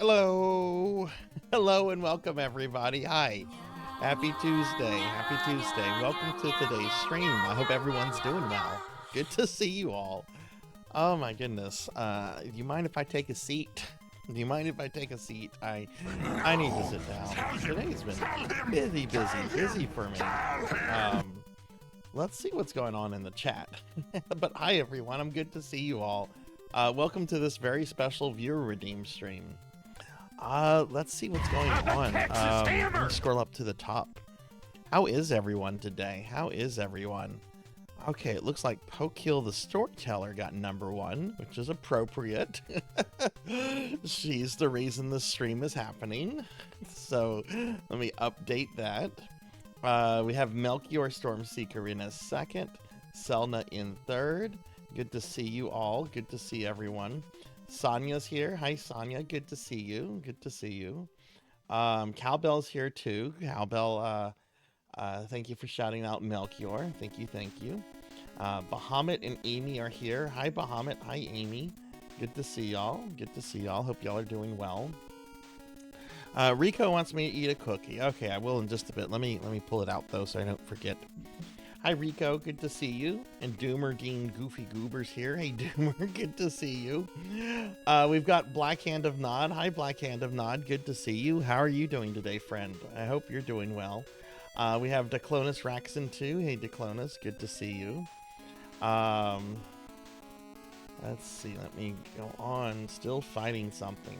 Hello. Hello and welcome everybody. Hi. Happy Tuesday. Happy Tuesday. Welcome to today's stream. I hope everyone's doing well. Good to see you all. Oh my goodness. Do you mind if I take a seat? Do you mind if I take a seat? I need to sit down. Today's been busy for me. Let's see what's going on in the chat. But hi everyone, I'm good to see you all. Welcome to this very special viewer redeem stream. Let's see what's going on. Let me scroll up to the top. How is everyone today? How is everyone? Okay, it looks like Pokill the Storyteller got #1, which is appropriate. She's the reason the stream is happening. So let me update that. We have Melchior Stormseeker in a second. Selna in third. Good to see you all. Good to see everyone. Sonia's here. Hi, Sonia. Good to see you. Good to see you. Cowbell's here too. Cowbell, thank you for shouting out Melchior. Thank you. Thank you. Bahamut and Amy are here. Hi, Bahamut. Hi, Amy. Good to see y'all. Good to see y'all. Hope y'all are doing well. Rico wants me to eat a cookie. Okay, I will in just a bit. Let me pull it out though, so I don't forget. Hi Rico, good to see you. And Doomer Dean Goofy Goobers here. Hey Doomer, good to see you. We've got Black Hand of Nod. Hi Black Hand of Nod, good to see you. How are you doing today, friend? I hope you're doing well. We have Declonus Raxon too. Hey Declonus, good to see you. Let's see, let me go on. Still fighting something.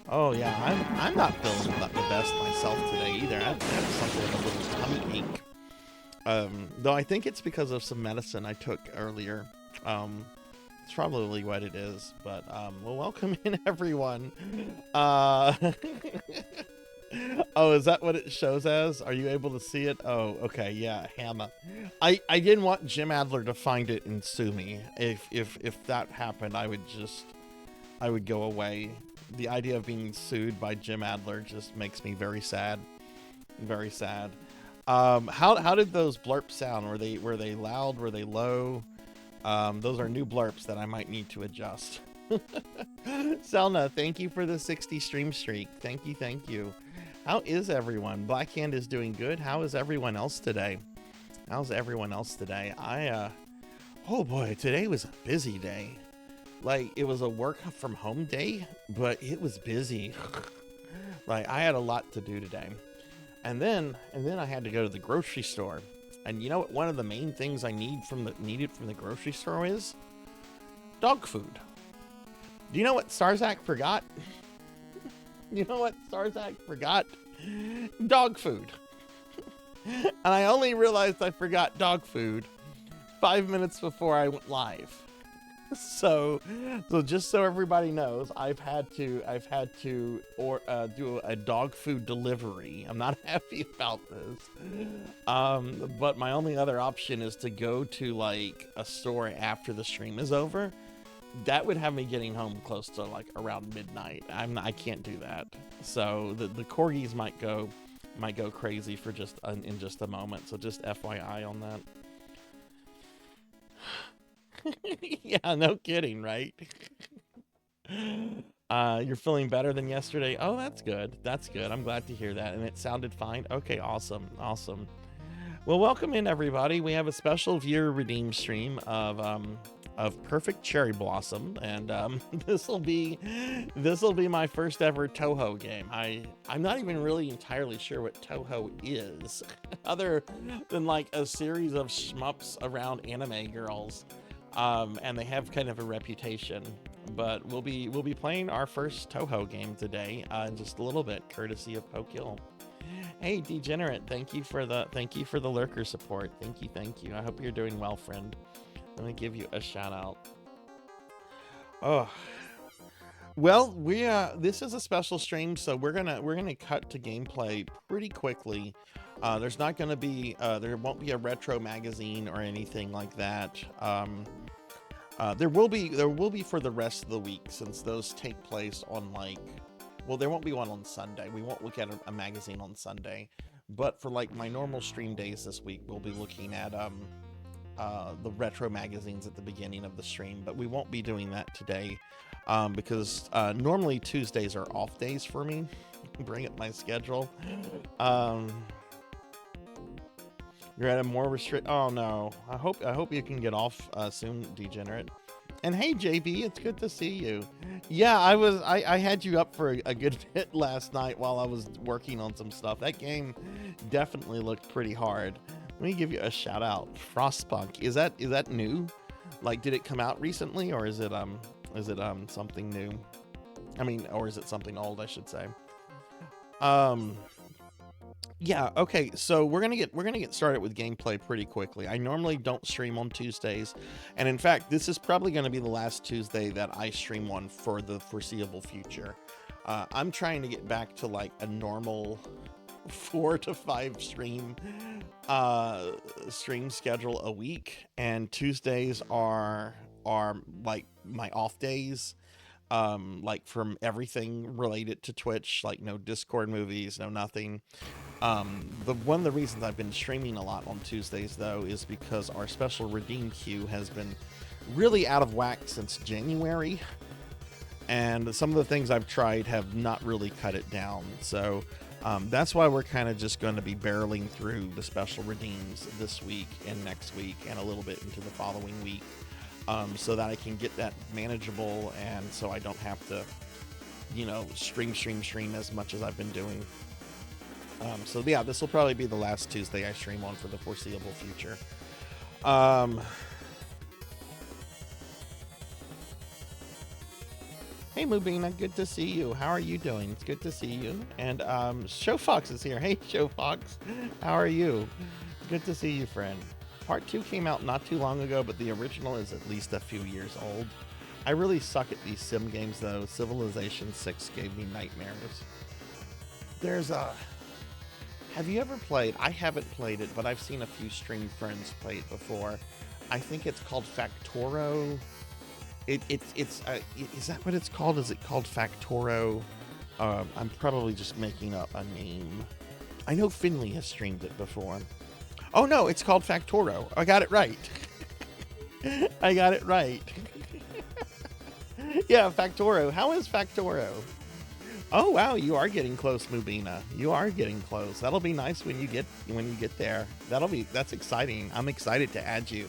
Oh yeah, I'm not feeling the best myself today either. I have something with a little tummy ache. Though I think it's because of some medicine I took earlier. It's probably what it is, but, well, welcome in everyone. Oh, is that what it shows as? Are you able to see it? Oh, okay, yeah, Hannah. I didn't want Jim Adler to find it and sue me. If that happened, I would go away. The idea of being sued by Jim Adler just makes me very sad. Very sad. How did those blurps sound? Were they loud? Were they low? Those are new blurps that I might need to adjust. Selna, thank you for the 60 stream streak. Thank you. How is everyone? Blackhand is doing good. How is everyone else today? How's everyone else today? Oh boy, today was a busy day. Like, it was a work from home day, but it was busy. Like, I had a lot to do today. And then I had to go to the grocery store. And you know what one of the main things I needed from the grocery store is? Dog food. Do you know what Sarzac forgot? You know what Sarzac forgot? Dog food. And I only realized I forgot dog food 5 minutes before I went live. So just so everybody knows, I've had to do a dog food delivery. I'm not happy about this. But my only other option is to go to like a store after the stream is over. That would have me getting home close to like around midnight. I can't do that. So the corgis might go crazy for in just a moment. So just FYI on that. Yeah, no kidding, right? You're feeling better than yesterday. Oh, that's good. That's good. I'm glad to hear that. And it sounded fine. Okay, awesome. Well, welcome in everybody. We have a special viewer redeem stream of Perfect Cherry Blossom, and this will be my first ever Touhou game. I'm not even really entirely sure what Touhou is, other than like a series of shmups around anime girls. And they have kind of a reputation, but we'll be playing our first Touhou game today in just a little bit, courtesy of Pokill. Hey Degenerate, thank you for the lurker support. Thank you. I hope you're doing well, friend. Let me give you a shout out. Oh, well, this is a special stream, so we're gonna cut to gameplay pretty quickly. There's not gonna be there won't be a retro magazine or anything like that. There will be for the rest of the week, since those take place on like, well, there won't be one on Sunday. We won't look at a magazine on Sunday, but for like my normal stream days this week, we'll be looking at the retro magazines at the beginning of the stream, but we won't be doing that today. because normally Tuesdays are off days for me. Bring up my schedule. You're at a more restrict. Oh no! I hope you can get off soon, degenerate. And hey, JB, it's good to see you. Yeah, I had you up for a good bit last night while I was working on some stuff. That game definitely looked pretty hard. Let me give you a shout out. Frostpunk. Is that new? Like, did it come out recently, or is it something new? I mean, or is it something old, I should say. Yeah, okay, so we're gonna get started with gameplay pretty quickly. I normally don't stream on Tuesdays, and in fact, this is probably gonna be the last Tuesday that I stream on for the foreseeable future. I'm trying to get back to like a normal 4 to 5 stream schedule a week, and Tuesdays are like my off days. Like from everything related to Twitch, like no Discord movies, no nothing. One of the reasons I've been streaming a lot on Tuesdays though is because our special redeem queue has been really out of whack since January, and some of the things I've tried have not really cut it down. So that's why we're kind of just going to be barreling through the special redeems this week and next week and a little bit into the following week. So that I can get that manageable, and so I don't have to, stream as much as I've been doing. So yeah, this will probably be the last Tuesday I stream on for the foreseeable future. Hey Mubina, good to see you. How are you doing? It's good to see you. And Showfox is here. Hey Showfox, how are you? Good to see you, friend. Part 2 came out not too long ago, but the original is at least a few years old. I really suck at these sim games though. Civilization 6 gave me nightmares. There's a... Have you ever played? I haven't played it, but I've seen a few stream friends play it before. I think it's called Factoro. Is that what it's called? Is it called Factoro? I'm probably just making up a name. I know Finley has streamed it before. Oh no, it's called Factoro. I got it right. I got it right. Yeah, Factoro. How is Factoro? Oh wow, you are getting close, Mubina. You are getting close. That'll be nice when you get there. That's exciting. I'm excited to add you.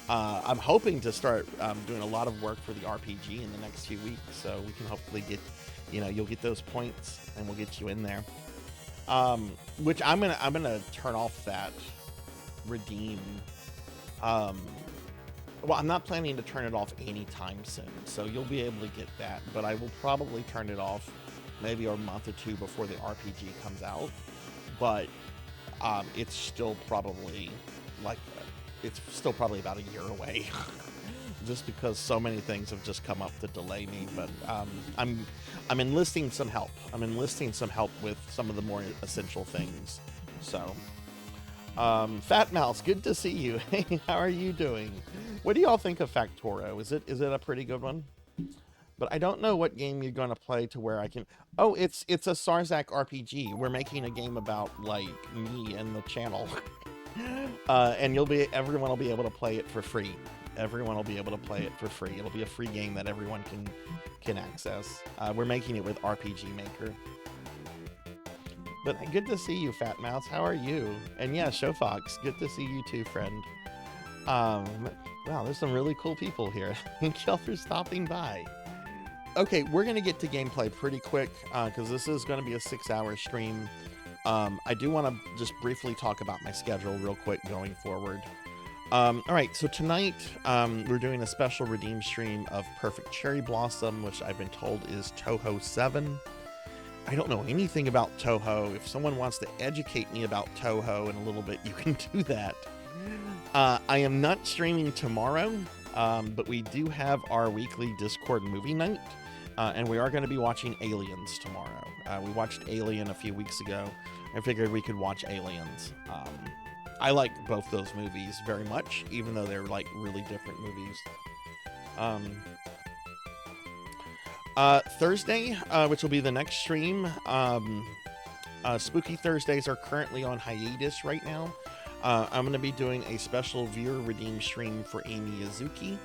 I'm hoping to start doing a lot of work for the RPG in the next few weeks, so we can hopefully get, you'll get those points and we'll get you in there. Which I'm gonna turn off that redeem. Well, I'm not planning to turn it off anytime soon, so you'll be able to get that, but I will probably turn it off maybe a month or two before the RPG comes out. But it's still probably about a year away. Just because so many things have just come up to delay me. But I'm enlisting some help. I'm enlisting some help with some of the more essential things. So Fat Mouse, good to see you. Hey, how are you doing? What do y'all think of Factoro? Is it a pretty good one? But I don't know what game you're going to play to where I can... Oh, it's a Sarzac RPG. We're making a game about, like, me and the channel. And everyone will be able to play it for free. Everyone will be able to play it for free. It'll be a free game that everyone can access. We're making it with RPG Maker. But good to see you, Fat Mouse. How are you? And yeah, Showfox, good to see you too, friend. Wow, there's some really cool people here. Thank y'all for stopping by. Okay, we're going to get to gameplay pretty quick because this is going to be a 6-hour stream. I do want to just briefly talk about my schedule real quick going forward. All right, so tonight we're doing a special redeem stream of Perfect Cherry Blossom, which I've been told is Touhou 7. I don't know anything about Touhou. If someone wants to educate me about Touhou in a little bit, you can do that. I am not streaming tomorrow, but we do have our weekly Discord movie night. And we are going to be watching Aliens tomorrow. We watched Alien a few weeks ago. I figured we could watch Aliens. I like both those movies very much, even though they're like really different movies. Thursday, which will be the next stream. Spooky Thursdays are currently on hiatus right now. I'm going to be doing a special viewer redeem stream for Amy Yazuki.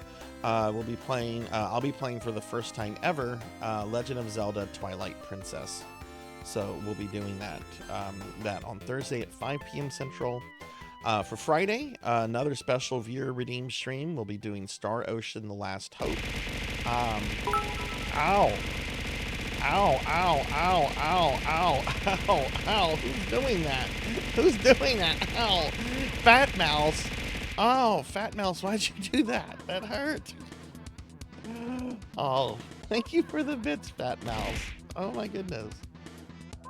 We'll be playing. I'll be playing for the first time ever. Legend of Zelda: Twilight Princess. So we'll be doing that. That on Thursday at 5 p.m. Central. For Friday, another special viewer redeem stream. We'll be doing Star Ocean: The Last Hope. Ow! Ow! Ow! Ow! Ow! Ow! Ow! Ow! Who's doing that? Who's doing that? Ow! Fat Mouse! Oh, Fat Mouse, why'd you do that? That hurt. Oh, thank you for the bits, Fat Mouse. Oh my goodness.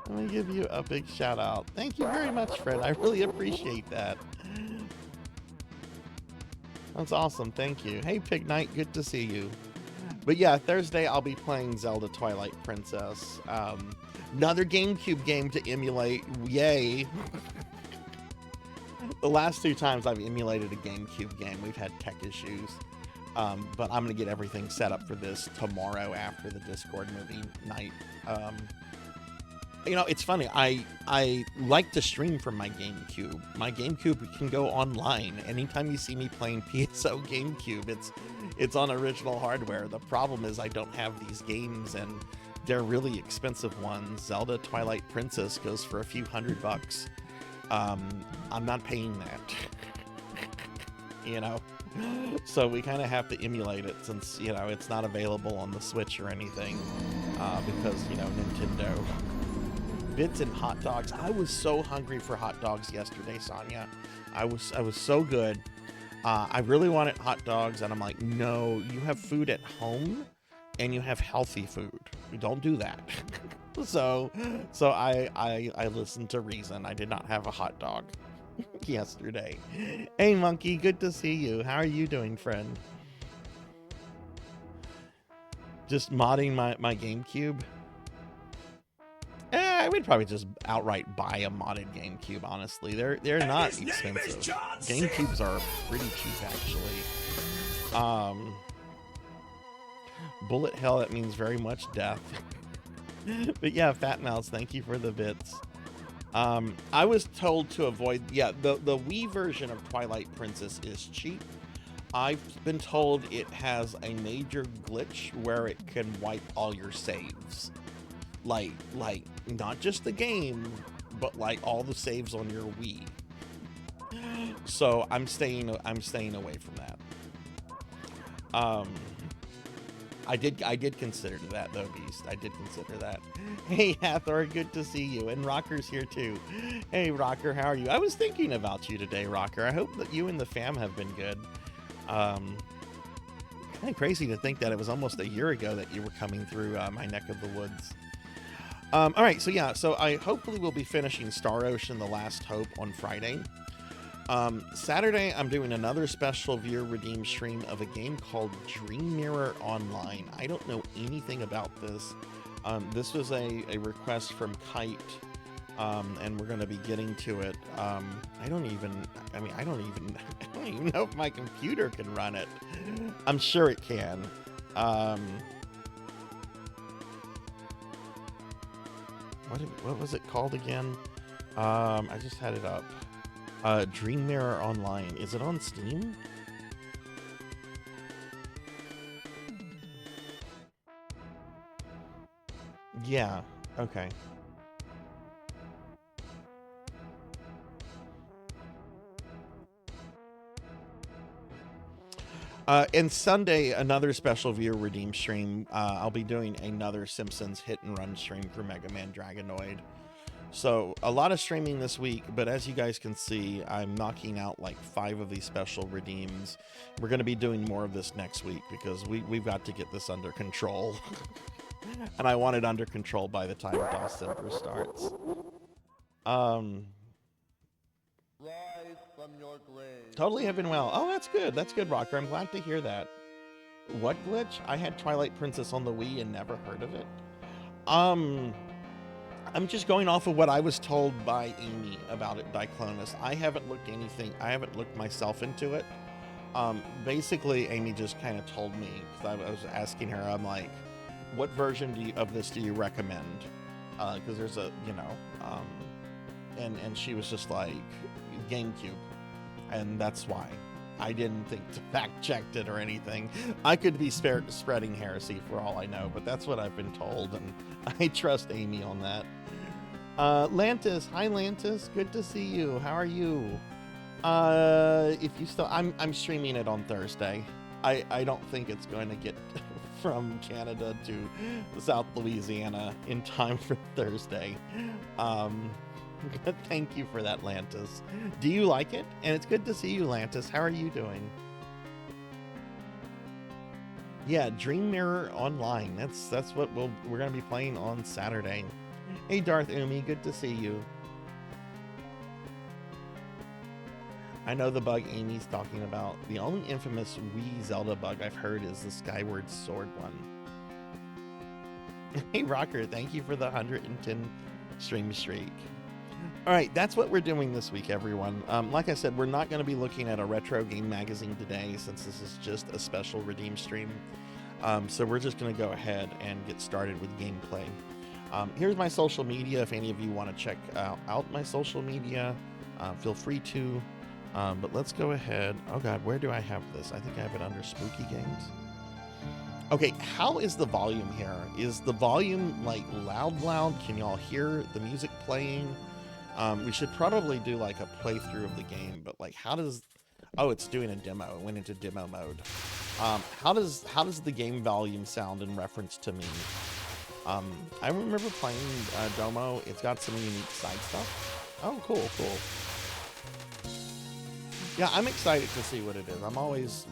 Let me give you a big shout out. Thank you very much, friend. I really appreciate that. That's awesome. Thank you. Hey, Pig Knight, good to see you. But yeah, Thursday I'll be playing Zelda Twilight Princess. Another GameCube game to emulate. Yay. The last 2 times I've emulated a GameCube game, we've had tech issues. But I'm going to get everything set up for this tomorrow after the Discord movie night. You know, it's funny. I like to stream from my GameCube. My GameCube can go online. Anytime you see me playing PSO GameCube, it's on original hardware. The problem is I don't have these games, and they're really expensive ones. Zelda Twilight Princess goes for a few $100. I'm not paying that. You know? So we kind of have to emulate it since, you know, it's not available on the Switch or anything. Because, you know, Nintendo. Bits and hot dogs. I was so hungry for hot dogs yesterday, Sonia. I was so good. I really wanted hot dogs, and I'm like, no, you have food at home, and you have healthy food. You don't do that. So I listened to reason. I did not have a hot dog yesterday. Hey, Monkey, good to see you. How are you doing, friend? Just modding my GameCube. I would probably just outright buy a modded GameCube, honestly. They're not expensive. GameCubes are pretty cheap, actually. Bullet hell, that means very much death. But yeah, Fat Mouse, thank you for the bits. I was told to avoid, yeah, the Wii version of Twilight Princess is cheap. I've been told it has a major glitch where it can wipe all your saves. Like not just the game, but like all the saves on your Wii. So I'm staying away from that. I did consider that though, Beast. I did consider that. Hey, Hathor, good to see you. And Rocker's here too. Hey, Rocker, how are you? I was thinking about you today, Rocker. I hope that you and the fam have been good. Kind of crazy to think that it was almost a year ago that you were coming through my neck of the woods. All right, so yeah, so I hopefully will be finishing Star Ocean: The Last Hope on Friday. Saturday, I'm doing another special viewer redeem stream of a game called Dream Mirror Online. I don't know anything about this. This was a request from Kite, and we're going to be getting to it. I don't even know if my computer can run it. I'm sure it can. What was it called again? I just had it up. Dream Mirror Online. Is it on Steam? Yeah. Okay. And Sunday, another special viewer redeem stream. I'll be doing another Simpsons hit and run stream for Mega Man Dragonoid. So a lot of streaming this week, but as you guys can see, I'm knocking out like 5 of these special redeems. We're going to be doing more of this next week because we've got to get this under control. And I want it under control by the time December starts. From your grave. Totally have been well. Oh, that's good. That's good, Rocker. I'm glad to hear that. What glitch? I had Twilight Princess on the Wii and never heard of it. I'm just going off of what I was told by Amy about it, Diclonus. I haven't looked myself into it. Basically, Amy just kind of told me, because I was asking her, I'm like, what version of this do you recommend? Because there's a, you know, and she was just like, GameCube. And that's why. I didn't think to fact checked it or anything. I could be spreading heresy for all I know, but that's what I've been told, and I trust Amy on that. Lantis, hi Lantis, good to see you. How are you? If you still, I'm streaming it on Thursday. I don't think it's going to get from Canada to South Louisiana in time for Thursday. Thank you for that, Lantis. Do you like it? And it's good to see you, Lantis. How are you doing? Yeah, Dream Mirror Online. That's what we're gonna be playing on Saturday. Hey, Darth Umi, good to see you. I know the bug Amy's talking about. The only infamous Wii Zelda bug I've heard is the Skyward Sword one. Hey, Rocker, thank you for the 110 stream streak. All right, that's what we're doing this week, everyone. Like I said, we're not going to be looking at a retro game magazine today since this is just a special redeem stream. So we're just going to go ahead and get started with gameplay. Here's my social media. If any of you want to check out my social media, feel free to. But let's go ahead. Oh God, where do I have this? I think I have it under Spooky Games. Okay, how is the volume here? Is the volume like loud? Can y'all hear the music playing? We should probably do like a playthrough of the game, but like how does, oh, it's doing a demo. It went into demo mode. How does the game volume sound in reference to me? I remember playing Domo. It's got some unique side stuff. Oh, cool. Yeah, I'm excited to see what it is. I'm always,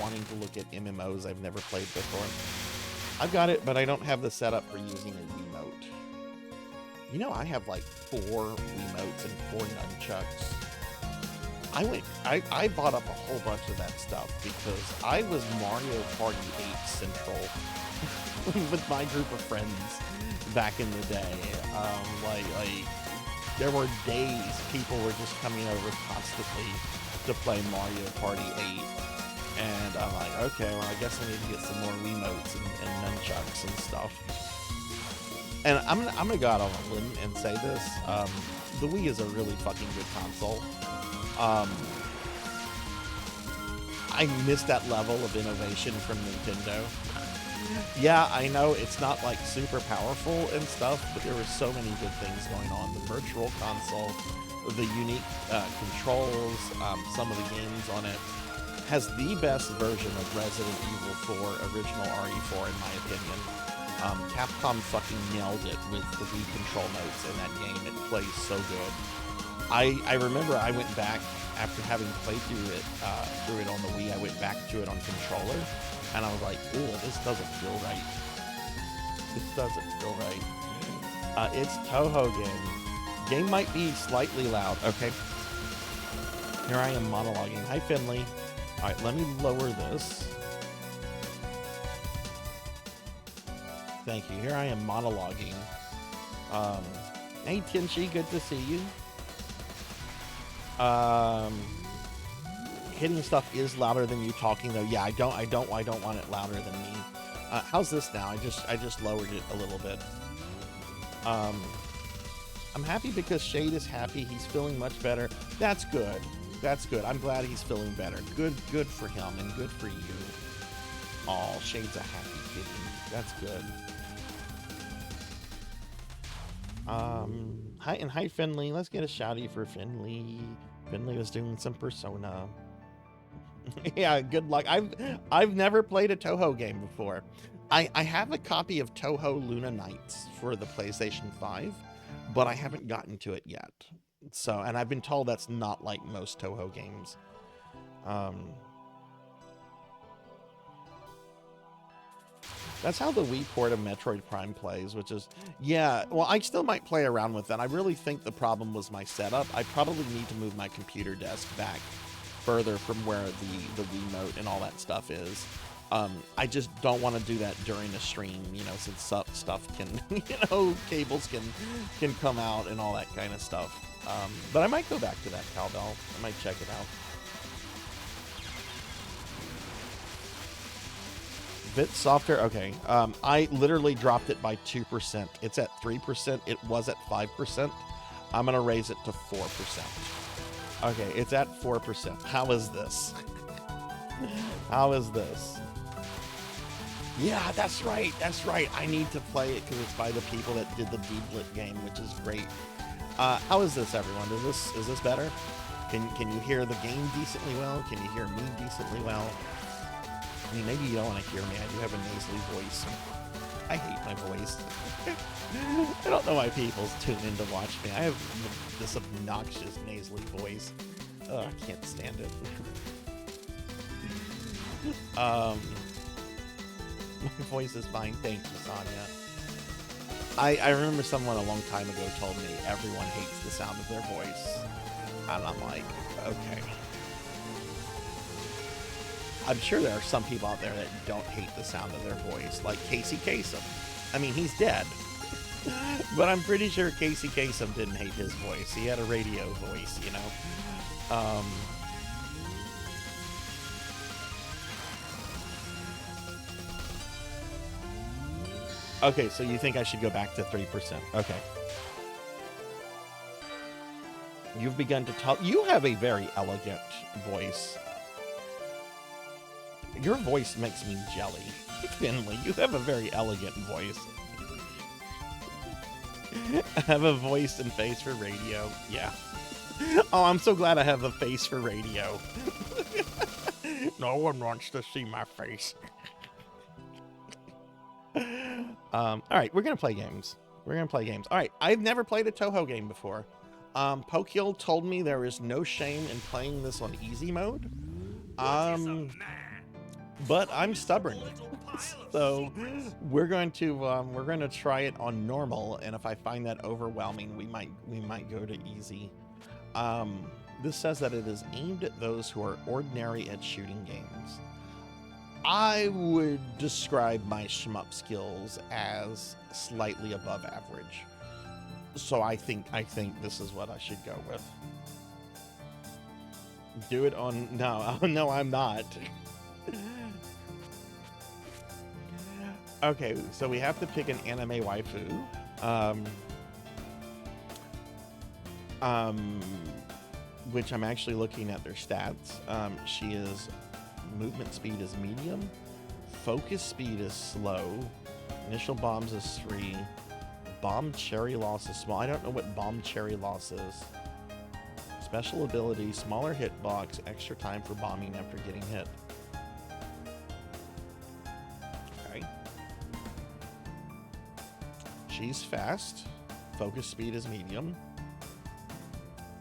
wanting to look at MMOs I've never played before. I've got it, but I don't have the setup for using a Wiimote. I have like 4 Wiimotes and 4 nunchucks. I bought up a whole bunch of that stuff because I was Mario Party 8 Central with my group of friends back in the day. There were days people were just coming over constantly to play Mario Party 8. And I'm like, okay, well, I guess I need to get some more Wiimotes and nunchucks and stuff. And I'm gonna go out on a limb and say this. The Wii is a really fucking good console. I miss that level of innovation from Nintendo. Yeah, I know it's not like super powerful and stuff, but there were so many good things going on. The Virtual Console, the unique controls, some of the games on it, has the best version of Resident Evil 4 original RE4 in my opinion. Capcom fucking nailed it with the Wii control notes in that game. It plays so good. I remember I went back after having played through it on the Wii. I went back to it on controller, and I was like, "Ooh, this doesn't feel right. This doesn't feel right." It's Touhou game. Game might be slightly loud. Okay. Here I am monologuing. Hi, Finley. All right, let me lower this. Thank you. Here I am monologuing. Hey, Tinshi, good to see you. Hitting stuff is louder than you talking, though. Yeah, I don't want it louder than me. How's this now? I just lowered it a little bit. I'm happy because Shade is happy. He's feeling much better. That's good. That's good. I'm glad he's feeling better. Good for him and good for you. Aw, Shade's a happy kitty. That's good. Hi Finley. Let's get a shouty for Finley. Finley was doing some Persona. Yeah, good luck. I've never played a Touhou game before. I have a copy of Touhou Luna Nights for the PlayStation 5, but I haven't gotten to it yet. So, and I've been told that's not like most Touhou games. That's how the Wii port of Metroid Prime plays, which is, yeah, well, I still might play around with that. I really think the problem was my setup. I probably need to move my computer desk back further from where the Wiimote and all that stuff is. I just don't want to do that during a stream, since stuff can, cables can come out and all that kind of stuff. But I might go back to that cowbell. I might check it out. Bit softer. Okay. I literally dropped it by 2%. It's at 3%. It was at 5%. I'm going to raise it to 4%. Okay, it's at 4%. How is this? How is this? Yeah, that's right. That's right. I need to play it because it's by the people that did the Beadlet game, which is great. How is this, everyone? Is this better? Can you hear the game decently well? Can you hear me decently well? I mean, maybe you don't want to hear me. I do have a nasally voice. I hate my voice. I don't know why people tune in to watch me. I have this obnoxious nasally voice. Ugh, I can't stand it. My voice is fine. Thank you, Sonia. I remember someone a long time ago told me everyone hates the sound of their voice. And I'm like, okay. I'm sure there are some people out there that don't hate the sound of their voice, like Casey Kasem. I mean, he's dead. But I'm pretty sure Casey Kasem didn't hate his voice. He had a radio voice, you know? Okay, so you think I should go back to 3%. Okay. You've begun to talk. You have a very elegant voice. Your voice makes me jelly. Finley, you have a very elegant voice. I have a voice and face for radio. Yeah. Oh, I'm so glad I have a face for radio. No one wants to see my face. All right, we're gonna play games. We're gonna play games. All right, I've never played a Touhou game before. Pokiel told me there is no shame in playing this on easy mode. But I'm stubborn, so we're going to try it on normal, and if I find that overwhelming, we might go to easy. This says that it is aimed at those who are ordinary at shooting games. I would describe my shmup skills as slightly above average. So I think this is what I should go with. Do it on... No, no, I'm not. Okay, so we have to pick an anime waifu. Which I'm actually looking at their stats. She is... Movement speed is medium. Focus speed is slow. Initial bombs is 3. Bomb cherry loss is small. I don't know what bomb cherry loss is. Special ability, smaller hitbox, extra time for bombing after getting hit. Okay. She's fast. Focus speed is medium.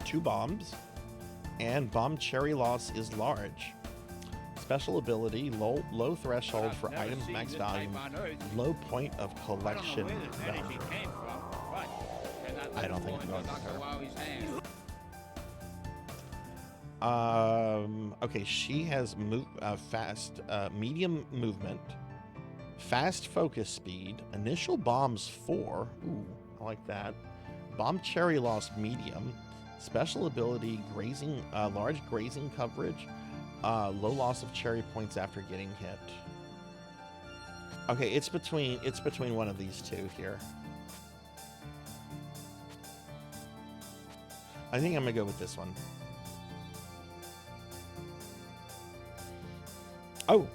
2 bombs. And bomb cherry loss is large. Special ability, low threshold for items max value, low point of collection value. I don't think I'm going with her. Okay, she has medium movement, fast focus speed, initial bombs 4. Ooh, I like that. Bomb cherry loss medium, special ability grazing, large grazing coverage. Low loss of cherry points after getting hit. Okay, it's between one of these two here. I think I'm gonna go with this one. Oh,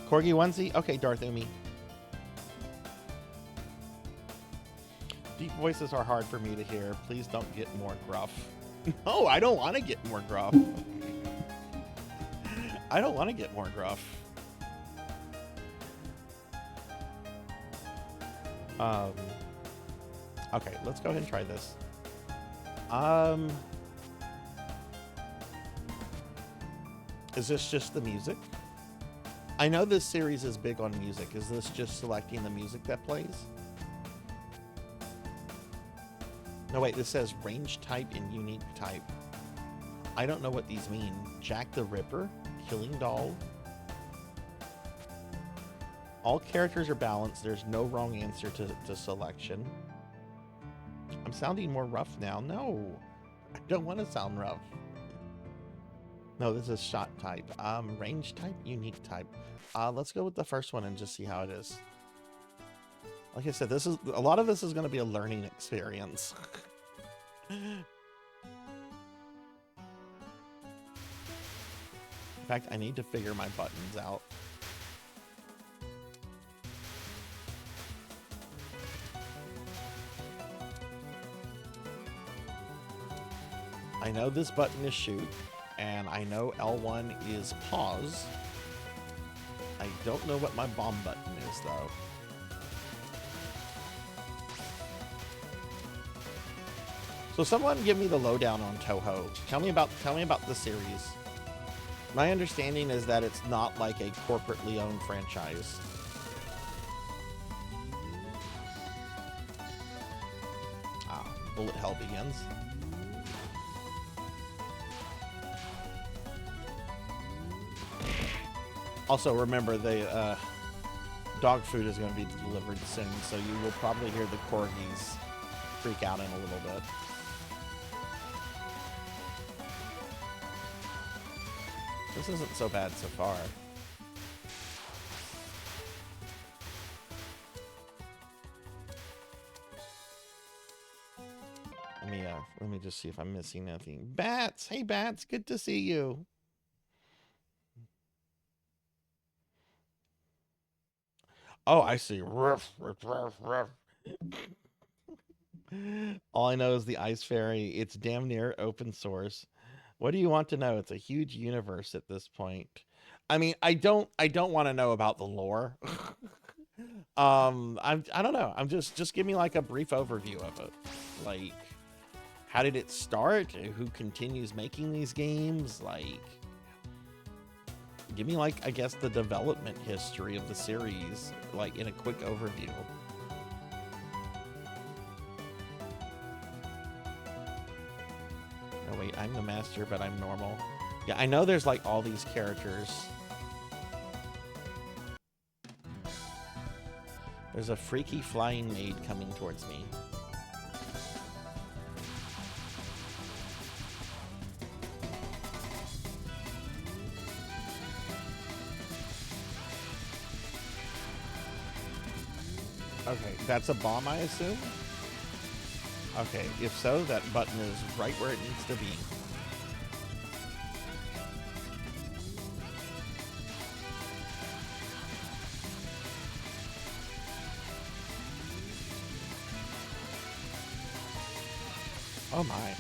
Corgi onesie. Okay, Darth Umi. Deep voices are hard for me to hear. Please don't get more gruff. No, I don't want to get more gruff. I don't want to get more gruff. Okay, let's go ahead and try this. Is this just the music? I know this series is big on music. Is this just selecting the music that plays? No, wait, this says range type and unique type. I don't know what these mean. Jack the Ripper, Killing Doll. All characters are balanced. There's no wrong answer to selection. I'm sounding more rough now. No, I don't want to sound rough. No, this is shot type. Range type, unique type. Let's go with the first one and just see how it is. Like I said, a lot of this is going to be a learning experience. In fact, I need to figure my buttons out. I know this button is shoot, and I know L1 is pause. I don't know what my bomb button is, though. So someone give me the lowdown on Touhou. Tell me about the series. My understanding is that it's not like a corporately owned franchise. Bullet hell begins. Also, remember, the dog food is going to be delivered soon, so you will probably hear the corgis freak out in a little bit. This isn't so bad so far. Let me just see if I'm missing anything. Bats! Hey, Bats! Good to see you. Oh, I see. Ruff, ruff, ruff, ruff. All I know is the Ice Fairy. It's damn near open source. What do you want to know? It's a huge universe at this point. I mean, I don't want to know about the lore. I don't know. I'm just give me like a brief overview of it. Like, how did it start? Who continues making these games? Like, give me, like, I guess the development history of the series, like, in a quick overview. Oh, wait, I'm the master, but I'm normal. Yeah, I know there's, like, all these characters. There's a freaky flying maid coming towards me. Okay, that's a bomb, I assume? Okay, if so, that button is right where it needs to be. Oh my.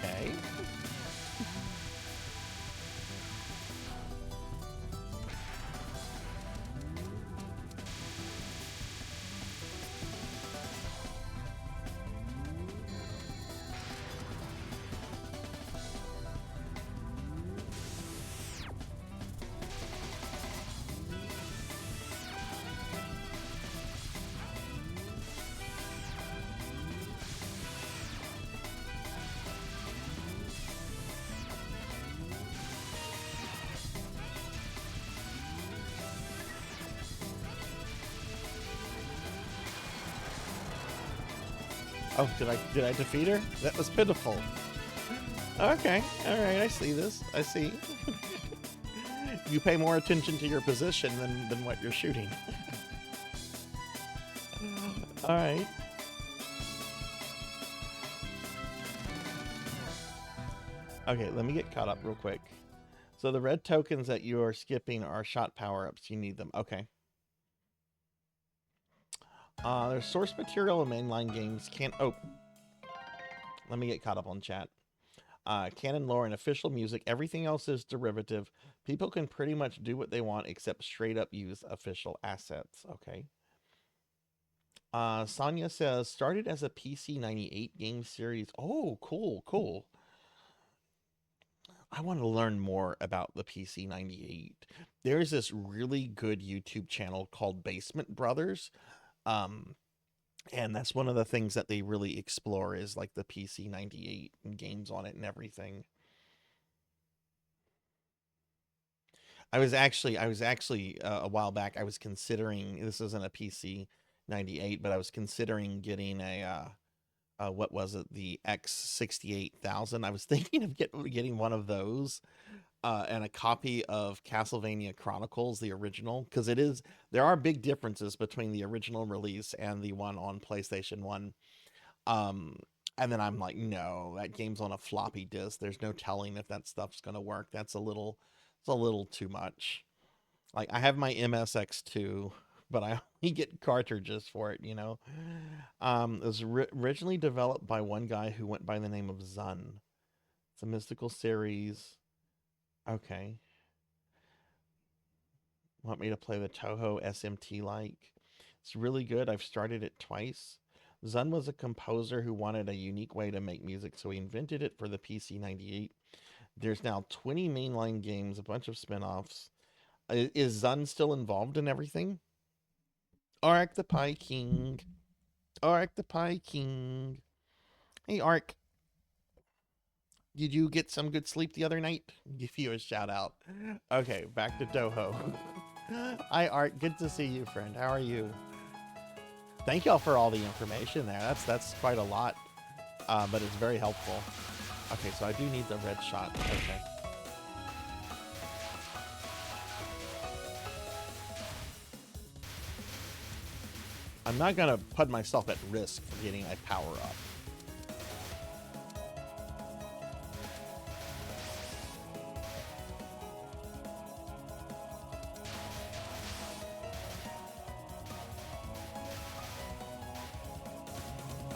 Okay. Oh, did I defeat her? That was pitiful. Okay, all right, I see this. I see. You pay more attention to your position than what you're shooting. All right. Okay, let me get caught up real quick. So the red tokens that you are skipping are shot power-ups. You need them. Okay. There's source material in mainline games. Let me get caught up on chat. Canon lore and official music. Everything else is derivative. People can pretty much do what they want except straight up use official assets. Okay. Sonia says, started as a PC 98 game series. Oh, cool, cool. I want to learn more about the PC 98. There's this really good YouTube channel called Basement Brothers. And that's one of the things that they really explore is like the PC 98 and games on it and everything. I was actually a while back, I was considering, this isn't a PC 98, but I was considering getting what was it, the X 68,000. I was thinking of getting one of those. and a copy of Castlevania Chronicles, the original, because there are big differences between the original release and the one on PlayStation 1. Um, and then I'm like, no, that game's on a floppy disk. There's no telling if that stuff's gonna work. It's a little too much. Like I have my MSX2, but I only get cartridges for it, you know. It was originally developed by one guy who went by the name of Zun. It's a mystical series. Okay. Want me to play the Touhou SMT like? It's really good. I've started it twice. Zun was a composer who wanted a unique way to make music, so he invented it for the PC-98. There's now 20 mainline games, a bunch of spin-offs. Is Zun still involved in everything? Ark the Pie King. Ark the Pie King. Hey, Ark. Did you get some good sleep the other night? Give you a shout out. Okay, back to Touhou. Hi, Art. Good to see you, friend. How are you? Thank y'all for all the information there. That's quite a lot, but it's very helpful. Okay, so I do need the red shot. Okay. I'm not gonna put myself at risk for getting a power up.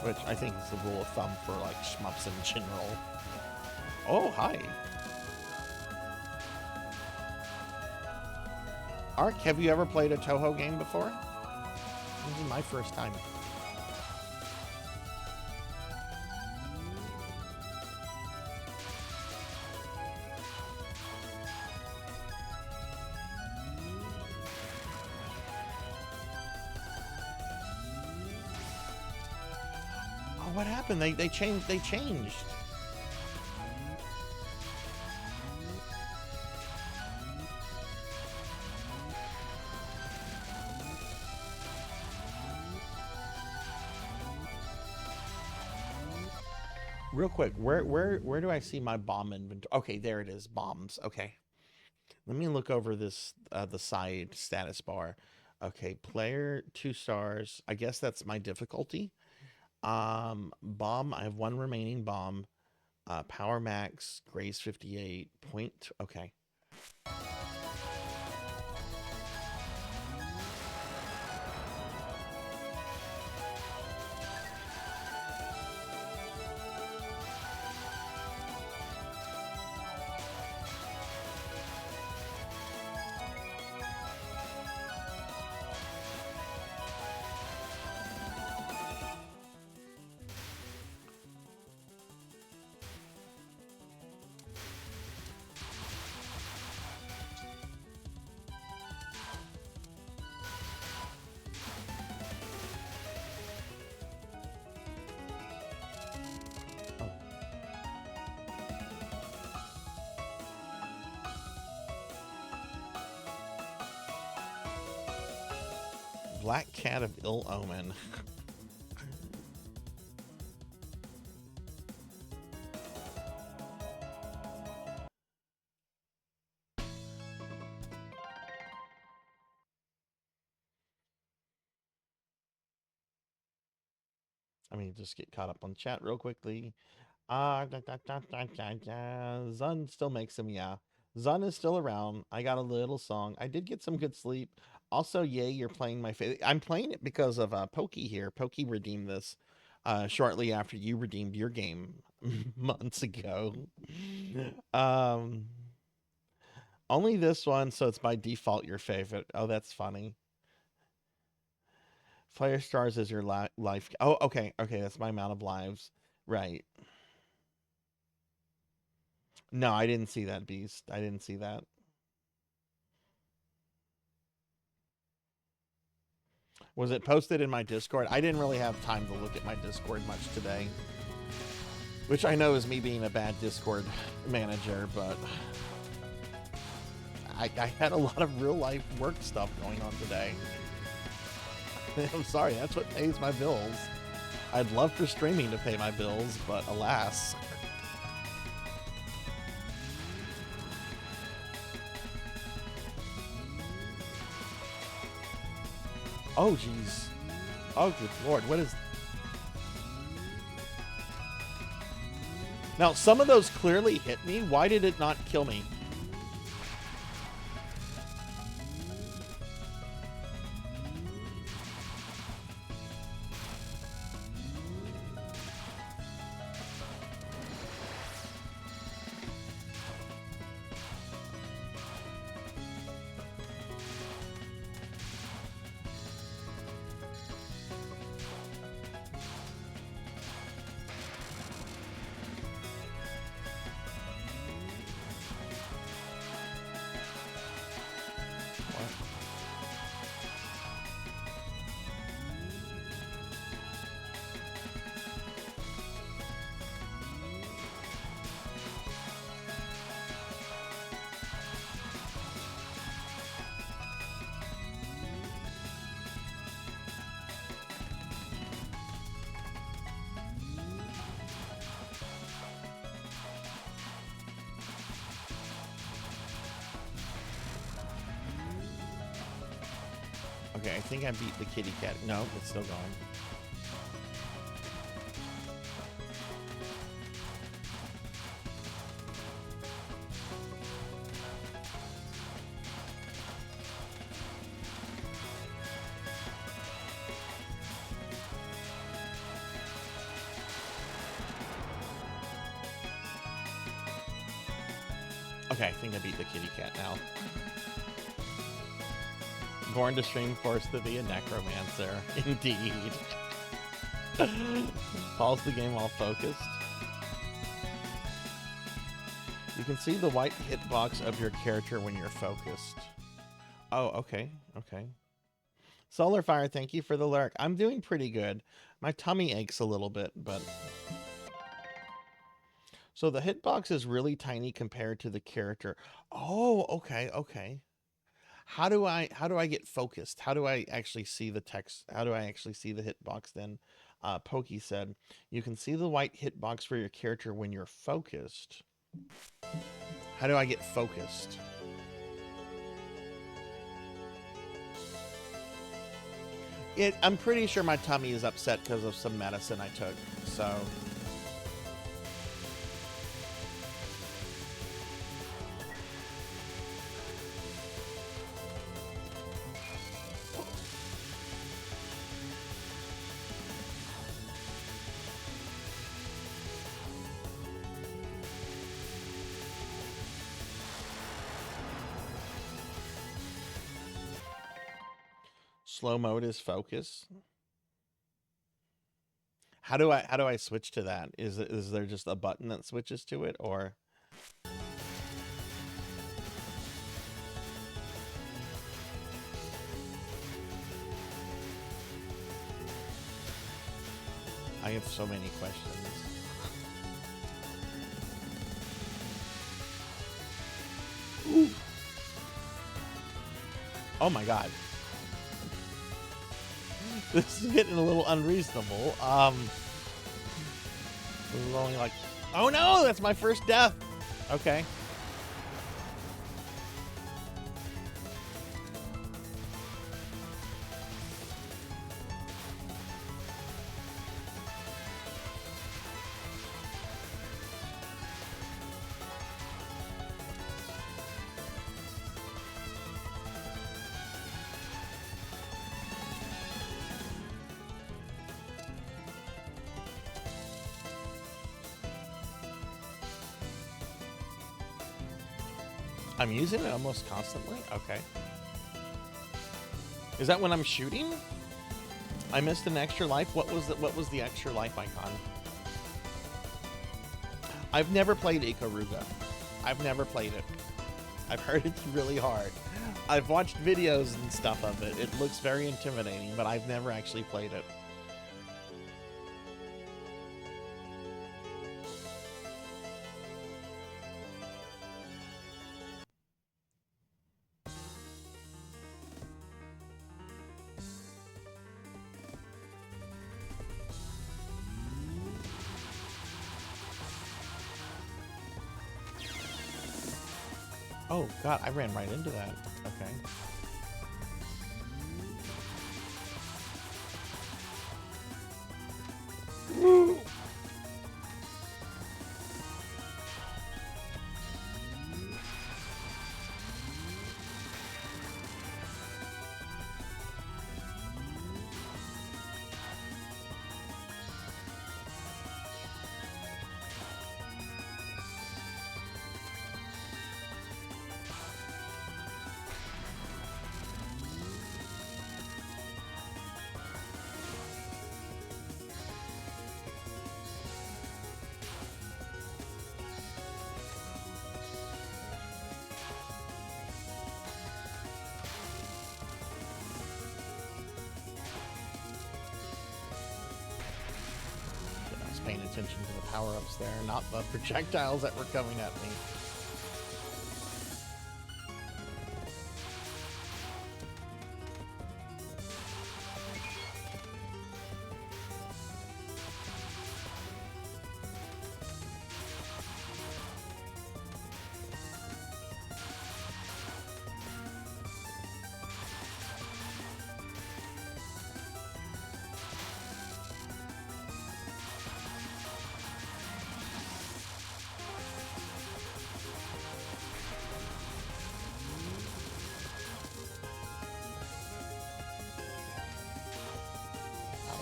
Which I think is the rule of thumb for like shmups in general. Oh, hi. Ark, have you ever played a Touhou game before? This is my first time. Oh, what happened? They changed. Real quick, where do I see my bomb inventory? Okay, there it is, bombs. Okay, let me look over this the side status bar. Okay, player 2 stars. I guess that's my difficulty. Bomb. I have one remaining bomb. Power max. Grace 58. Point. Okay. Black Cat of Ill Omen. I mean, just get caught up on chat real quickly. Zun still makes him, yeah. Zun is still around. I got a little song. I did get some good sleep. Also, yay, you're playing my favorite. I'm playing it because of Pokey here. Pokey redeemed this shortly after you redeemed your game months ago. Um, only this one, so it's by default your favorite. Oh, that's funny. Fire stars is your life. Oh, okay, okay, that's my amount of lives. Right. No, I didn't see that, Beast. I didn't see that. Was it posted in my Discord? I didn't really have time to look at my Discord much today. Which I know is me being a bad Discord manager, but I had a lot of real life work stuff going on today. I'm sorry, that's what pays my bills. I'd love for streaming to pay my bills, but alas. Oh, jeez. Oh, good lord. What is... Now, some of those clearly hit me. Why did it not kill me? Okay, I think I beat the kitty cat. No, it's still going. Okay, I think I beat the kitty cat now. Born to stream, forced to be a necromancer. Indeed. Pause the game while focused. You can see the white hitbox of your character when you're focused. Oh, okay. Okay. Solarfire, thank you for the lurk. I'm doing pretty good. My tummy aches a little bit, but... So the hitbox is really tiny compared to the character. Oh, okay, okay. How do I get focused? How do I actually see the text? How do I actually see the hitbox then? Pokey said, you can see the white hitbox for your character when you're focused. How do I get focused? I'm pretty sure my tummy is upset because of some medicine I took, so... Slow mode is focus. How do I switch to that? Is there just a button that switches to it, or? I have so many questions. Ooh. Oh my god. This is getting a little unreasonable. This is only like... Oh no! That's my first death! Okay. I'm using it almost constantly? Okay. Is that when I'm shooting? I missed an extra life? What was the extra life icon? I've never played Ikaruga. I've never played it. I've heard it's really hard. I've watched videos and stuff of it. It looks very intimidating, but I've never actually played it. Oh, God, I ran right into that. Okay. attention to the power-ups there, not the projectiles that were coming at me.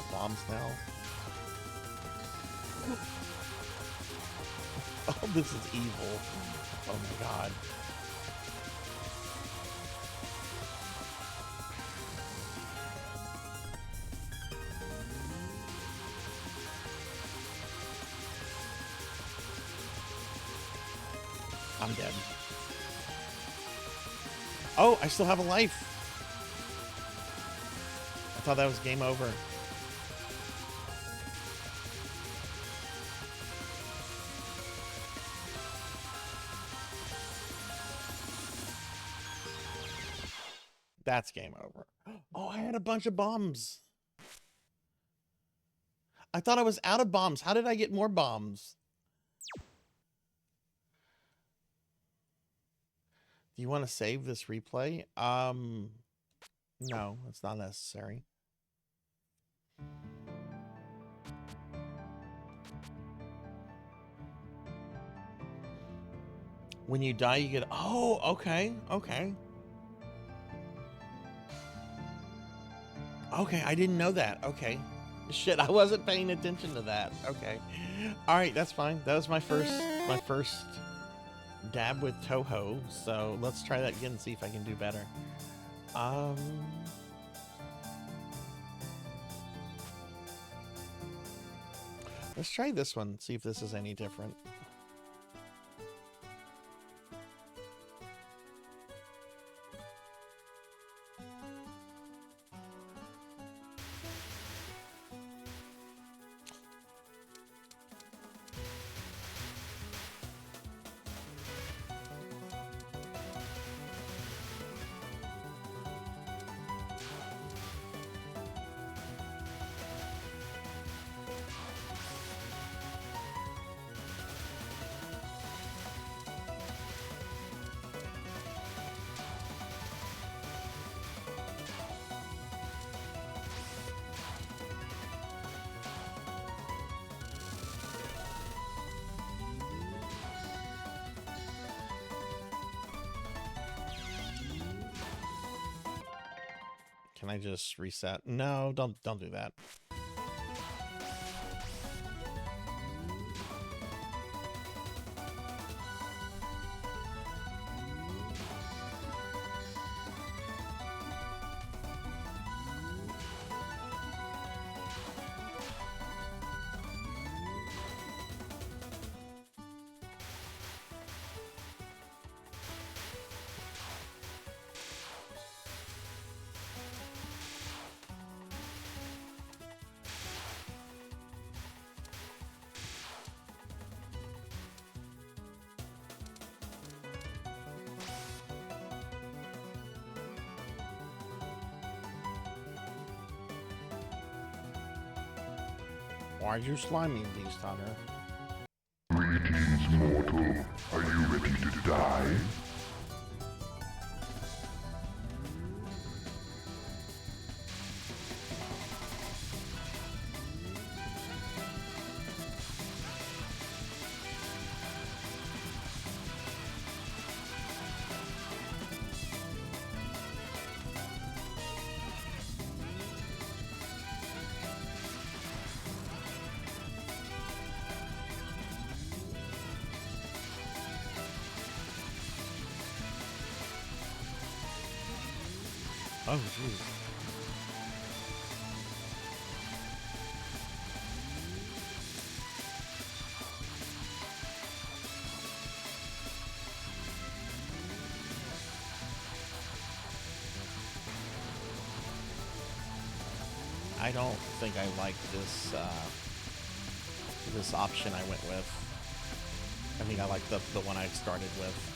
Bombs now. Oh, this is evil. Oh my god. I'm dead. Oh, I still have a life. I thought that was game over. That's game over. Oh, I had a bunch of bombs. I thought I was out of bombs. How did I get more bombs? Do you want to save this replay? No, it's not necessary. When you die, you get... Oh, okay, okay. Okay, I didn't know that. Okay. Shit, I wasn't paying attention to that. Okay. All right, that's fine. That was my first dab with Touhou. So let's try that again and see if I can do better. Let's try this one, see if this is any different. Can I just reset? No, don't do that. Why'd you slime me, Beast Hunter? Greetings, mortal. Are you ready to die? Oh, jeez. I don't think I like this this option I went with. I think I like the one I started with.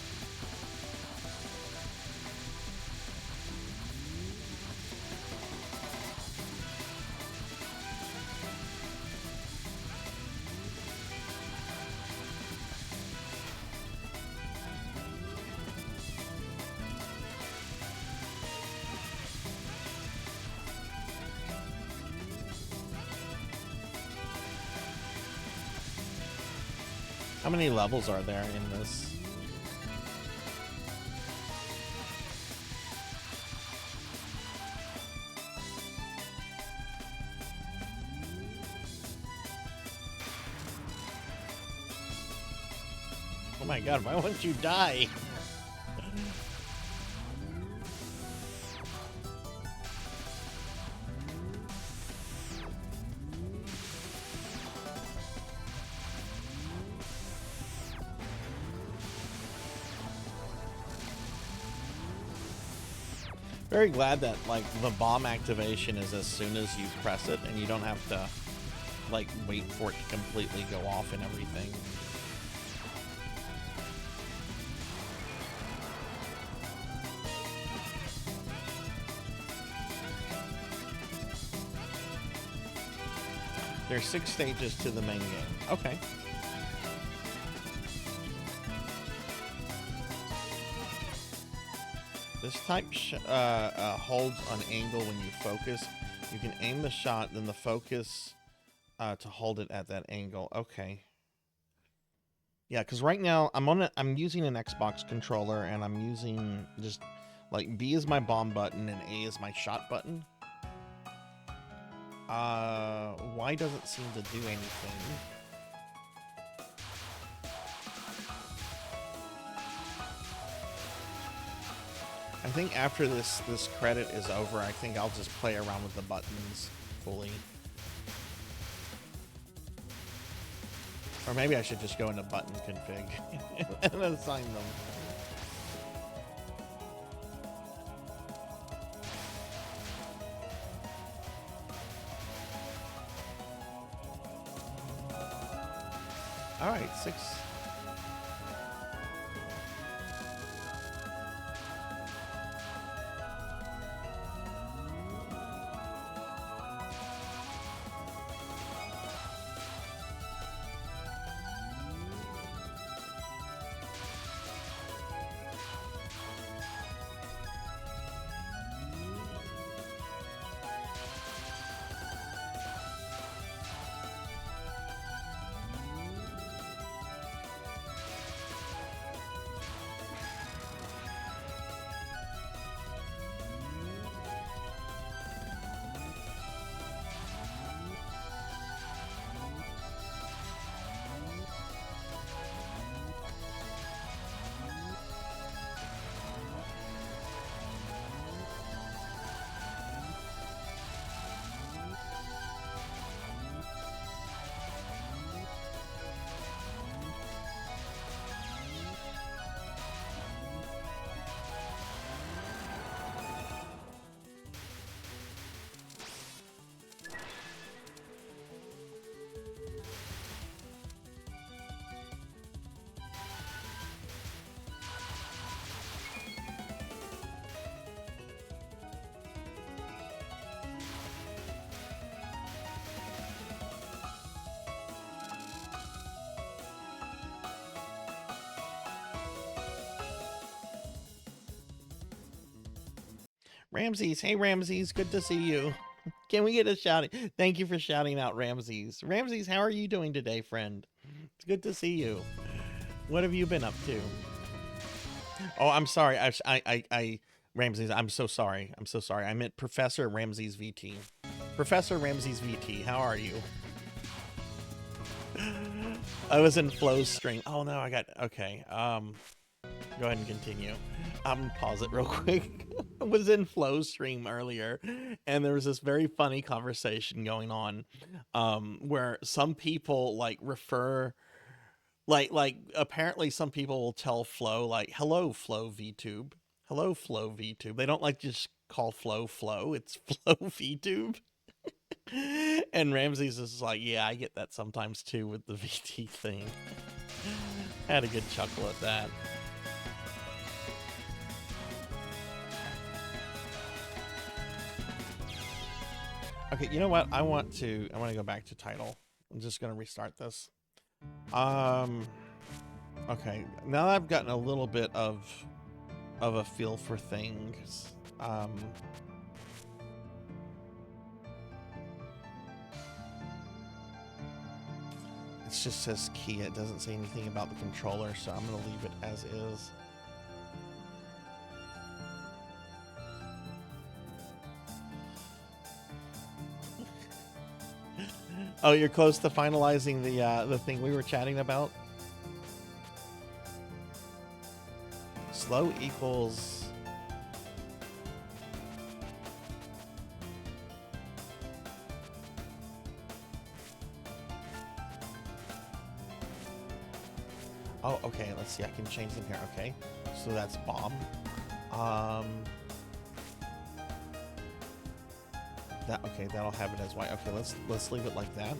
How many levels are there in this? Oh my god, why won't you die? Very glad that, like, the bomb activation is as soon as you press it, and you don't have to, like, wait for it to completely go off and everything. There's 6 stages to the main game. Okay. This type holds an angle when you focus. You can aim the shot, then the focus to hold it at that angle. Okay. Yeah, because right now I'm using an Xbox controller, and I'm using just like B is my bomb button and A is my shot button. Y doesn't seem to do anything. I think after this credit is over, I think I'll just play around with the buttons fully. Or maybe I should just go into button config and assign them. All right, 6. Ramses, hey Ramses, good to see you. Can we get a shout? Thank you for shouting out Ramses. Ramses, how are you doing today, friend? It's good to see you. What have you been up to? Oh, I'm sorry. Ramses, I'm so sorry. I'm so sorry. I meant Professor Ramses VT. Professor Ramses VT, how are you? I was in Flow's stream. Oh no, okay. Go ahead and continue. I'm gonna pause it real quick. I was in Flow's stream earlier, and there was this very funny conversation going on, where some people like refer, like apparently some people will tell Flow like, "Hello, Flow VTube. Hello, Flow VTube." They don't like just call Flow Flow. It's Flow VTube. And Ramses is like, yeah, I get that sometimes too with the VT thing. Had a good chuckle at that. Okay, you know what? I want to go back to title. I'm just gonna restart this. Okay, now that I've gotten a little bit of a feel for things. It just says key. It doesn't say anything about the controller, so I'm gonna leave it as is. Oh, you're close to finalizing the thing we were chatting about? Slow equals... Oh, okay, let's see, I can change them here, okay. So that's bomb. Okay, that'll have it as white. Okay, let's leave it like that.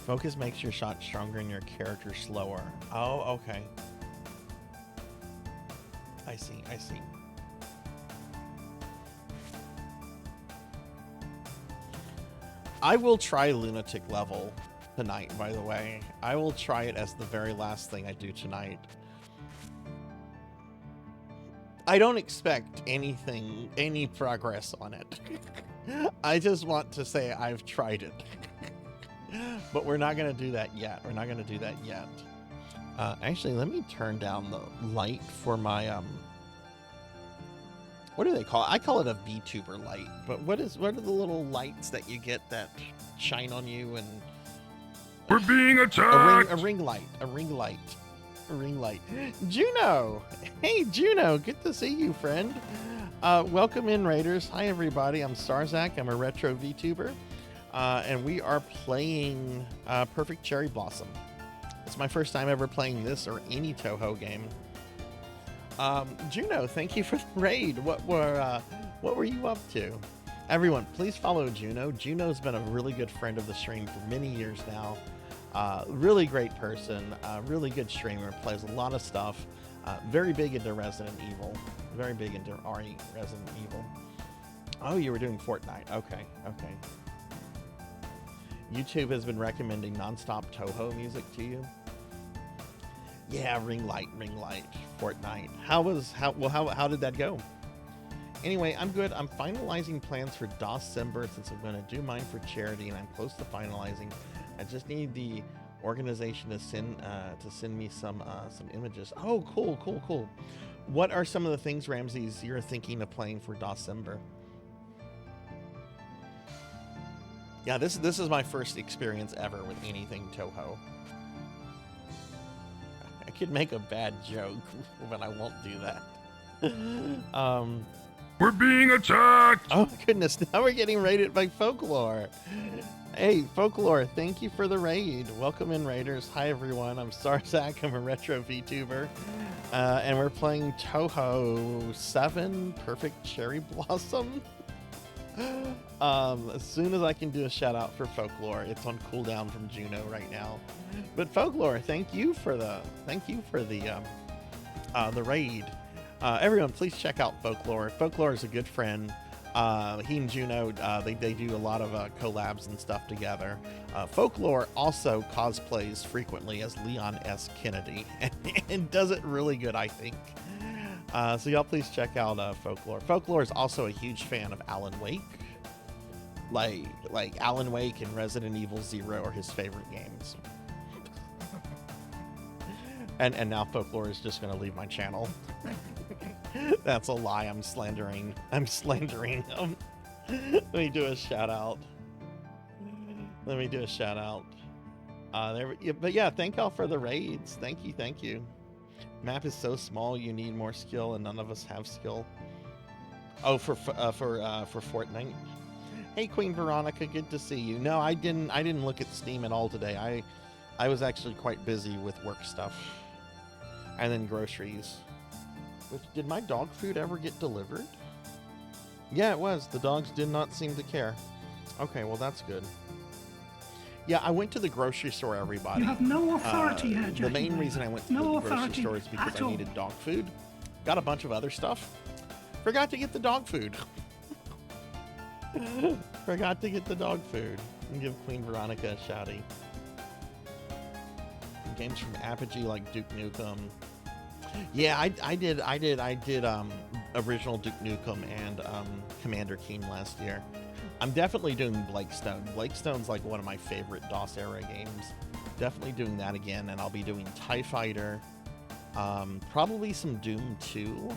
Focus makes your shot stronger and your character slower. Oh, okay. I see, I see. I will try Lunatic Level tonight, by the way. I will try it as the very last thing I do tonight. I don't expect anything, any progress on it. I just want to say I've tried it. But we're not going to do that yet. We're not going to do that yet. Actually, let me turn down the light for my... what do they call it? I call it a VTuber light. But what are the little lights that you get that shine on you and... We're being attacked! A ring light. Juno! Hey, Juno! Good to see you, friend. Welcome in, Raiders. Hi, everybody. I'm Sarzac. I'm a retro VTuber. And we are playing Perfect Cherry Blossom. It's my first time ever playing this or any Touhou game. Juno, thank you for the raid. What were you up to? Everyone, please follow Juno. Juno's been a really good friend of the stream for many years now. Really great person, really good streamer, plays a lot of stuff. Very big into Resident Evil. Very big into RE Resident Evil. Oh, you were doing Fortnite. Okay. YouTube has been recommending nonstop Touhou music to you. Yeah, ring light, Fortnite. How did that go? Anyway, I'm good. I'm finalizing plans for December since I'm going to do mine for charity, and I'm close to finalizing. I just need the organization to send me some images. Oh, cool. What are some of the things, Ramses, you're thinking of playing for December? Yeah, this is my first experience ever with anything Touhou. I could make a bad joke, but I won't do that. We're being attacked! Oh my goodness, now we're getting raided by Folklore. Hey, Folklore, thank you for the raid. Welcome in, Raiders. Hi, everyone. I'm Sarzac. I'm a retro VTuber. And we're playing Touhou 7 Perfect Cherry Blossom. As soon as I can do a shout out for Folklore, it's on cooldown from Juno right now. But Folklore, thank you for the raid. Everyone, please check out Folklore. Folklore is a good friend. He and Juno, they do a lot of collabs and stuff together. Folklore also cosplays frequently as Leon S. Kennedy and does it really good, I think. So y'all please check out Folklore. Folklore is also a huge fan of Alan Wake. Like Alan Wake and Resident Evil 0 are his favorite games. And now Folklore is just going to leave my channel. That's a lie. I'm slandering him. Let me do a shout out. But yeah, thank y'all for the raids. Thank you. Map is so small, you need more skill, and none of us have skill. Oh, for Fortnite. Hey, Queen Veronica, good to see you. No, I didn't look at Steam at all today. I was actually quite busy with work stuff. And then groceries. Did my dog food ever get delivered? Yeah, it was. The dogs did not seem to care. Okay, well, that's good. Yeah, I went to the grocery store, everybody. You have no authority here, Jackie. The main reason I went to No the grocery authority store is because at I all. needed dog food. Got a bunch of other stuff. Forgot to get the dog food. Forgot to get the dog food. And give Queen Veronica a shouty. Games from Apogee like Duke Nukem. Yeah, I did original Duke Nukem and Commander Keen last year. I'm definitely doing Blakestone. Blakestone's like one of my favorite DOS era games. Definitely doing that again, and I'll be doing TIE Fighter. Probably some Doom 2.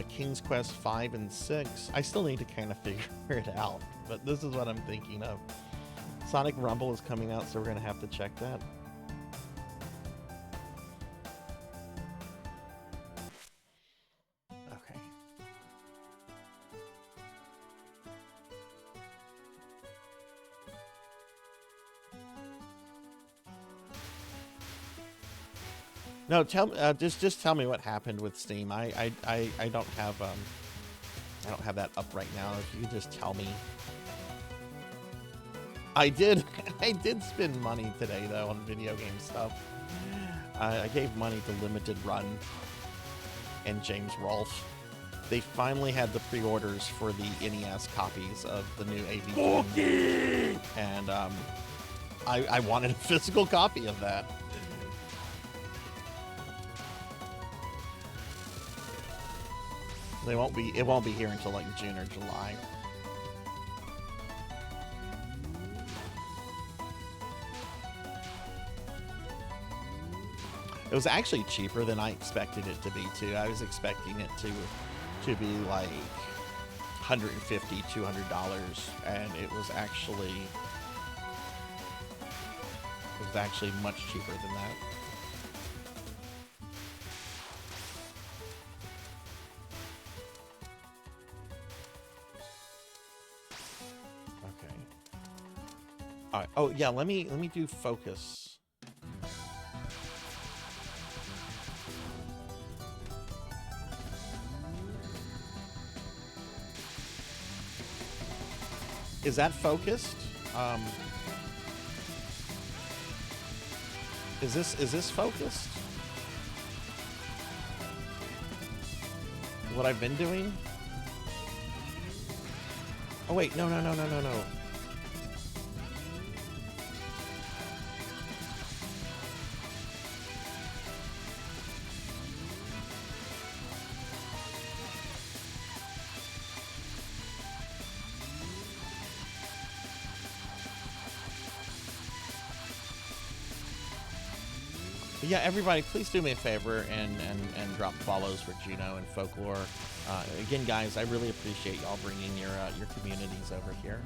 King's Quest 5 and 6. I still need to kind of figure it out, but this is what I'm thinking of. Sonic Rumble is coming out, so we're going to have to check that. Okay. No, just tell me what happened with Steam. I don't have that up right now. If you could just tell me. I did spend money today though on video game stuff. I gave money to Limited Run and James Rolfe. They finally had the pre-orders for the NES copies of the new AV, and I wanted a physical copy of that. It won't be here until like June or July. It was actually cheaper than I expected it to be too. I was expecting it to be like $150, $200, and it was actually much cheaper than that. Oh yeah, let me do focus. Is that focused? Is this focused? What I've been doing? Oh wait, no. Yeah, everybody, please do me a favor and drop follows for Juno and Folklore. Again, guys, I really appreciate y'all bringing your communities over here.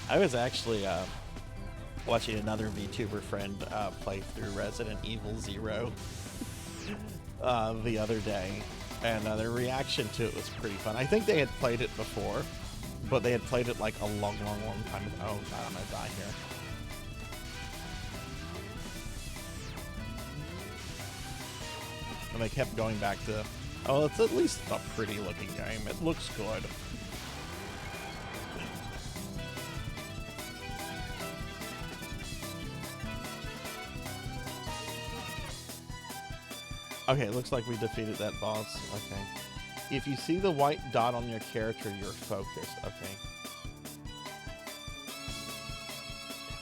I was actually watching another VTuber friend play through Resident Evil 0 the other day, and their reaction to it was pretty fun. I think they had played it before, but they had played it like a long time ago. Oh god, I'm gonna die here. And they kept going back to, oh, it's at least a pretty looking game. It looks good. Okay, it looks like we defeated that boss. Okay. If you see the white dot on your character, you're focused. Okay.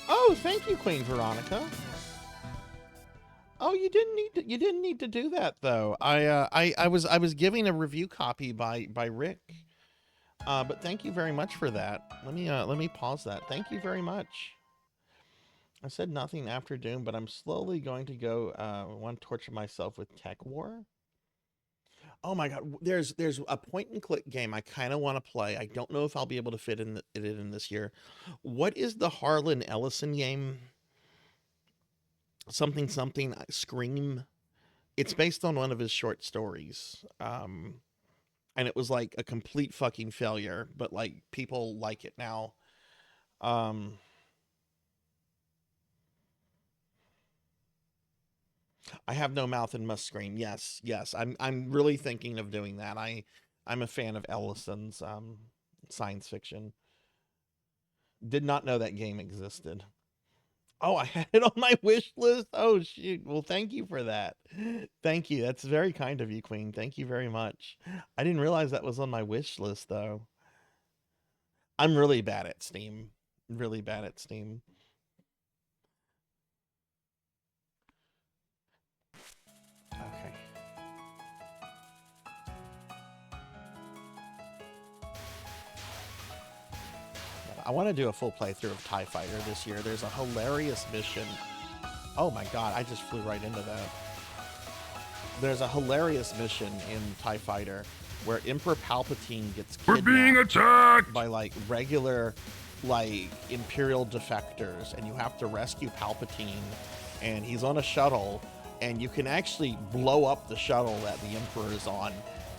Oh, thank you, Queen Veronica. Oh, you didn't need to do that though. I was giving a review copy by Rick. But thank you very much for that. Let me pause that. Thank you very much. I said nothing after Doom, but I'm slowly going to go want to torture myself with Tech War. Oh my god, there's a point and click game I kind of want to play. I don't know if I'll be able to fit it in this year. What is the Harlan Ellison game? Something Scream. It's based on one of his short stories. And it was like a complete fucking failure, but like people like it now. Um, I have no mouth and must scream. Yes, yes. I'm really thinking of doing that. I'm a fan of Ellison's science fiction. Did not know that game existed. Oh, I had it on my wish list. Oh shoot. Well, thank you for that. Thank you. That's very kind of you, Queen. Thank you very much. I didn't realize that was on my wish list though. I'm really bad at Steam. Really bad at Steam. Okay. I want to do a full playthrough of TIE Fighter this year. There's a hilarious mission. Oh my god, I just flew right into that. There's a hilarious mission in TIE Fighter where Emperor Palpatine gets kidnapped. We're being attacked! By like regular like Imperial defectors, and you have to rescue Palpatine, and he's on a shuttle, and you can actually blow up the shuttle that the Emperor is on.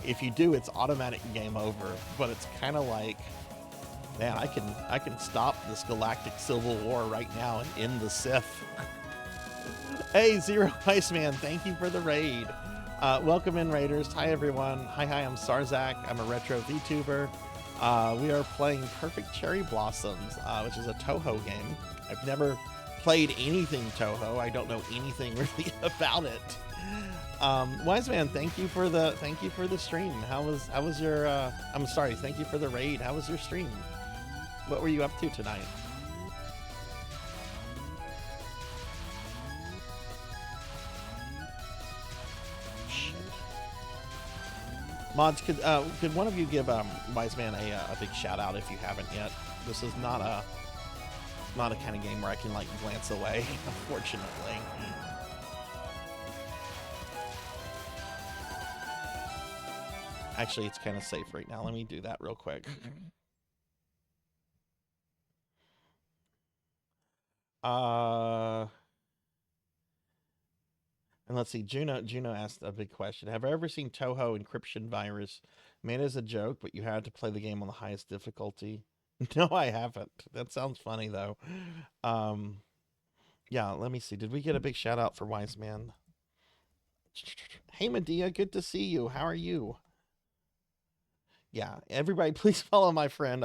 If you do, it's automatic game over, but it's kind of like, man, I can stop this galactic civil war right now and end the Sith. Hey, Zero Iceman, thank you for the raid. Welcome in, Raiders. Hi, everyone. Hi, I'm Sarzac. I'm a retro VTuber. We are playing Perfect Cherry Blossoms, which is a Touhou game. I've never played anything Touhou. I don't know anything really about it. Wise Man, thank you for the stream. How was your I'm sorry, thank you for the raid. How was your stream? What were you up to tonight? Mods, could one of you give Wise Man a big shout out if you haven't yet? This is not a kind of game where I can like glance away, unfortunately. Actually, it's kind of safe right now. Let me do that real quick. And let's see, Juno asked a big question. Have I ever seen Touhou encryption virus made as a joke, but you had to play the game on the highest difficulty? No, I haven't. That sounds funny though. Yeah, let me see. Did we get a big shout out for Wise Man? Hey Medea, good to see you. How are you? Yeah, everybody please follow my friend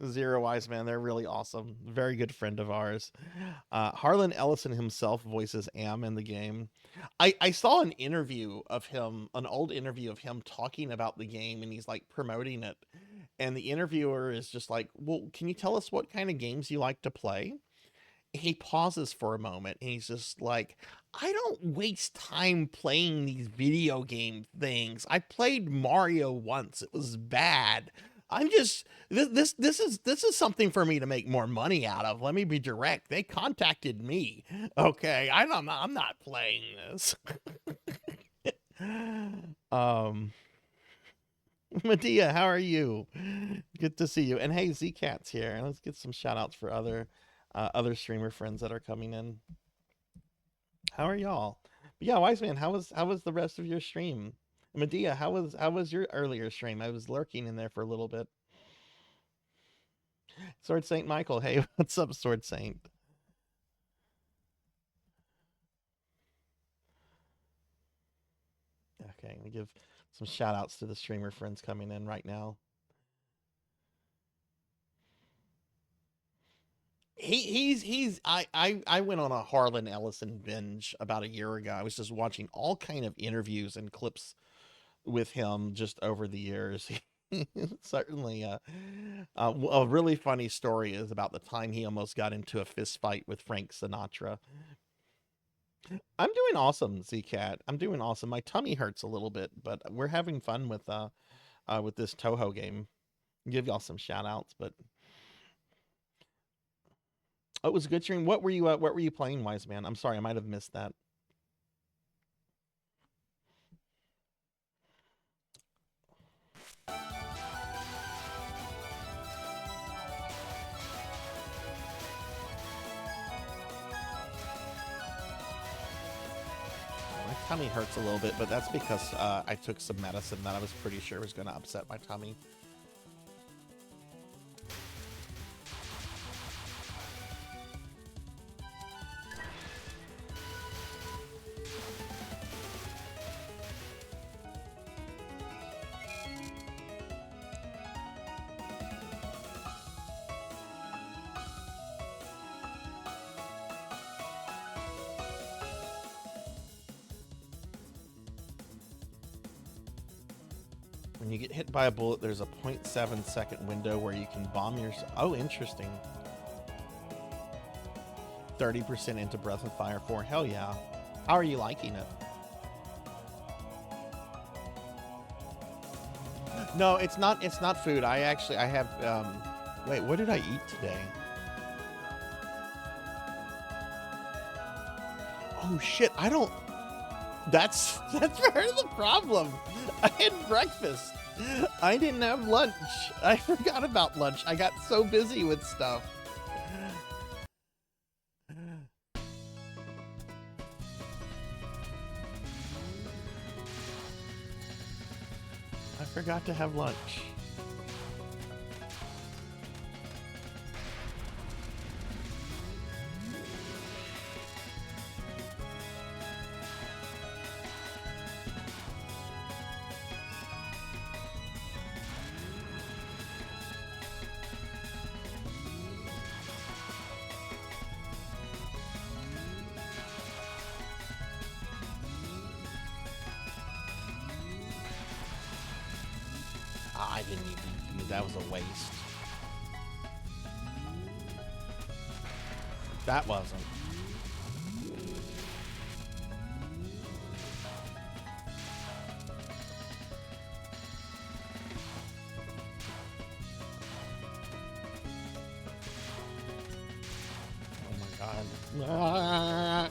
Zero Wise Man. They're really awesome. Very good friend of ours. Harlan Ellison himself voices Am in the game. I saw an interview of him, an old interview of him talking about the game, and he's like promoting it. And the interviewer is just like, well, can you tell us what kind of games you like to play? He pauses for a moment and he's just like, I don't waste time playing these video game things. I played Mario once. It was bad. I'm just this is something for me to make more money out of. Let me be direct. They contacted me. Okay, I'm not playing this. Medea, how are you? Good to see you. And hey, Z-Cat's here. Let's get some shout outs for other streamer friends that are coming in. How are y'all? But yeah, Wise Man, how was the rest of your stream? Medea, how was your earlier stream? I was lurking in there for a little bit. Sword Saint Michael, hey, what's up, Sword Saint? Okay, we give some shout outs to the streamer friends coming in right now. I went on a Harlan Ellison binge about a year ago. I was just watching all kind of interviews and clips with him just over the years. Certainly a really funny story is about the time he almost got into a fist fight with Frank Sinatra. I'm doing awesome, Z-Cat. I'm doing awesome. My tummy hurts a little bit, but we're having fun with this Touhou game. Give y'all some shout outs, but oh, it was a good stream. What were you playing, Wise Man? I'm sorry, I might have missed that. My tummy hurts a little bit, but that's because I took some medicine that I was pretty sure was going to upset my tummy. When you get hit by a bullet, there's a 0.7-second window where you can bomb your... Oh, interesting. 30% into Breath of Fire 4. Hell yeah. How are you liking it? No, it's not food. I have wait, what did I eat today? Oh shit, I don't... That's part of the problem. I had breakfast. I didn't have lunch. I forgot about lunch. I got so busy with stuff. I forgot to have lunch. I didn't even use that. Was a waste. That wasn't. Oh my god. Ah.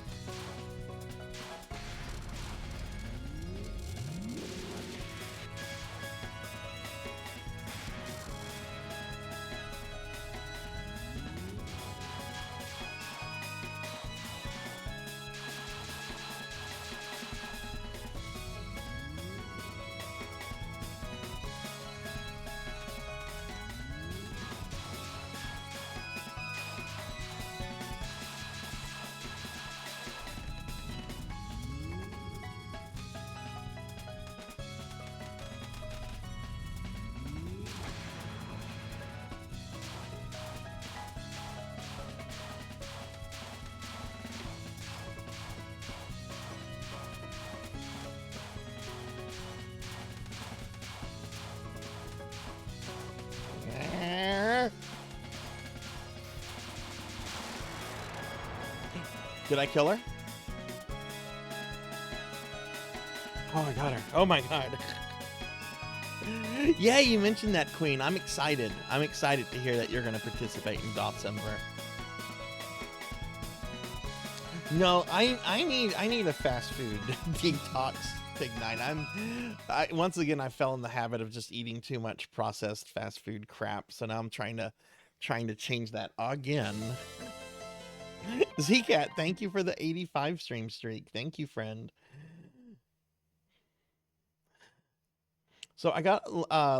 Did I kill her? Oh, I got her. Oh my god. Yeah, you mentioned that, Queen. I'm excited. I'm excited to hear that you're going to participate in December. No, I need a fast food detox night. Once again, I fell in the habit of just eating too much processed fast food crap. So now I'm trying to change that again. Zcat, thank you for the 85 stream streak. Thank you, friend. So I got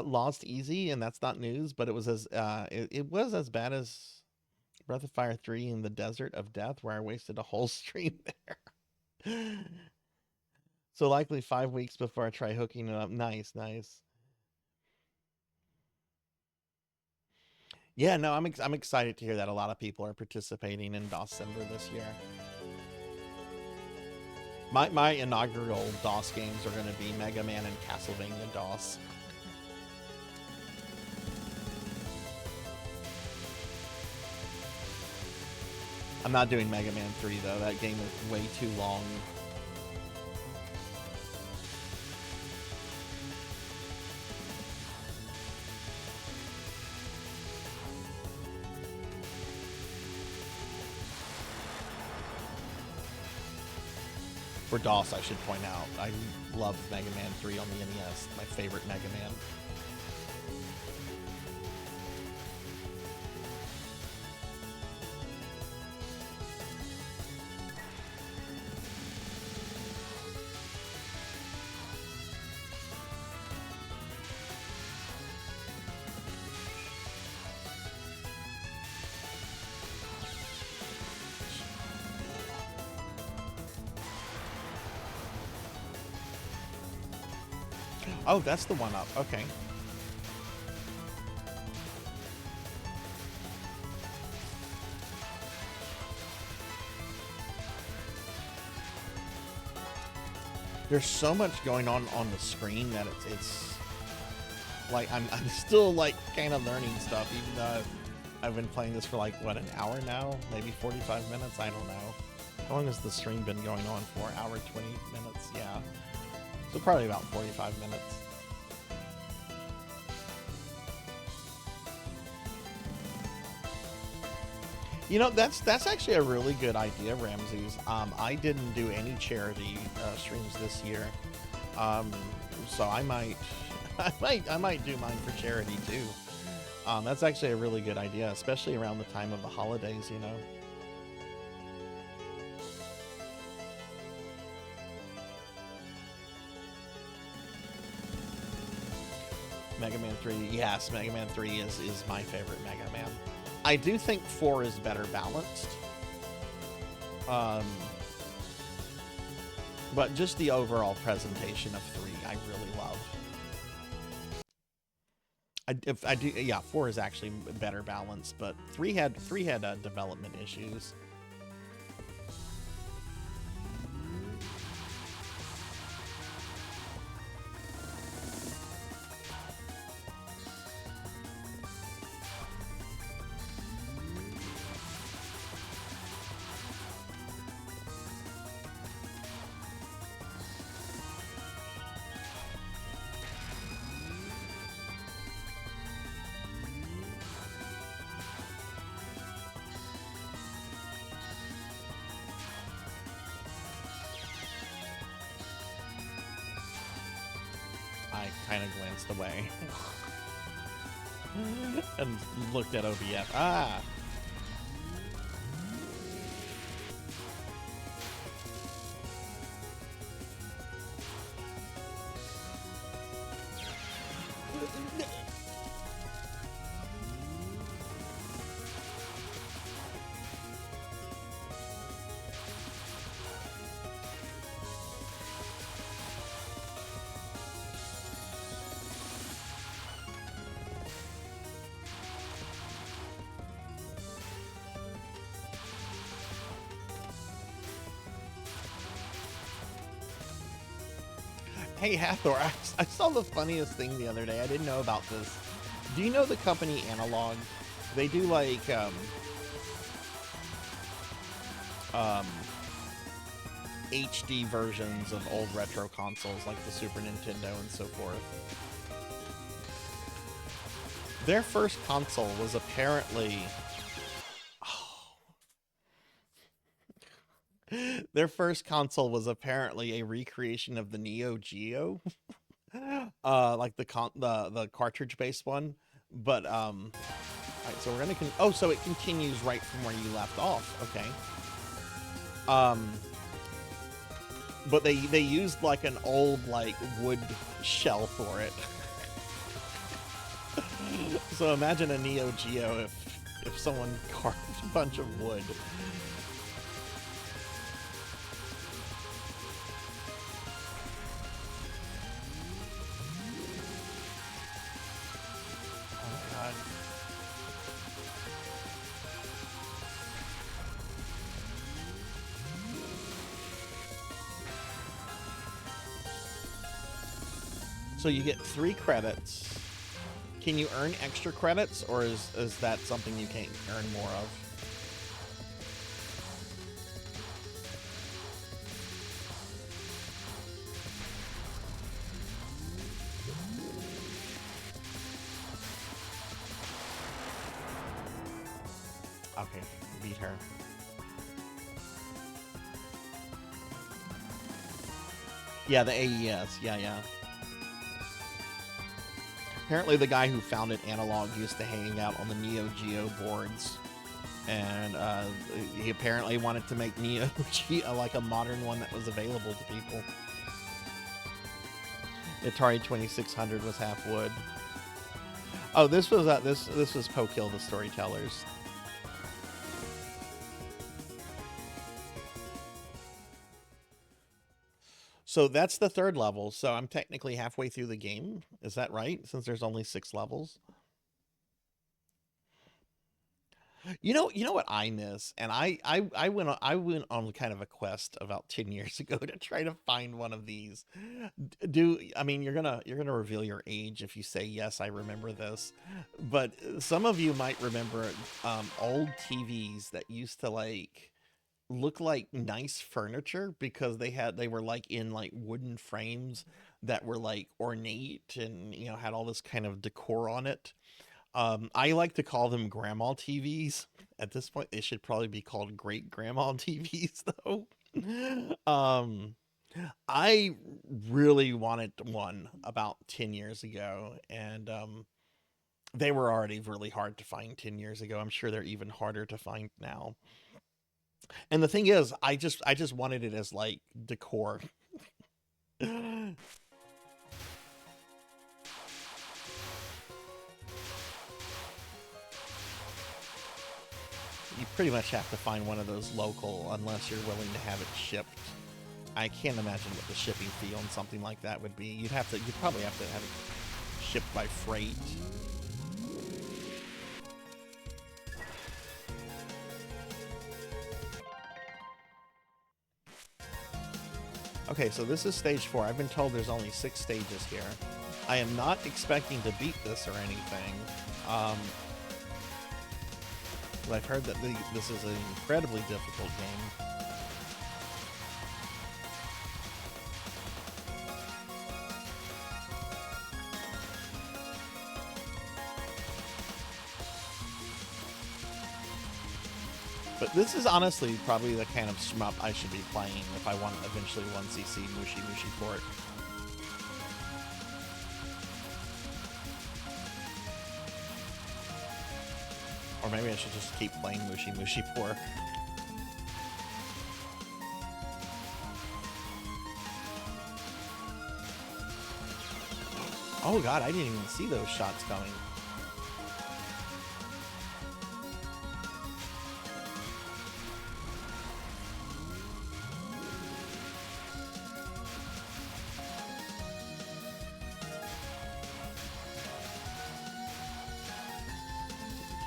lost easy, and that's not news, but it was as bad as Breath of Fire 3 in the Desert of Death, where I wasted a whole stream there. So likely 5 weeks before I try hooking it up. Nice, nice. Yeah, no, I'm excited to hear that a lot of people are participating in December this year. My inaugural DOS games are going to be Mega Man and Castlevania DOS. I'm not doing Mega Man 3 though. That game is way too long. For DOS, I should point out, I love Mega Man 3 on the NES, my favorite Mega Man. Oh, that's the one up. Okay. There's so much going on the screen that Like, I'm still, like, kind of learning stuff, even though I've been playing this for, like, what, an hour now? Maybe 45 minutes? I don't know. How long has the stream been going on for? Hour, 20 minutes? Yeah. So probably about 45 minutes. You know, that's actually a really good idea, Ramses. I didn't do any charity streams this year. So I might I might do mine for charity too. That's actually a really good idea, especially around the time of the holidays, you know. Mega Man 3, yes, Mega Man 3 is my favorite Mega Man. I do think 4 is better balanced. But just the overall presentation of 3, I really love. I do, yeah, 4 is actually better balanced, but 3 had development issues. I kind of glanced away and looked at OBF. Ah! Hey Hathor, I saw the funniest thing the other day. I didn't know about this. Do you know the company Analog? They do like HD versions of old retro consoles like the Super Nintendo and so forth. Their first console was apparently their first console was apparently a recreation of the Neo Geo, like the cartridge based one. But all right, so we're gonna so it continues right from where you left off. Okay. But they used like an old like wood shell for it. So imagine a Neo Geo if someone carved a bunch of wood. So you get 3 credits. Can you earn extra credits, or is that something you can't earn more of? Okay, beat her. Yeah, the AES. Yeah. Apparently the guy who founded Analog used to hang out on the Neo Geo boards, and he apparently wanted to make Neo Geo like a modern one that was available to people. Atari 2600 was half wood. Oh, this was this was Pokill the Storytellers. So that's the 3rd level, so I'm technically halfway through the game. Is that right? Since there's only 6 levels? You know what I miss, and I went on kind of a quest about 10 years ago to try to find one of these. I mean you're gonna reveal your age if you say yes, I remember this, but some of you might remember old TVs that used to like look like nice furniture because they were like in like wooden frames that were like ornate and had all this kind of decor on it. I like to call them grandma TVs. At this point, they should probably be called great grandma TVs, though. um, I really wanted one about 10 years ago, and they were already really hard to find 10 years ago. I'm sure they're even harder to find now. And the thing is, I just wanted it as like decor. You pretty much have to find one of those local unless you're willing to have it shipped. I can't imagine what the shipping fee on something like that would be. You'd probably have to have it shipped by freight. Okay, so this is stage 4. I've been told there's only 6 stages here. I am not expecting to beat this or anything. Um, but I've heard that this is an incredibly difficult game. But this is honestly probably the kind of shmup I should be playing if I want eventually 1cc Mushi Mushi port. Or maybe I should just keep playing Mushi Mushi port. Oh god, I didn't even see those shots coming.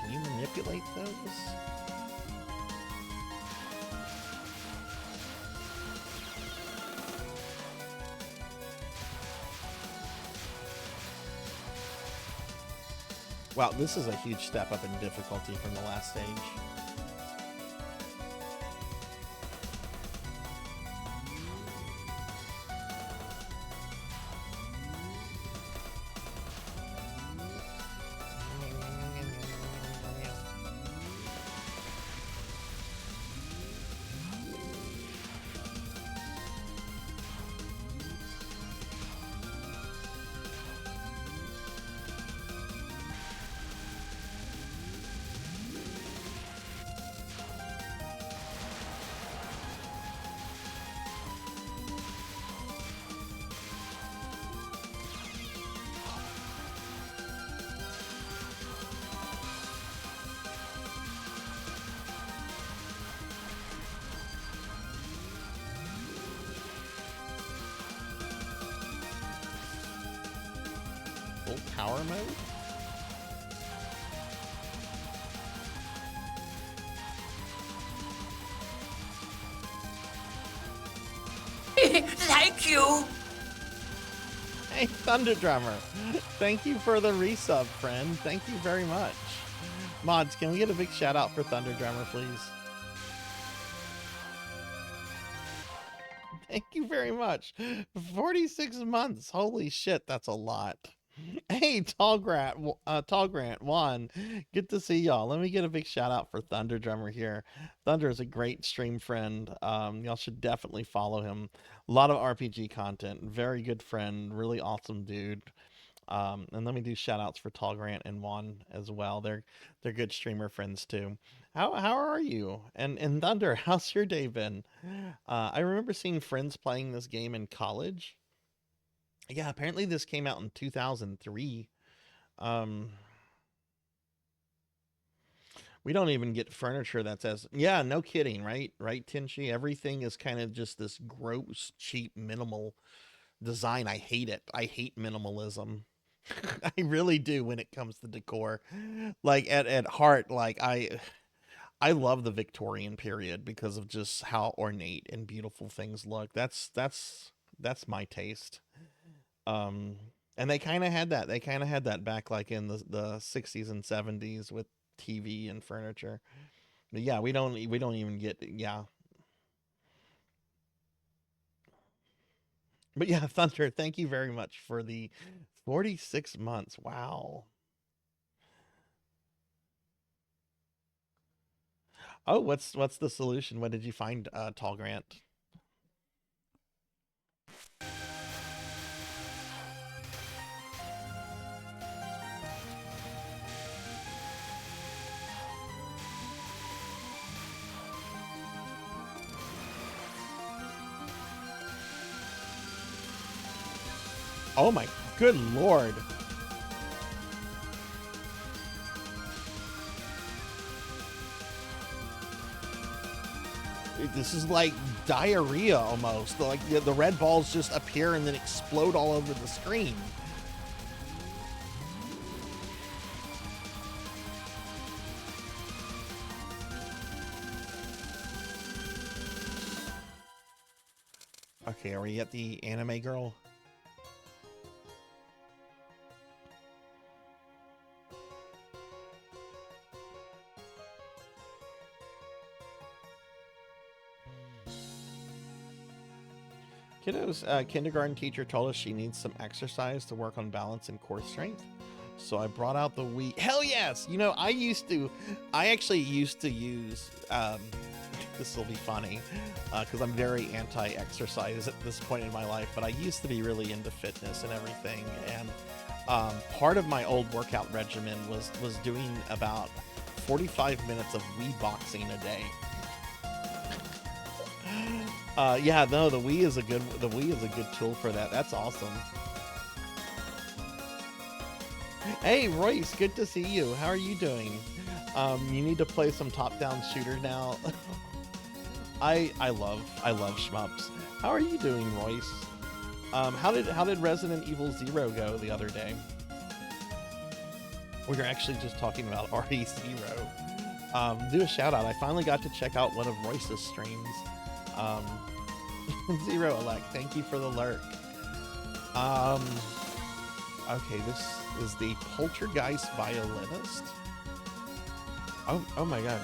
Can you manipulate those? Wow, this is a huge step up in difficulty from the last stage. Full power mode? Thank you. Hey, Thunder Drummer. Thank you for the resub, friend. Thank you very much. Mods, can we get a big shout out for Thunder Drummer, please? Thank you very much. 46 months. Holy shit, that's a lot. Hey, Tall Grant, Juan, good to see y'all. Let me get a big shout out for Thunder Drummer here. Thunder is a great stream friend. Y'all should definitely follow him. A lot of RPG content. Very good friend. Really awesome dude. And let me do shout outs for Tall Grant and Juan as well. They're good streamer friends too. How are you? And Thunder, how's your day been? I remember seeing friends playing this game in college. Yeah, apparently this came out in 2003. Um, we don't even get furniture that says, yeah, no kidding, right? Right, Tenchi? Everything is kind of just this gross, cheap, minimal design. I hate it. I hate minimalism. I really do when it comes to decor. Like at heart, like I love the Victorian period because of just how ornate and beautiful things look. That's my taste. Um, and they kind of had that. They kind of had that back like in the 60s and 70s with TV and furniture. But yeah, we don't even get yeah. But yeah, Thunder, thank you very much for the 46 months. Wow. Oh, what's the solution? What did you find, Tall Grant? Oh my good lord. This is like diarrhea almost. Like the red balls just appear and then explode all over the screen. Okay, are we at the anime girl? Kiddo's kindergarten teacher told us she needs some exercise to work on balance and core strength. So I brought out the Wii. Hell yes! You know, I actually used to use, this will be funny, because I'm very anti-exercise at this point in my life, but I used to be really into fitness and everything, and part of my old workout regimen was doing about 45 minutes of Wii boxing a day. Yeah, no, the Wii is a good tool for that. That's awesome. Hey, Royce, good to see you. How are you doing? You need to play some top-down shooter now. I love shmups. How are you doing, Royce? How did Resident Evil 0 go the other day? We were actually just talking about RE0. Do a shout out. I finally got to check out one of Royce's streams. Zero Elect, thank you for the lurk. Okay, this is the Poltergeist Violinist. Oh my god.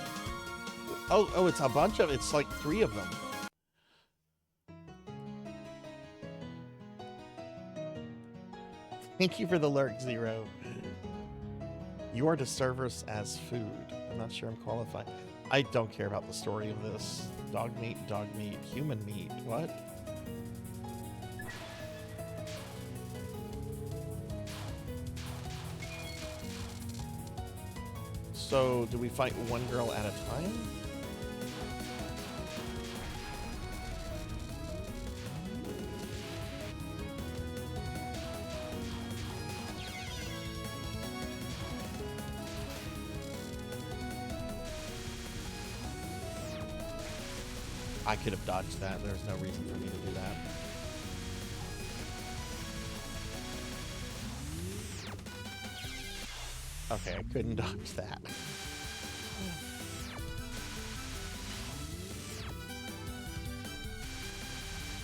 Oh, it's a bunch of, it's like 3 of them. Thank you for the lurk, Zero. You are to serve us as food. I'm not sure I'm qualified. I don't care about the story of this. Dog meat, human meat. What? So, do we fight one girl at a time? I could have dodged that. There's no reason for me to do that. Okay, I couldn't dodge that.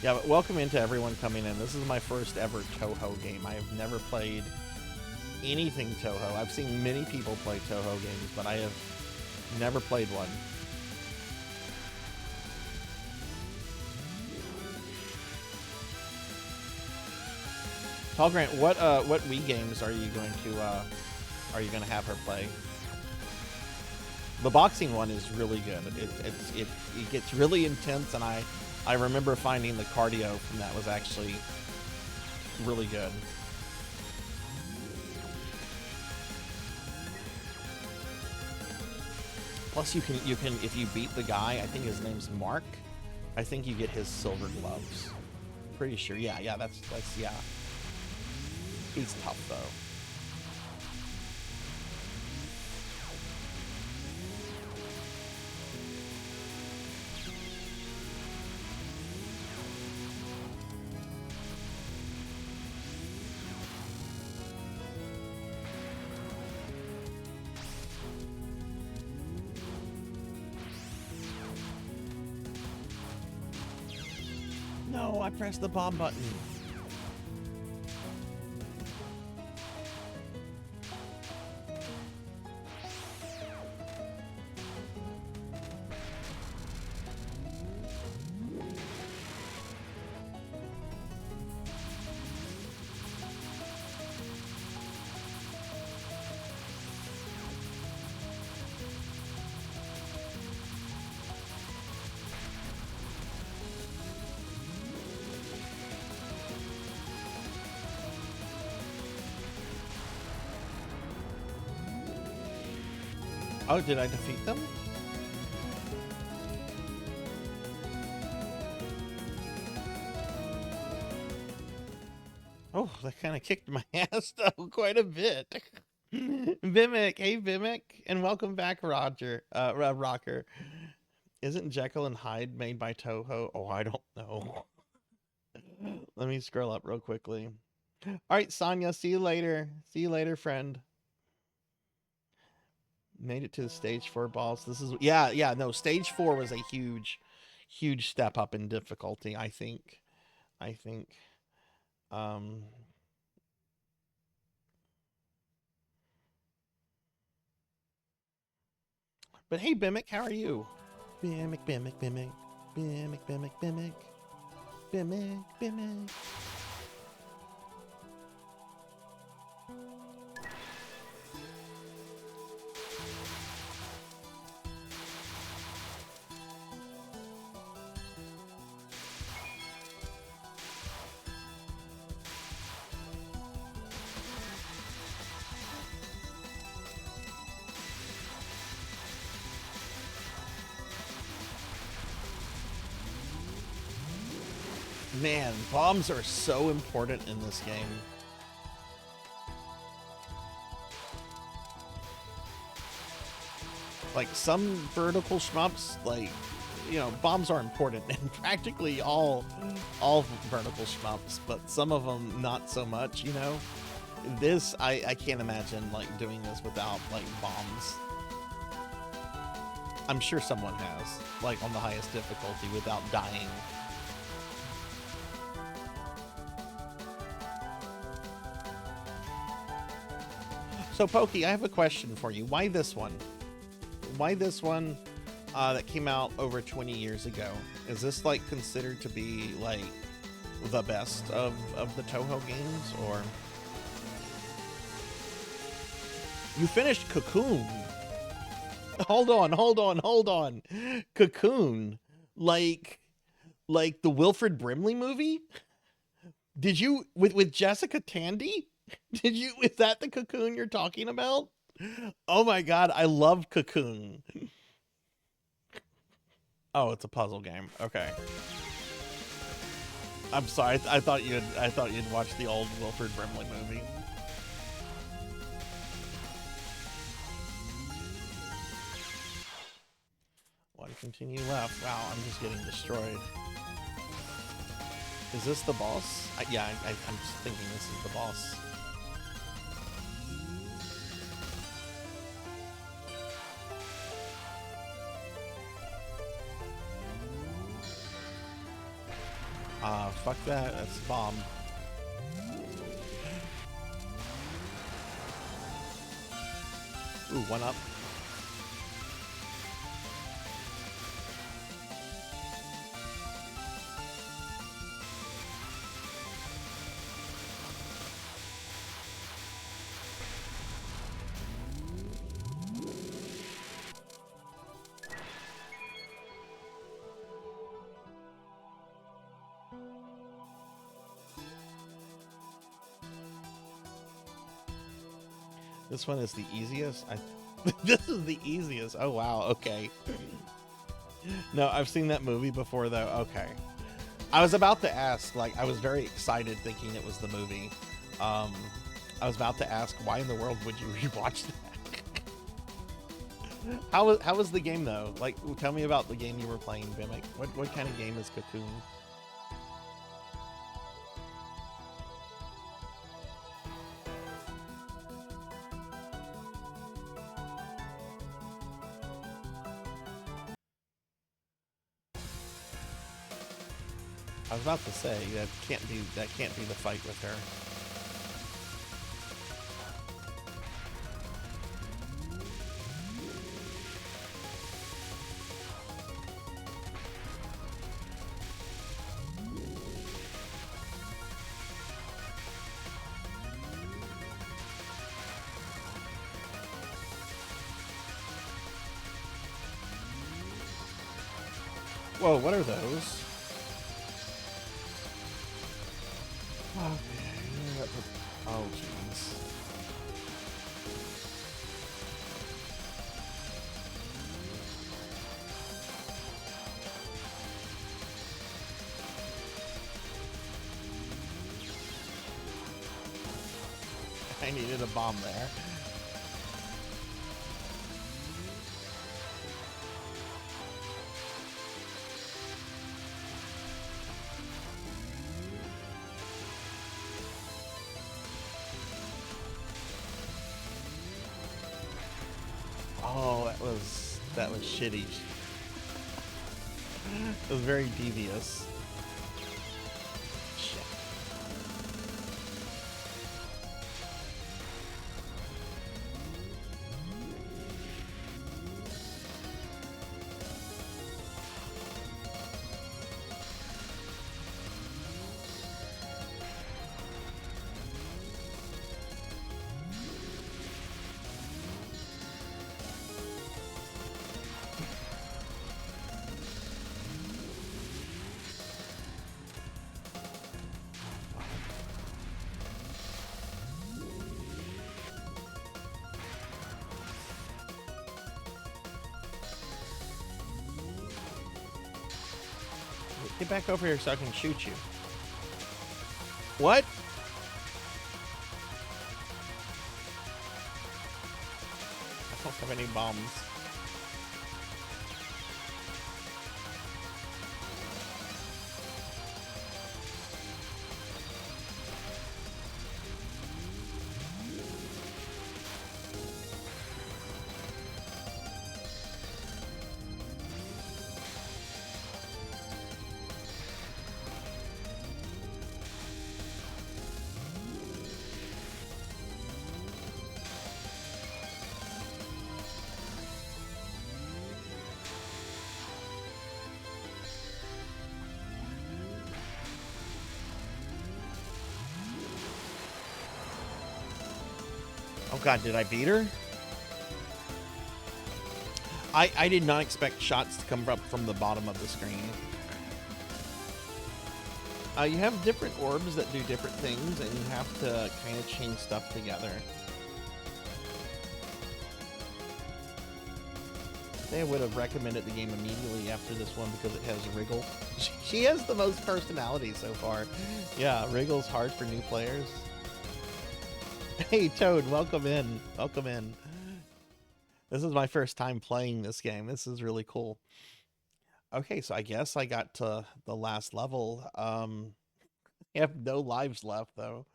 Yeah, but welcome into everyone coming in. This is my first ever Touhou game. I have never played anything Touhou. I've seen many people play Touhou games, but I have never played one. Paul Grant, what Wii games are you going to have her play? The boxing one is really good. It gets really intense, and I remember finding the cardio from that was actually really good. Plus, you can if you beat the guy, I think his name's Mark. I think you get his silver gloves. Pretty sure. Yeah. That's yeah. He's tough though. Oh, I pressed the bomb button. Oh, did I defeat them? Oh, that kind of kicked my ass though quite a bit. Vimic, hey Vimic, and welcome back, Roger. Rocker. Isn't Jekyll and Hyde made by Touhou? Oh, I don't know. Let me scroll up real quickly. All right, Sonia, see you later. See you later, friend. Made it to the stage 4 boss. This is yeah, no, stage 4 was a huge step up in difficulty, I think. But hey Bimic, how are you? Bimic. Man, bombs are so important in this game. Like some vertical shmups, like, you know, bombs are important in practically all vertical shmups, but some of them not so much, you know? This, I can't imagine, like, doing this without, like, bombs. I'm sure someone has, like, on the highest difficulty without dying. So, Pokey, I have a question for you. Why this one? Why this one that came out over 20 years ago? Is this, like, considered to be, like, the best of the Touhou games, or... You finished Cocoon. Hold on. Cocoon. Like the Wilfred Brimley movie? Did you, with Jessica Tandy? Is that the Cocoon you're talking about? Oh my god, I love Cocoon. Oh, it's a puzzle game. Okay. I'm sorry. I thought you'd watched the old Wilfred Brimley movie. One continue left. Wow, I'm just getting destroyed. Is this the boss? Yeah, I'm just thinking this is the boss. Fuck that. That's a bomb. Ooh, one up. This one is the easiest. This is the easiest. Oh wow. Okay. No, I've seen that movie before though. Okay. I was about to ask. Like, I was very excited thinking it was the movie. I was about to ask, why in the world would you rewatch that? How was the game though? Like, tell me about the game you were playing, Bimic. What kind of game is Cocoon? I was about to say that can't be the fight with her. Whoa, what are those? Oh, jeez. I needed a bomb there. Oh, that was shitty. It was very devious. Shit. Get back over here so I can shoot you. What? I don't have any bombs. Oh god, did I beat her? I did not expect shots to come up from the bottom of the screen. You have different orbs that do different things, and you have to kind of chain stuff together. They would have recommended the game immediately after this one because it has Wriggle. She has the most personality so far. Yeah, Wriggle's hard for new players. Hey Toad, welcome in. Welcome in. This is my first time playing this game. This is really cool. Okay, so I guess I got to the last level. I have no lives left though.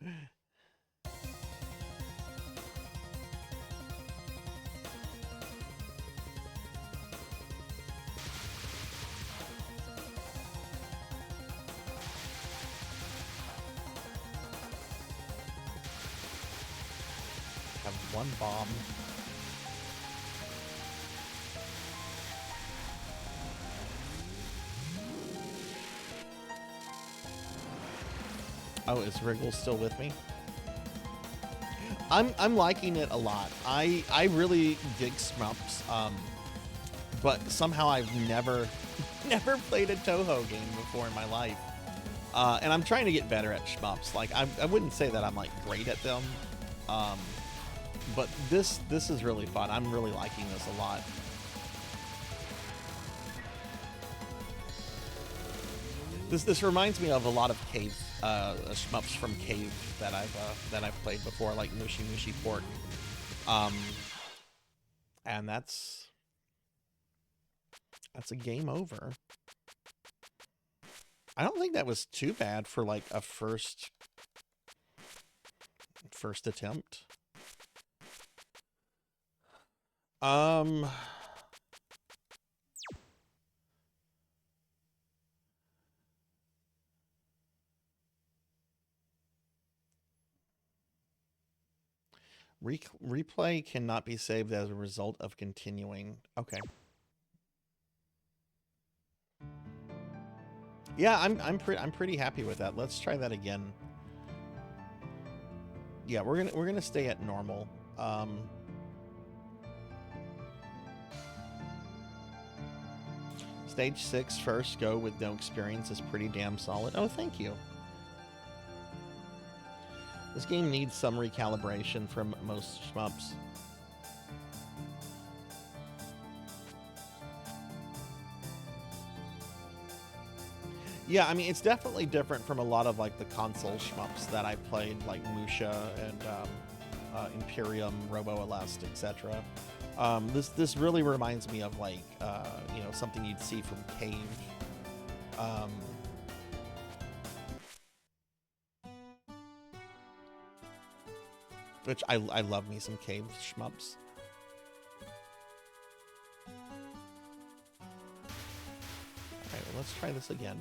Have one bomb. Oh, is Wriggle still with me? I'm liking it a lot. I really dig Shmups, but somehow I've never played a Touhou game before in my life, and I'm trying to get better at Shmups. Like I wouldn't say that I'm like great at them, but this is really fun. I'm really liking this a lot. This reminds me of a lot of cave shmups from Cave that I've played before, like Mushi Mushi Pork, and that's a game over. I don't think that was too bad for like a first attempt. Replay cannot be saved as a result of continuing. Okay. Yeah, I'm pretty happy with that. Let's try that again. Yeah, we're gonna stay at normal. Stage 6 first go with no experience is pretty damn solid. Oh, thank you. This game needs some recalibration from most shmups. Yeah, I mean, it's definitely different from a lot of, like, the console shmups that I played, like Musha and Imperium, Robo-Elast, etc. This really reminds me of, like, you know, something you'd see from Cave. Which I love me some Cave shmups. Alright, well, let's try this again.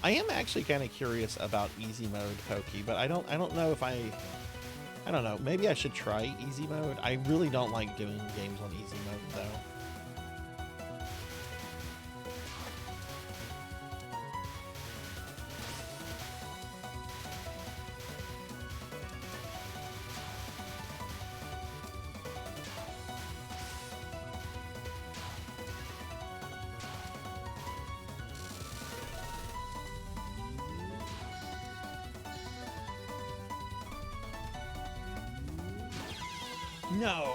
I am actually kind of curious about easy mode Pokey, but I don't know if I don't know. Maybe I should try easy mode. I really don't like doing games on easy mode though. No!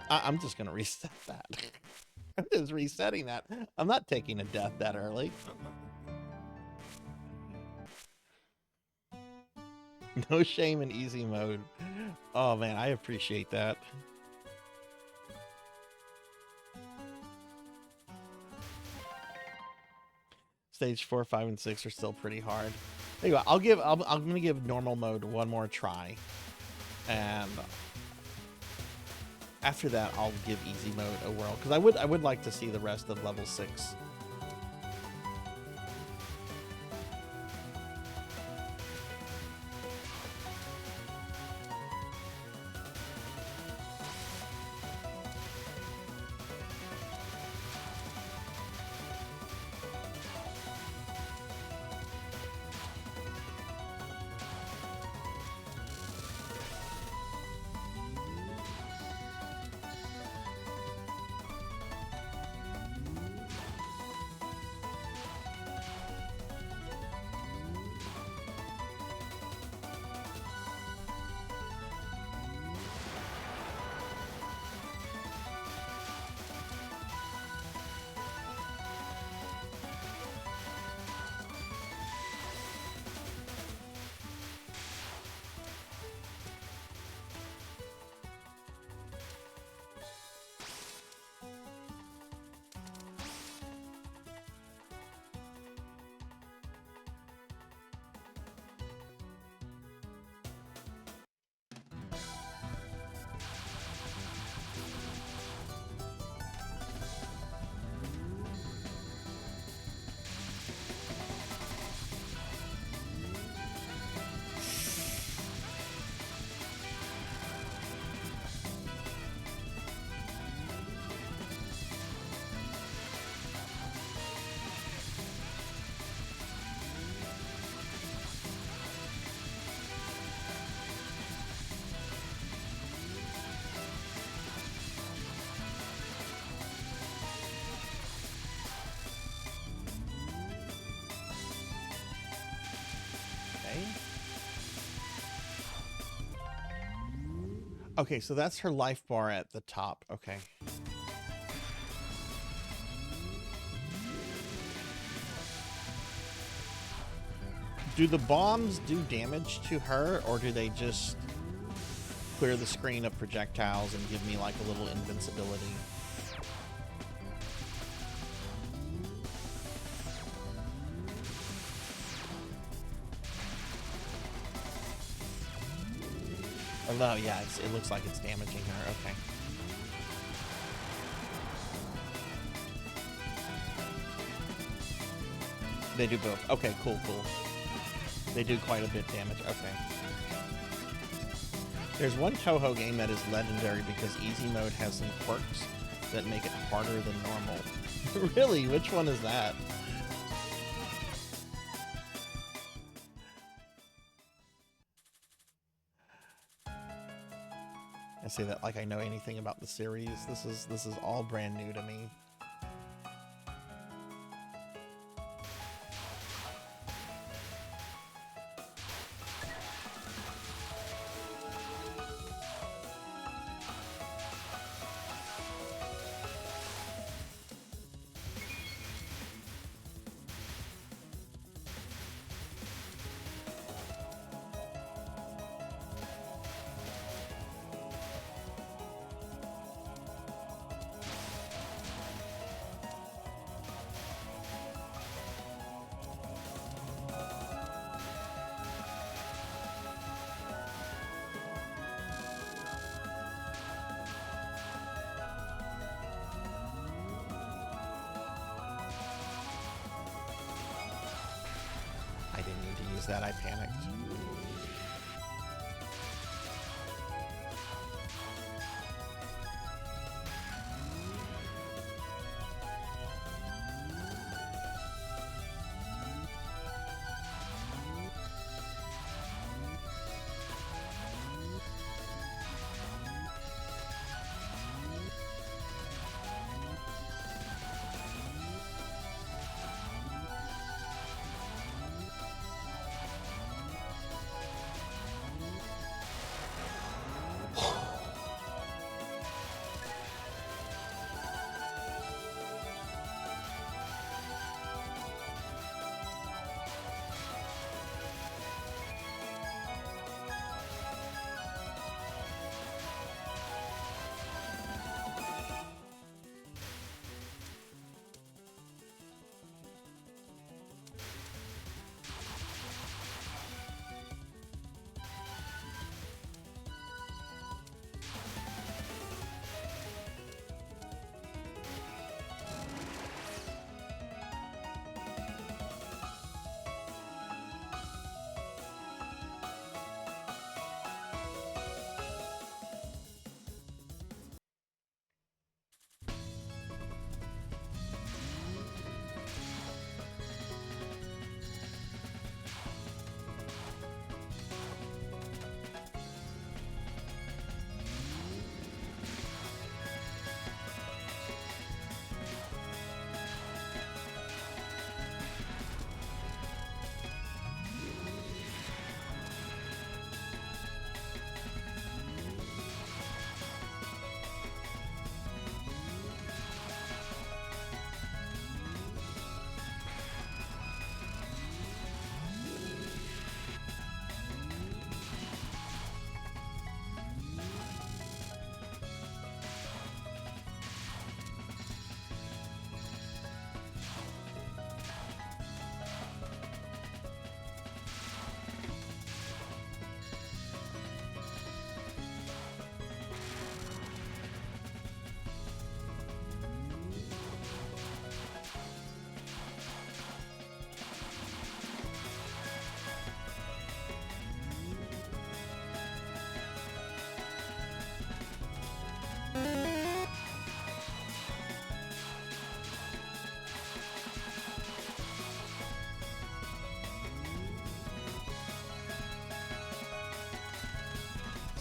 I'm just gonna reset that. I'm just resetting that. I'm not taking a death that early. No shame in easy mode. Oh man, I appreciate that. Stage 4, 5, and 6 are still pretty hard. Anyway, I'm gonna give normal mode one more try, and after that, I'll give easy mode a whirl because I would like to see the rest of level 6. Okay, so that's her life bar at the top. Okay. Do the bombs do damage to her, or do they just clear the screen of projectiles and give me like a little invincibility? Oh no, yeah, it looks like it's damaging her. Okay. They do both. Okay, cool. They do quite a bit damage. Okay. There's one Touhou game that is legendary because easy mode has some quirks that make it harder than normal. Really? Which one is that? I say that like I know anything about the series. This is all brand new to me. That I panicked.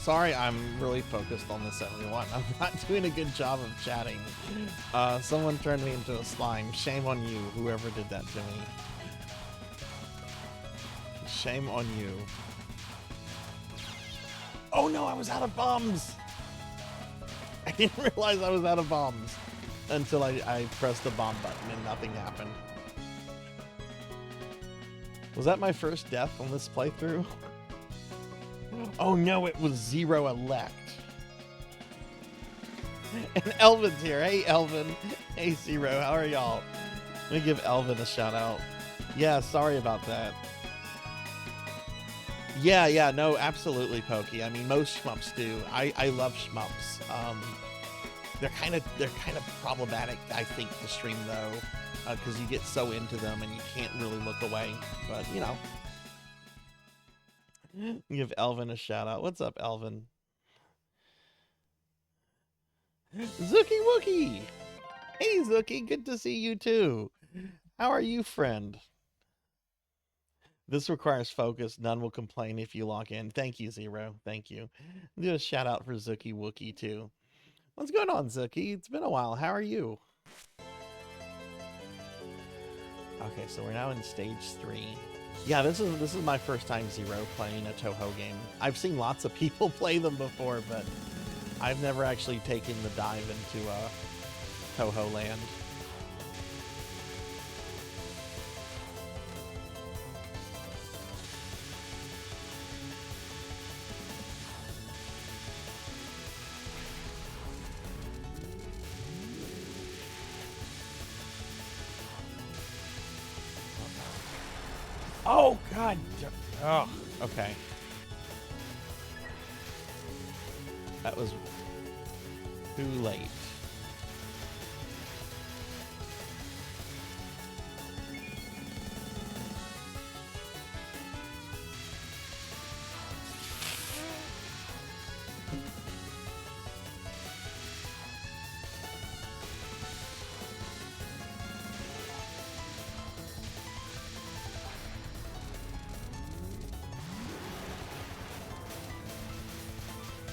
Sorry, I'm really focused on this, everyone. I'm not doing a good job of chatting. Someone turned me into a slime. Shame on you, whoever did that to me. Shame on you. Oh no, I was out of bombs! I didn't realize I was out of bombs until I pressed the bomb button and nothing happened. Was that my first death on this playthrough? Oh no, it was 0 elect. And Elvin's here. Hey Elvin. Hey Zero, how are y'all? Let me give Elvin a shout out. Yeah, sorry about that. Yeah, no, absolutely, Pokey. I mean, most shmups do. I love shmups. They're kind of problematic, I think, to stream though, because you get so into them and you can't really look away. But, you know. Give Elvin a shout out. What's up, Elvin? Zookie Wookie! Hey, Zookie, good to see you too. How are you, friend? This requires focus. None will complain if you log in. Thank you, Zero. Thank you. Do a shout out for Zookie Wookie too. What's going on, Zookie? It's been a while. How are you? Okay, so we're now in stage 3. Yeah, this is my first time, Zero, playing a Touhou game. I've seen lots of people play them before, but I've never actually taken the dive into Touhou land. Oh, God. Oh, okay. That was too late.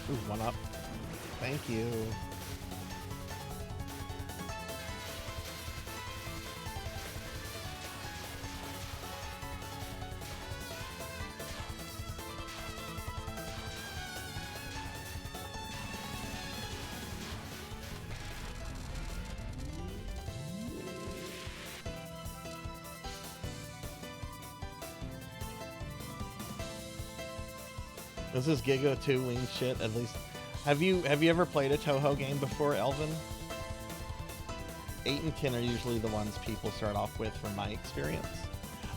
Ooh, one up. Thank you. This is Giga 2 wing shit, at least. Have you ever played a Touhou game before, Elvin? 8 and 10 are usually the ones people start off with from my experience.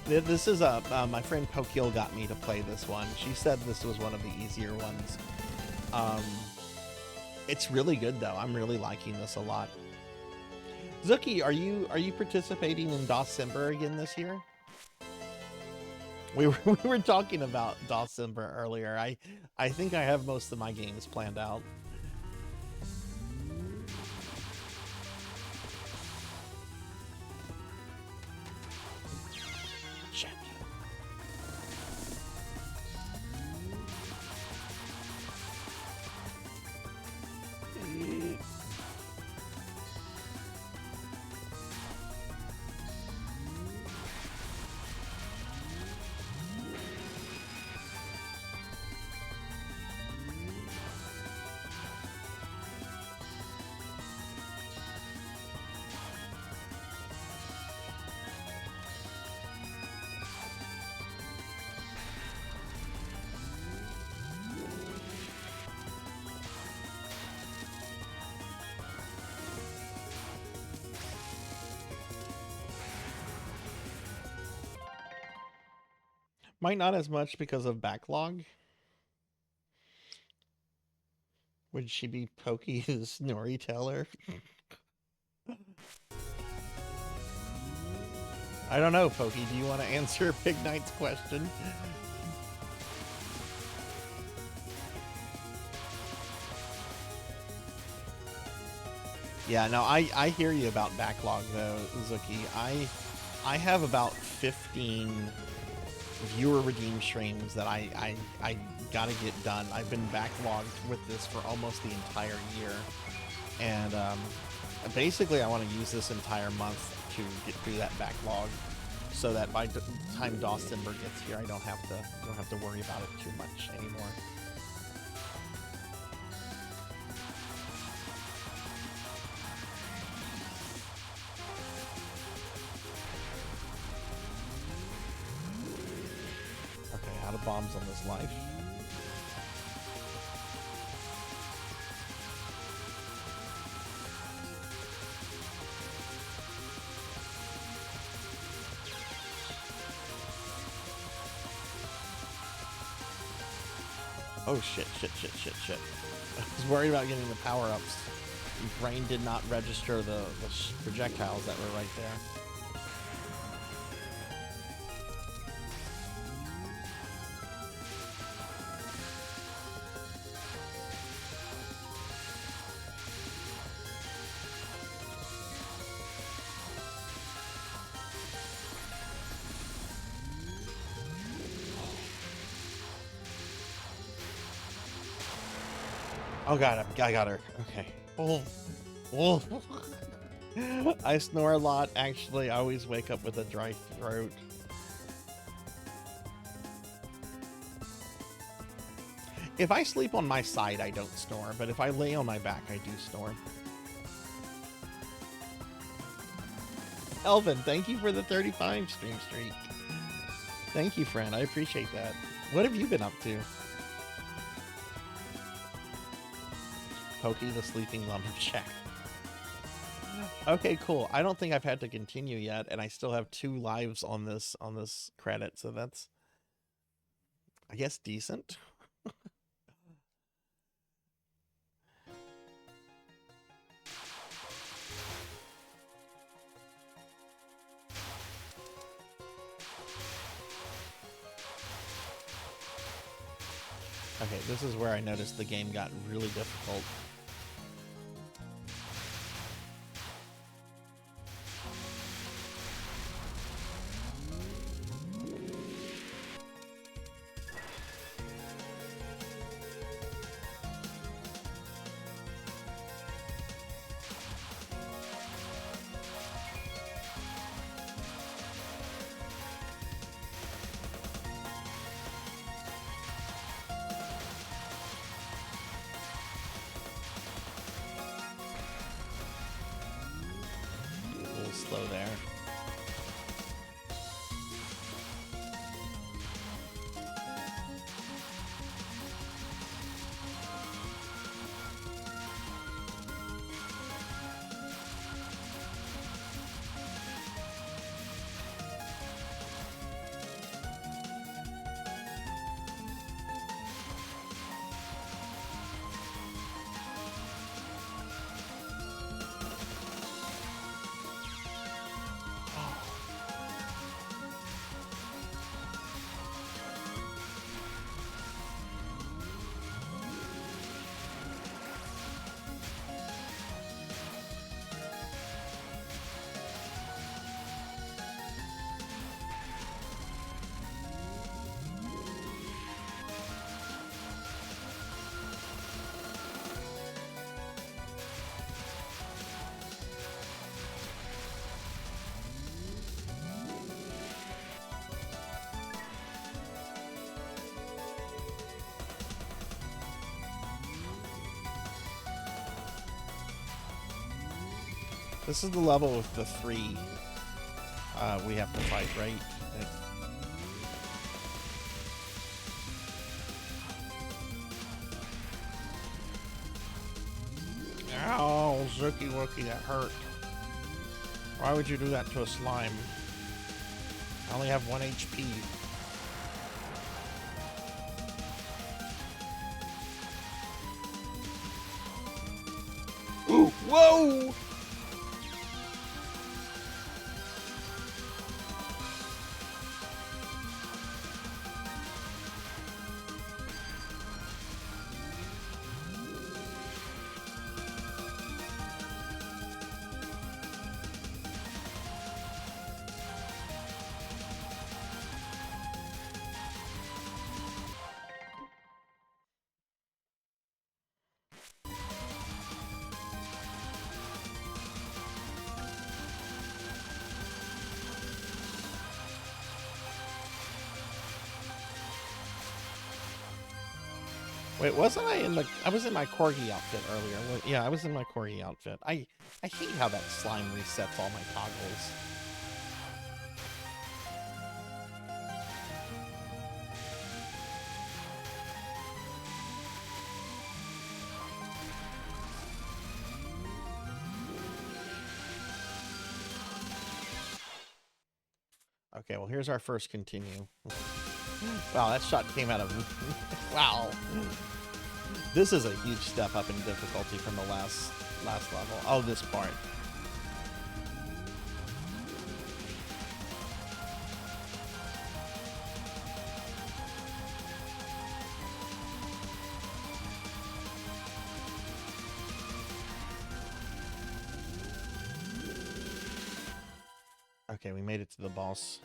This is my friend Pokil got me to play this one. She said this was one of the easier ones. It's really good though. I'm really liking this a lot. Zookie, are you participating in Dawsember again this year? We were talking about Dawsember earlier. I think I have most of my games planned out. Might not as much because of backlog. Would she be Poki's storyteller? I don't know, Poki. Do you want to answer Pig Knight's question? Yeah, no, I hear you about backlog though, Zuki. I have about 15 viewer redeem streams that I gotta get done. I've been backlogged with this for almost the entire year, and basically I want to use this entire month to get through that backlog, so that by the time Dawsember gets here, I don't have to worry about it too much anymore. Bombs on this life. Oh shit. I was worried about getting the power-ups. Brain did not register the projectiles that were right there. Oh god, I got her. Okay. Oh. Oh. I snore a lot, actually. I always wake up with a dry throat. If I sleep on my side, I don't snore, but if I lay on my back, I do snore. Elvin, thank you for the 35 stream streak. Thank you, friend. I appreciate that. What have you been up to? Pokey the sleeping lumberjack. Okay, cool. I don't think I've had to continue yet, and I still have 2 lives on this credit, so that's, I guess, decent. Okay, this is where I noticed the game got really difficult. Slow there. This is the level with the 3 we have to fight, right? Ow, Zookie Wookie, that hurt. Why would you do that to a slime? I only have 1 HP. Ooh, whoa! Wait, wasn't I in the... I was in my corgi outfit earlier. Yeah, I was in my corgi outfit. I hate how that slime resets all my toggles. Okay, well, here's our first continue. Wow, that shot came out of... Wow. This is a huge step up in difficulty from the last level. Oh, this part. Okay, we made it to the boss.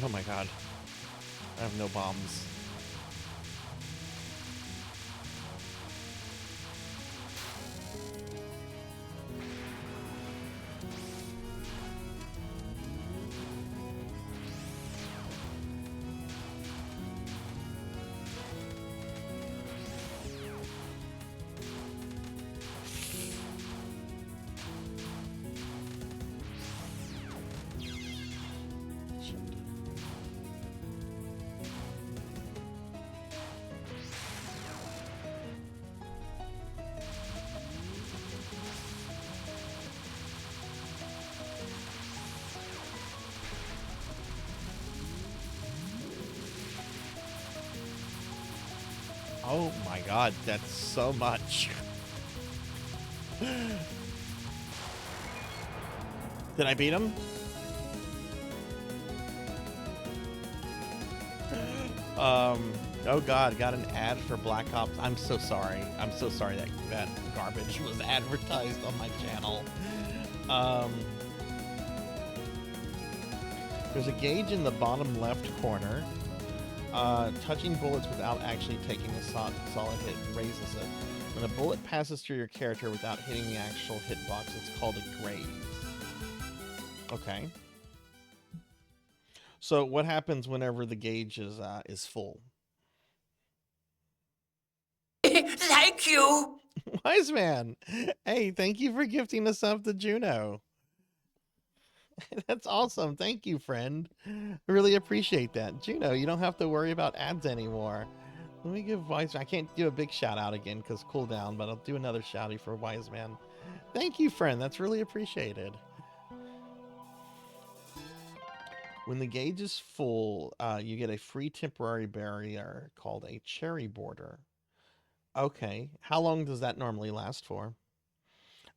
Oh my god. I have no bombs. Oh my god, that's so much. Did I beat him? Oh god, got an ad for Black Ops. I'm so sorry. I'm so sorry that that garbage was advertised on my channel. There's a gauge in the bottom left corner. Touching bullets without actually taking a solid hit raises it. When a bullet passes through your character without hitting the actual hitbox, it's called a graze. Okay. So what happens whenever the gauge is full? Thank you. Wise man. Hey, thank you for gifting us up to Juno. That's awesome. Thank you, friend. I really appreciate that. Juno, you don't have to worry about ads anymore. Let me give Wise Man. I can't do a big shout out again because cooldown, but I'll do another shouty for Wise Man. Thank you, friend. That's really appreciated. When the gauge is full, you get a free temporary barrier called a cherry border. Okay. How long does that normally last for?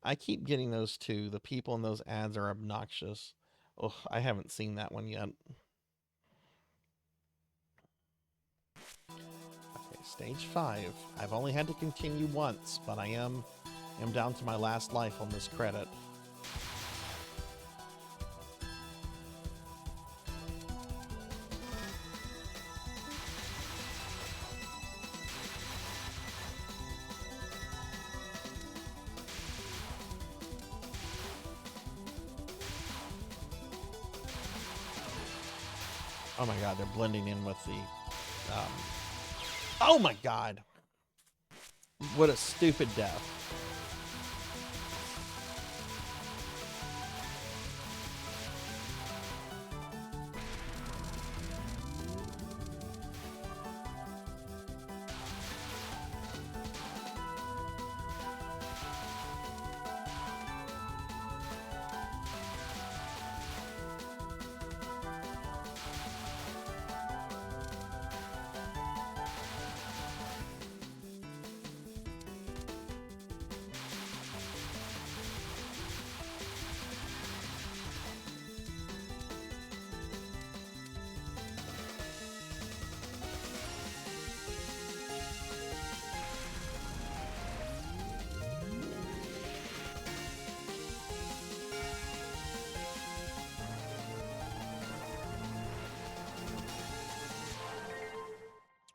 I keep getting those too. The people in those ads are obnoxious. Oh, I haven't seen that one yet. Okay, stage 5. I've only had to continue once, but I am down to my last life on this credit. Oh my god, they're blending in with the... Oh my god! What a stupid death.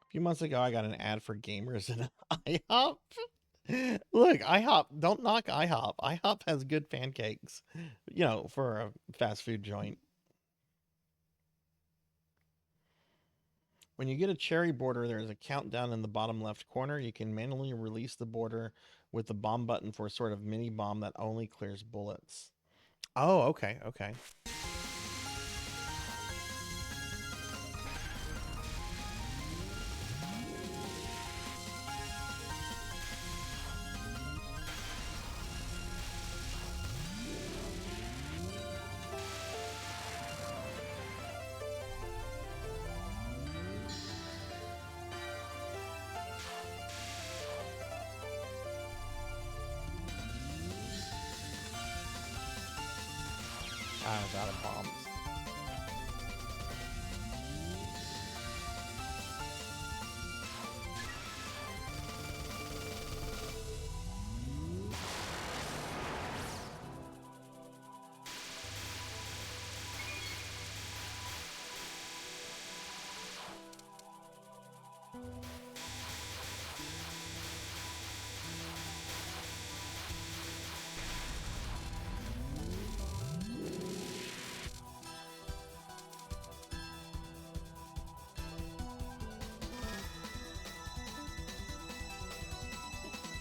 A few months ago, I got an ad for gamers in IHOP. Look, IHOP, don't knock IHOP. IHOP has good pancakes, you know, for a fast food joint. When you get a cherry border, there's a countdown in the bottom left corner. You can manually release the border with the bomb button for a sort of mini bomb that only clears bullets. Oh, okay, okay. I'm out of bombs.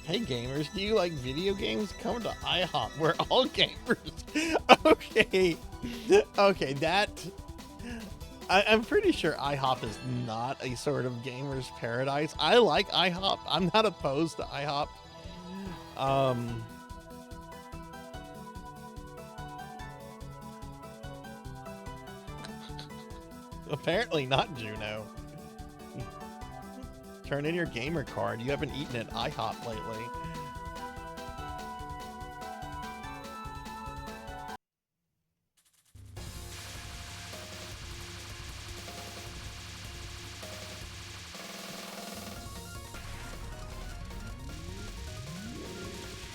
Hey gamers, do you like video games? Come to IHOP. We're all gamers. Okay. Okay, that... I'm pretty sure IHOP is not a sort of gamer's paradise. I like IHOP. I'm not opposed to IHOP. Apparently not, Juno. Turn in your gamer card. You haven't eaten at IHOP lately.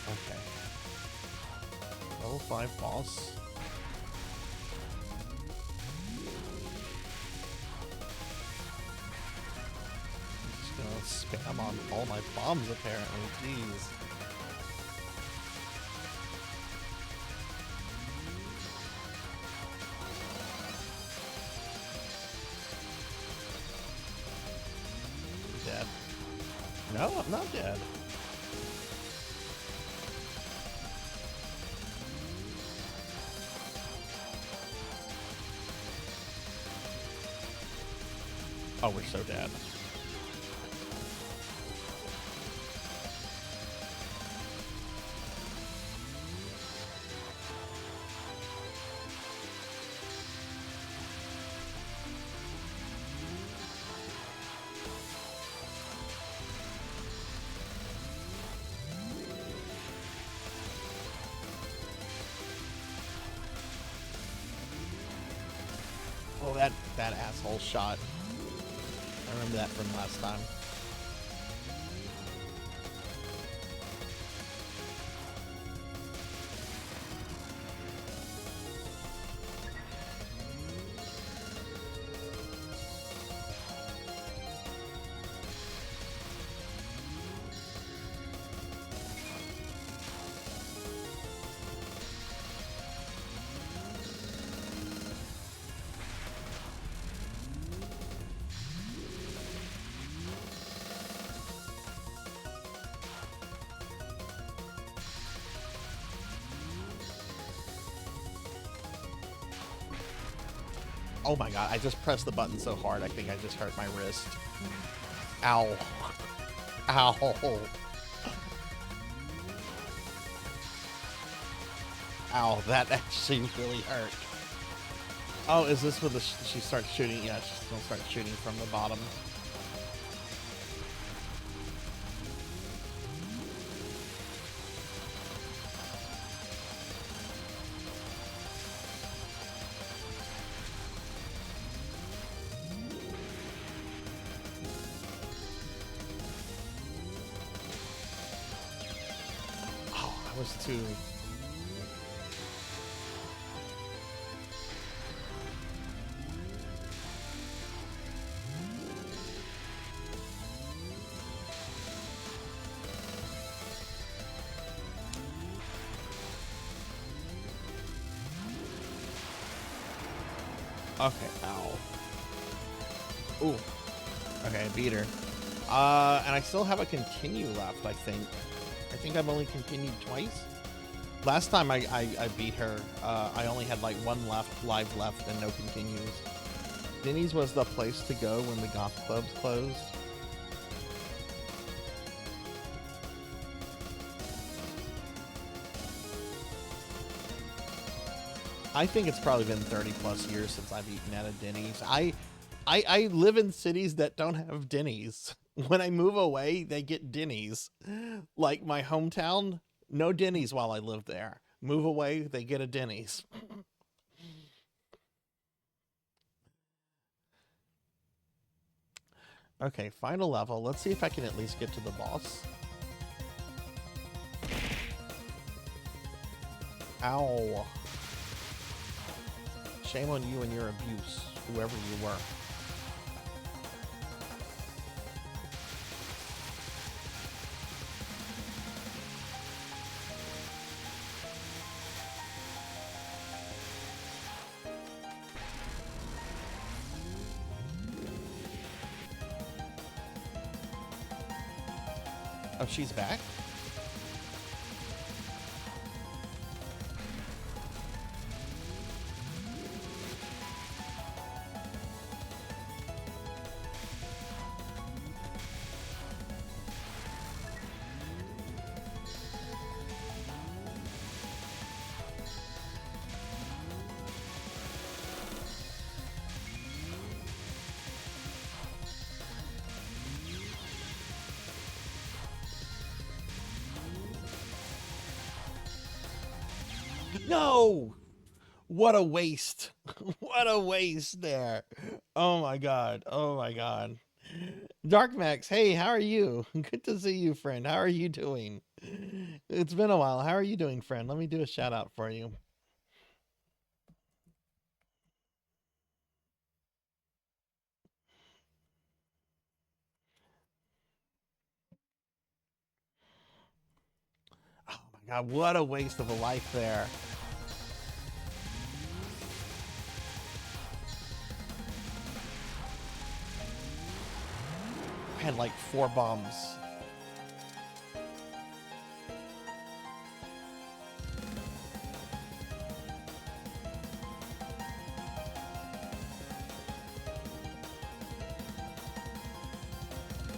Okay. Level 5 boss. Spam on all my bombs apparently. Jeez. Dead. No, I'm not dead. Oh, we're so dead. Oh, that asshole shot. I remember that from last time. Oh my god, I just pressed the button so hard, I think I just hurt my wrist. Ow. Ow. Ow, that actually really hurt. Oh, is this where she starts shooting? Yeah, she's gonna start shooting from the bottom. Was too. Okay, ow. Ooh. Okay, I beat her. And I still have a continue left, I think. I think I've only continued twice. Last time I beat her, I only had like one live left and no continues. Denny's was the place to go when the goth clubs closed. I think it's probably been 30 plus years since I've eaten at a Denny's. I live in cities that don't have Denny's. When I move away, they get Denny's. Like my hometown, no Denny's while I live there. Move away, they get a Denny's. Okay, final level. Let's see if I can at least get to the boss. Ow. Shame on you and your abuse, whoever you were. Oh, she's back? No! What a waste. What a waste there. Oh my god. Oh my god. Dark Max, hey, how are you? Good to see you, friend. How are you doing? It's been a while. How are you doing, friend? Let me do a shout out for you. Oh my god, what a waste of a life there. I had like 4 bombs.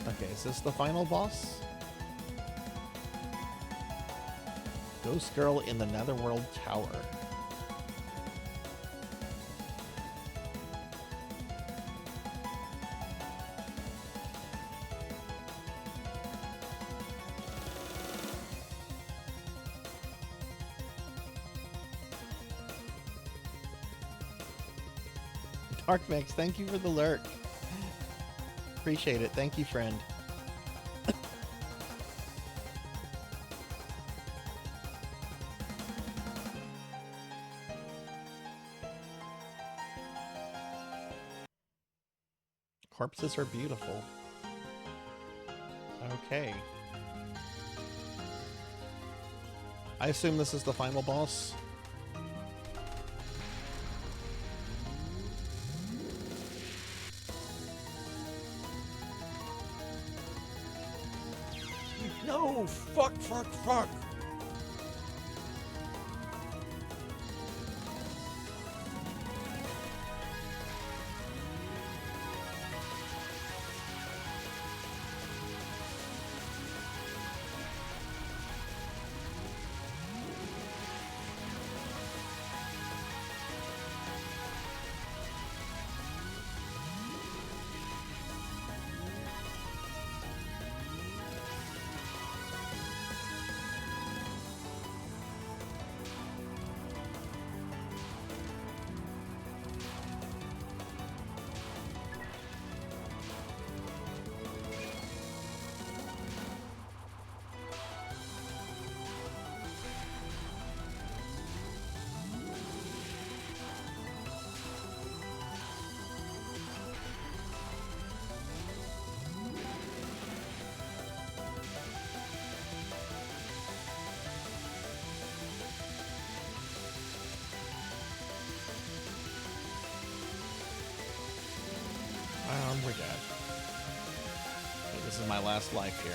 Okay, is this the final boss? Ghost Girl in the Netherworld Tower. Darkmax, thank you for the lurk. Appreciate it. Thank you, friend. Corpses are beautiful. Okay. I assume this is the final boss. No! Fuck, fuck, fuck! We're dead. Okay, this is my last life here.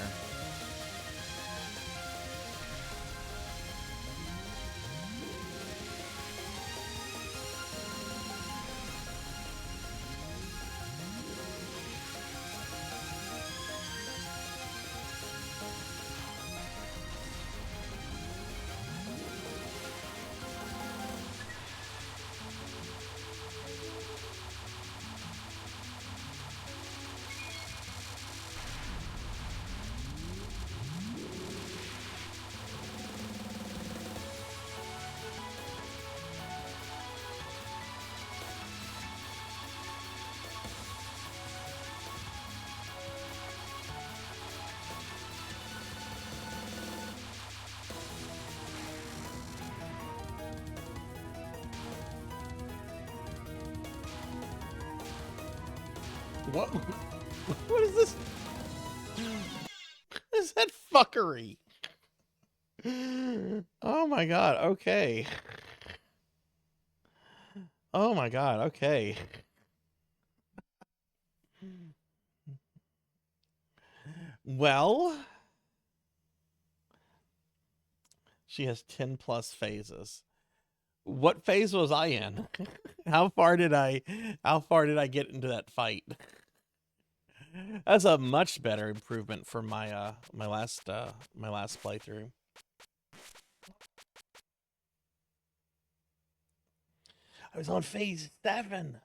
What? What is this? What is that fuckery? Oh my god, okay. Oh my god, okay. Well, she has 10 plus phases. What phase was I in? How far did I get into that fight? That's a much better improvement from my my last playthrough. I was on phase 7.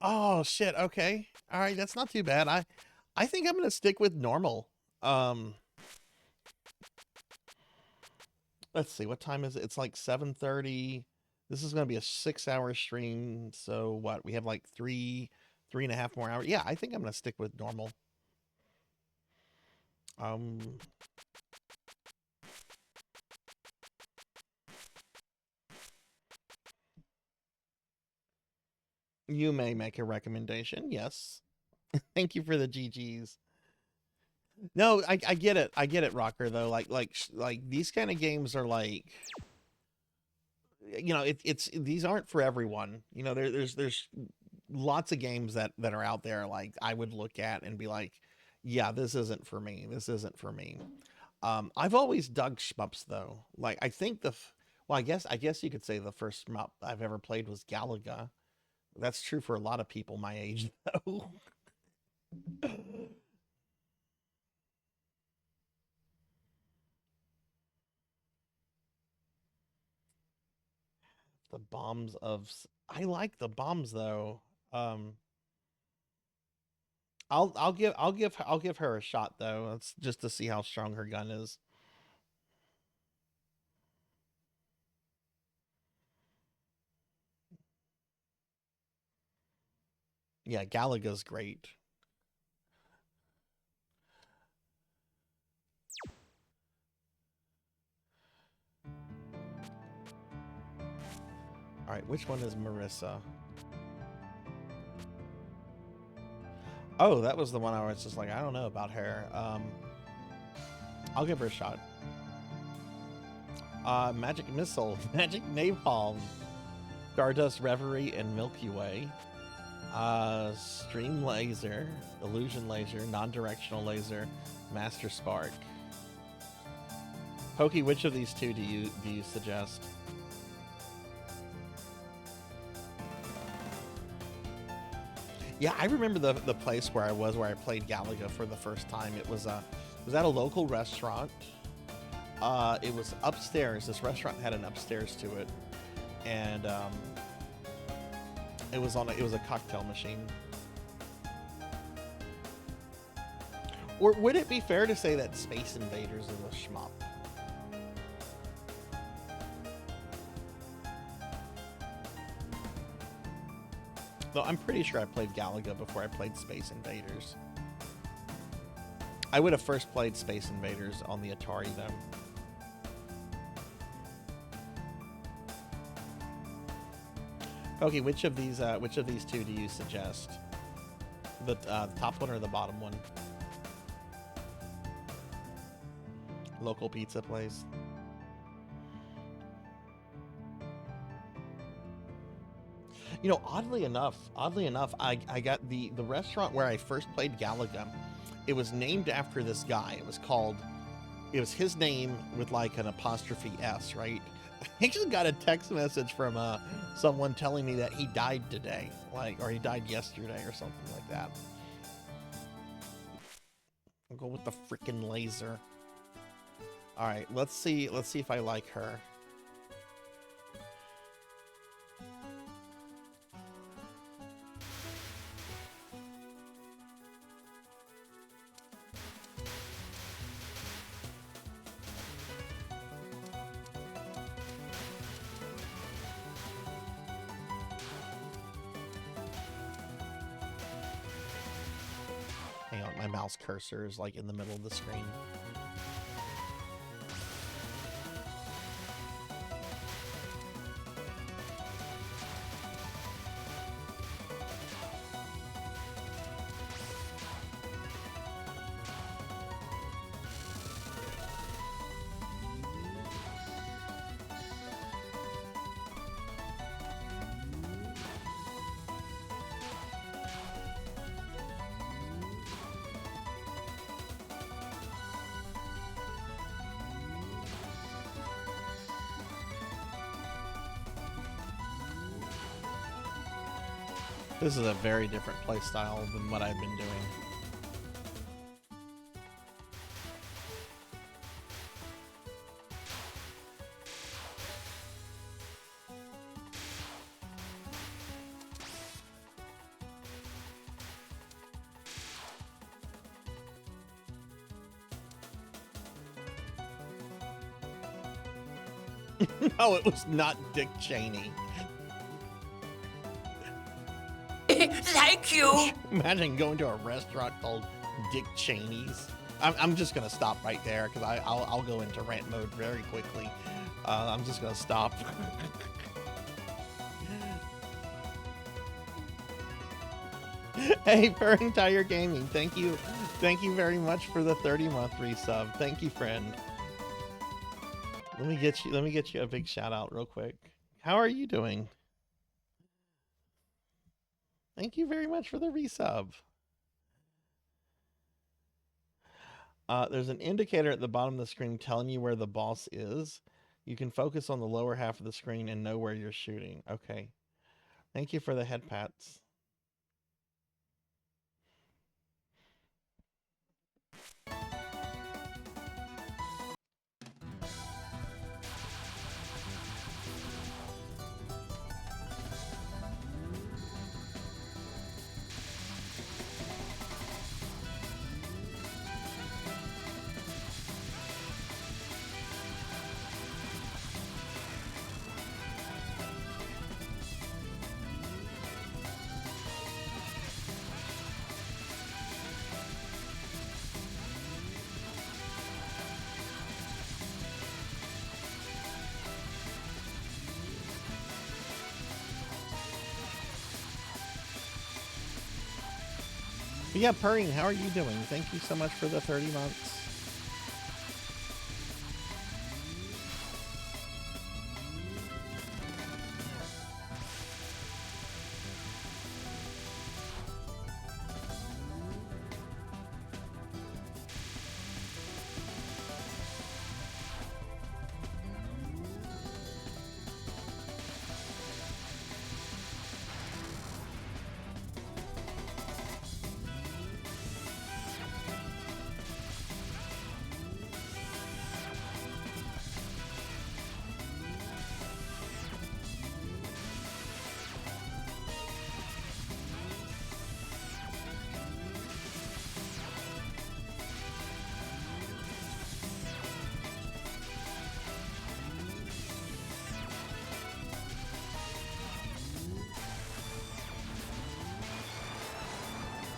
Oh shit, okay. All right, that's not too bad. I think I'm going to stick with normal. Let's see, what time is it? It's like 7:30. This is going to be a 6-hour stream. So what? We have like three and a half more hours. Yeah, I think I'm going to stick with normal. Um, you may make a recommendation. Yes. Thank you for the GGs. No, I get it. I get it, Rocker, though. Like these kind of games are like, it's these aren't for everyone. There's lots of games that are out there like I would look at and be like, yeah, this isn't for me. This isn't for me. I've always dug shmups though. Like I think well, I guess you could say the first shmup I've ever played was Galaga. That's true for a lot of people my age though. The bombs of I like the bombs though. Um, I'll give her a shot though. It's just to see how strong her gun is. Yeah, Galaga's great. All right, which one is Marissa? Oh, that was the one I was just like, I don't know about her. I'll give her a shot. Magic Missile, Magic Napalm, Stardust Reverie, and Milky Way. Stream Laser, Illusion Laser, Non-Directional Laser, Master Spark. Pokey, which of these two do you suggest? Yeah, I remember the place where I played Galaga for the first time. It was at a local restaurant. It was upstairs. This restaurant had an upstairs to it, and it was a cocktail machine. Or would it be fair to say that Space Invaders is a shmup? Though I'm pretty sure I played Galaga before I played Space Invaders. I would have first played Space Invaders on the Atari though. Okay, which of these two do you suggest? The top one or the bottom one? Local pizza place. Oddly enough, I got the restaurant where I first played Galaga. It was named after this guy. It was his name with like an apostrophe S, right? I actually got a text message from someone telling me that he died today, or he died yesterday or something like that. I'll go with the freaking laser. All right, let's see if I like her. Hang on, my mouse cursor is like in the middle of the screen. This is a very different playstyle than what I've been doing. No, it was not Dick Cheney. Thank you. Imagine going to a restaurant called Dick Cheney's. I'm just gonna stop right there because I'll go into rant mode very quickly. I'm just gonna stop. Hey, Purring Tire Gaming, thank you very much for the 30-month resub. Thank you, friend. Let me get you a big shout out real quick. How are you doing? Thank you very much for the resub. There's an indicator at the bottom of the screen telling you where the boss is. You can focus on the lower half of the screen and know where you're shooting. Okay. Thank you for the head pats. But yeah, Purring, how are you doing? Thank you so much for the 30 months.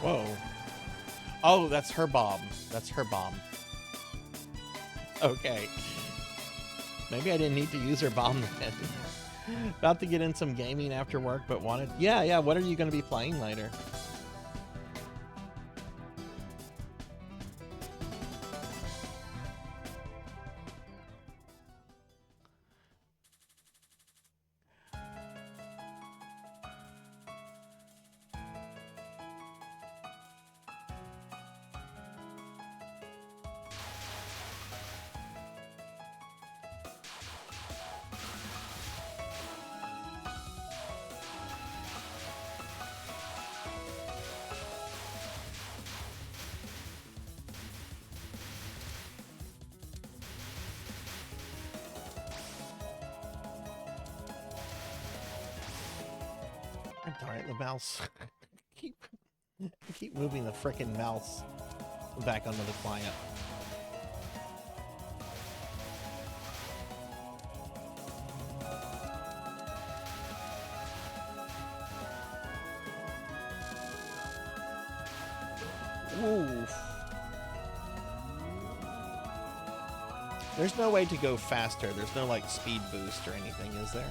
Whoa. Oh, that's her bomb. That's her bomb. Okay. Maybe I didn't need to use her bomb then. About to get in some gaming after work, but wanted... Yeah, what are you going to be playing later? Darn it, the mouse. keep moving the frickin' mouse back onto the client. Oof. There's no way to go faster. There's no like speed boost or anything, is there?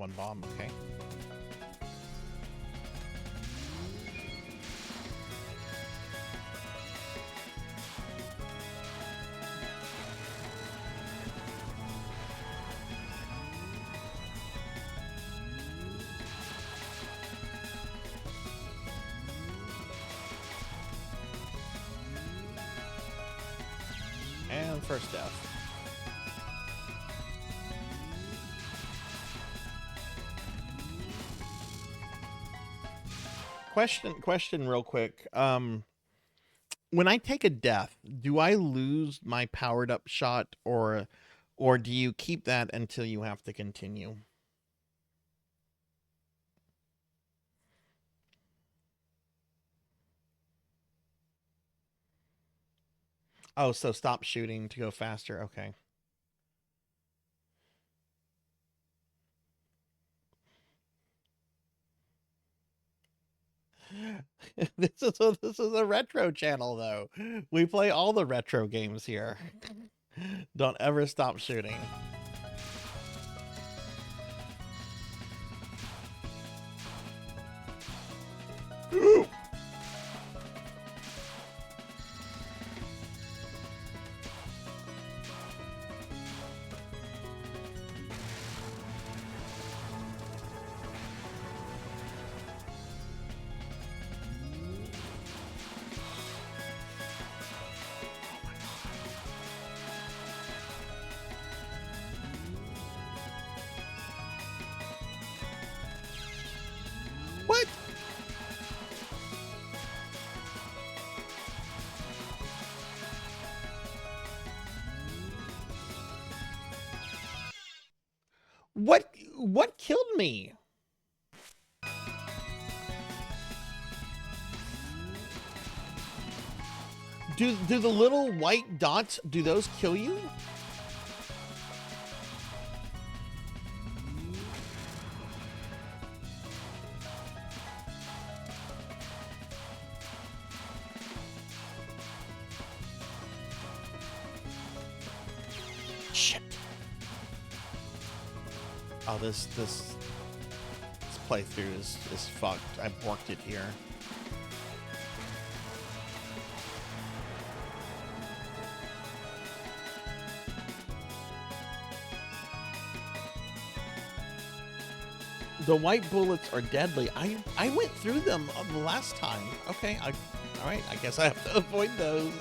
one bomb. Okay. And first death. Question real quick. When I take a death, do I lose my powered up shot, or do you keep that until you have to continue? Oh, so stop shooting to go faster. Okay. This is a retro channel though. We play all the retro games here. Don't ever stop shooting. What? What killed me? Do the little white dots, do those kill you? Shit. Oh, this playthrough is fucked. I borked it here. The white bullets are deadly. I went through them the last time. Okay, all right. I guess I have to avoid those.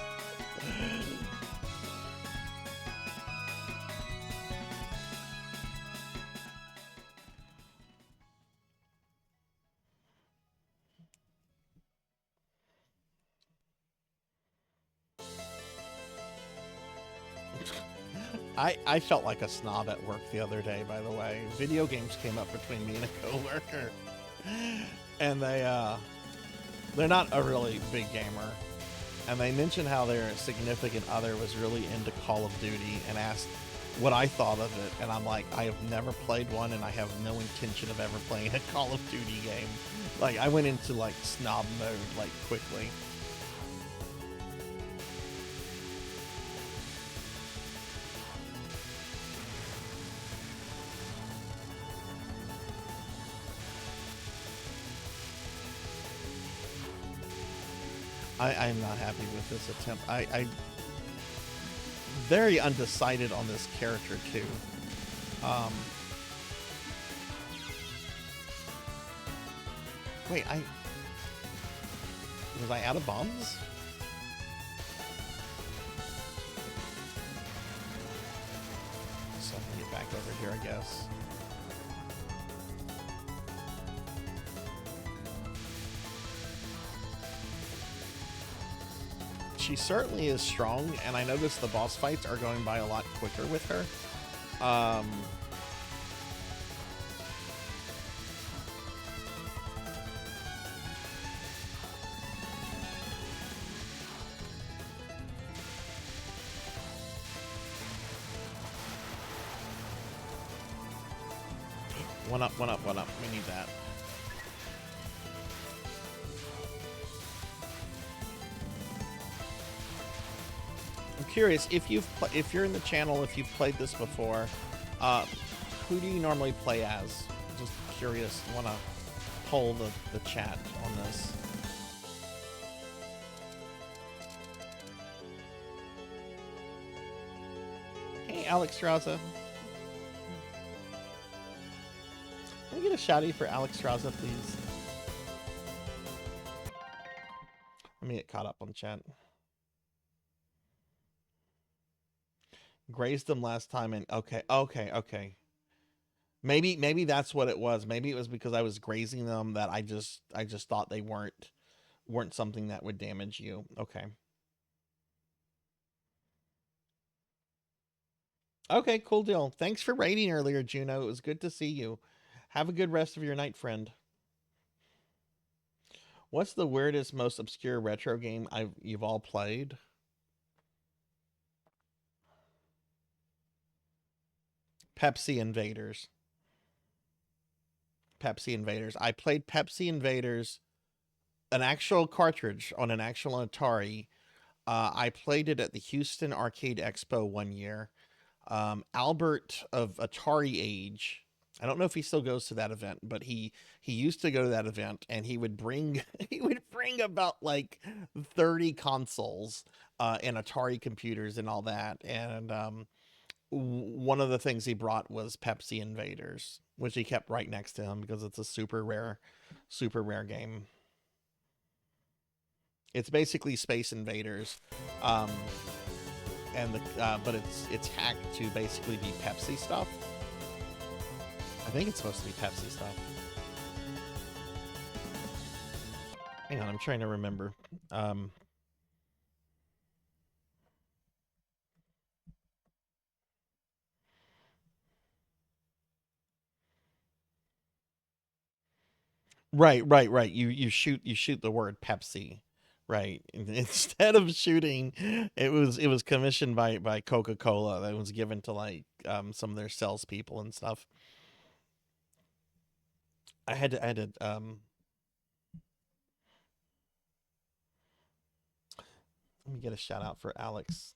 I felt like a snob at work the other day, by the way. Video games came up between me and a coworker. And they're not a really big gamer. And they mentioned how their significant other was really into Call of Duty and asked what I thought of it. And I'm like, I have never played one and I have no intention of ever playing a Call of Duty game. Like, I went into like snob mode like quickly. I'm not happy with this attempt. I very undecided on this character too. Wait, was I out of bombs? So I'm gonna get back over here, I guess. She certainly is strong, and I noticed the boss fights are going by a lot quicker with her. One up, one up, one up. We need that. Curious if you're in the channel, if you've played this before, who do you normally play as? curious. Want to poll the chat on this. Hey, Alex Straza. Can we get a shouty for Alex Straza, please? Let me get caught up on chat. Grazed them last time and okay. Maybe that's what it was. Maybe it was because I was grazing them that I just thought they weren't something that would damage you. Okay. Okay, cool deal. Thanks for raiding earlier, Juno. It was good to see you. Have a good rest of your night, friend. What's the weirdest, most obscure retro game you've all played? Pepsi Invaders. Pepsi Invaders. I played Pepsi Invaders, an actual cartridge on an actual Atari. I played it at the Houston Arcade Expo one year. Albert of Atari age, I don't know if he still goes to that event, but he used to go to that event, and he would bring about like 30 consoles and Atari computers and all that. And one of the things he brought was Pepsi Invaders, which he kept right next to him because it's a super rare game. It's basically Space Invaders, and but it's hacked to basically be Pepsi stuff. I think it's supposed to be Pepsi stuff. Hang on, I'm trying to remember. Right. You shoot the word Pepsi, right? Instead of shooting, it was commissioned by Coca-Cola. That was given to like some of their salespeople and stuff. I had to let me get a shout out for Alex.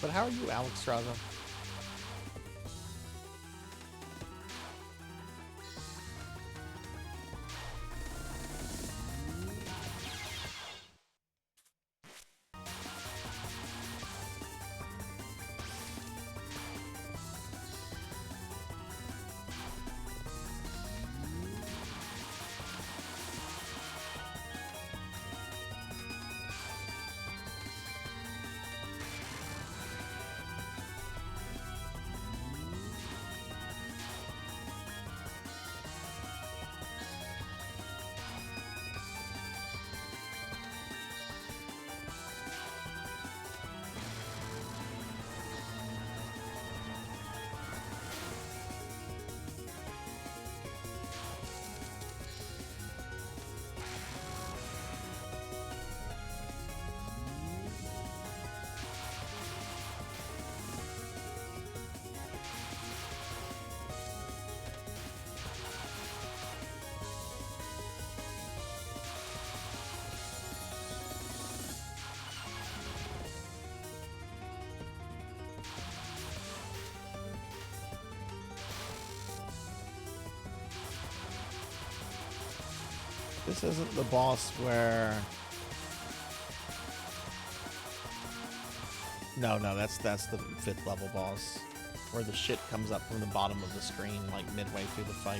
But how are you, Alex Straza? This isn't the boss where... No, that's the 5th level boss. Where the shit comes up from the bottom of the screen, like midway through the fight.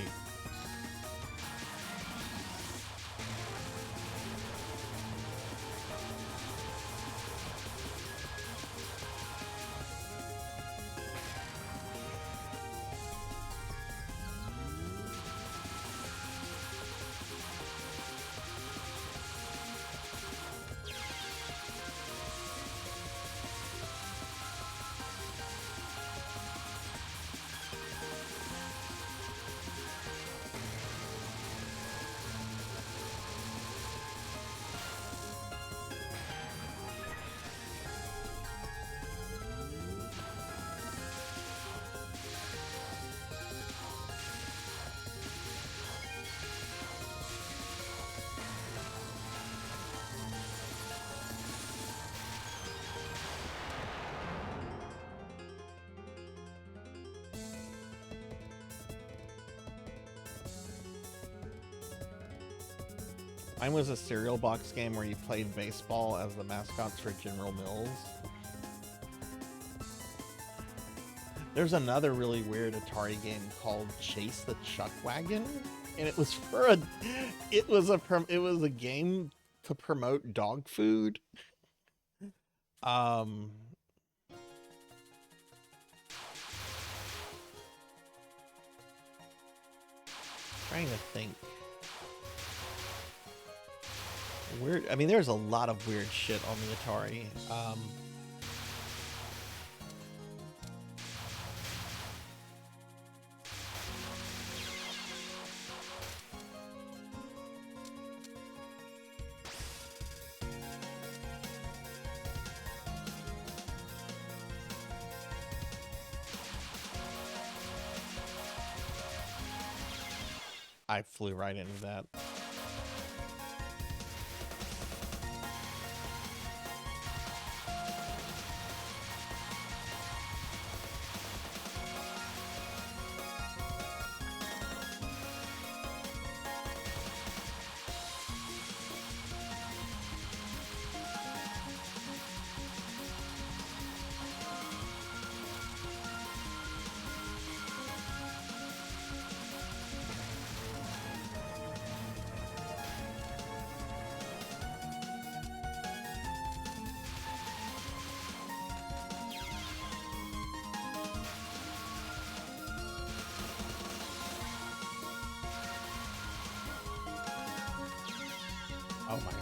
Mine was a cereal box game where you played baseball as the mascots for General Mills. There's another really weird Atari game called Chase the Chuck Wagon, and it was for a, it was a game to promote dog food. Trying to think. Weird. I mean, there's a lot of weird shit on the Atari. I flew right into that. Oh my god.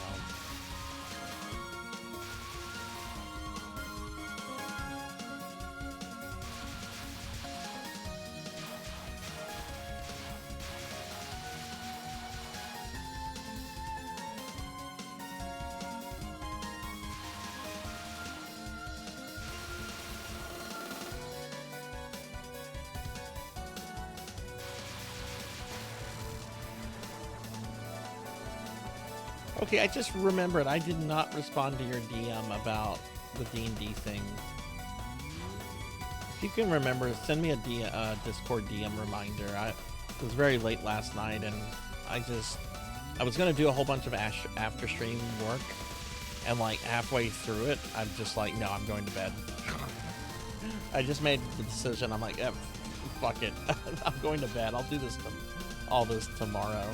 Okay, I just remembered I did not respond to your DM about the D&D thing. If you can remember, send me a Discord DM reminder. It was very late last night, and I was gonna do a whole bunch of after stream work, and like halfway through it, I'm just like, no, I'm going to bed. I just made the decision. I'm like, fuck it, I'm going to bed. I'll do all this tomorrow.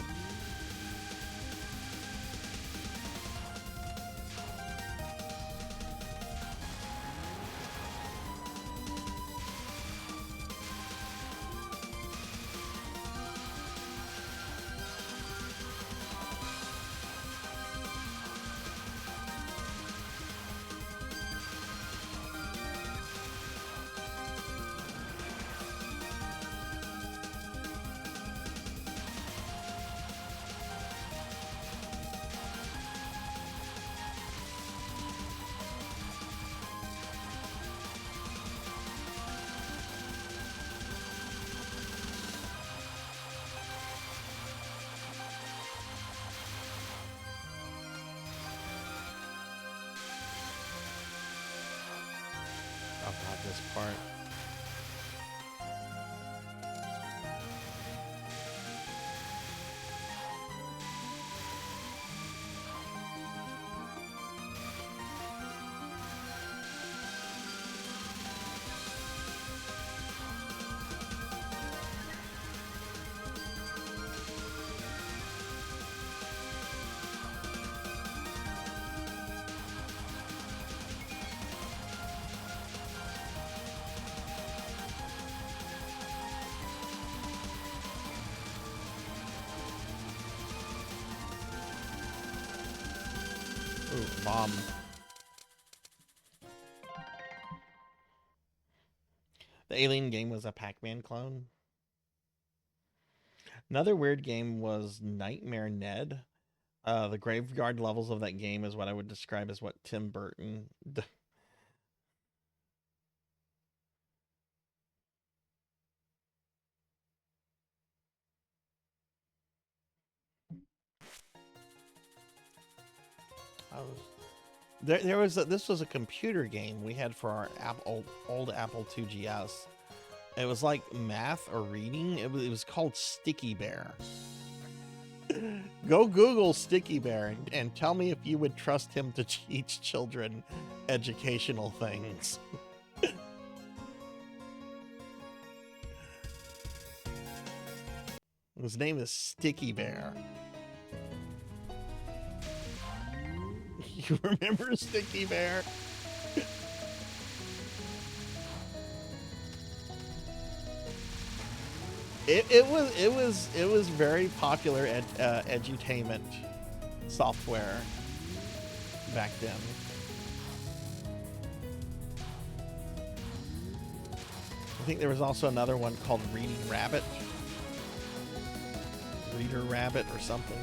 This part. Ooh, bomb. The Alien game was a Pac-Man clone. Another weird game was Nightmare Ned. The graveyard levels of that game is what I would describe as what Tim Burton. This was a computer game we had for our old Apple IIgs. It was like math or reading. It was called Sticky Bear. Go Google Sticky Bear and tell me if you would trust him to teach children educational things. His name is Sticky Bear. You remember Sticky Bear? It was very popular edutainment software back then. I think there was also another one called Reading Rabbit. Reader Rabbit or something.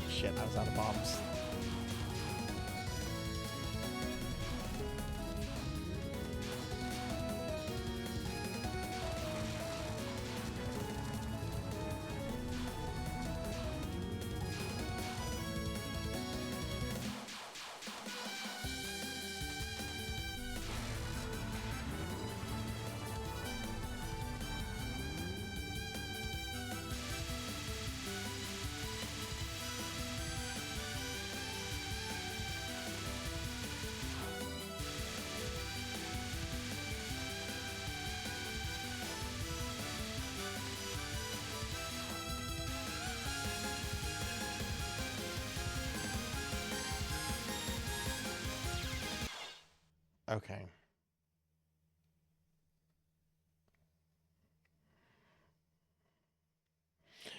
Shit, I was out of bombs. Okay.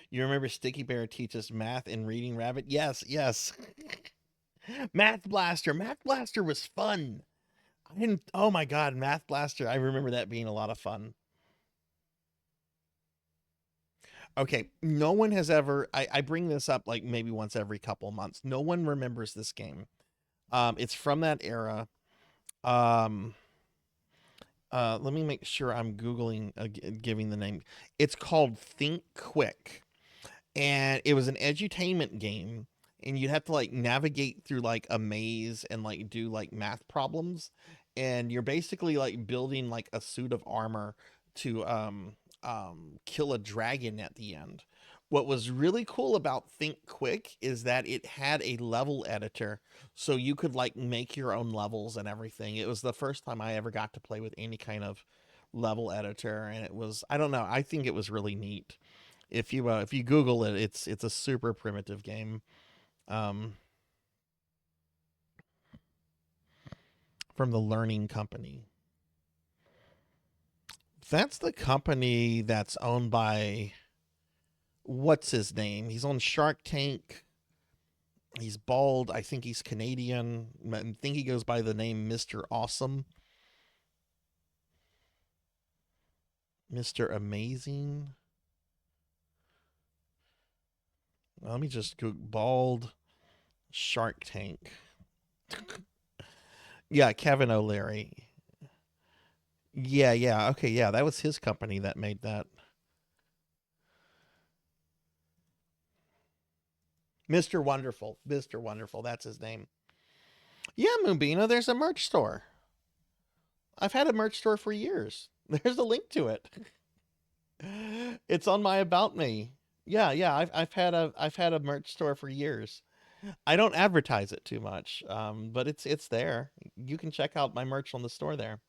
You remember Sticky Bear teaches math and Reading Rabbit? Yes, yes. Math Blaster. Math Blaster was fun. I didn't. Oh my God, Math Blaster. I remember that being a lot of fun. Okay, no one has ever. I bring this up like maybe once every couple months. No one remembers this game. It's from that era. Um, let me make sure I'm Googling, giving the name. It's called Think Quick. And it was an edutainment game. And you'd have to like navigate through like a maze and like do like math problems. And you're basically like building like a suit of armor to kill a dragon at the end. What was really cool about Think Quick is that it had a level editor, so you could like make your own levels and everything. It was the first time I ever got to play with any kind of level editor, and it was, I don't know, I think it was really neat. If you Google it, it's a super primitive game. Um, from the Learning Company. That's the company that's owned by, what's his name? He's on Shark Tank. He's bald. I think he's Canadian. I think he goes by the name Mr. Awesome. Mr. Amazing. Let me just go bald Shark Tank. Yeah, Kevin O'Leary. Yeah, yeah. Okay, yeah, that was his company that made that. Mr. Wonderful. Mr. Wonderful, that's his name. Yeah, Moonbina, there's a merch store. I've had a merch store for years. There's a link to it. It's on my About Me. Yeah, yeah, I've had a merch store for years. I don't advertise it too much, but it's there. You can check out my merch on the store there.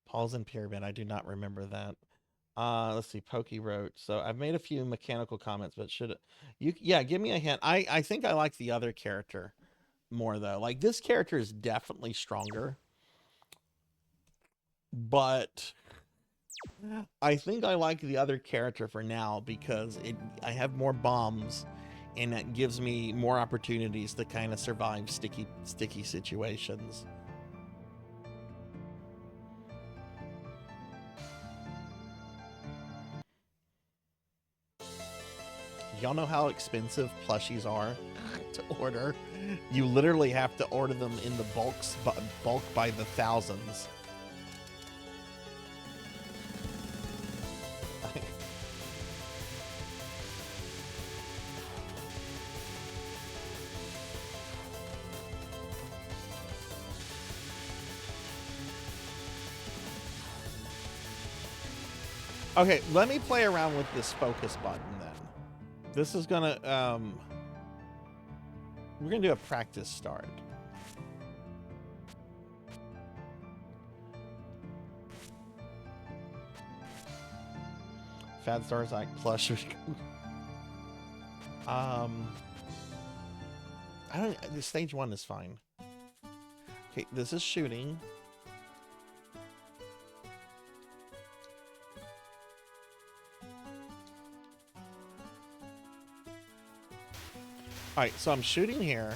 Paul's in Pyramid. I do not remember that. Let's see. Pokey wrote. So I've made a few mechanical comments, but should you? Yeah, give me a hint. I think I like the other character more though. Like this character is definitely stronger, but I think I like the other character for now because I have more bombs, and that gives me more opportunities to kind of survive sticky situations. Y'all know how expensive plushies are to order? You literally have to order them in the bulk by the thousands. Okay, let me play around with this focus button then. This is gonna, we're gonna do a practice start. Fad Sarzac plush. I don't, the stage 1 is fine. Okay, this is shooting. All right, so I'm shooting here.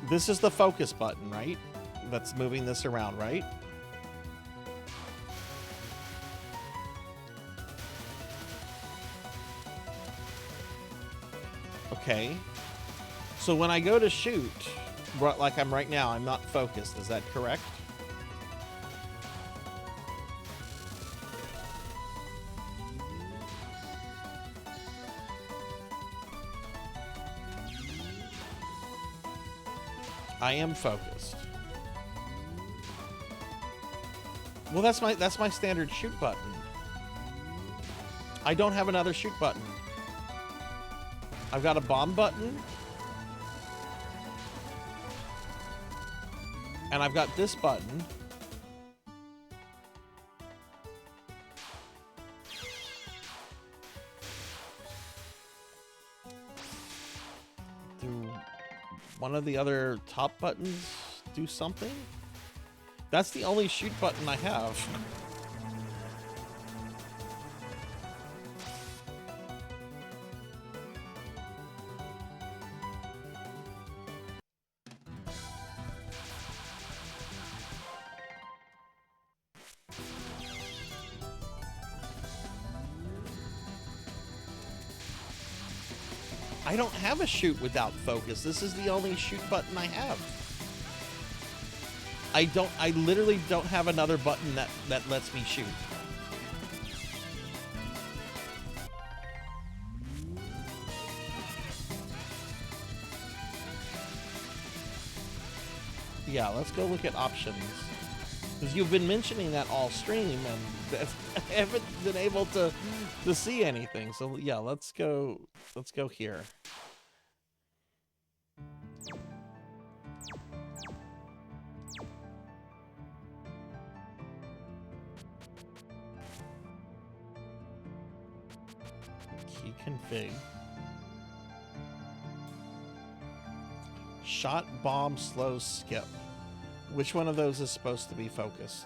This is the focus button, right? That's moving this around, right? Okay. So when I go to shoot, like I'm right now, I'm not focused. Is that correct? I am focused. Well, that's my standard shoot button. I don't have another shoot button. I've got a bomb button. And I've got this button. One of the other top buttons do something? That's the only shoot button I have. I don't have a shoot without focus. This is the only shoot button I have. I literally don't have another button that lets me shoot. Yeah, let's go look at options. Because you've been mentioning that all stream, and I haven't been able to see anything. So yeah, let's go here. Key config. Shot, bomb, slow, skip. Which one of those is supposed to be focused?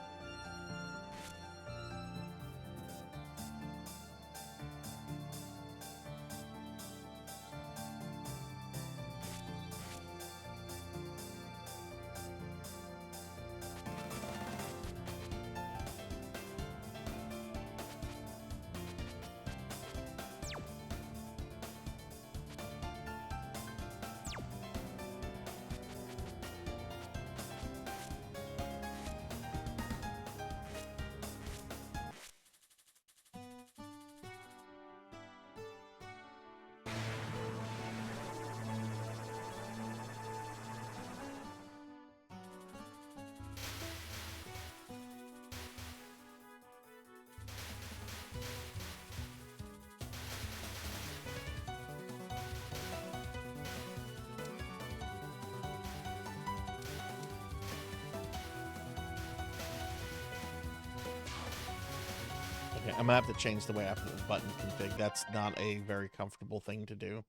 I'm gonna have to change the way I put the button config. That's not a very comfortable thing to do.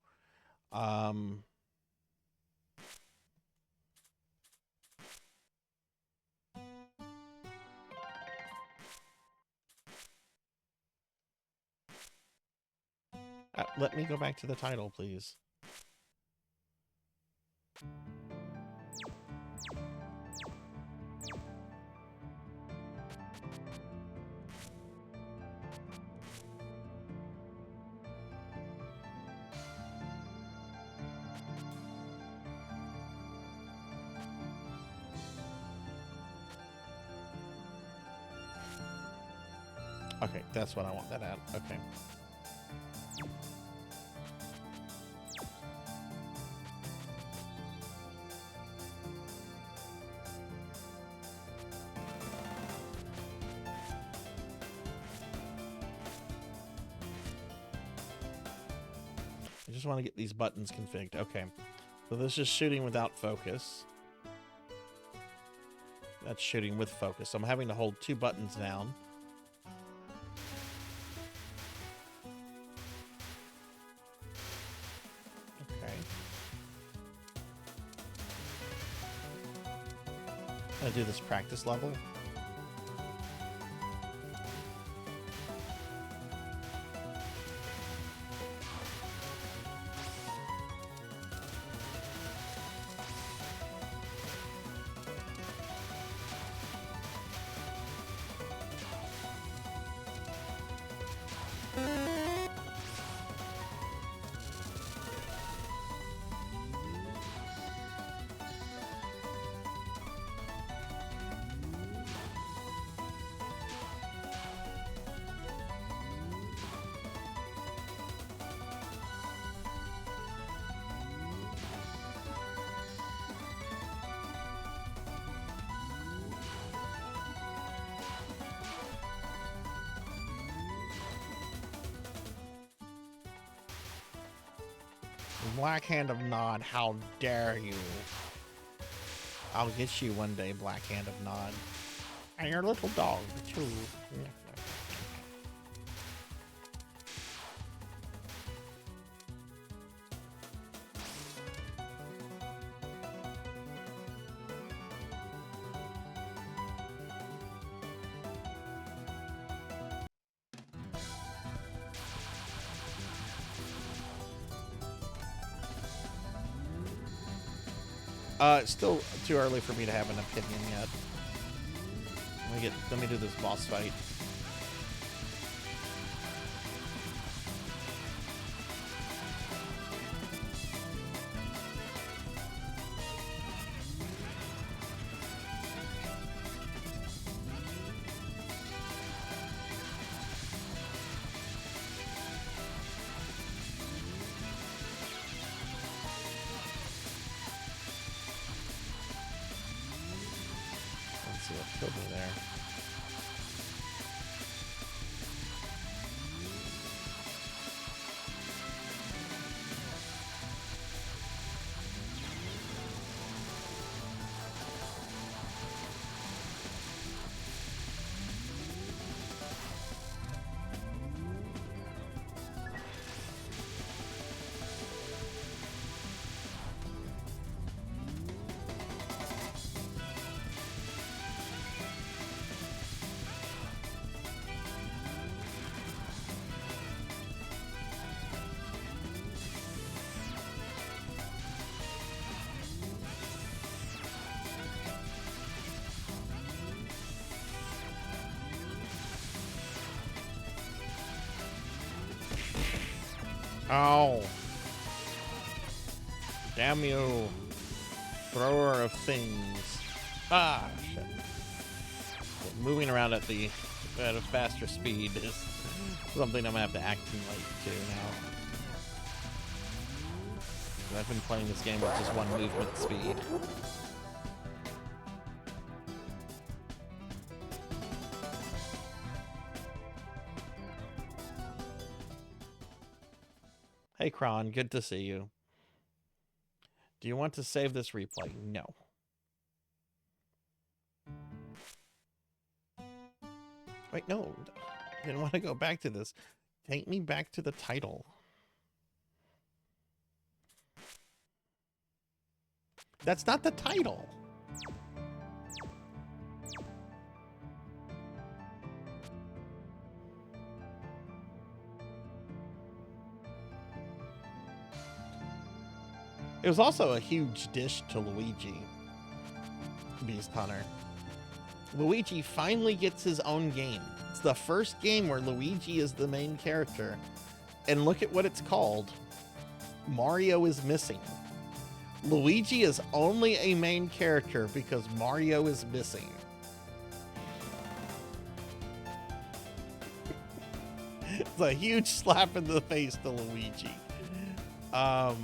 Let me go back to the title, please. Okay, that's what I want that at. Okay. just want to get these buttons configured. Okay. So this is shooting without focus. That's shooting with focus. So I'm having to hold 2 buttons down. Okay. I'm gonna do this practice level. Black Hand of Nod, how dare you? I'll get you one day, Black Hand of Nod. And your little dog, too. It's still too early for me to have an opinion yet. Let me do this boss fight. See what killed me there. Oh. Damn you. Thrower of things. Ah, shit. Moving around at a faster speed is something I'm gonna have to acclimate to now. I've been playing this game with just one movement speed. Hey, Kron, good to see you. Do you want to save this replay? No. Wait, no. I didn't want to go back to this. Take me back to the title. That's not the title. It was also a huge dish to Luigi, Beast Hunter. Luigi finally gets his own game. It's the first game where Luigi is the main character. And look at what it's called. Mario is missing. Luigi is only a main character because Mario is missing. It's a huge slap in the face to Luigi. All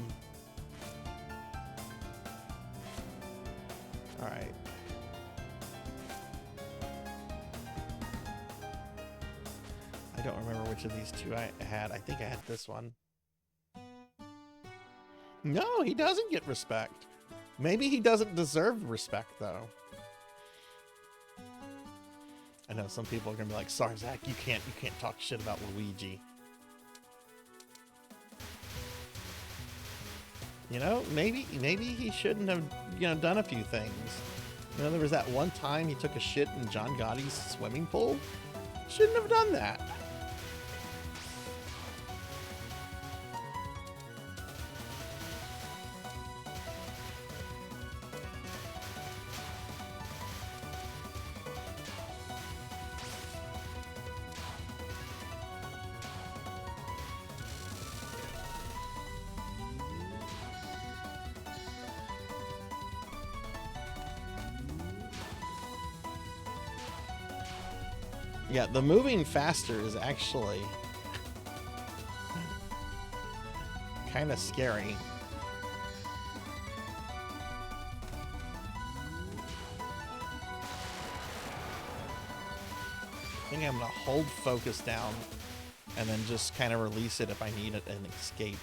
right. I don't remember which of these two I had. I think I had this one. No, he doesn't get respect. Maybe he doesn't deserve respect, though. I know some people are gonna be like, Sarzac, you can't talk shit about Luigi. You know, maybe he shouldn't have, you know, done a few things. You know, there was that one time he took a shit in John Gotti's swimming pool. Shouldn't have done that. Yeah, the moving faster is actually kind of scary. I think I'm gonna hold focus down and then just kind of release it if I need an escape.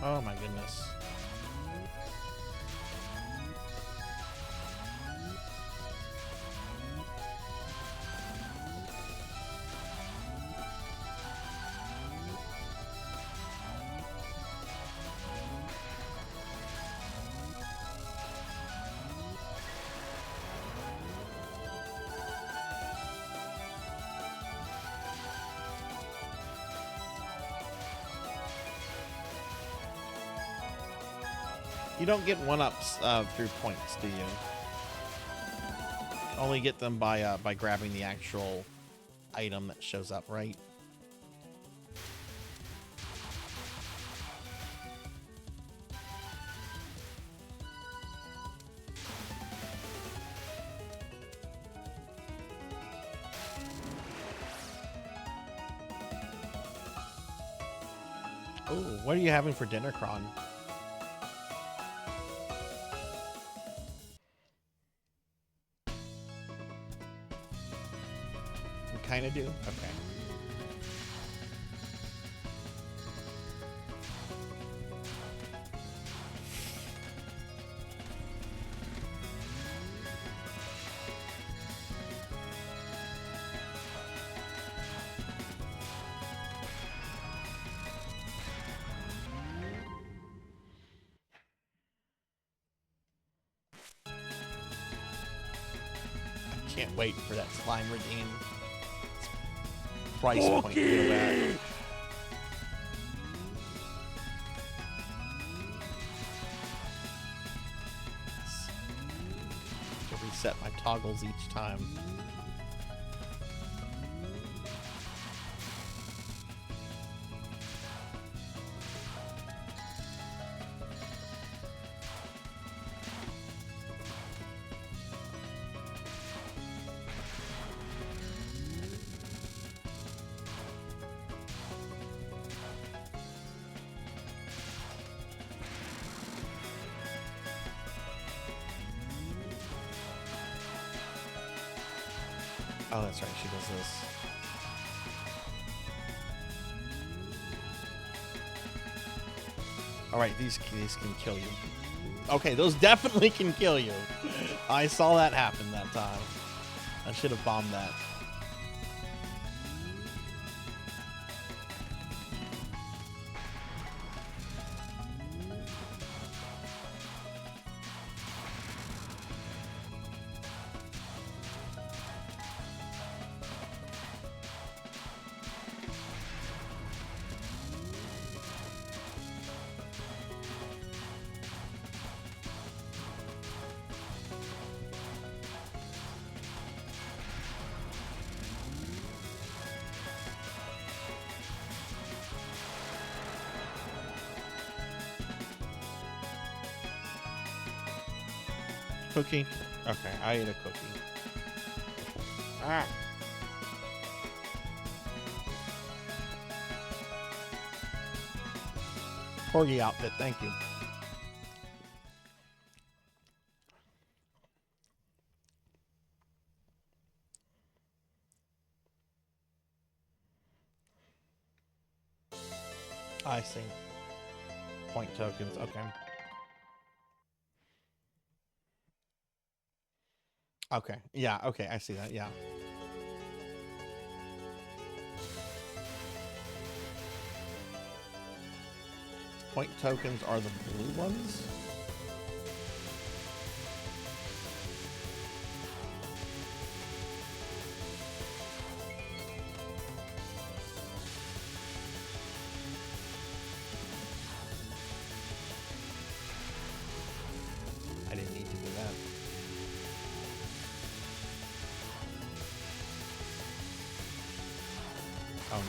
Oh my goodness. You don't get one-ups through points, do you? only get them by grabbing the actual item that shows up, right? Oh, what are you having for dinner, Kron? You kind of do? Okay. Can't wait for that slime redeem. Price point. Go back. To reset my toggles each time. Oh, that's right. She does this. All right, these can kill you. Okay, those definitely can kill you. I saw that happen that time. I should have bombed that. Cookie? Okay, I ate a cookie. Ah. Corgi outfit, thank you. I see. Point tokens, okay. Okay, yeah, okay, I see that, yeah. Point tokens are the blue ones? I didn't need to do that. Oh no.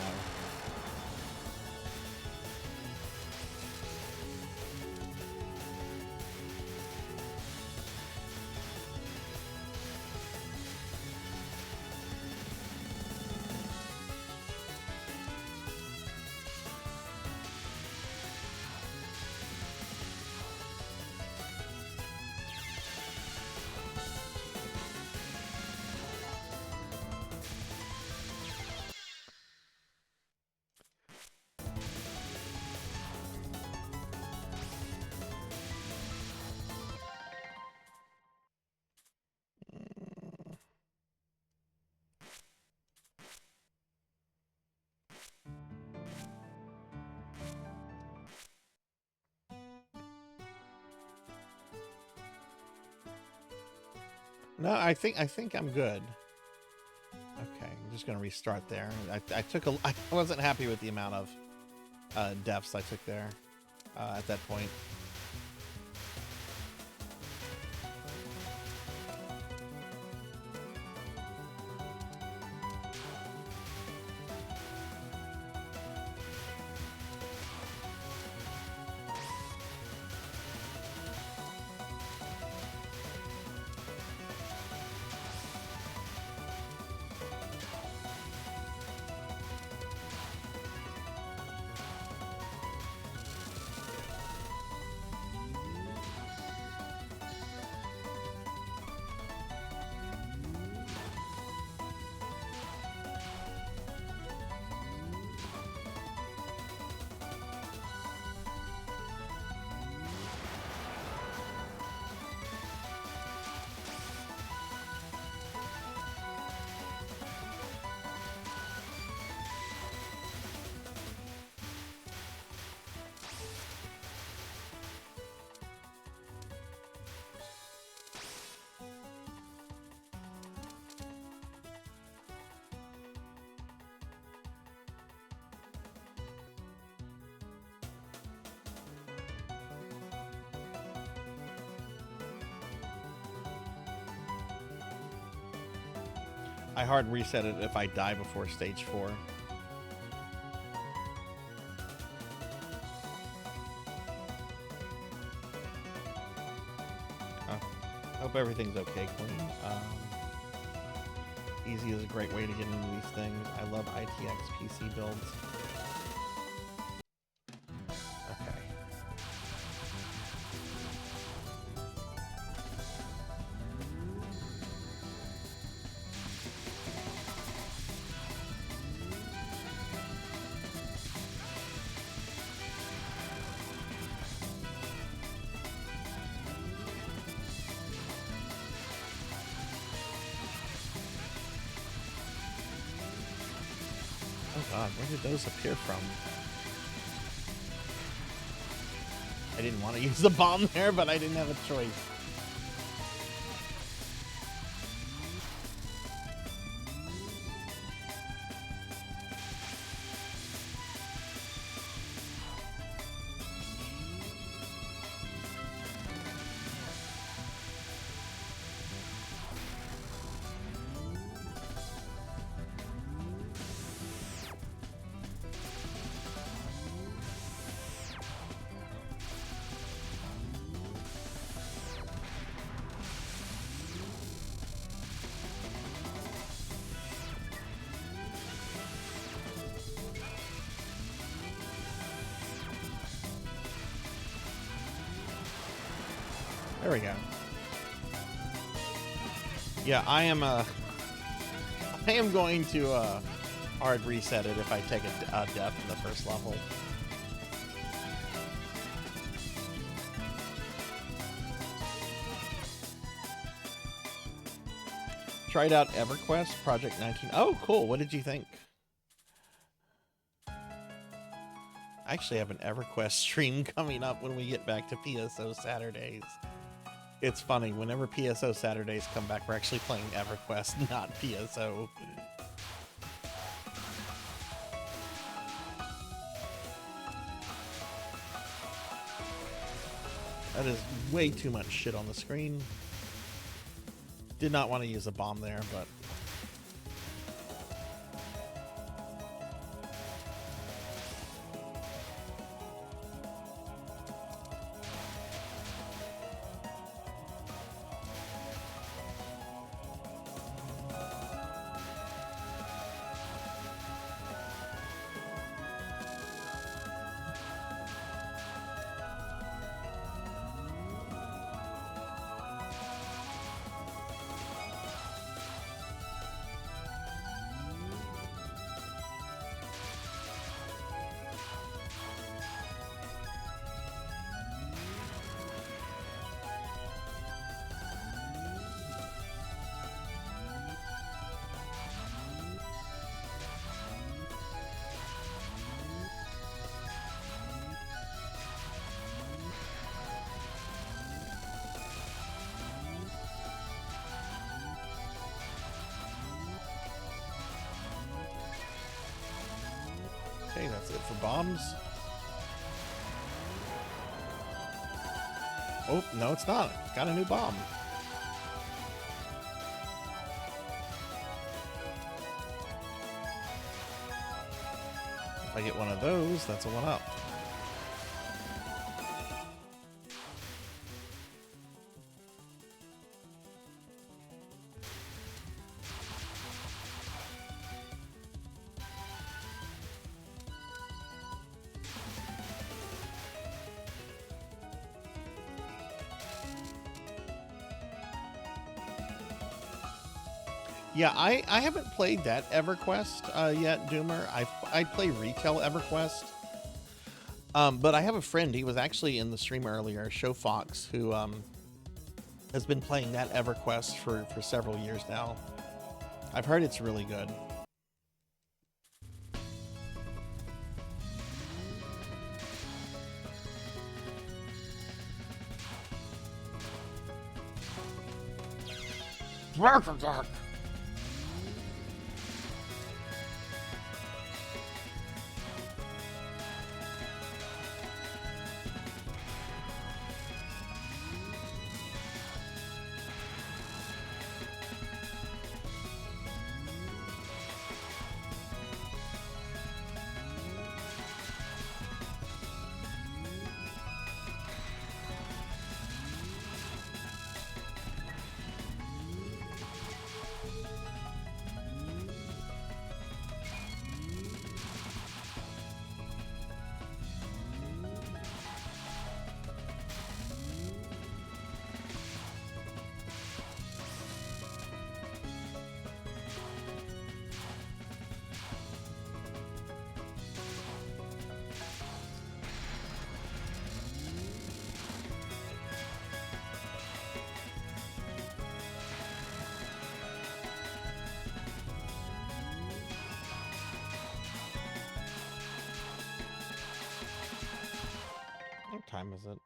No, I think I'm good. Okay, I'm just gonna restart there. I wasn't happy with the amount of deaths I took there at that point. I hard reset it if I die before stage 4. Hope everything's okay, Queen. Easy is a great way to get into these things. I love ITX PC builds. Okay. Oh god, where did those appear from? I didn't want to use the bomb there, but I didn't have a choice. There we go. Yeah, I am going to hard reset it if I take a death in the first level. Tried out EverQuest Project 19. Oh, cool. What did you think? I actually have an EverQuest stream coming up when we get back to PSO Saturdays. It's funny, whenever PSO Saturdays come back, we're actually playing EverQuest, not PSO. That is way too much shit on the screen. Did not want to use a bomb there, but... Okay, that's it for bombs. Oh, no, it's not. It's got a new bomb. If I get one of those, that's a 1-up. Yeah, I haven't played that EverQuest yet, Doomer. I play retail EverQuest. But I have a friend, he was actually in the stream earlier, Show Fox, who has been playing that EverQuest for several years now. I've heard it's really good. Sarzac. time is it?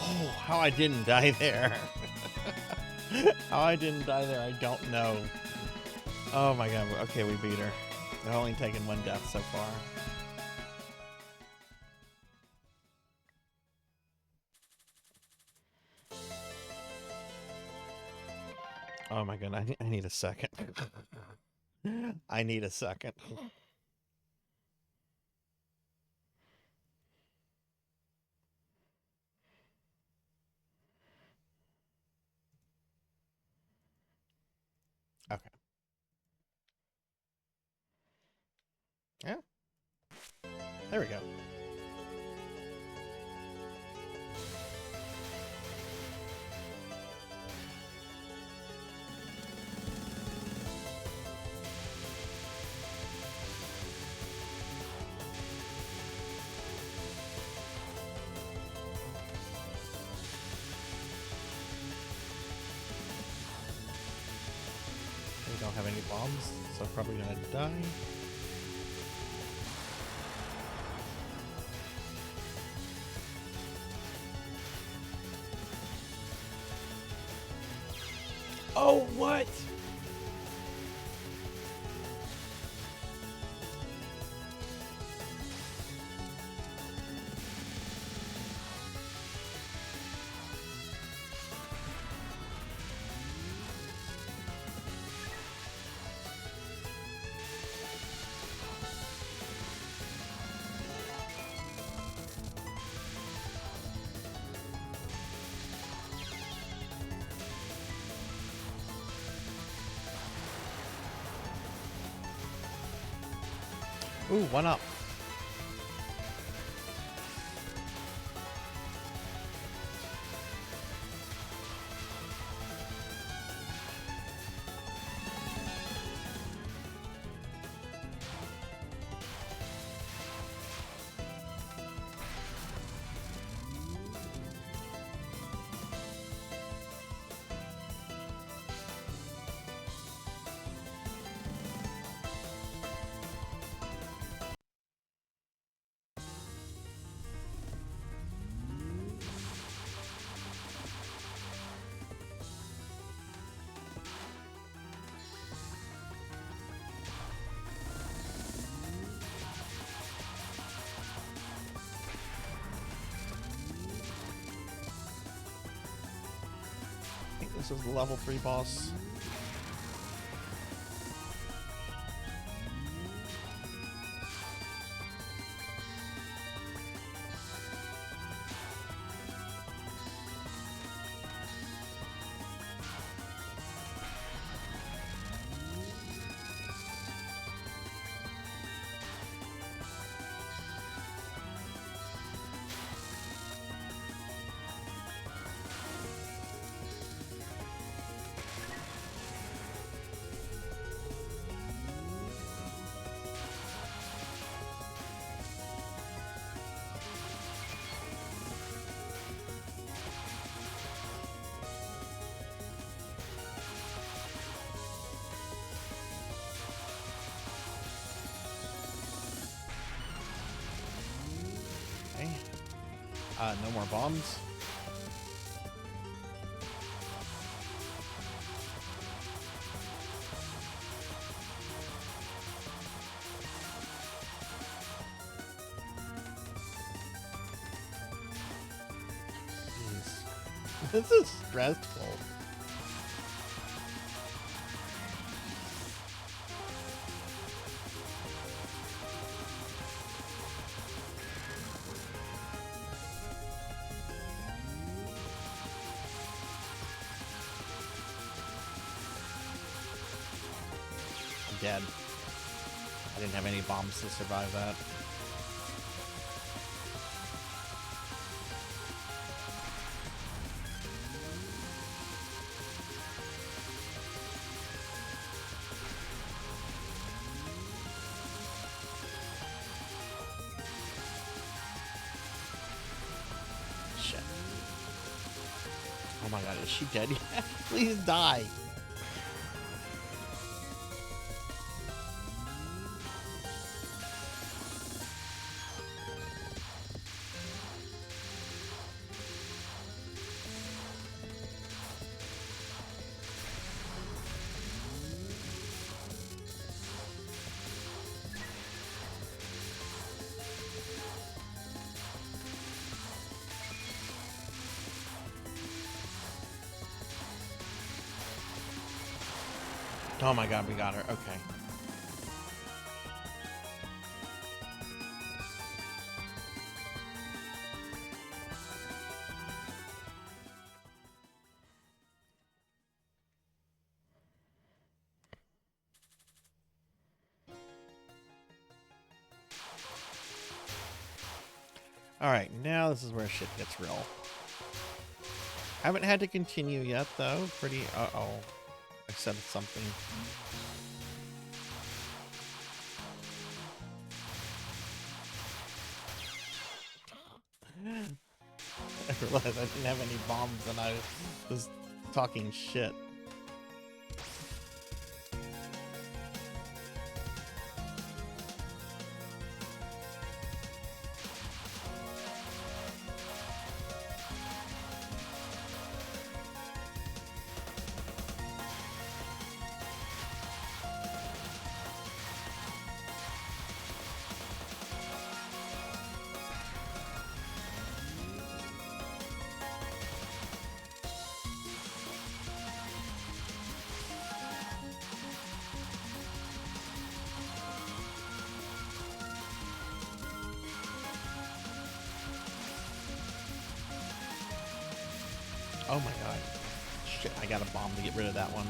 Oh, how I didn't die there. How I didn't die there, I don't know. Oh my god. Okay, we beat her. I've only taken 1 death so far. Oh my god, I need a second. I need a second. Okay. Yeah. There we go. We don't have any bombs, so probably gonna die. Oh, what? Ooh, 1 up. I think this is the level 3 boss. Okay. No more bombs. Jeez. This is stressful. dead. I didn't have any bombs to survive that. Shit. Oh my god, is she dead yet? Please die. Oh my god, we got her. Okay. Alright, now this is where shit gets real. Haven't had to continue yet, though. Pretty... Uh-oh. I said something. I realized I didn't have any bombs and I was talking shit. Oh my god. Shit, I got a bomb to get rid of that one.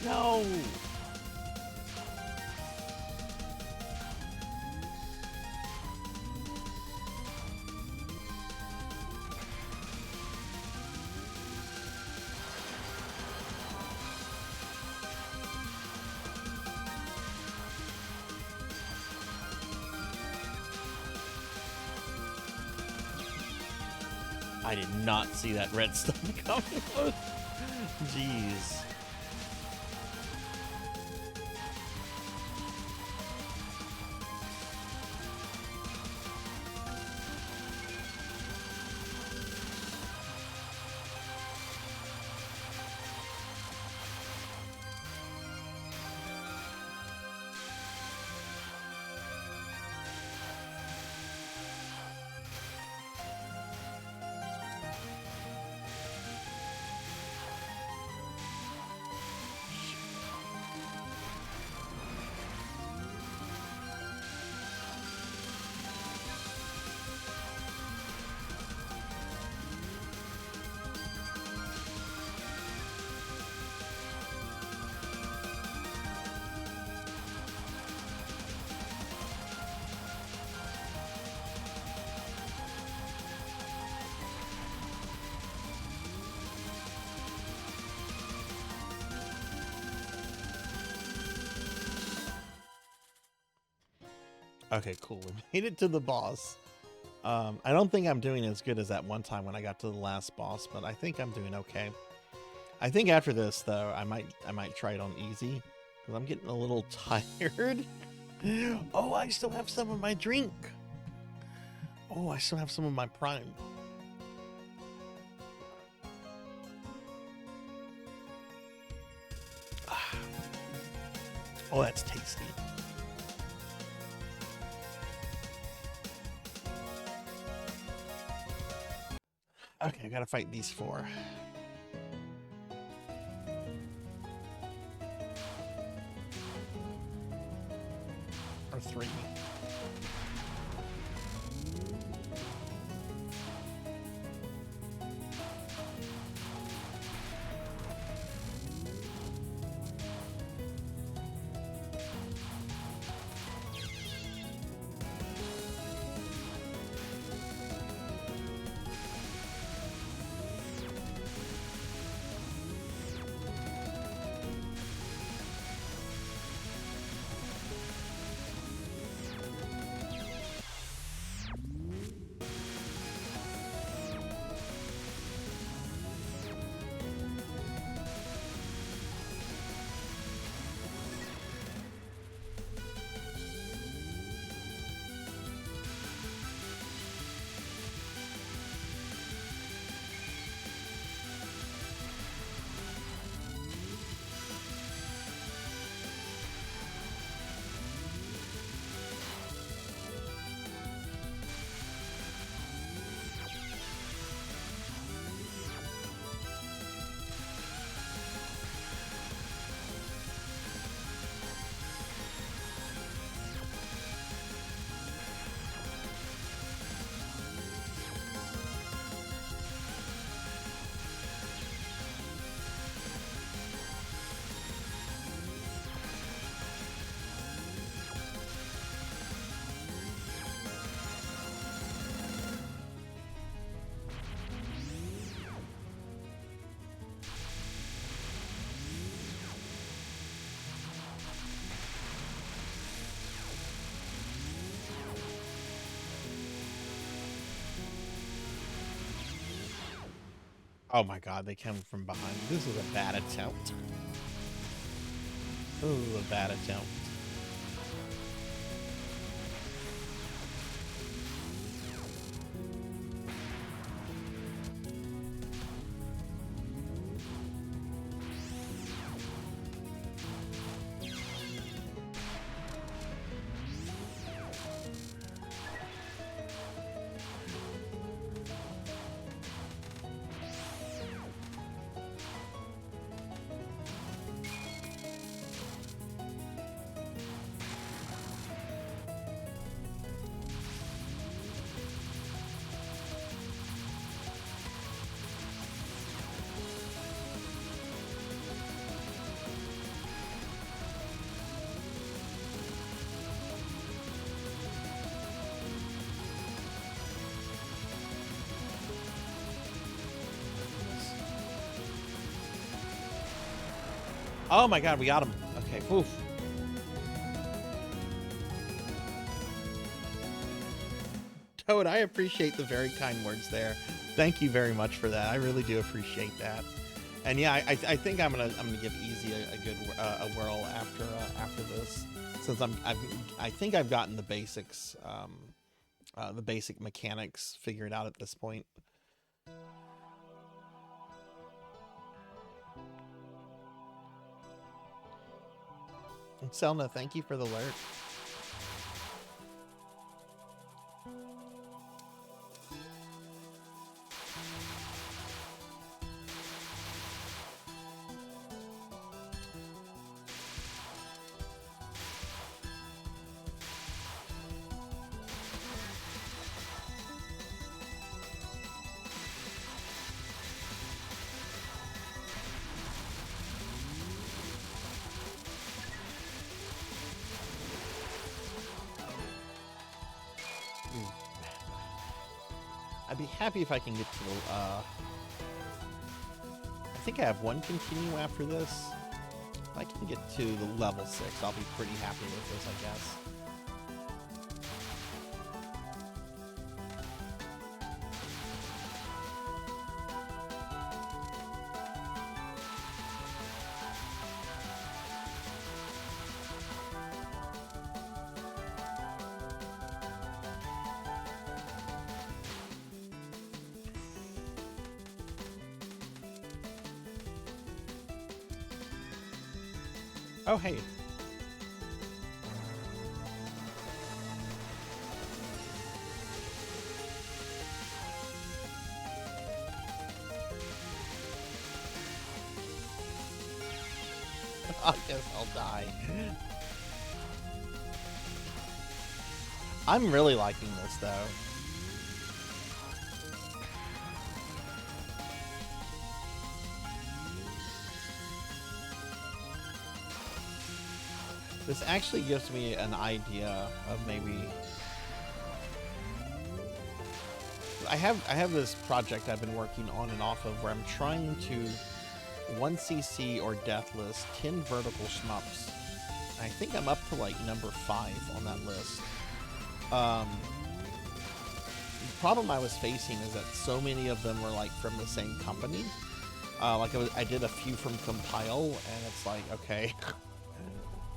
No! I did not see that red stuff coming. Jeez. Okay, cool. We made it to the boss. I don't think I'm doing as good as that one time when I got to the last boss, but I think I'm doing okay. I think after this, though, I might try it on easy because I'm getting a little tired. Oh, I still have some of my drink. Oh, I still have some of my prime. Oh, that's tasty. Okay, I gotta fight these 4. Or 3. Oh my god, they came from behind. This is a bad attempt. This is a bad attempt. Oh my god, we got him. Okay, oof. Toad, I appreciate the very kind words there. Thank you very much for that. I really do appreciate that. And yeah, I think I'm gonna give easy a good a whirl after this, since I think I've gotten the basics, the basic mechanics figured out at this point. Selna, thank you for the alert. I'd be happy if I can get to I think I have one continue after this. If I can get to the level 6, I'll be pretty happy with this, I guess. Oh, hey. I guess I'll die. I'm really liking this, though. This actually gives me an idea of maybe... I have this project I've been working on and off of where I'm trying to 1cc or deathless 10 vertical shmups. I think I'm up to like number 5 on that list. The problem I was facing is that so many of them were like from the same company. I did a few from Compile, and it's like, okay,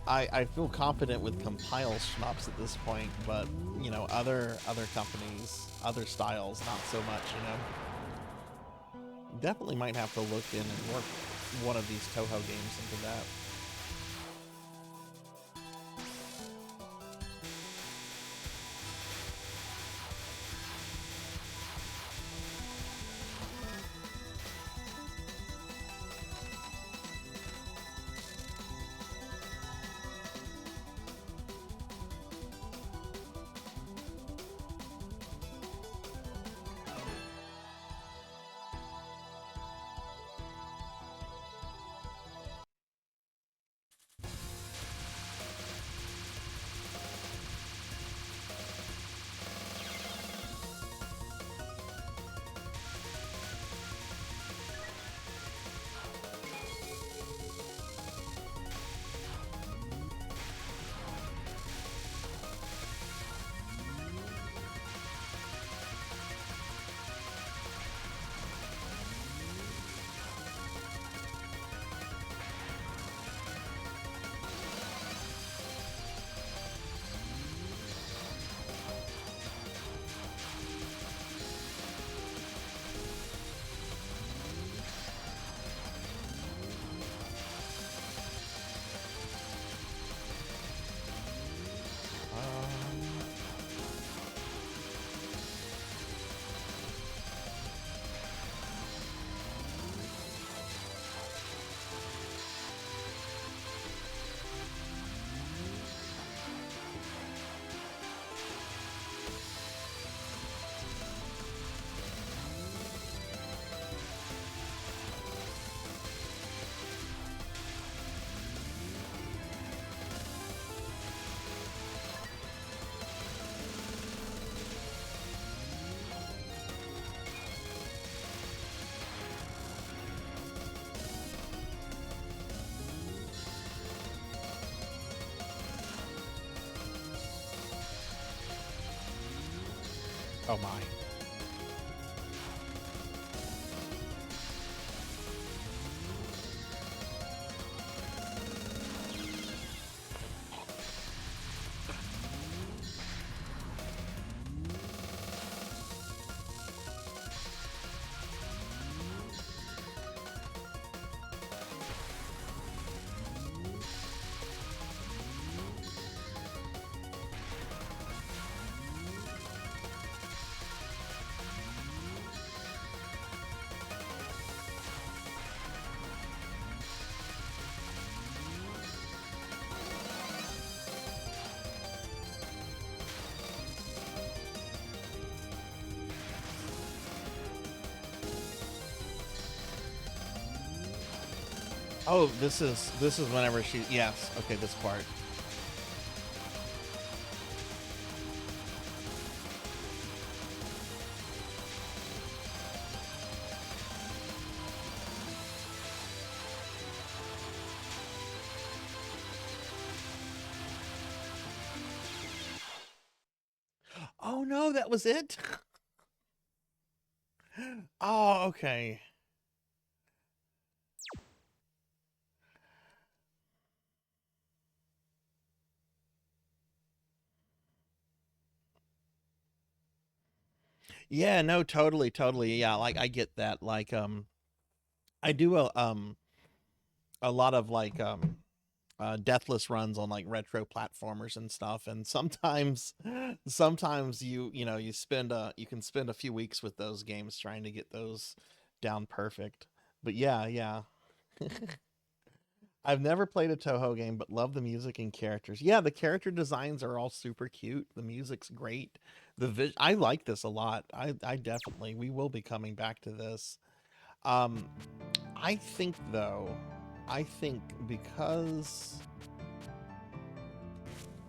I feel confident with Compile shmups at this point, but you know, other companies, other styles, not so much, you know. Definitely might have to look in and work one of these Touhou games into that. Oh my. Oh, this is whenever she, yes, okay, this part. Oh no, that was it? Oh, okay. Yeah, no, totally, totally. Yeah, like I get that. Like I do a lot of like deathless runs on like retro platformers and stuff, and sometimes you can spend a few weeks with those games trying to get those down perfect. But yeah. I've never played a Touhou game, but love the music and characters. Yeah, the character designs are all super cute. The music's great. I like this a lot. I definitely, we will be coming back to this. Um, I think though, because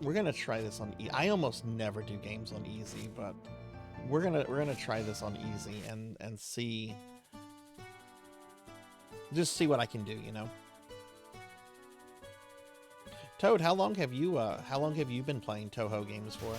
we're gonna try this on I almost never do games on easy, but we're gonna try this on easy and see, just see what I can do, you know. Toad, how long have you been playing Touhou games for?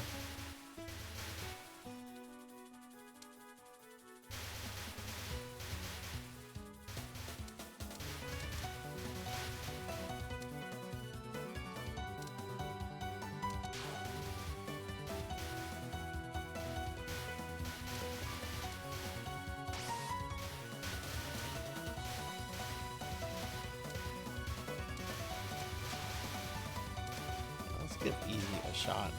Let's give easy a shot.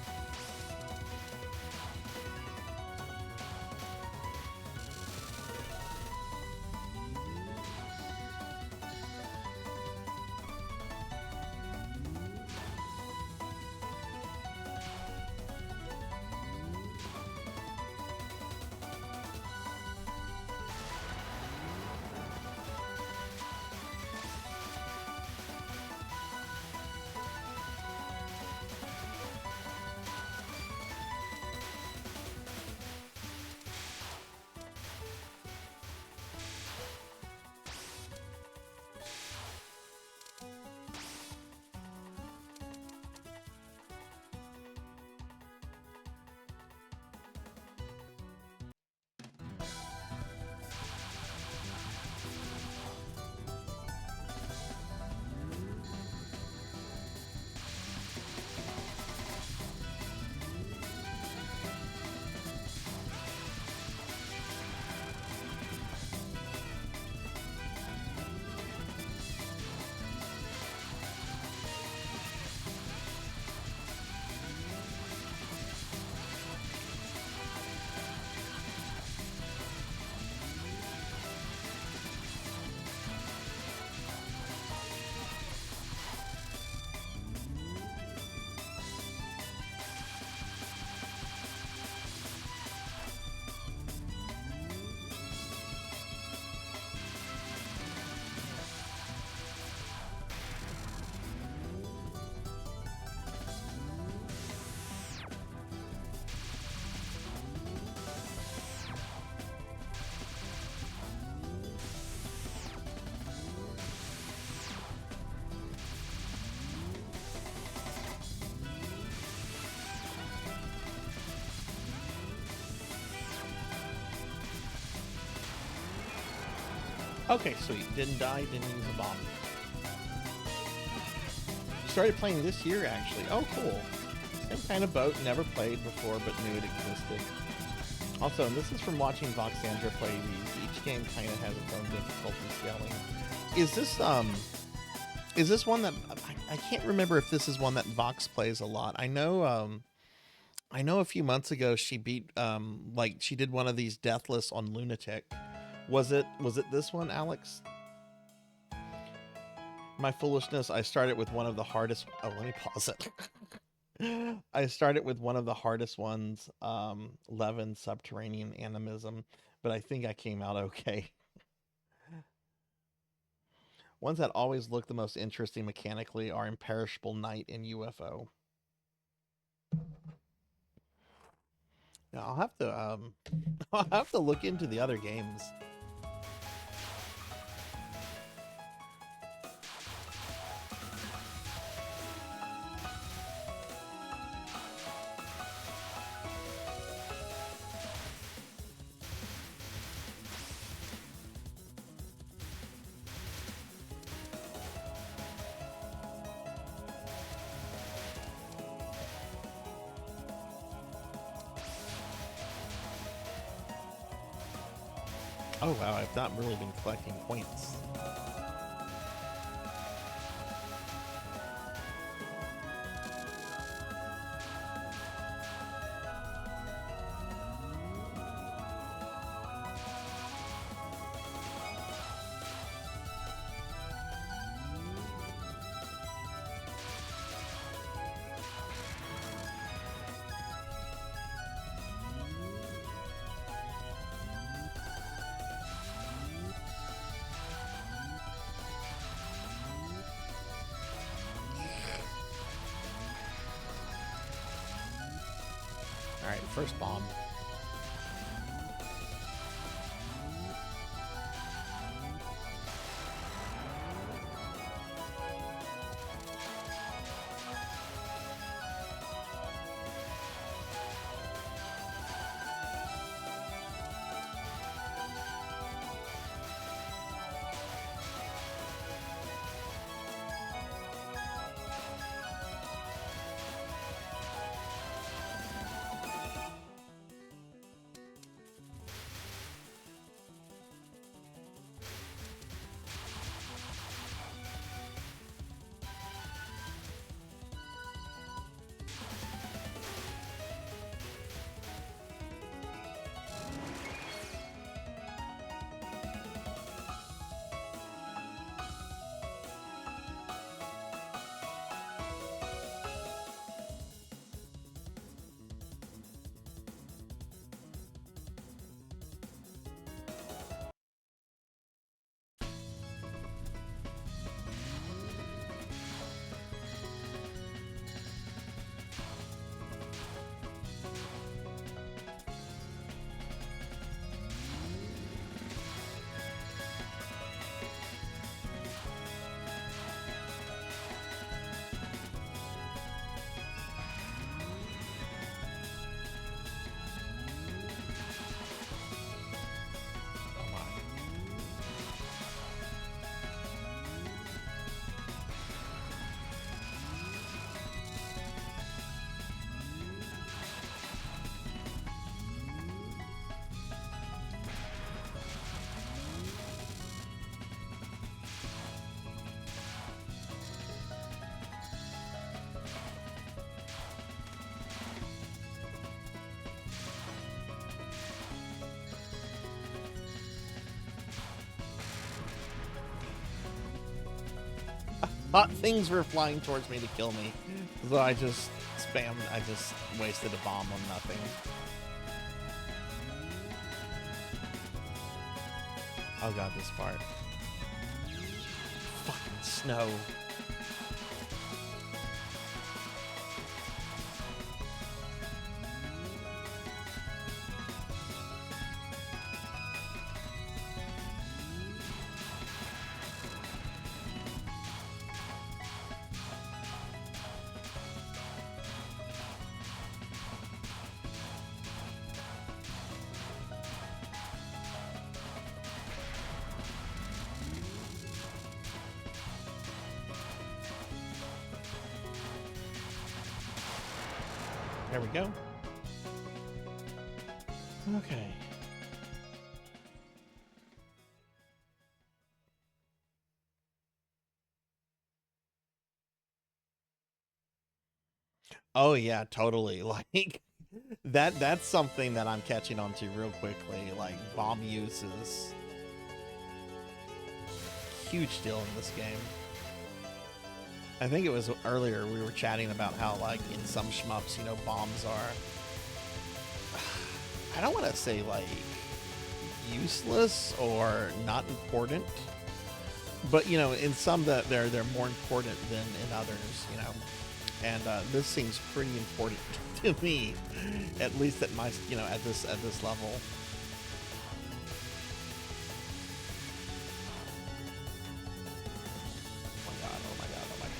Okay, sweet. Didn't die, didn't use a bomb. Started playing this year, actually. Oh, cool. Same kind of boat, never played before, but knew it existed. Also, and this is from watching Voxandra play these. Each game kind of has its own difficulty scaling. Is this one that... I can't remember if this is one that Vox plays a lot. I know a few months ago she beat, like, she did one of these Deathless on Lunatic. Was it this one, Alex? My foolishness, I started with one of the hardest... Oh, let me pause it. I started with one of the hardest ones, Levin Subterranean Animism, but I think I came out okay. Ones that always look the most interesting mechanically are Imperishable Night and UFO. Now, I'll have to look into the other games. Oh wow, I've not really been collecting points. All right, first bomb. Thought things were flying towards me to kill me. So I just wasted a bomb on nothing. Oh god, this part. Fucking snow. There we go. Okay. Oh yeah, totally. Like that's something that I'm catching on to real quickly. Like bomb use is a huge deal in this game. I think it was earlier we were chatting about how, like, in some shmups, you know, bombs are, I don't want to say, like, useless or not important, but, you know, in some that they're more important than in others, you know, and this seems pretty important to me, at least at my, you know, at this level.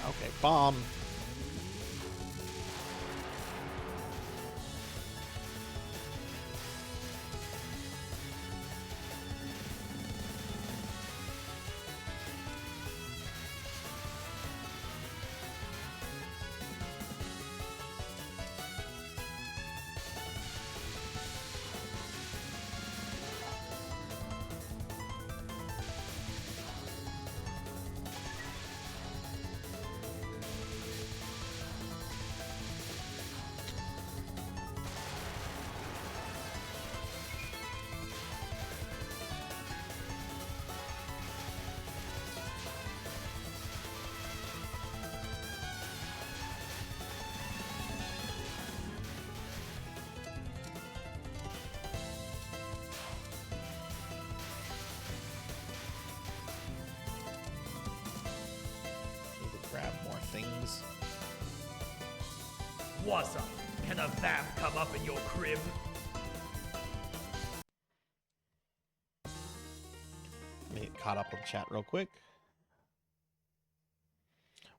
Okay, bomb. Grab more things. What's up? Can a vamp come up in your crib? Let me get caught up with chat real quick.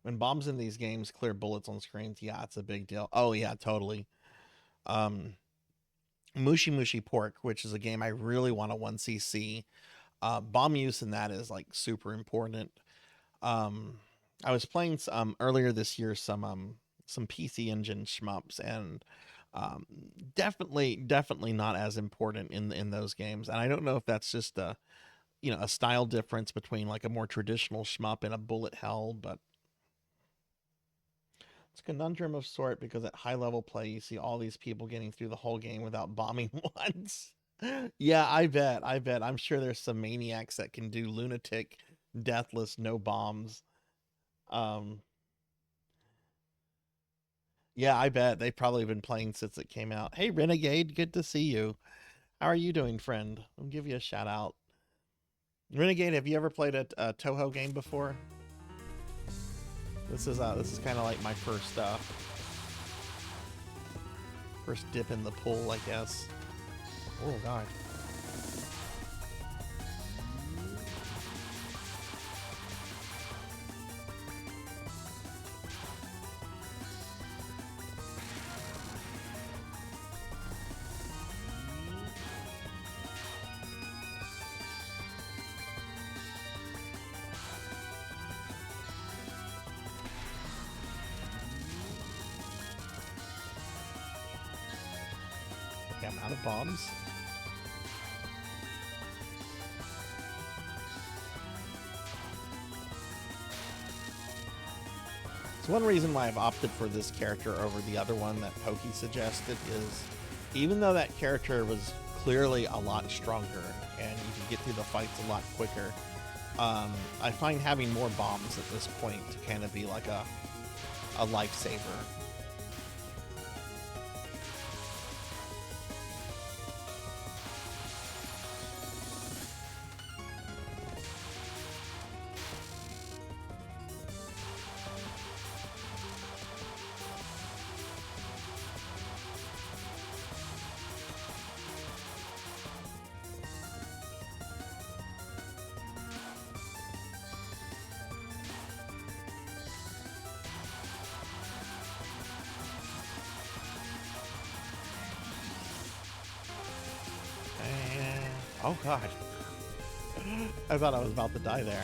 When bombs in these games clear bullets on screens, yeah, it's a big deal. Oh yeah, totally. Mushi Mushi Pork, which is a game I really want to 1cc. Bomb use in that is like super important. I was playing earlier this year some PC Engine shmups, and definitely not as important in those games. And I don't know if that's just a style difference between like a more traditional shmup and a bullet hell, but it's a conundrum of sort, because at high level play you see all these people getting through the whole game without bombing once. Yeah, I bet. I'm sure there's some maniacs that can do lunatic, deathless, no bombs. Yeah, I bet they've probably been playing since it came out. Hey, Renegade, good to see you. How are you doing, friend? I'll give you a shout out. Renegade, have you ever played a Touhou game before? This is kind of like my first dip in the pool, I guess. Oh god. Okay, I'm out of bombs. So one reason why I've opted for this character over the other one that Pokey suggested is, even though that character was clearly a lot stronger and you can get through the fights a lot quicker, I find having more bombs at this point to kind of be like a lifesaver. Oh god. I thought I was about to die there.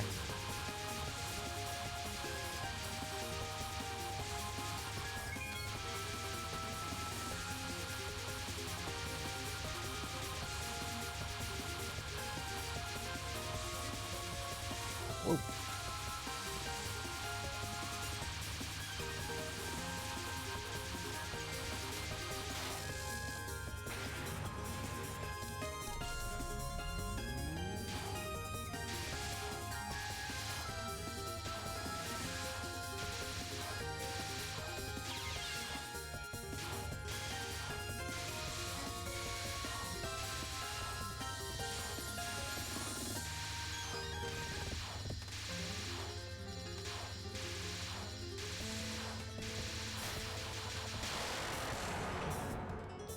Whoa.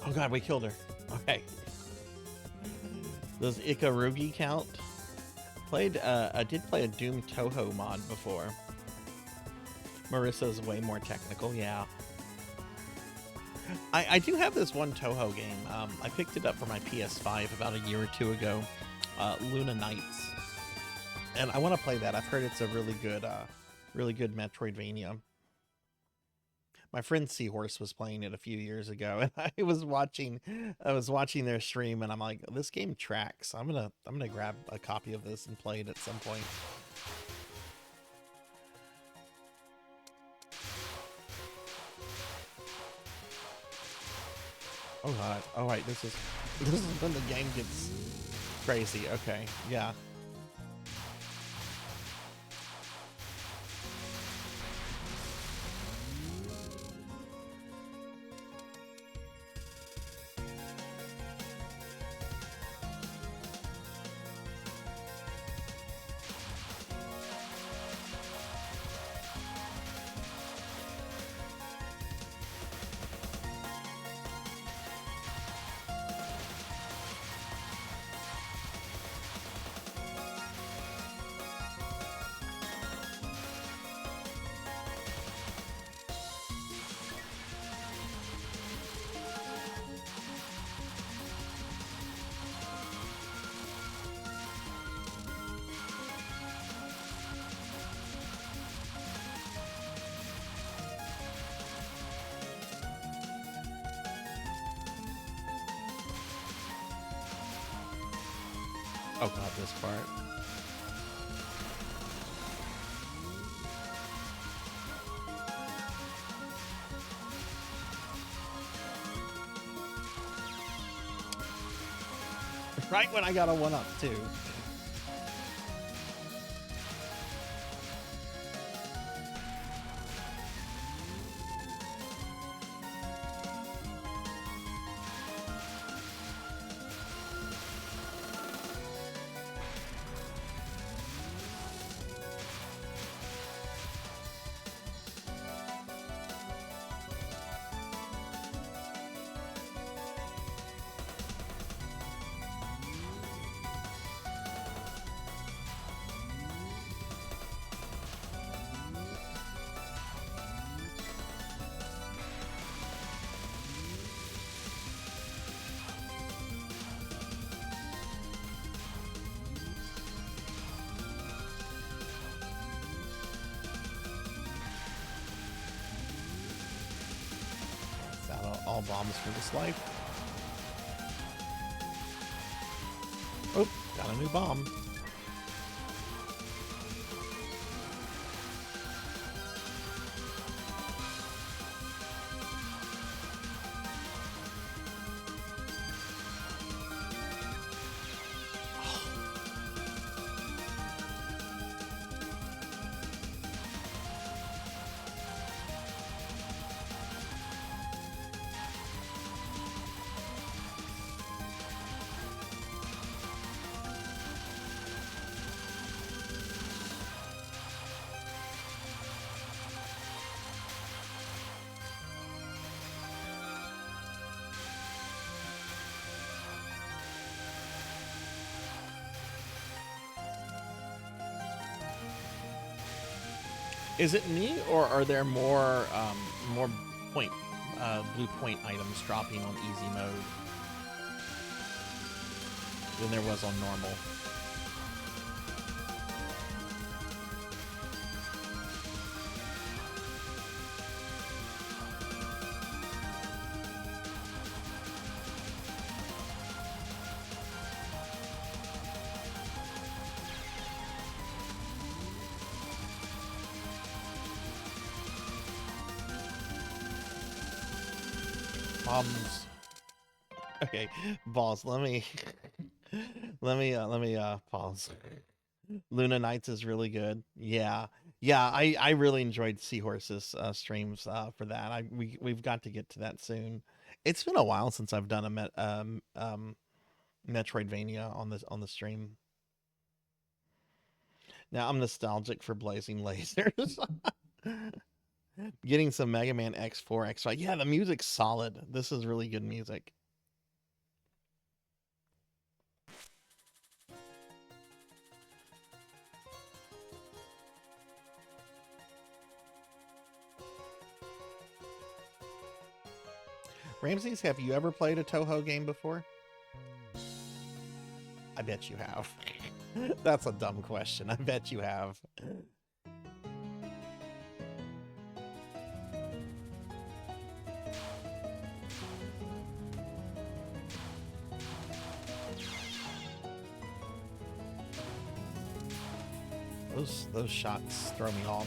Oh god, we killed her. Okay. Does Ikarugi count? I did play a Doom Touhou mod before. Marissa's way more technical, yeah. I do have this one Touhou game. I picked it up for my PS5 about a year or two ago. Luna Nights. And I want to play that. I've heard it's a really good Metroidvania. My friend Seahorse was playing it a few years ago, and I was watching their stream, and I'm like, this game tracks. I'm gonna grab a copy of this and play it at some point. Oh god. Oh right, this is when the game gets crazy. Okay, yeah. Oh god, this part. Right when I got a 1-up too. All bombs for this life. Oh, got a new bomb. Is it me, or are there more point blue point items dropping on easy mode than there was on normal? Okay, balls. Let me pause. Luna Nights is really good. Yeah, I really enjoyed Seahorse's streams for that. We've got to get to that soon. It's been a while since I've done a Metroidvania on the stream. Now I'm nostalgic for Blazing Lasers. Getting some Mega Man X4, X5. Yeah, the music's solid. This is really good music. Ramses, have you ever played a Touhou game before? I bet you have. That's a dumb question. I bet you have. Those shots throw me off.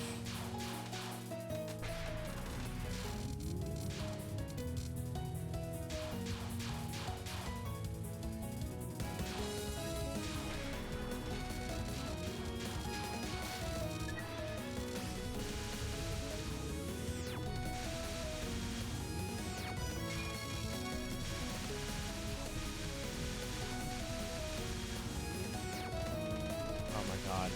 Oh my god.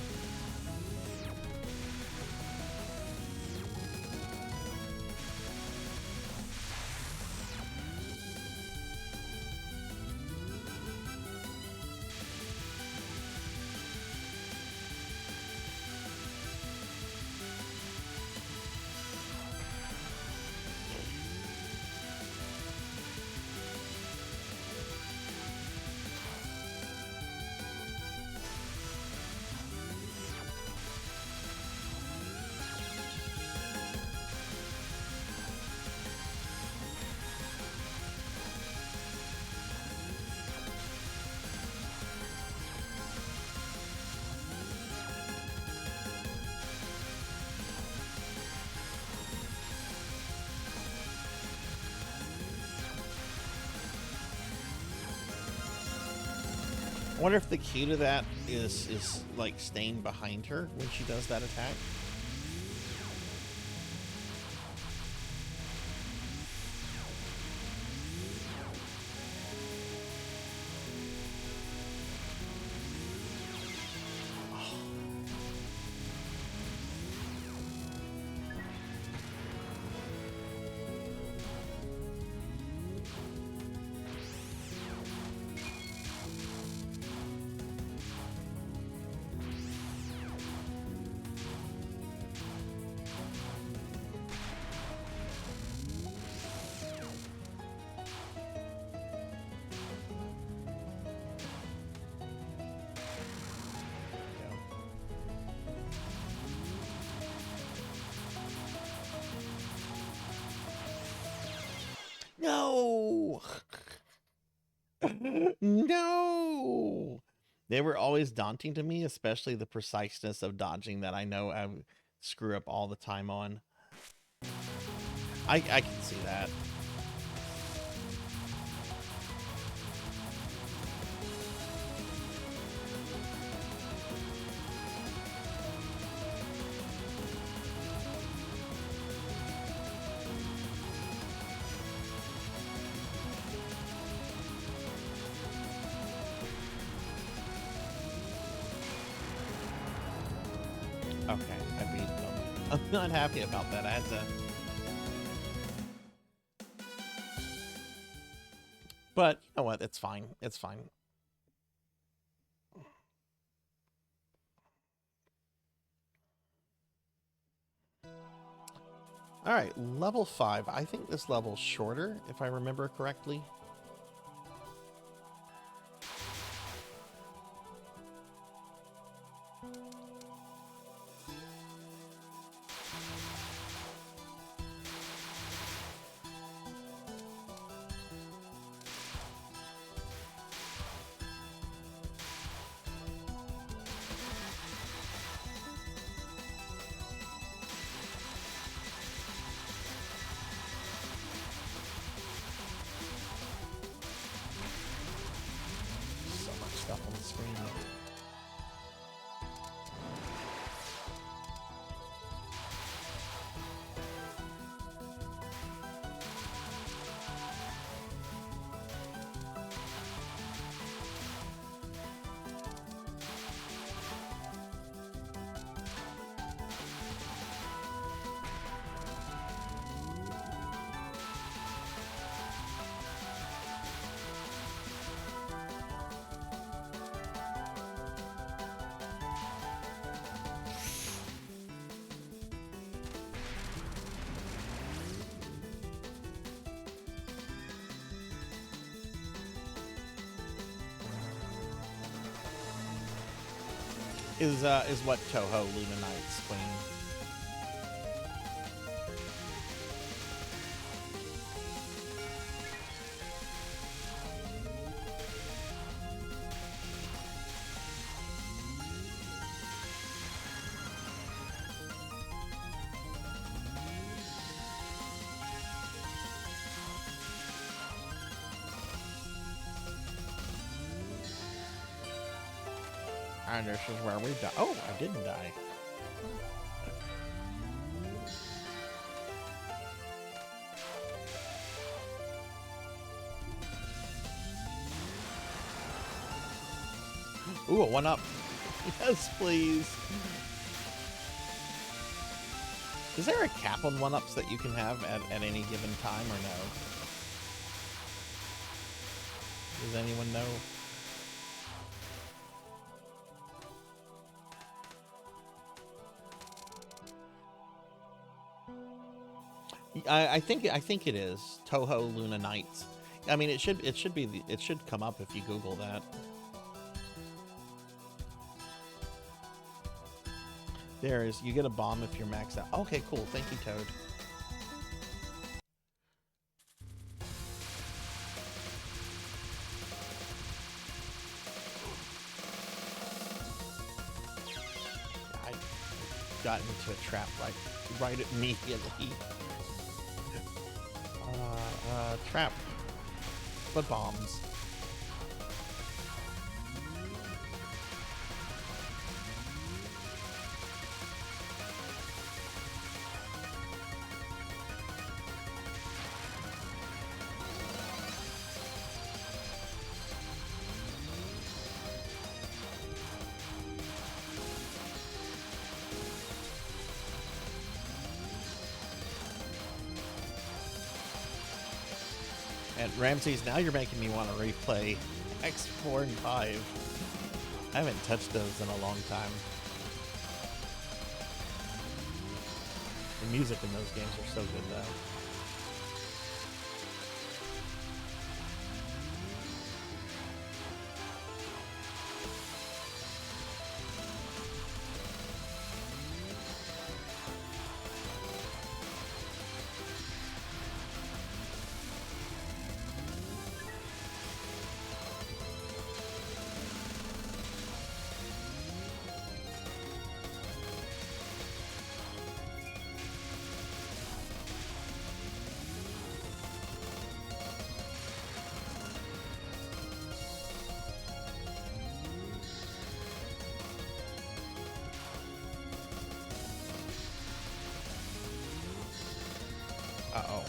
I wonder if the key to that is like staying behind her when she does that attack. No! No! They were always daunting to me, especially the preciseness of dodging that I know I screw up all the time on. I can see that. Okay, I beat them. I'm not happy about that. I had to... But, you know what? It's fine. It's fine. Alright, level 5. I think this level's shorter, if I remember correctly. Stuff on the screen. Is what Touhou Luna Knight's queen. And this is where we die. Oh, I didn't die. Ooh, a 1-up. Yes, please. Is there a cap on 1-ups that you can have at any given time or no? Does anyone know? I think it is Touhou Luna Nights. I mean, it should come up if you Google that. You get a bomb if you're maxed out. Okay, cool. Thank you, Toad. I got into a trap right immediately. Trap. But bombs. And Ramses, now you're making me want to replay X4 and 5. I haven't touched those in a long time. The music in those games are so good, though. Uh-oh.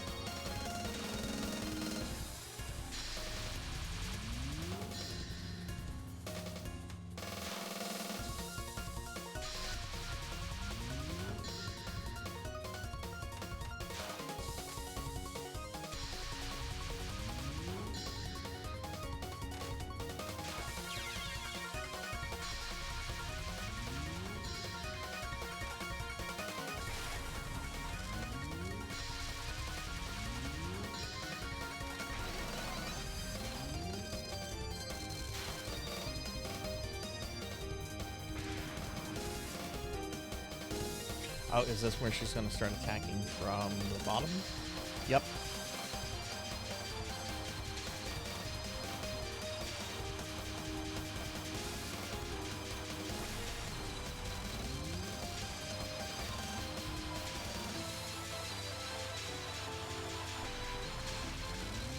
Oh, is this where she's going to start attacking from the bottom? Yep.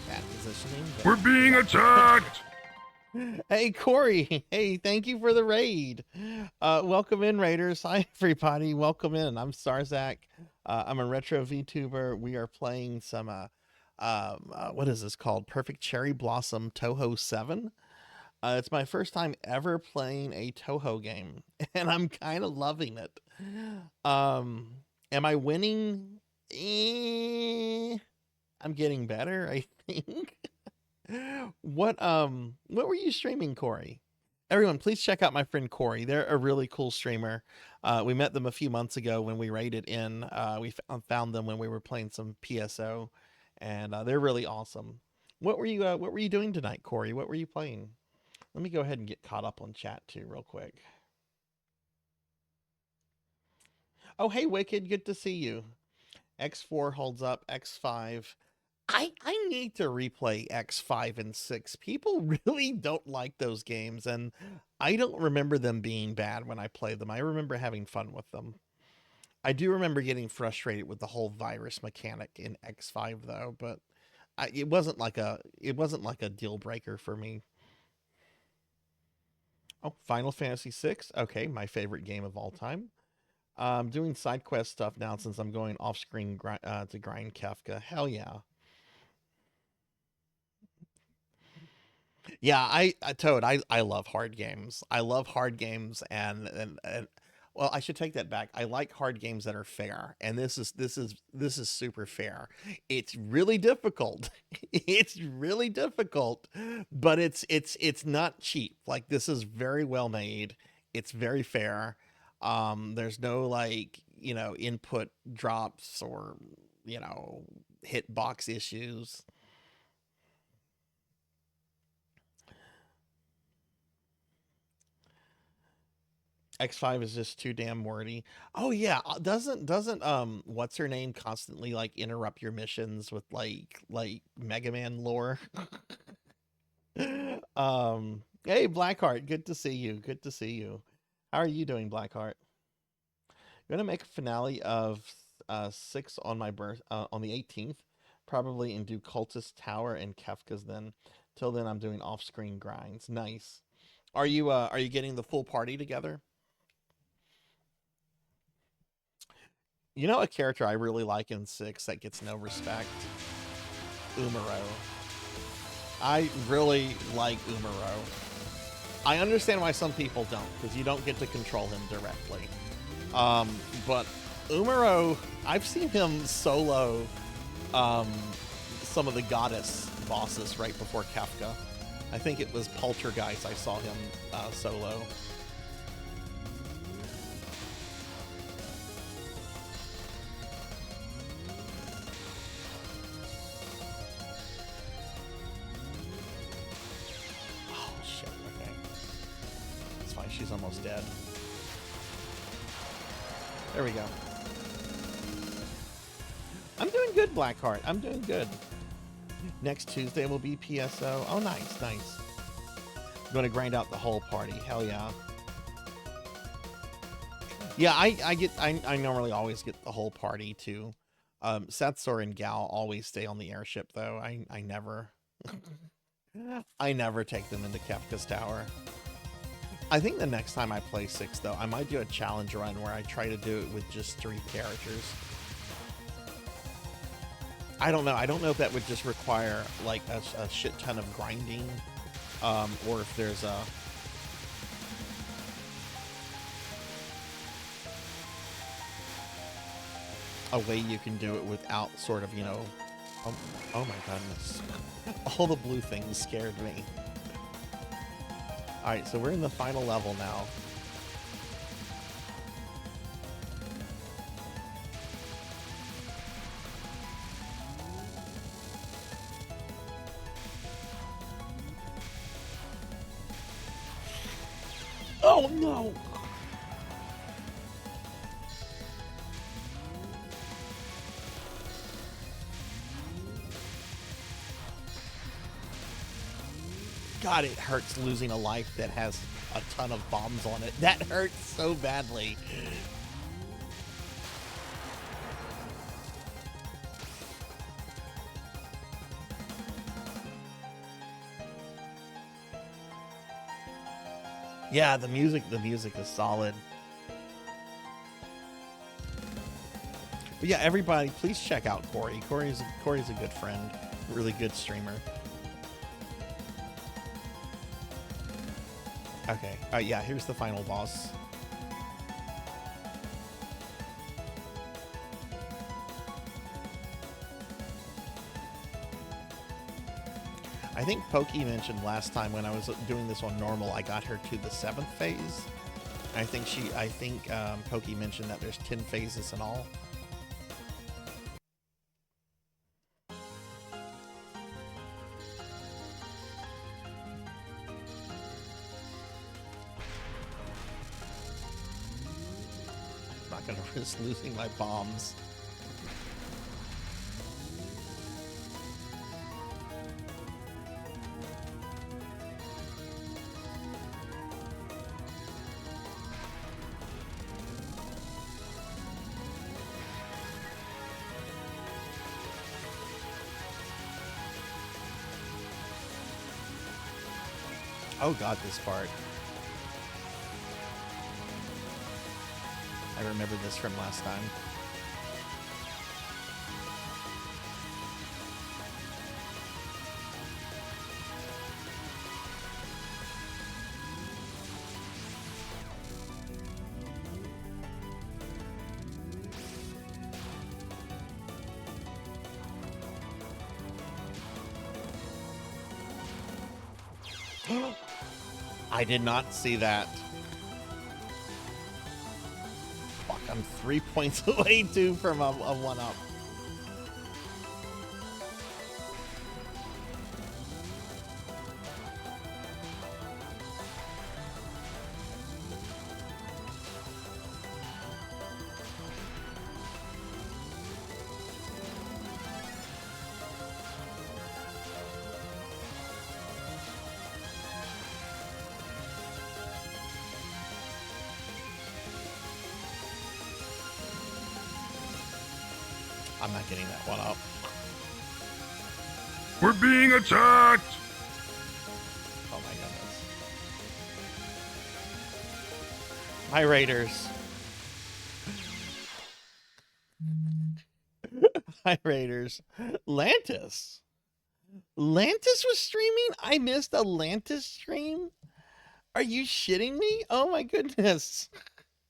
Bad positioning. We're being attacked! Hey, Corey. Hey, thank you for the raid. Welcome in, Raiders. Hi, everybody. Welcome in. I'm Sarzac. I'm a retro VTuber. We are playing some, what is this called? Perfect Cherry Blossom Touhou 7. It's my first time ever playing a Touhou game, and I'm kind of loving it. Am I winning? I'm getting better, I think. What were you streaming, Corey? Everyone, please check out my friend Corey. They're a really cool streamer. We met them a few months ago when we raided in. We found them when we were playing some PSO, and they're really awesome. What were you doing tonight, Corey? What were you playing? Let me go ahead and get caught up on chat too, real quick. Oh, hey, Wicked, good to see you. X4 holds up. X5. I need to replay X5 and 6. People really don't like those games, and I don't remember them being bad when I played them. I remember having fun with them. I do remember getting frustrated with the whole virus mechanic in X5 though, but it wasn't like a deal breaker for me. Oh, Final Fantasy VI. Okay, my favorite game of all time. I'm doing side quest stuff now since I'm going off screen to grind Kefka. Hell yeah. Yeah, Toad, I love hard games. I love hard games and well, I should take that back. I like hard games that are fair, and this is super fair. It's really difficult. It's really difficult, but it's not cheap. Like, this is very well made. It's very fair. There's no, like, input drops or, hitbox issues. X5 is just too damn wordy. Oh yeah, doesn't what's her name constantly like interrupt your missions with like Mega Man lore? Hey Blackheart, good to see you. Good to see you. How are you doing, Blackheart? Gonna make a finale of 6 on my birth on the 18th, probably, and do Cultist Tower and Kefka's then. Till then I'm doing off-screen grinds. Nice. Are you getting the full party together? You know a character I really like in 6 that gets no respect? Umaro. I really like Umaro. I understand why some people don't, because you don't get to control him directly. But Umaro, I've seen him solo some of the goddess bosses right before Kefka. I think it was Poltergeist. I saw him solo. Oh shit! Okay, it's fine. She's almost dead. There we go. I'm doing good, Blackheart. I'm doing good. Next Tuesday will be PSO. Oh, nice, nice. I'm going to grind out the whole party. Hell yeah. Yeah, I normally always get the whole party too. Setsor and Gal always stay on the airship though. I never I never take them into Kefka's Tower. I think the next time I play 6 though, I might do a challenge run where I try to do it with just 3 characters. I don't know. I don't know if that would just require like a shit ton of grinding, or if there's a way you can do it without sort of, you know, oh my goodness. All the blue things scared me. All right, so we're in the final level now. Oh no! God, it hurts losing a life that has a ton of bombs on it. That hurts so badly. Yeah, the music is solid. But yeah, everybody, please check out Corey. Corey's a good friend, really good streamer. Okay, yeah, here's the final boss. I think Pokey mentioned last time when I was doing this on normal, I got her to the 7th phase. I think Pokey mentioned that there's 10 phases in all. Not gonna risk losing my bombs. Oh god, this part. I remember this from last time. I did not see that. Fuck, I'm 3 points away too from a 1-up. I'm not getting that 1-up. We're being attacked! Oh my goodness. Hi, Raiders. Hi, Raiders. Lantis. Lantis was streaming? I missed a Lantis stream? Are you shitting me? Oh my goodness.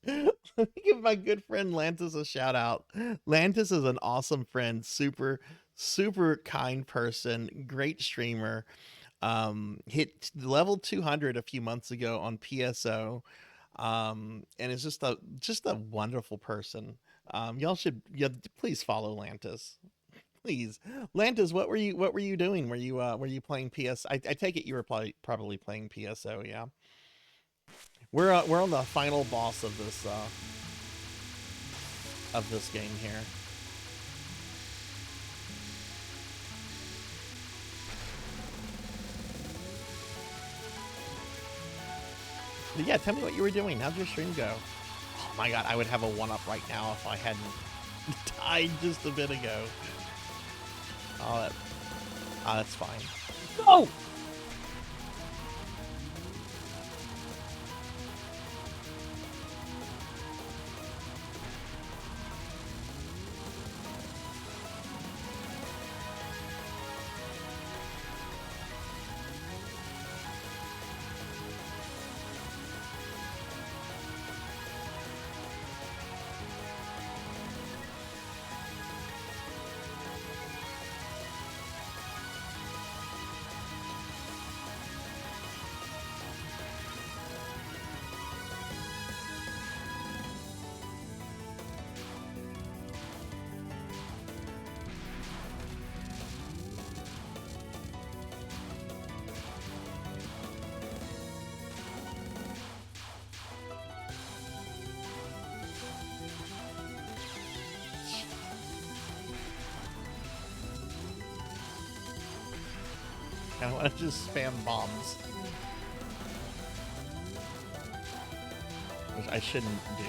Let me give my good friend Lantis a shout out. Lantis is an awesome friend, super kind person, great streamer. Hit level 200 a few months ago on PSO. And is just a wonderful person. Y'all should, yeah, please follow Lantis. Please. Lantis, what were you doing? Were you playing I take it you were probably playing PSO, yeah. We're on the final boss of this game here. But yeah, tell me what you were doing. How'd your stream go? Oh my god, I would have a 1-up right now if I hadn't died just a bit ago. Oh, that's fine. Oh! I want to just spam bombs. Which I shouldn't do.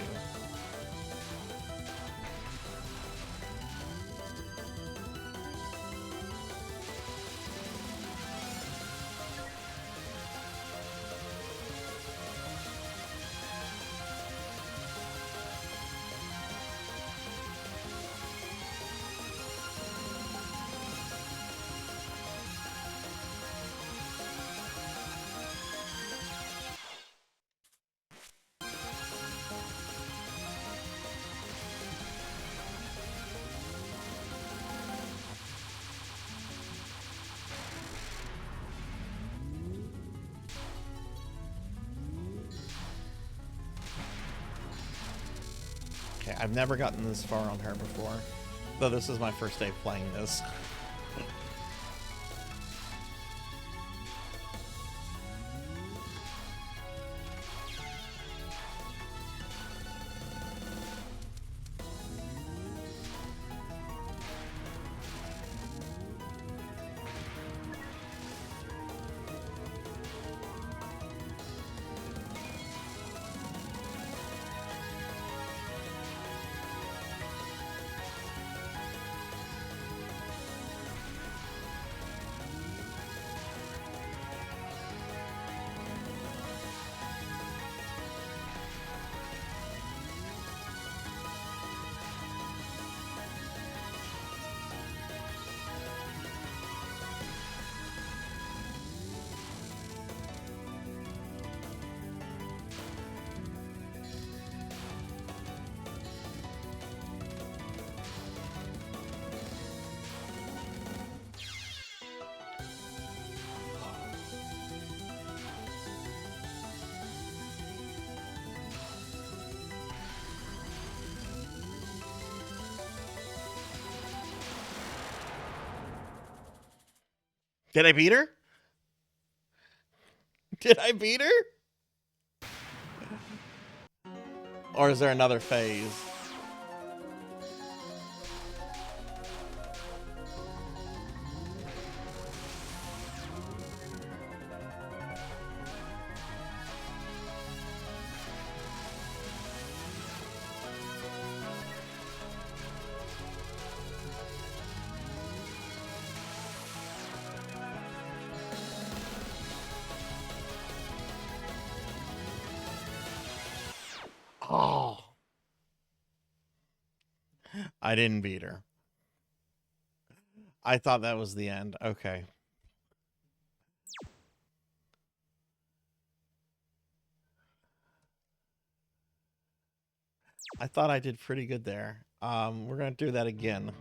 Okay, I've never gotten this far on her before. Though this is my first day playing this. Did I beat her? Did I beat her? Or is there another phase? Oh. I didn't beat her. I thought that was the end. Okay. I thought I did pretty good there. We're gonna do that again.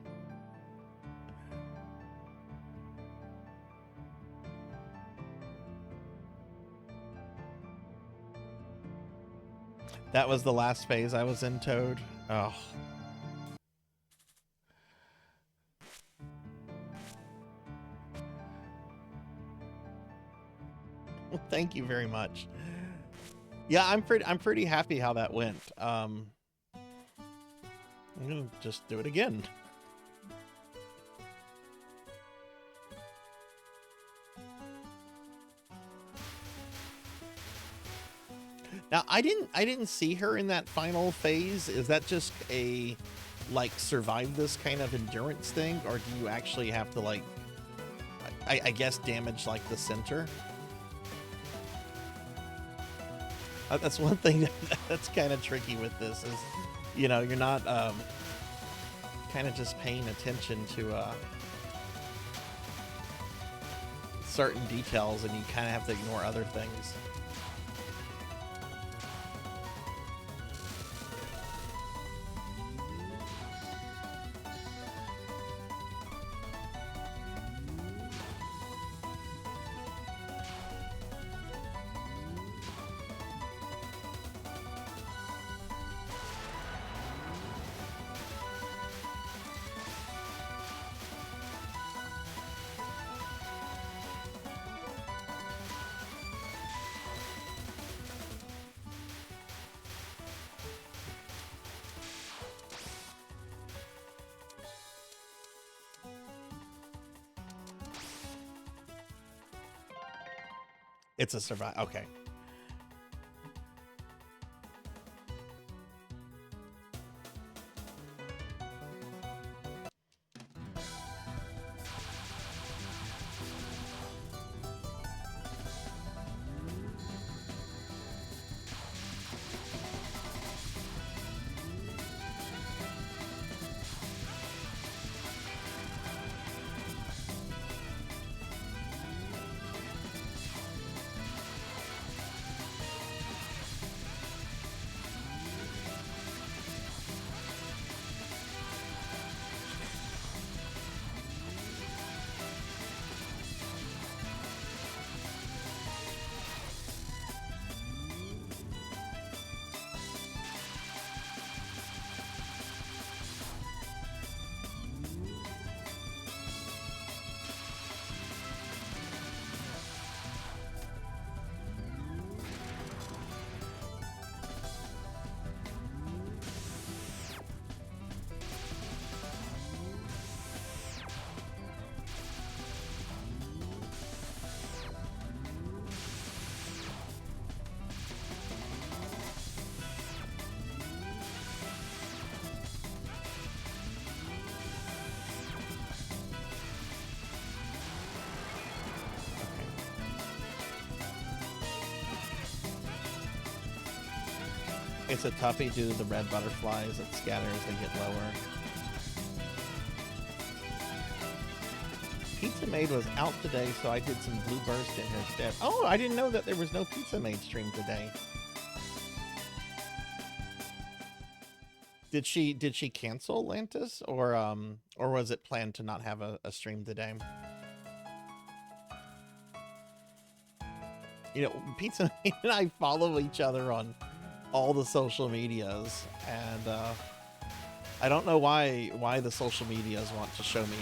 That was the last phase I was in, Toad. Oh. Well, thank you very much. Yeah, I'm pretty happy how that went. I'm gonna just do it again. Now, I didn't see her in that final phase. Is that just a like survive this kind of endurance thing, or do you actually have to like I guess damage like the center? That's one thing that's kind of tricky with this is, you know, you're not kind of just paying attention to certain details, and you kind of have to ignore other things. It's a survive. Okay. It's a toughie due to the red butterflies that scatter as they get lower. Pizza Maid was out today, so I did some Blue Burst in her stead. Oh, I didn't know that there was no Pizza Maid stream today. Did she cancel Lantis, or was it planned to not have a stream today? You know, Pizza Maid and I follow each other on all the social medias, and I don't know why the social medias want to show me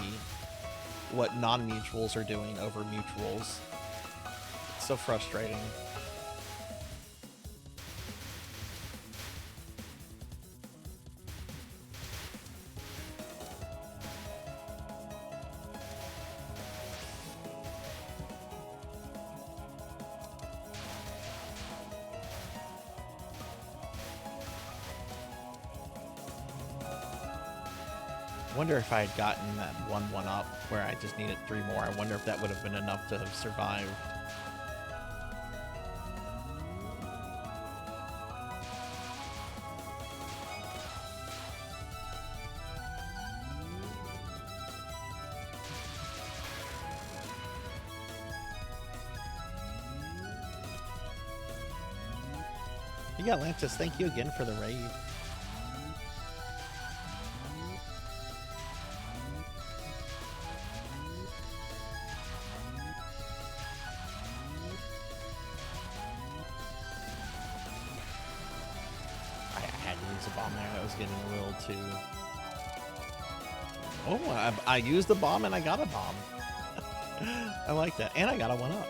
what non-mutuals are doing over mutuals. It's so frustrating. I wonder if I had gotten that 1-1 up where I just needed 3 more. I wonder if that would have been enough to have survived. Yeah, Lantis, thank you again for the raid. getting a little too... Oh, I used a bomb and I got a bomb. I like that. And I got a 1-up.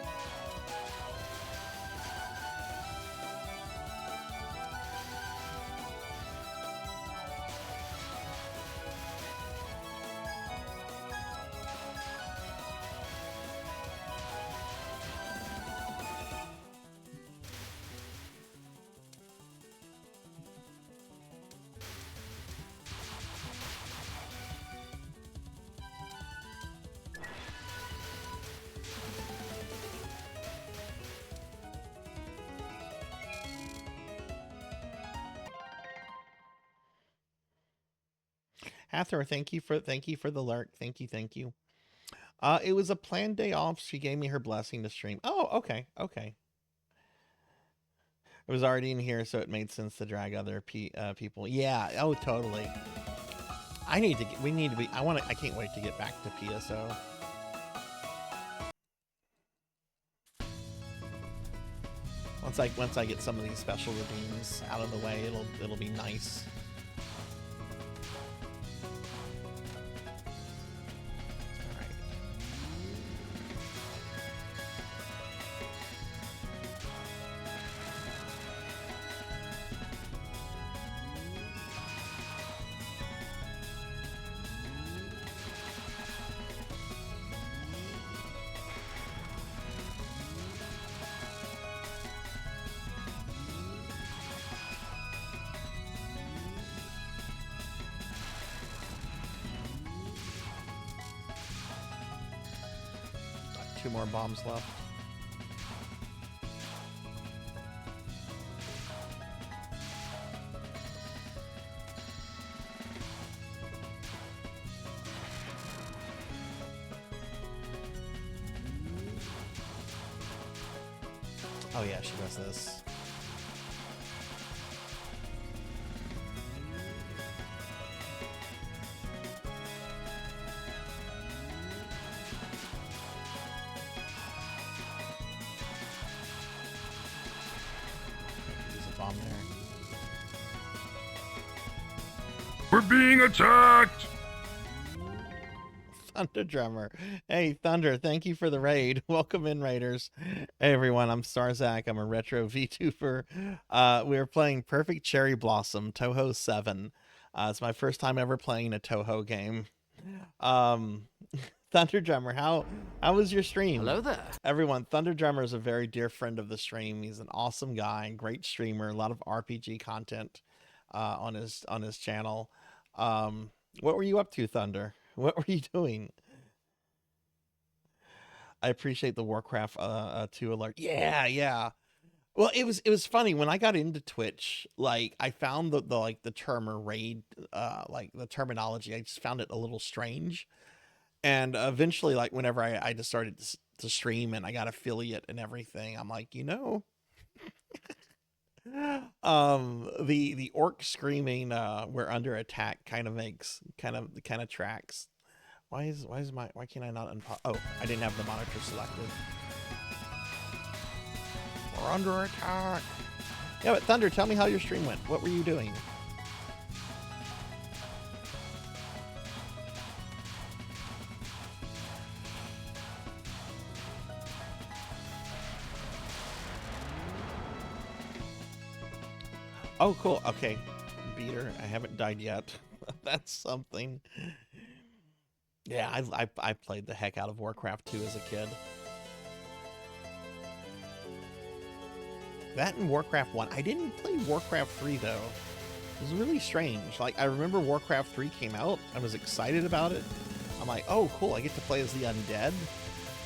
Hathor, thank you for the lurk. Thank you. It was a planned day off. She gave me her blessing to stream. Oh, okay. It was already in here, so it made sense to drag other people. Yeah. Oh, totally. I can't wait to get back to PSO. Once I get some of these special redeems out of the way, it'll be nice. Two more bombs left. Oh yeah, she does this. We're being attacked! Thunder Drummer. Hey, Thunder, thank you for the raid. Welcome in, Raiders. Hey, everyone, I'm Sarzac. I'm a retro VTuber. We're playing Perfect Cherry Blossom, Touhou 7. It's my first time ever playing a Touhou game. Thunder Drummer, how was your stream? Hello there. Everyone, Thunder Drummer is a very dear friend of the stream. He's an awesome guy, great streamer, a lot of RPG content on his channel. What were you up to, Thunder? What were you doing? I appreciate the Warcraft 2 alert. Yeah. Well, it was funny when I got into Twitch. Like, I found the term raid, like the terminology. I just found it a little strange. And eventually, like, whenever I just started to stream and I got affiliate and everything, I'm like, the orc screaming we're under attack kind of tracks. Why can't I not oh, I didn't have the monitor selected. We're under attack. Yeah, but Thunder, tell me how your stream went. What were you doing? Oh, cool. Okay. Beater. I haven't died yet. That's something. Yeah, I played the heck out of Warcraft 2 as a kid. That and Warcraft 1. I didn't play Warcraft 3, though. It was really strange. Like, I remember Warcraft 3 came out. I was excited about it. I'm like, oh, cool. I get to play as the undead.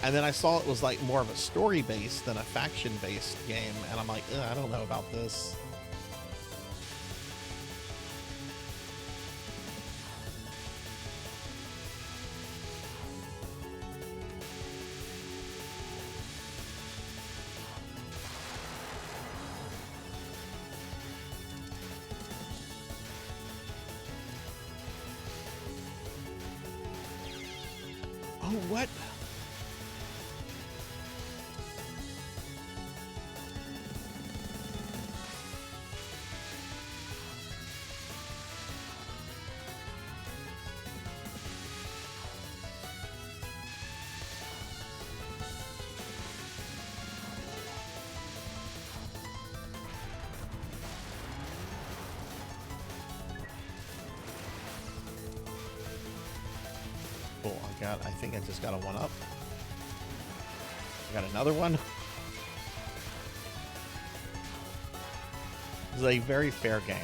And then I saw it was, like, more of a story-based than a faction-based game. And I'm like, I don't know about this. What? I think I just got a 1-up. I got another one. This is a very fair game.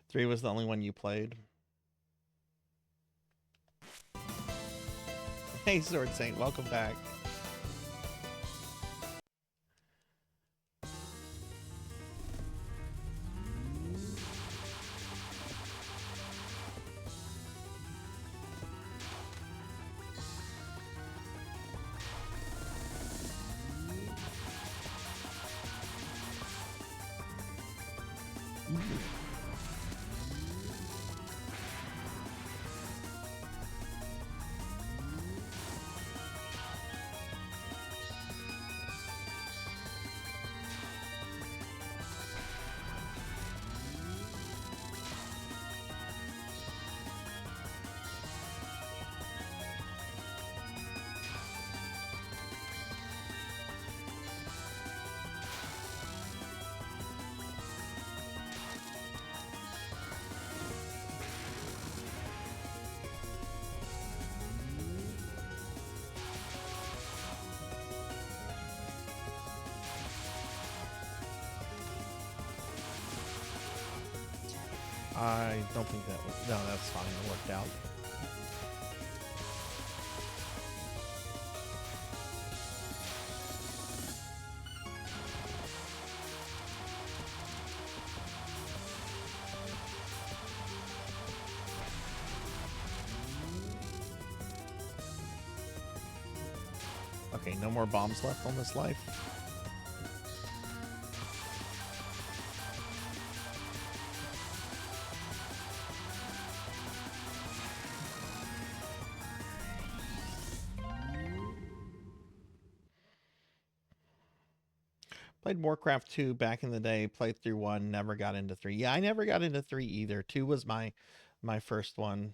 Three was the only one you played. Hey, Sword Saint, welcome back. I don't think that was... No, that's fine. It worked out. Okay, no more bombs left on this life. Played Warcraft 2 back in the day, played through 1, never got into 3. Yeah, I never got into 3 either. 2 was my first one.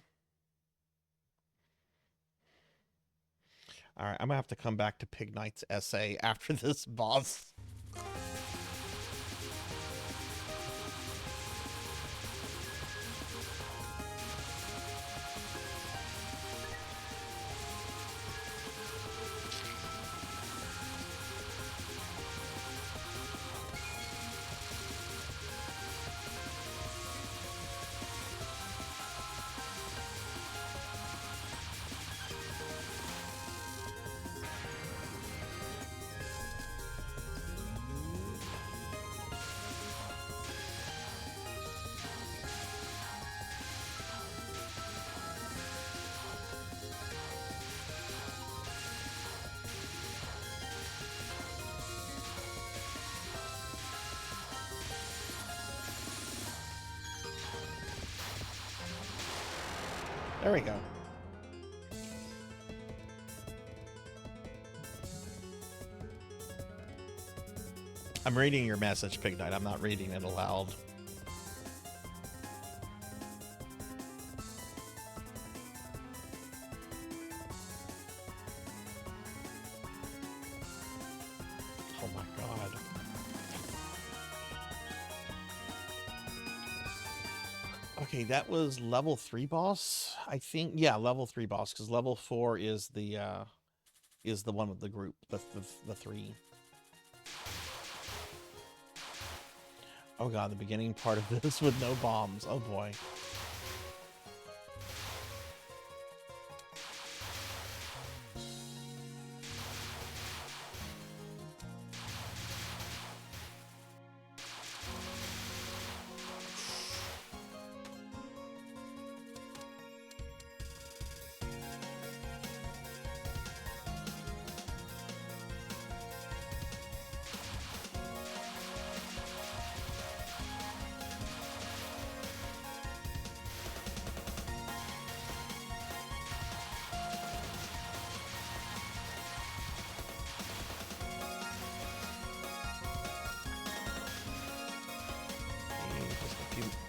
All right, I'm gonna have to come back to Pig Knight's essay after this boss. There we go. I'm reading your message, Pig Knight. I'm not reading it aloud. Oh my god. Okay, that was level 3 boss, I think. Yeah, level 3 boss, because level 4 is the one with the group, the 3. Oh god, the beginning part of this with no bombs. Oh boy.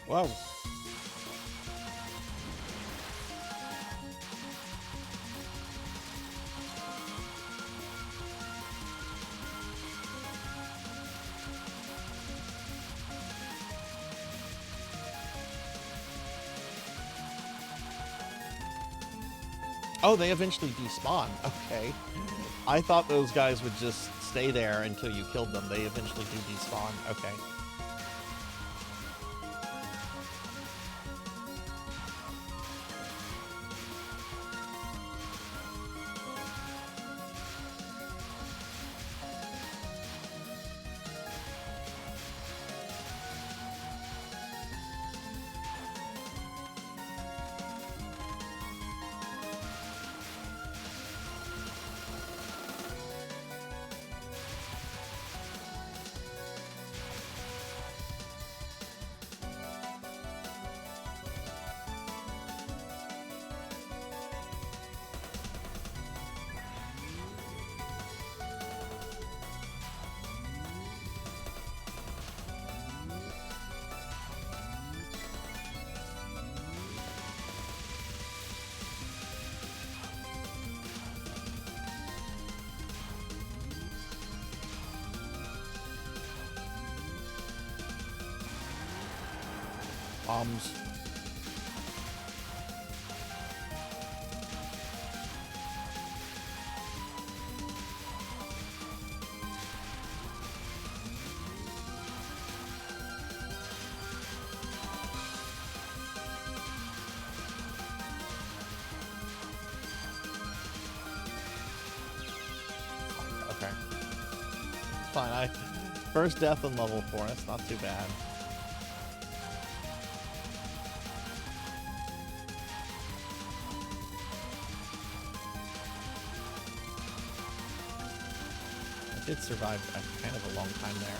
Whoa. Oh, they eventually despawn. Okay. I thought those guys would just stay there until you killed them. They eventually do despawn. Okay. Bombs. Okay. Fine, first death on level 4, that's not too bad. I did survive a kind of a long time there.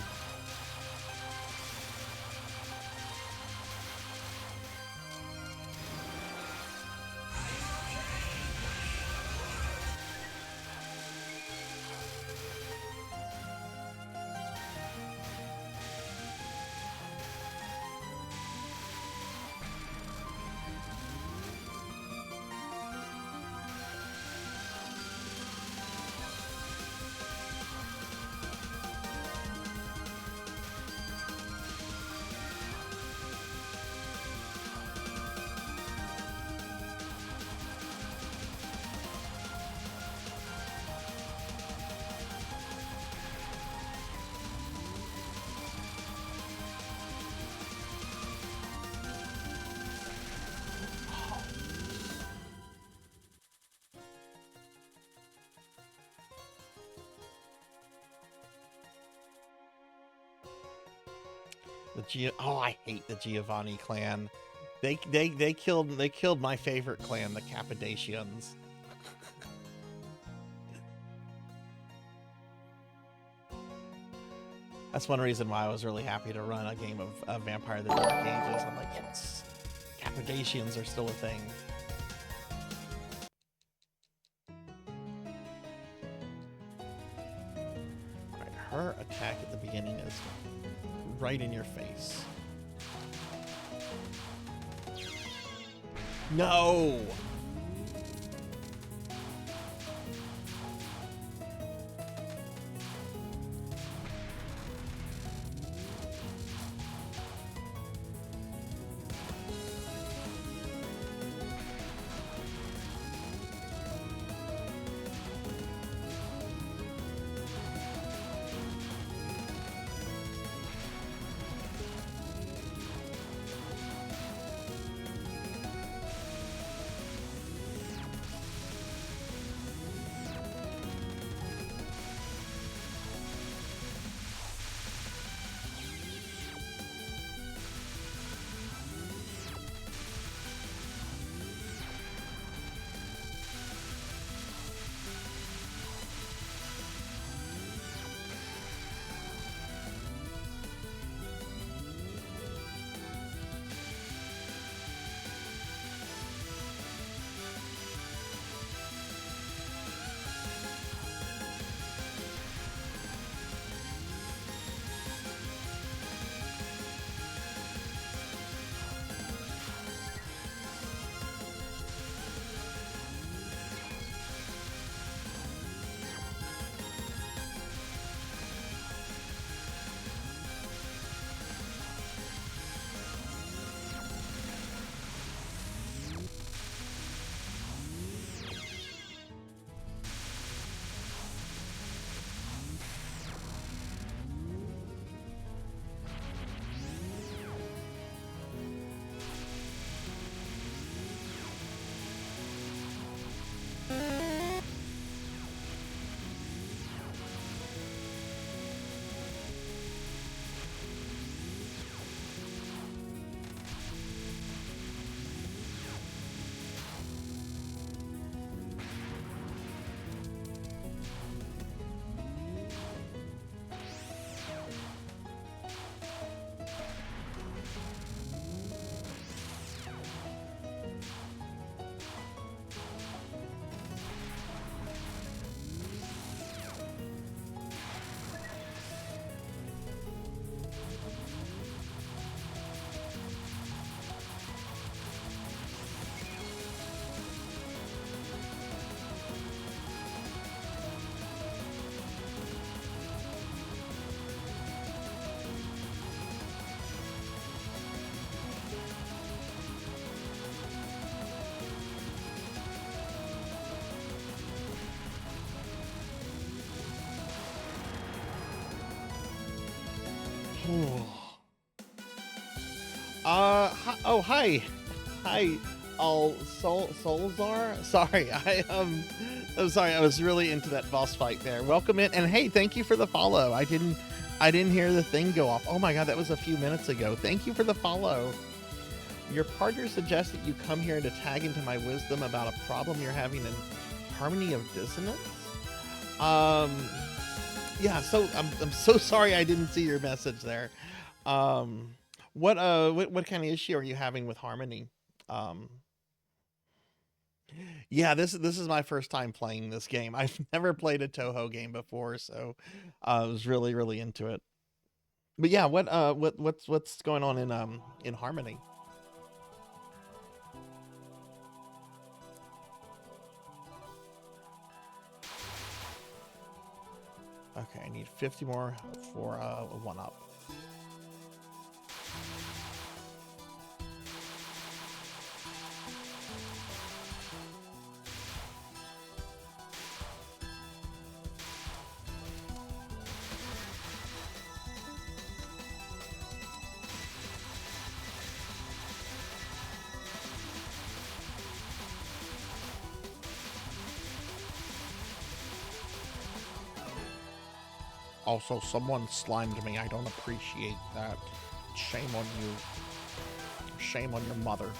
Oh, I hate the Giovanni clan. They killed my favorite clan, the Cappadocians. That's one reason why I was really happy to run a game of Vampire the Dark Ages. I'm like, yes, Cappadocians are still a thing. Alright, her attack at the beginning is right in your face. No! Oh, hi. Hi. Solzar? Sorry, I'm sorry, I was really into that boss fight there. Welcome in, and hey, thank you for the follow. I didn't hear the thing go off. Oh my god, that was a few minutes ago. Thank you for the follow. Your partner suggested you come here to tag into my wisdom about a problem you're having in harmony of dissonance. Yeah, so I'm so sorry I didn't see your message there. What kind of issue are you having with harmony? Yeah, this is my first time playing this game. I've never played a Touhou game before, so I was really into it. But yeah, what's going on in harmony? Okay, I need 50 more for a 1-up. Also, someone slimed me. I don't appreciate that. Shame on you. Shame on your mother.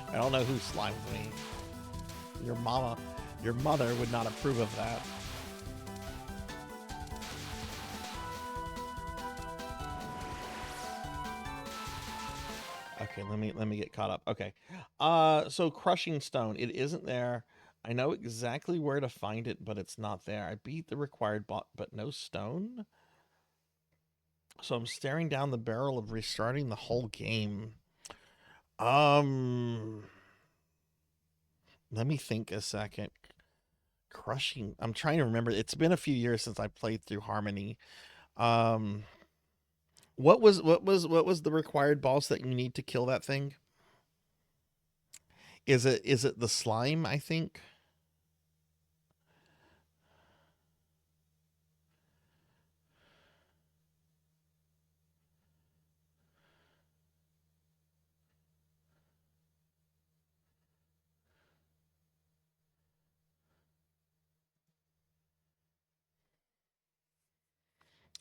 I don't know who slimed me. Your mama, your mother would not approve of that. Okay, let me get caught up. Okay. So crushing stone, it isn't there. I know exactly where to find it, but it's not there. I beat the required bot, but no stone. So I'm staring down the barrel of restarting the whole game. Let me think a second. Crushing. I'm trying to remember. It's been a few years since I played through Harmony. What was the required boss that you need to kill that thing? Is it the slime, I think?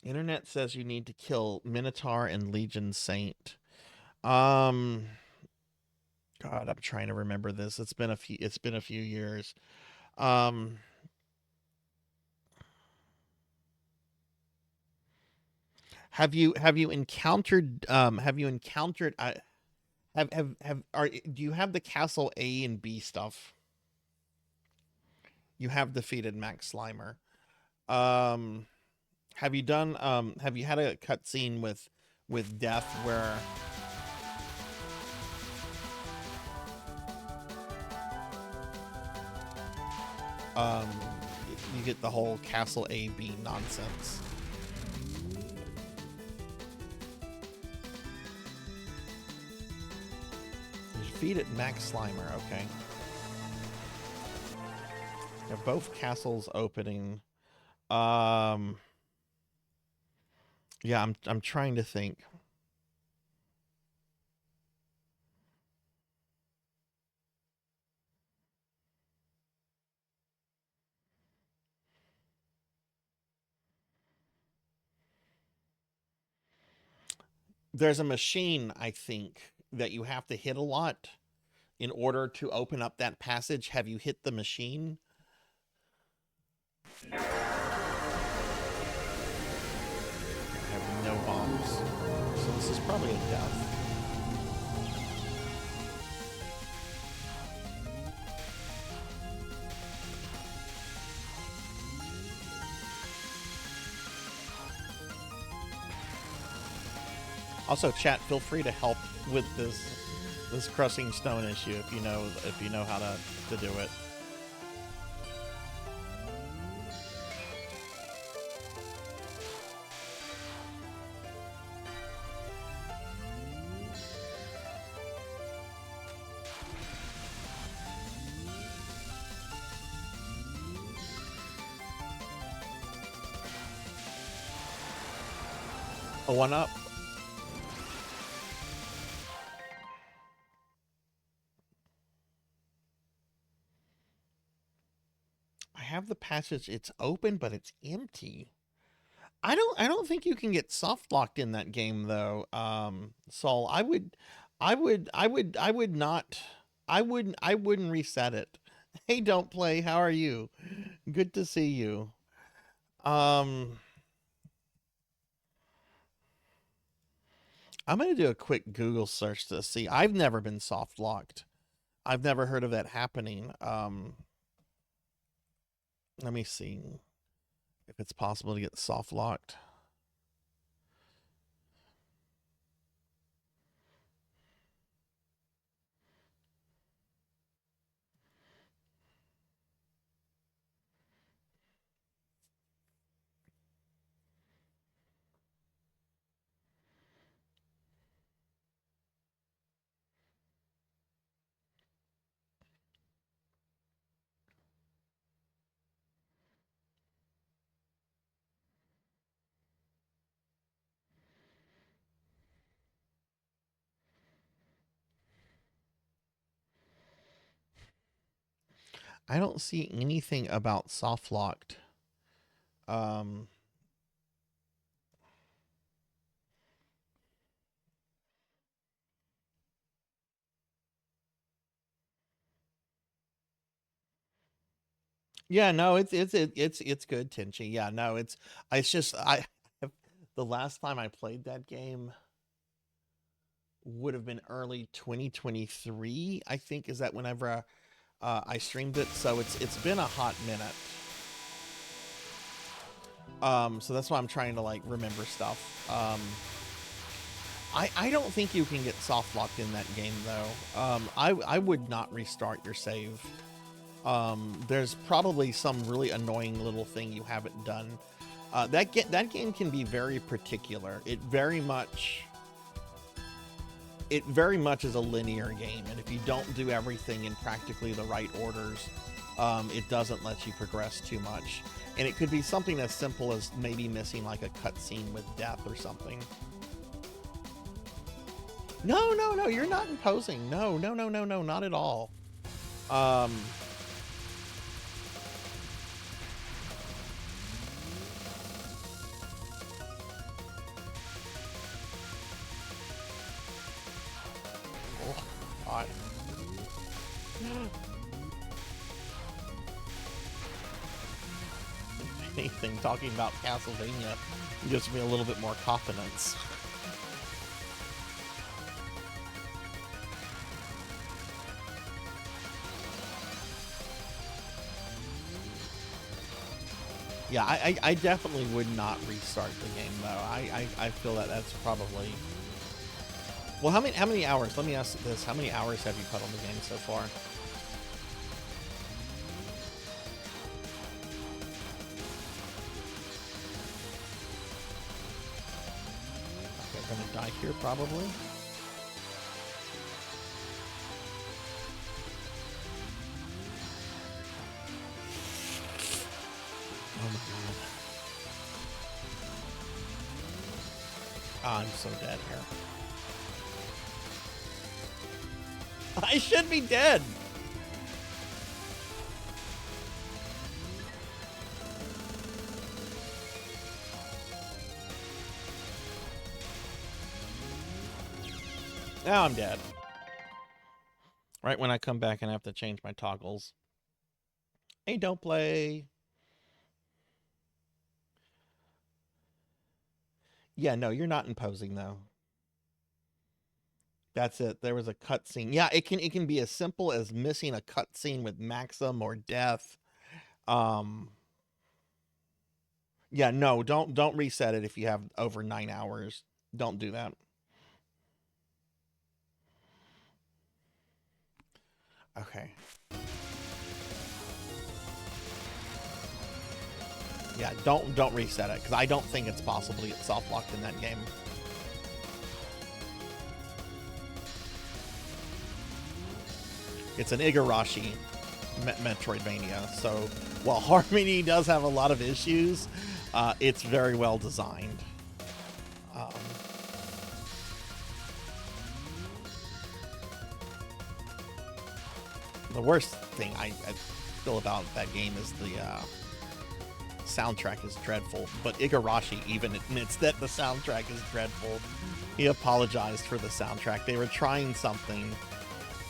Internet says you need to kill Minotaur and Legion Saint. God, I'm trying to remember this. It's been a few years. Have you encountered do you have the castle A and B stuff? You have defeated Max Slimer. Have you done have you had a cutscene with death where you get the whole castle A B nonsense? You defeated Max Slimer, okay. They're both castles opening. Yeah, I'm trying to think. There's a machine, I think, that you have to hit a lot in order to open up that passage. Have you hit the machine? I have no bombs. So this is probably a death. Also, chat, feel free to help with this crushing stone issue if you know how to do it. A 1-up? I have the passage. It's open, but it's empty. I don't think you can get soft locked in that game though. Saul, I would not. I wouldn't reset it. Hey, don't play. How are you? Good to see you. Um, I'm gonna do a quick Google search to see. I've never been soft locked. I've never heard of that happening. Let me see if it's possible to get soft locked. I don't see anything about soft locked. Um, yeah, no, it's good, Tenchi. Yeah, no, it's just the last time I played that game would have been early 2023. I think is that whenever I streamed it, so it's been a hot minute. So that's why I'm trying to like remember stuff. I don't think you can get soft locked in that game though. I would not restart your save. There's probably some really annoying little thing you haven't done. That game can be very particular. It very much is a linear game, and if you don't do everything in practically the right orders, it doesn't let you progress too much. And it could be something as simple as maybe missing like a cutscene with death or something. No, no, no, you're not imposing. No, no, no, no, no, not at all. Oh, God. If anything, talking about Castlevania gives me a little bit more confidence. Yeah, I definitely would not restart the game though. I feel that that's probably. Well, how many hours? Let me ask this: how many hours have you put on the game so far? Okay, I'm gonna die here probably. Oh my God. I'm so dead here. I should be dead. Now I'm dead. Right when I come back and I have to change my toggles. Hey, don't play. Yeah, no, you're not imposing though. That's it. There was a cutscene. Yeah, it can be as simple as missing a cutscene with Maxim or death. Yeah, no, don't reset it if you have over 9 hours. Don't do that. Okay. Yeah, don't reset it because I don't think it's possible to get soft locked in that game. It's an Igarashi Metroidvania, so while Harmony does have a lot of issues, it's very well designed. The worst thing feel about that game is the soundtrack is dreadful. But Igarashi even admits that the soundtrack is dreadful. He apologized for the soundtrack. They were trying something,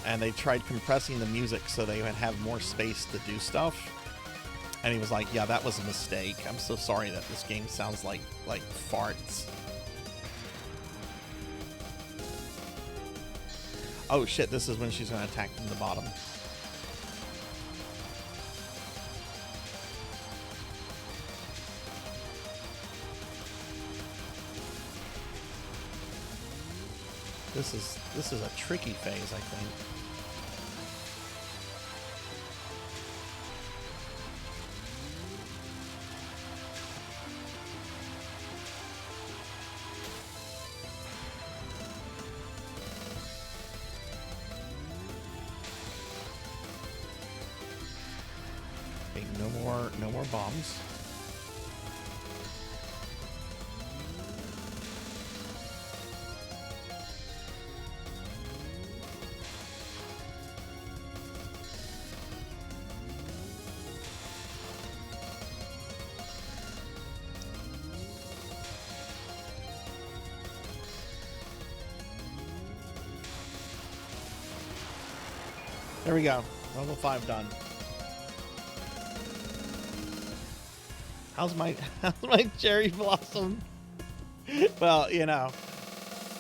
and they tried compressing the music so they would have more space to do stuff. And he was like, yeah, that was a mistake. I'm so sorry that this game sounds like farts. Oh shit, this is when she's going to attack from the bottom. This is a tricky phase, I think. Okay, no more bombs. There we go. Level 5 done. How's my cherry blossom? Well, you know,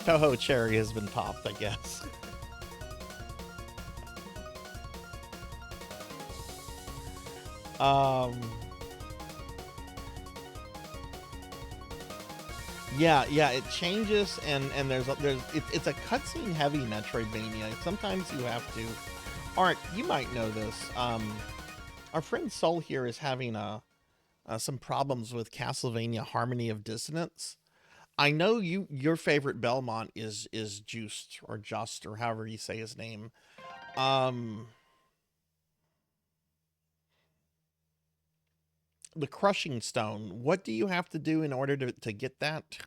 Touhou cherry has been popped, I guess. Yeah, it changes, and it's a cutscene heavy Metroidvania. Sometimes you have to. Art, you might know this. Our friend Soul here is having some problems with Castlevania Harmony of Dissonance. I know your favorite Belmont is Just or however you say his name. The Crushing Stone. What do you have to do in order to get that?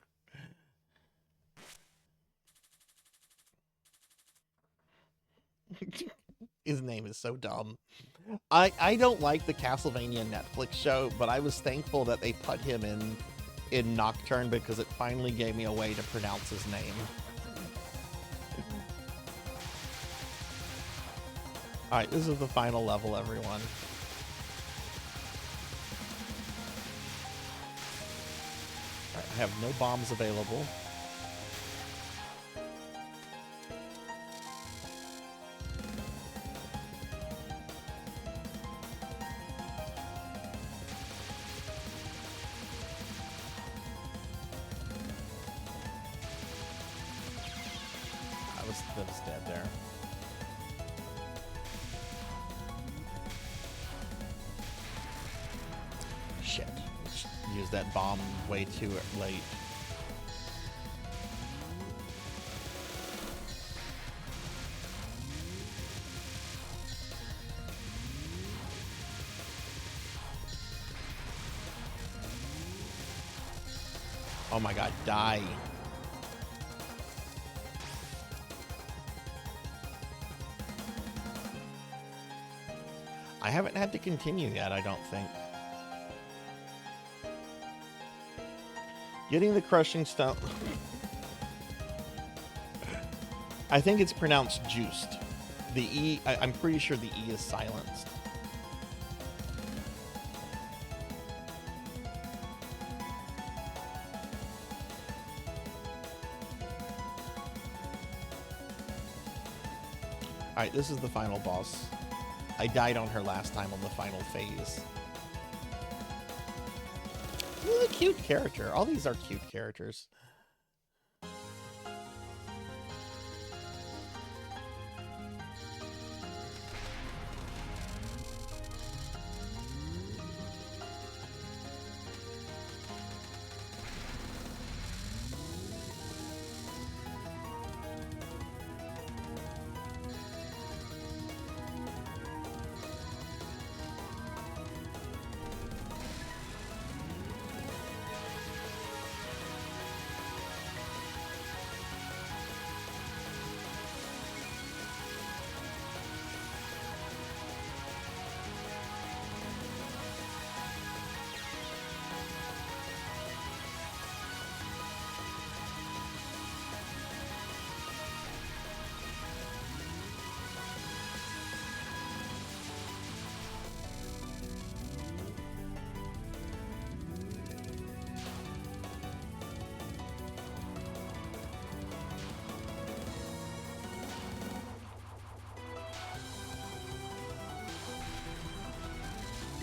His name is so dumb. I don't like the Castlevania Netflix show, but I was thankful that they put him in Nocturne because it finally gave me a way to pronounce his name. Alright, this is the final level, everyone. Alright, I have no bombs available. That was dead there. Shit. Used that bomb way too late. Oh my god, die. I haven't had to continue yet, I don't think. Getting the Crushing Stone. I think it's pronounced juiced. The E, I'm pretty sure the E is silenced. Alright, this is the final boss. I died on her last time on the final phase. What a cute character. All these are cute characters.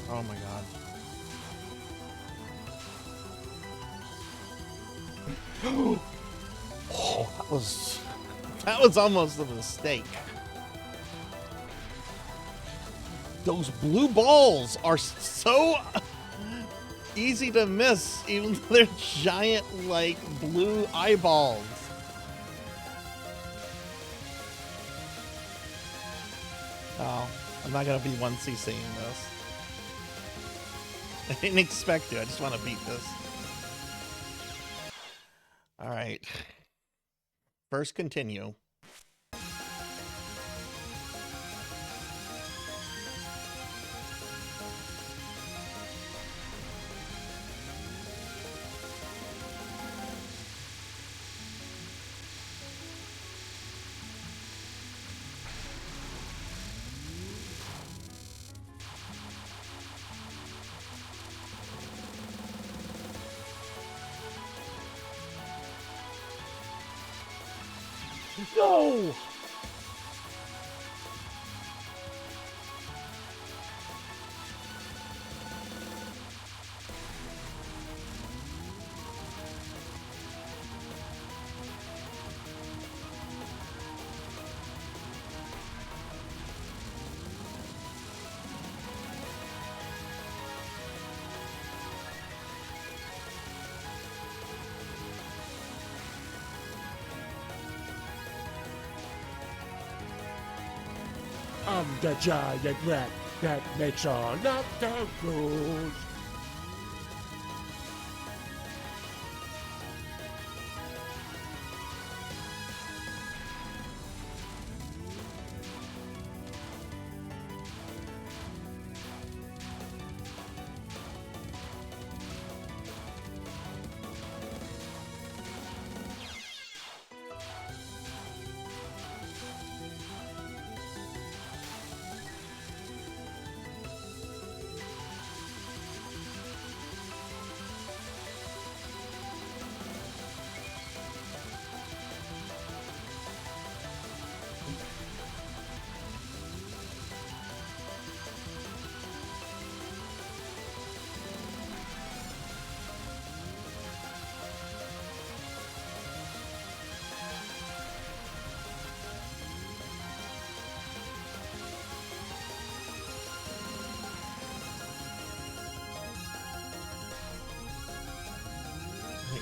Oh my god. Oh, that was almost a mistake. Those blue balls are so easy to miss, even though they're giant, like, blue eyeballs. Oh, I'm not gonna be 1CCing this. I didn't expect to, I just want to beat this. Alright. First continue. No! I'm the giant rat that makes all of the rules.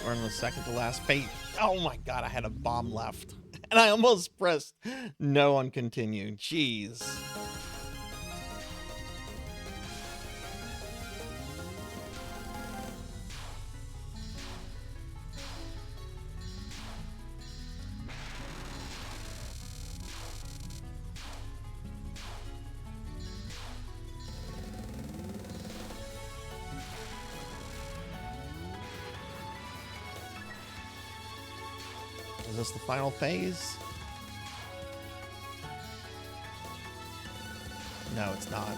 We're in the second to last phase. Oh my god, I had a bomb left. And I almost pressed no on continue. Jeez. Is this the final phase? No, it's not.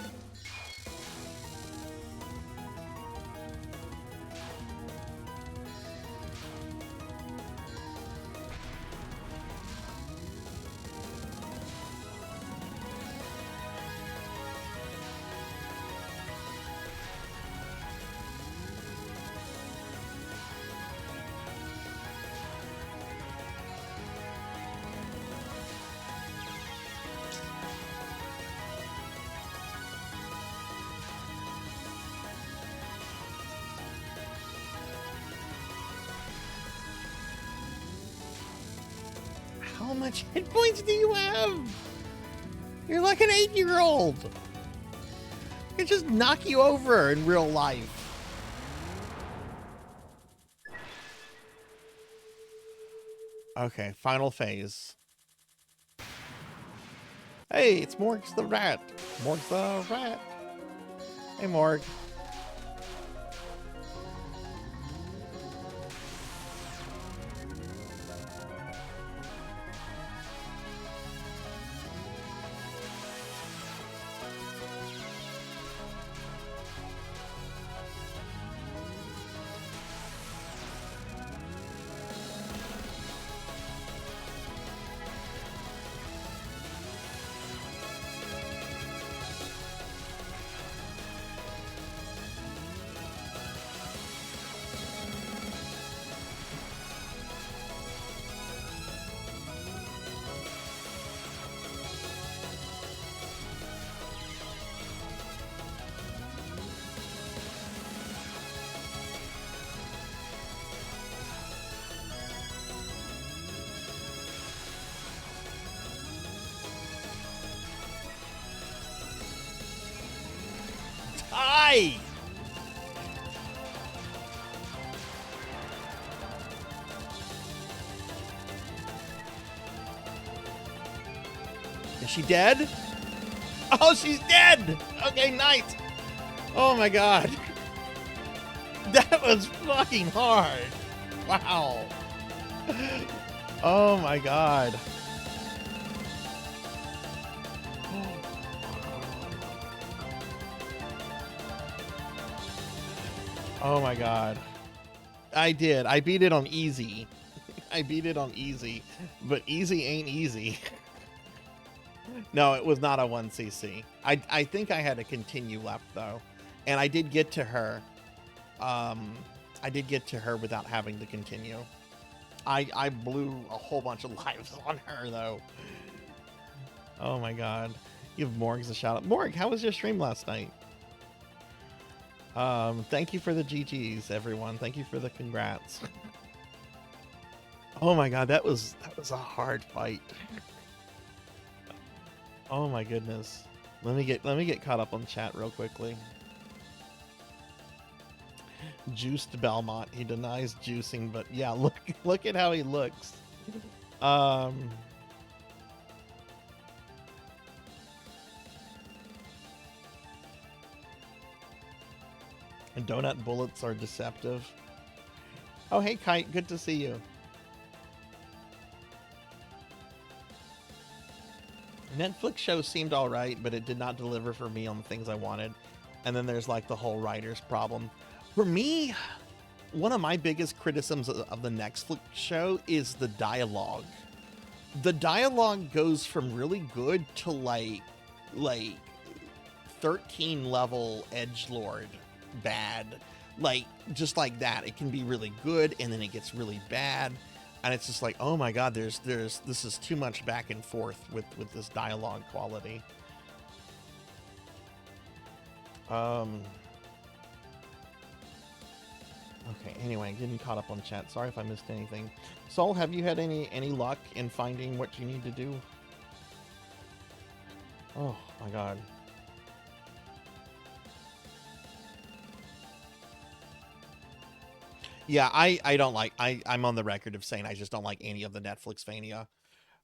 How much hit points do you have? You're like an 8-year-old. I could just knock you over in real life. Okay, final phase. Hey, it's Morg's the rat. Morg's the rat. Hey, Morg. way! Is she dead? Oh, she's dead! Okay, nice. Oh my god. That was fucking hard. Wow. Oh my god. Oh my god. I did. I beat it on easy. I beat it on easy. But easy ain't easy. No, it was not a 1cc. I think I had to continue left though. And I did get to her. I did get to her without having to continue. I blew a whole bunch of lives on her though. Oh my god. Give Morgs a shout out. Morg, how was your stream last night? Thank you for the GGs, everyone. Thank you for the congrats. Oh my god, that was a hard fight. Oh my goodness. Let me get caught up on chat real quickly. Juiced Belmont. He denies juicing, but yeah, look at how he looks. And donut bullets are deceptive. Oh, hey, Kite. Good to see you. Netflix show seemed all right, but it did not deliver for me on the things I wanted. And then there's like the whole writer's problem. For me, one of my biggest criticisms of the Netflix show is the dialogue. The dialogue goes from really good to like 13 level edgelord bad. Like, just like that. It can be really good and then it gets really bad. And it's just like, oh my god, this is too much back and forth with this dialogue quality. Okay, anyway, getting caught up on chat. Sorry if I missed anything. Soul, have you had any luck in finding what you need to do? Oh my god. Yeah, I don't like, I'm on the record of saying I just don't like any of the Netflixvania.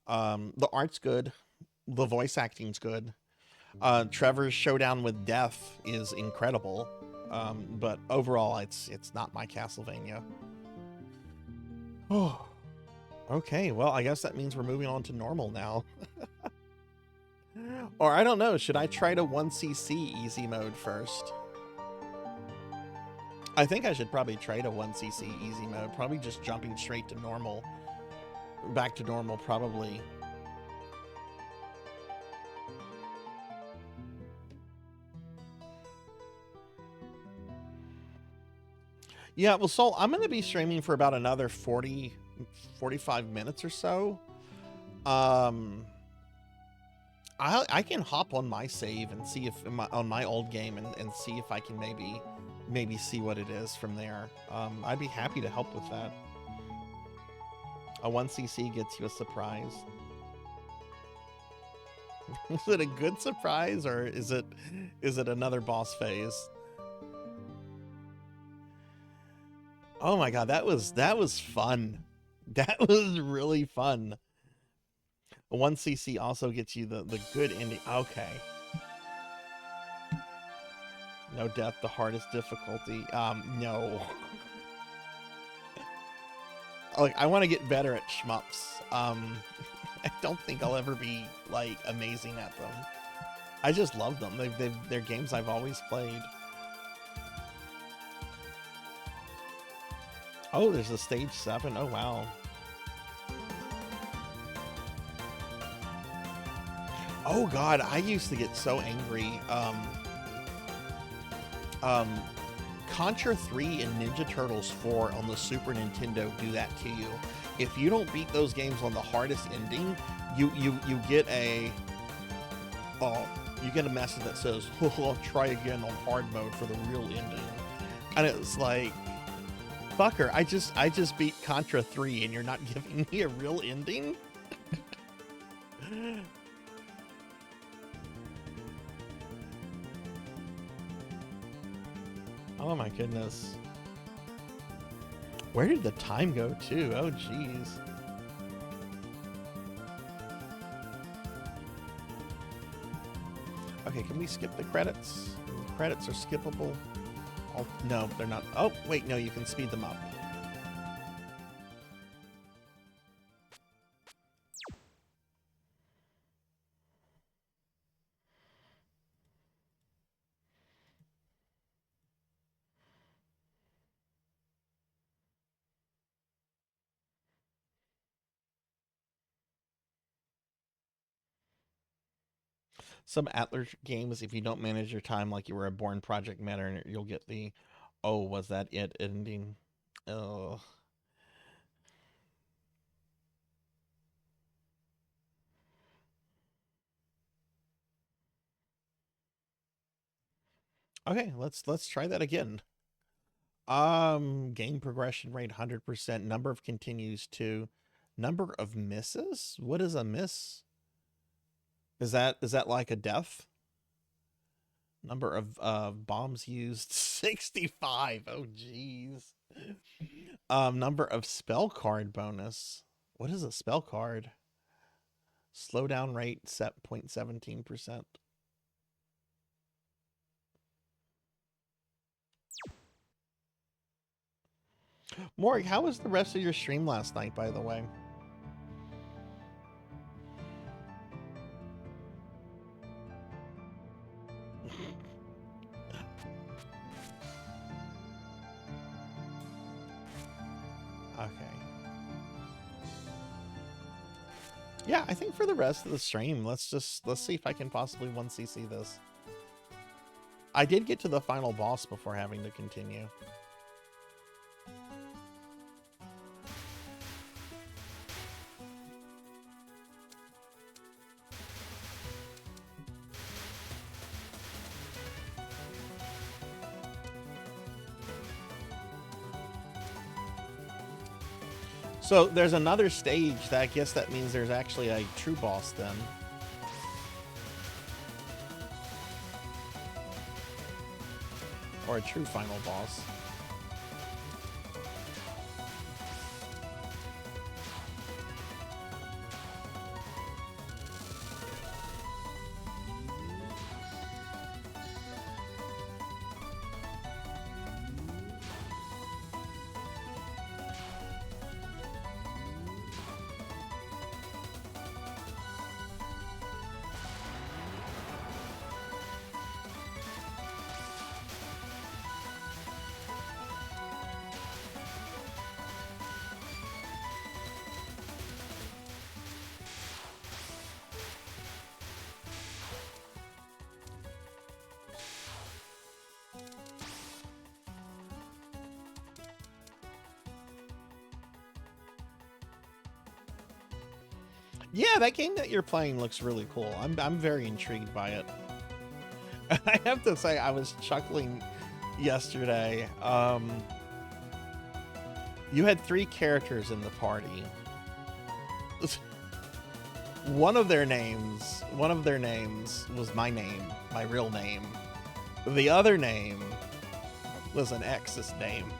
The art's good. The voice acting's good. Trevor's showdown with death is incredible. But overall, it's not my Castlevania. Oh, okay. Well, I guess that means we're moving on to normal now. Or I don't know. Should I try to 1cc easy mode first? I think I should probably try to 1cc easy mode. Probably just jumping straight to normal. Back to normal, probably. Yeah, well, Soul, I'm going to be streaming for about another 45 minutes or so. I can hop on my save and see if on my old game and see if I can maybe see what it is from there. I'd be happy to help with that. A 1cc gets you a surprise. Is it a good surprise or is it another boss phase? Oh my god, that was fun. That was really fun. 1cc also gets you the good ending. Okay. No death, the hardest difficulty. No. Like, I want to get better at shmups. I don't think I'll ever be like amazing at them. I just love them. They're games I've always played. Oh, there's a stage 7. Oh, wow. Oh, God, I used to get so angry. Contra 3 and Ninja Turtles 4 on the Super Nintendo do that to you. If you don't beat those games on the hardest ending, you get a message that says, "Oh, try again on hard mode for the real ending." And it's like, fucker, I just beat Contra 3 and you're not giving me a real ending? Oh my goodness. Where did the time go to? Oh jeez. Okay, can we skip the credits? The credits are skippable. Oh, no, they're not. Oh, wait, no, you can speed them up. Some Atlas games, if you don't manage your time like you were a born project manager, you'll get the, oh, was that it ending? Oh. Okay, let's try that again. Game progression rate 100%, number of continues 2, number of misses? What is a miss? Is that like a death? Number of bombs used 65. Oh jeez. Number of spell card bonus. What is a spell card? Slowdown rate set 0.17%. Morg, how was the rest of your stream last night, by the way? Okay. Yeah, I think for the rest of the stream, let's see if I can possibly 1cc this. I did get to the final boss before having to continue. So there's another stage that I guess that means there's actually a true boss then. Or a true final boss. Yeah, that game that you're playing looks really cool. I'm very intrigued by it. I have to say, I was chuckling yesterday. You had 3 characters in the party. One of their names was my name, my real name. The other name was an ex's name.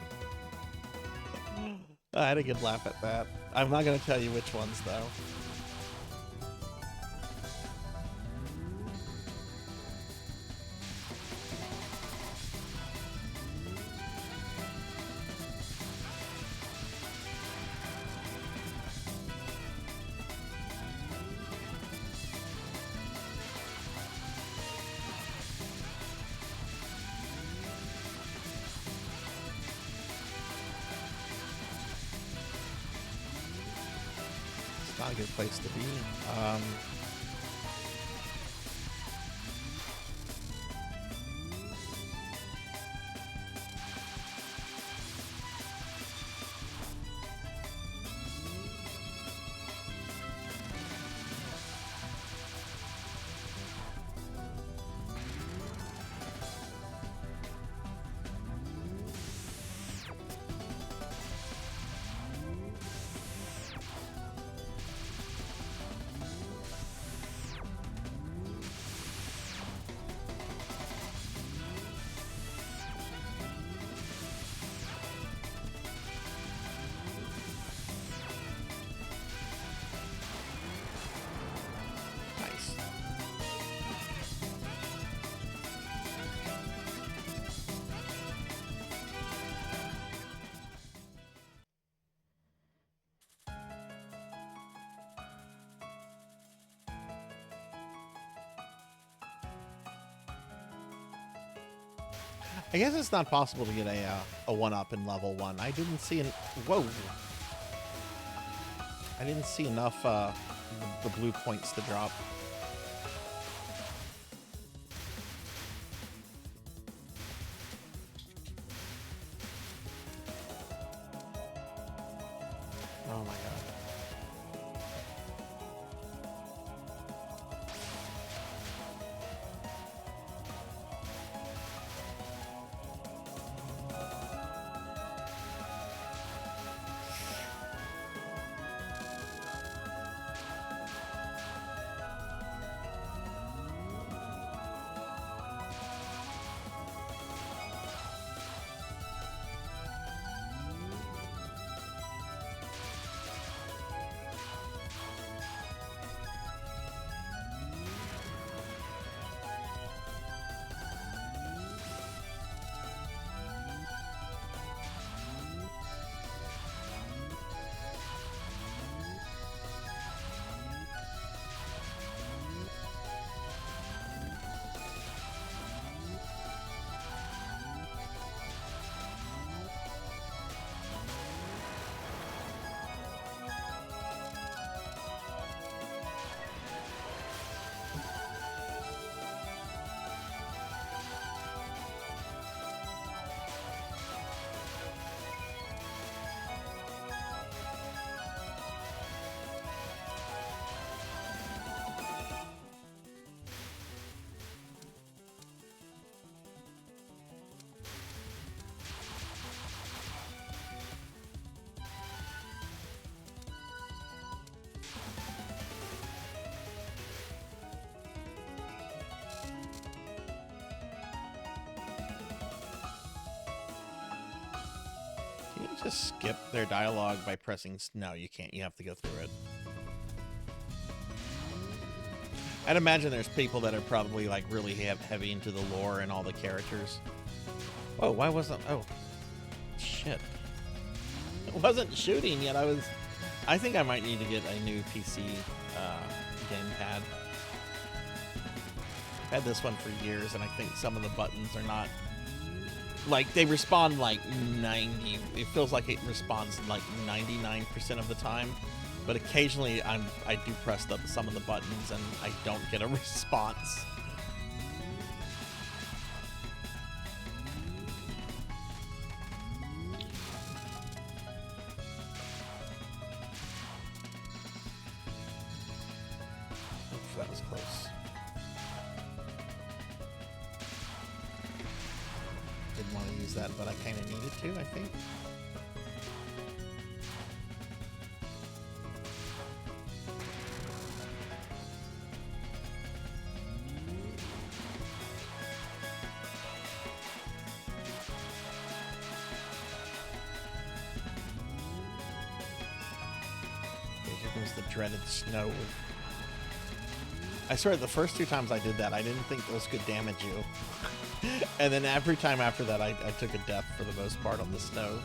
I had a good laugh at that. I'm not going to tell you which ones, though. Not a good place to be. I guess it's not possible to get a 1-up in level 1. I didn't see an... Whoa! I didn't see enough the blue points to drop. Oh my god. Can you just skip their dialogue by pressing... No, you can't. You have to go through it. I'd imagine there's people that are probably like really heavy into the lore and all the characters. Oh, why wasn't... Oh, shit. It wasn't shooting yet. I think I might need to get a new PC gamepad. I've had this one for years, and I think some of the buttons are not... Like, they respond like 90... It feels like it responds like 99% of the time. But occasionally I do press some of the buttons and I don't get a response. Oof, that was close. Didn't want to use that, but I kind of needed to, I think. The dreaded snow. I swear the first 2 times I did that, I didn't think those could damage you. And then every time after that, I took a death for the most part on the snow.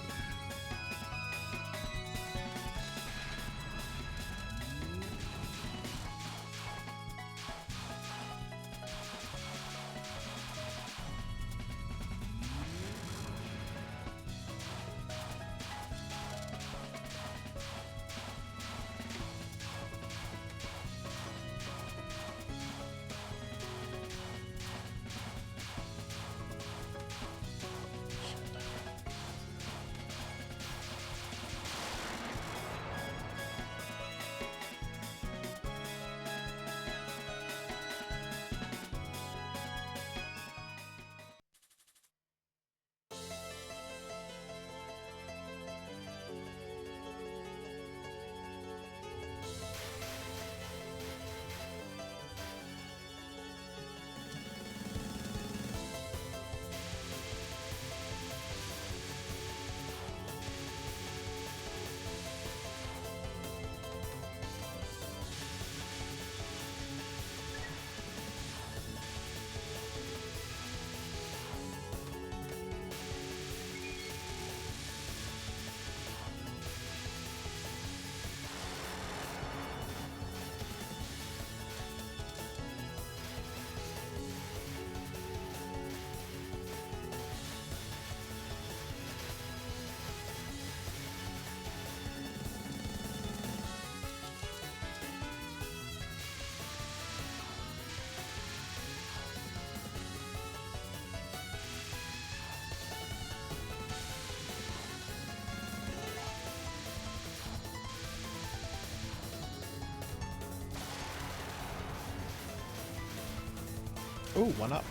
Ooh, one up.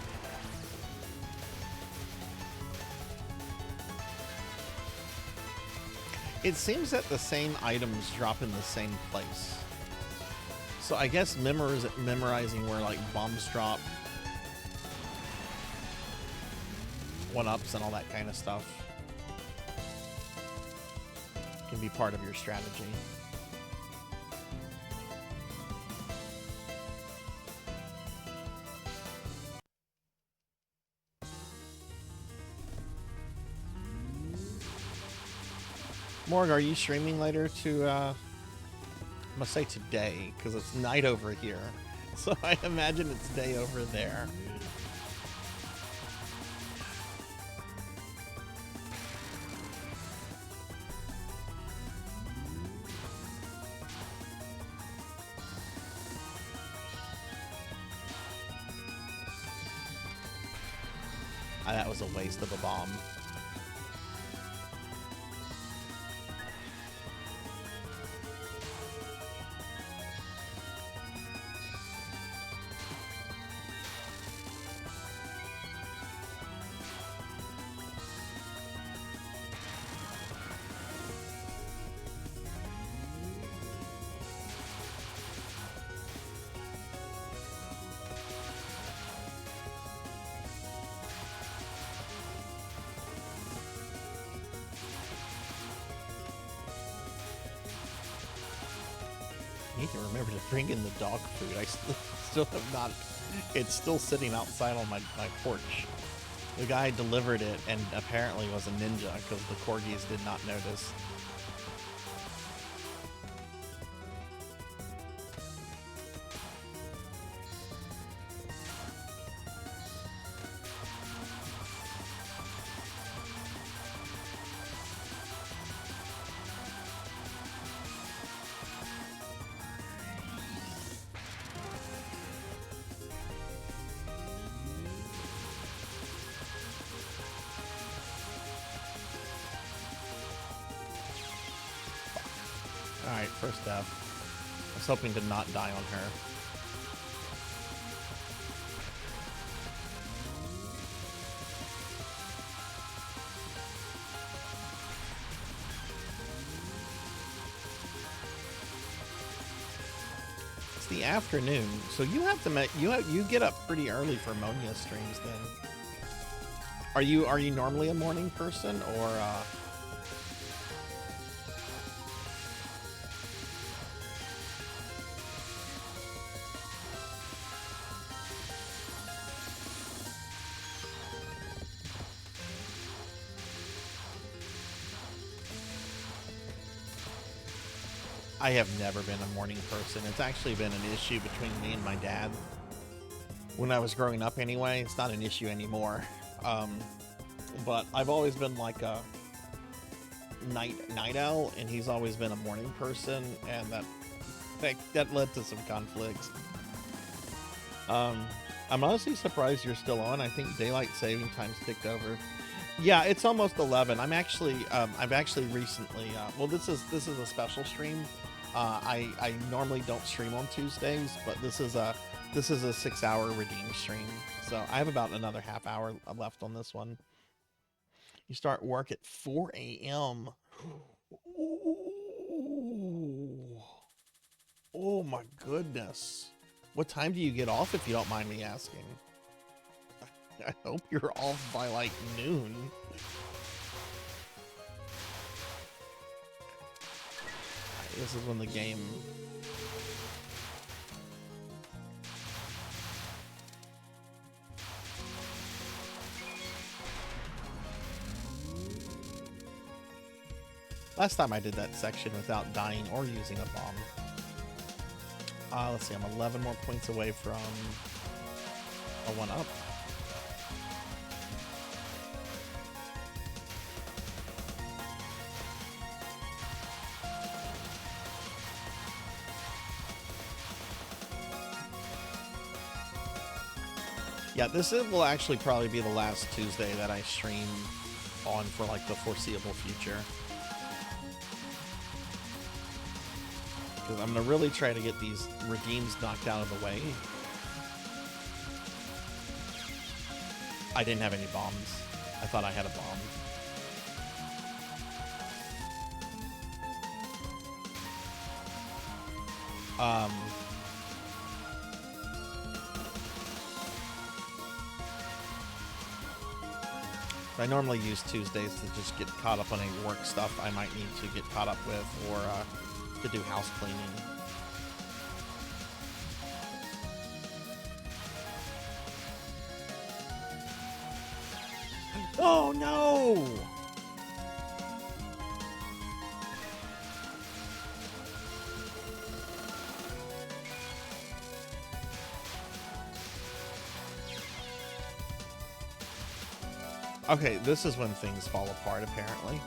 It seems that the same items drop in the same place. So I guess memorizing where like bombs drop, one-ups and all that kind of stuff can be part of your strategy. Morg, are you streaming later to, I must say today, because it's night over here. So I imagine it's day over there. That was a waste of a bomb. Need to remember to bring in the dog food. I still have not. It's still sitting outside on my porch. The guy delivered it and apparently was a ninja because the corgis did not notice. Alright, first death. I was hoping to not die on her. It's the afternoon, so you have to you get up pretty early for Monia streams then. Are you normally a morning person or I have never been a morning person. It's actually been an issue between me and my dad. When I was growing up anyway, it's not an issue anymore. But I've always been like a night owl, and he's always been a morning person, and that led to some conflicts. I'm honestly surprised you're still on. I think daylight saving time's ticked over. Yeah, it's almost 11. I'm actually, I've actually recently, well, this is a special stream. I normally don't stream on Tuesdays, but this is a 6-hour redeem stream. So I have about another half hour left on this one. You start work at 4 a.m. Oh my goodness. What time do you get off, if you don't mind me asking? I hope you're off by like noon. This is when the game... Last time I did that section without dying or using a bomb. Let's see, I'm 11 more points away from a 1-up. Yeah, this will actually probably be the last Tuesday that I stream on for like the foreseeable future. Because I'm going to really try to get these redeems knocked out of the way. I didn't have any bombs. I thought I had a bomb. I normally use Tuesdays to just get caught up on any work stuff I might need to get caught up with, or to do house cleaning. Oh no! Okay, this is when things fall apart, apparently.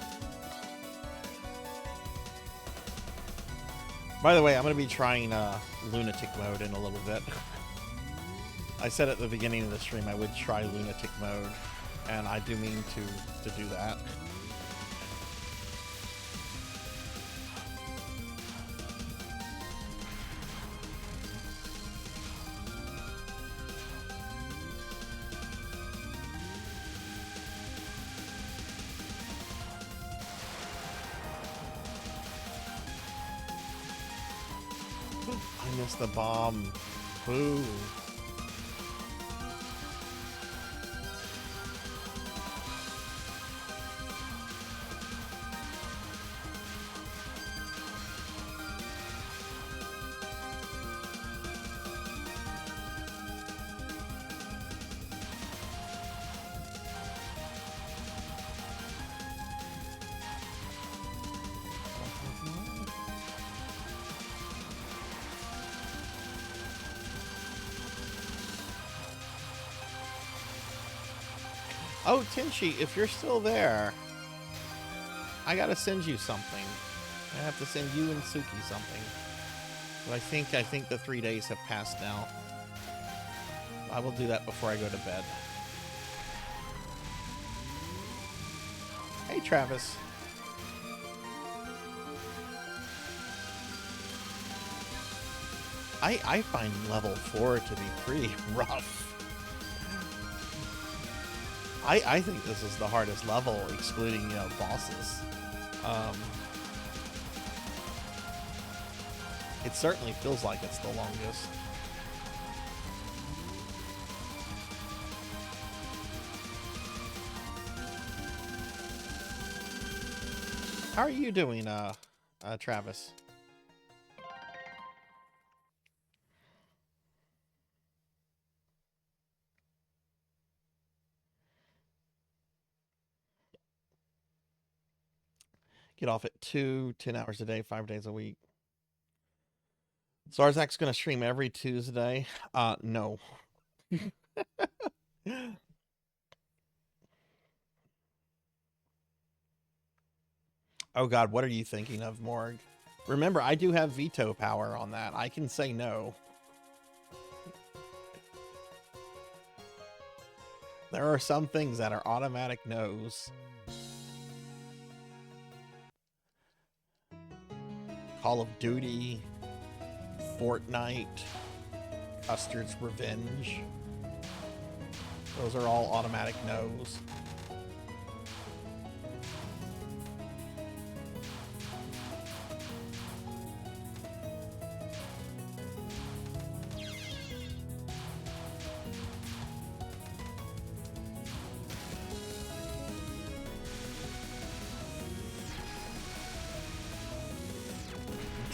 By the way, I'm going to be trying lunatic mode in a little bit. I said at the beginning of the stream I would try lunatic mode, and I do mean to do that. I missed the bomb. Boo. Oh, Tinchi, if you're still there, I gotta send you something. I have to send you and Suki something. But I think the 3 days have passed now. I will do that before I go to bed. Hey, Travis. I find level 4 to be pretty rough. I think this is the hardest level, excluding, you know, bosses. It certainly feels like it's the longest. How are you doing, Travis? Get off at 2, 10 hours a day, 5 days a week. Sarzac's gonna stream every Tuesday. No. Oh God, what are you thinking of, Morg? Remember, I do have veto power on that. I can say no. There are some things that are automatic no's. Call of Duty, Fortnite, Custard's Revenge. Those are all automatic no's.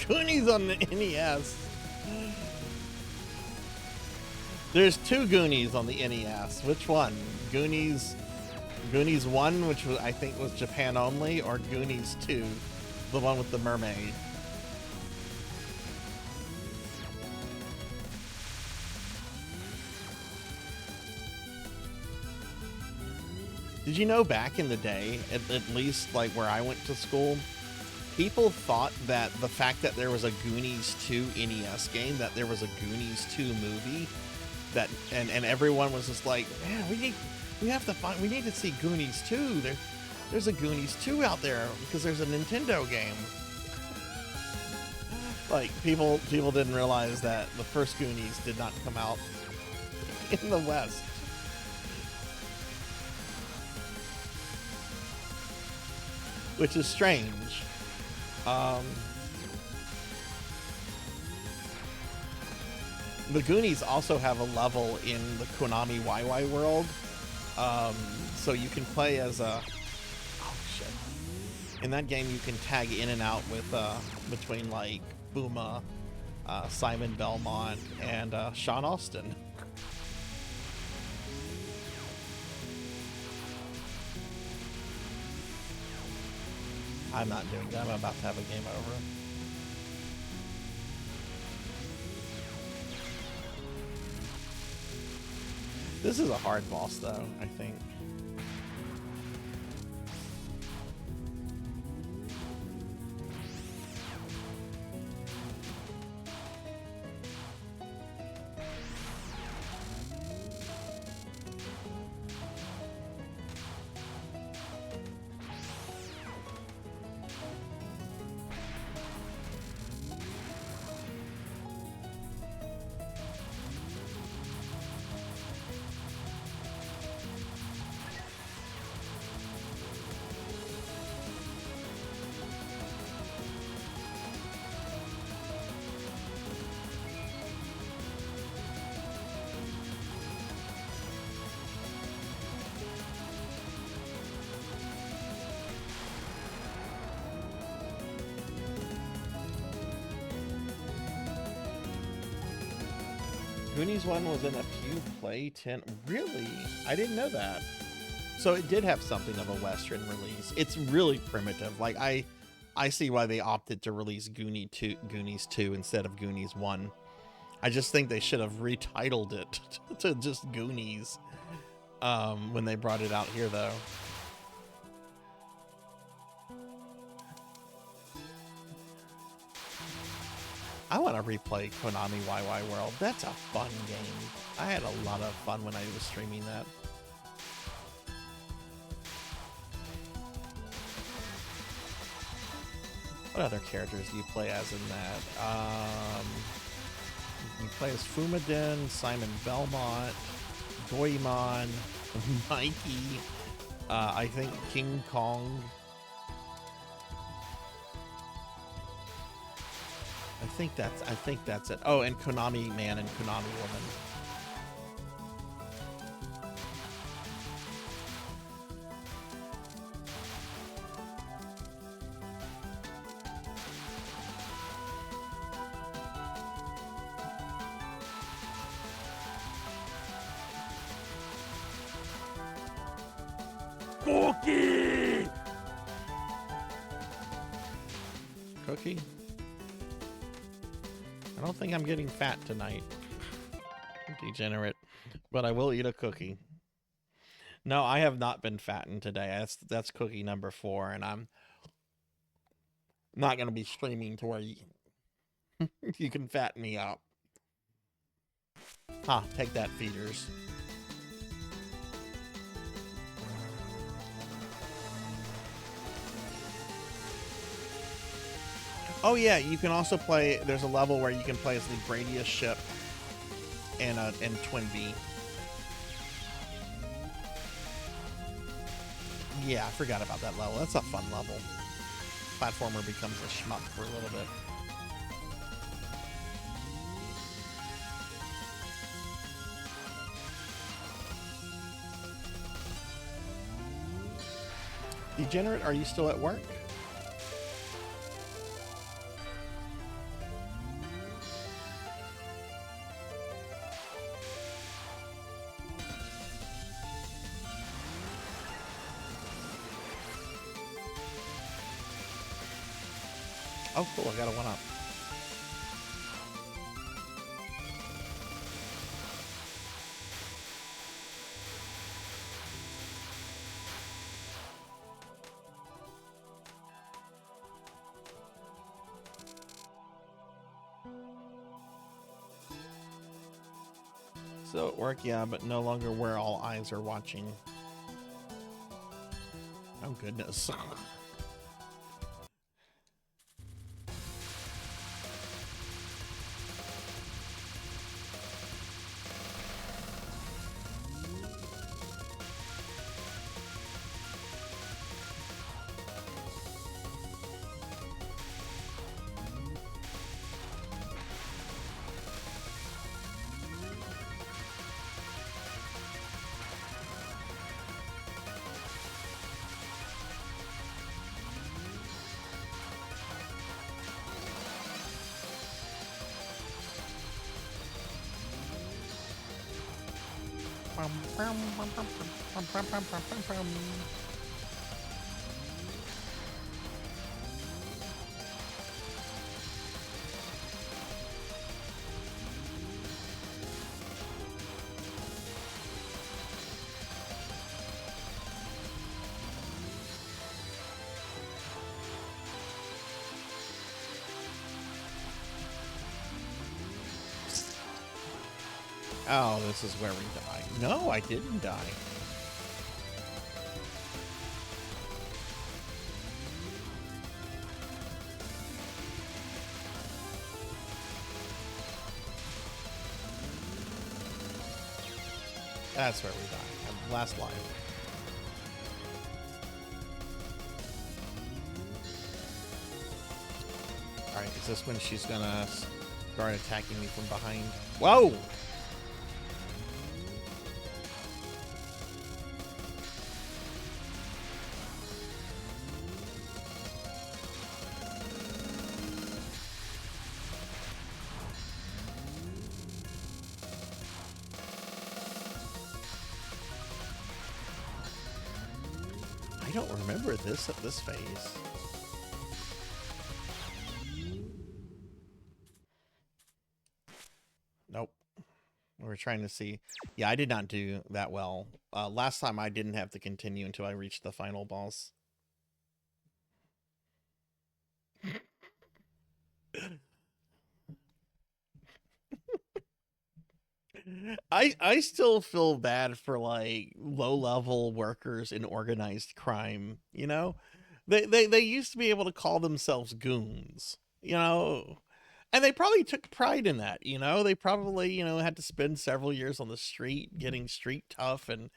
Goonies on the NES. There's 2 Goonies on the NES. Which one? Goonies 1, which was, I think was Japan only, or Goonies 2, the one with the mermaid? Did you know back in the day, at least like where I went to school, people thought that the fact that there was a Goonies 2 NES game, that there was a Goonies 2 movie, that and everyone was just like, man, we need to see Goonies 2. There's a Goonies 2 out there because there's a Nintendo game. Like people didn't realize that the first Goonies did not come out in the West. which is strange. The Goonies also have a level in the Konami YY world, so you can play as a... Oh, shit. In that game, you can tag in and out with, between, like, Booma, Simon Belmont, and Sean Austin. I'm not doing that. I'm about to have a game over. This is a hard boss, though, I think. Goonies 1 was in a Pew Play 10. Really? I didn't know that. So it did have something of a Western release. It's really primitive. Like, I see why they opted to release Goonies 2 instead of Goonies 1. I just think they should have retitled it to just Goonies when they brought it out here, though. I want to replay Konami YY World. That's a fun game. I had a lot of fun when I was streaming that. What other characters do you play as in that? You play as Fumadin, Simon Belmont, Goemon, Mikey, I think King Kong. I think that's it. Oh, and Konami Man and Konami Woman. Cookie! Cookie? I don't think I'm getting fat tonight. Degenerate. But I will eat a cookie. No, I have not been fattened today. That's cookie number 4, and I'm not going to be streaming to where you can fatten me up. Huh, take that, feeders. Oh yeah, you can also play, there's a level where you can play as the Gradius ship and Twin V. Yeah, I forgot about that level. That's a fun level. Platformer becomes a shmup for a little bit. Degenerate, are you still at work? Oh, cool, I got a 1-up. So at work, yeah, but no longer where all eyes are watching. Oh, goodness. Oh, this is where we die. No, I didn't die. That's where we die. Last life. Alright, is this when she's gonna start attacking me from behind? Whoa! I don't remember this at this phase. Nope. We were trying to see. Yeah, I did not do that well. Last time I didn't have to continue until I reached the final boss. I still feel bad for like low-level workers in organized crime, you know? They used to be able to call themselves goons, you know? And they probably took pride in that, you know? They probably, you know, had to spend several years on the street getting street tough, and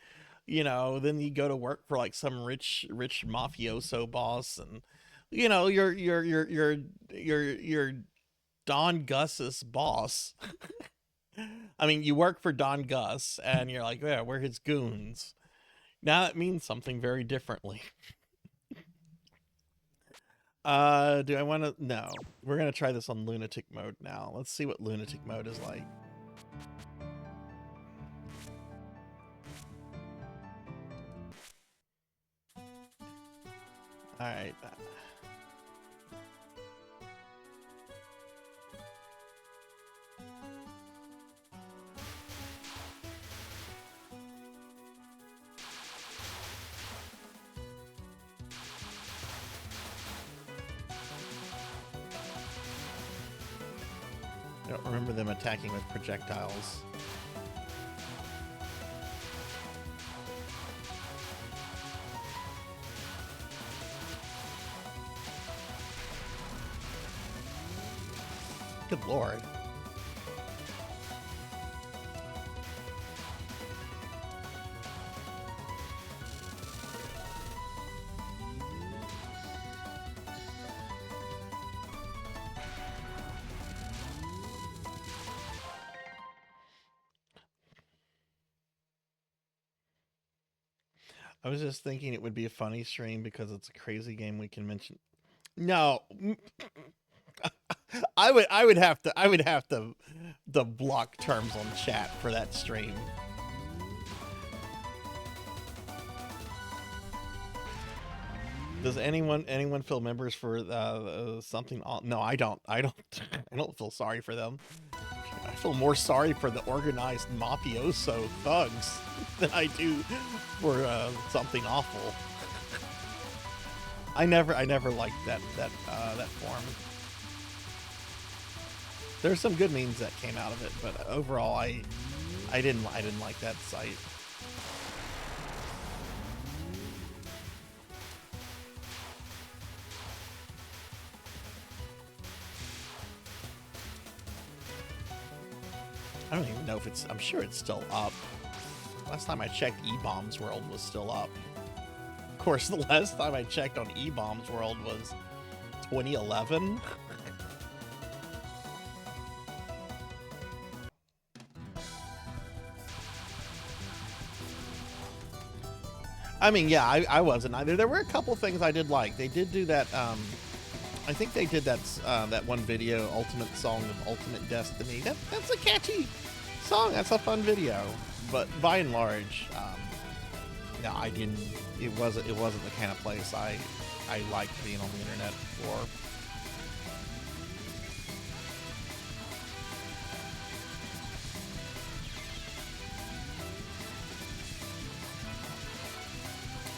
you know, then you go to work for like some rich mafioso boss, and you know, you're Don Gus's boss. I mean, you work for Don Gus, and you're like, yeah, we're his goons. Now it means something very differently. Do I want to? No. We're going to try this on lunatic mode now. Let's see what lunatic mode is like. All right. I don't remember them attacking with projectiles. Good lord. I was just thinking it would be a funny stream because it's a crazy game we can mention. No. I would have to block terms on chat for that stream. Does anyone feel members for something? No, I don't. I don't feel sorry for them. I feel more sorry for the organized mafioso thugs than I do for something awful. I never liked that form. There's some good memes that came out of it, but overall, I didn't like that site. I don't even know if it's. I'm sure it's still up. Last time I checked, E-Bombs World was still up. Of course, the last time I checked on E-Bombs World was 2011. I mean, yeah, I wasn't either. There were a couple things I did like. They did do that. I think they did that one video, Ultimate Song of Ultimate Destiny. That's a catchy song. That's a fun video. but by and large, no, I didn't. It wasn't the kind of place I liked being on the internet for.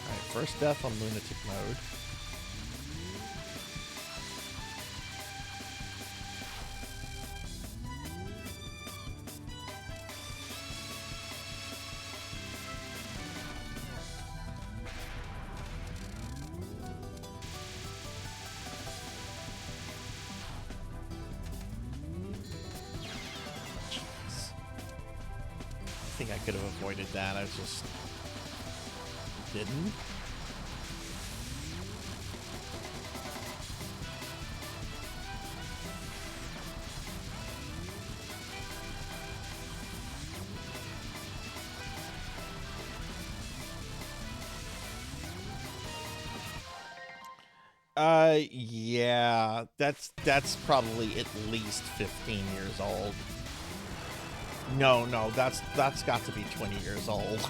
All right, first death on lunatic mode. I think I could have avoided that. I just didn't. Yeah, that's probably at least 15 years old. No, that's got to be 20 years old.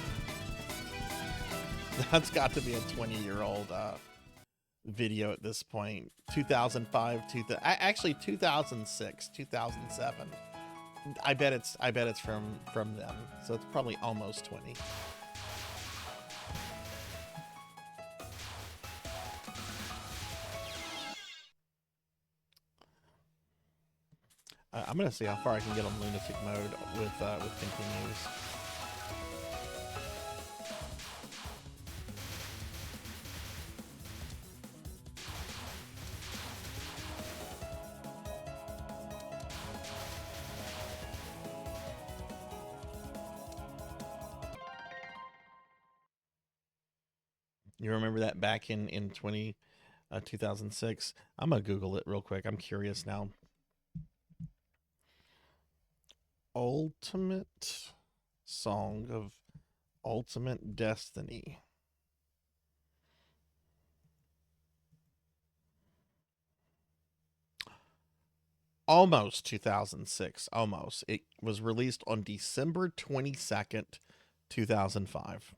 That's got to be a 20-year-old video at this point. 2005, actually 2006, 2007. I bet it's from them. So it's probably almost 20. I'm gonna see how far I can get on lunatic mode with continues. You remember that back in 2006? I'm gonna Google it real quick. I'm curious now. Ultimate Song of Ultimate Destiny. Almost 2006. Almost. It was released on December 22nd, 2005.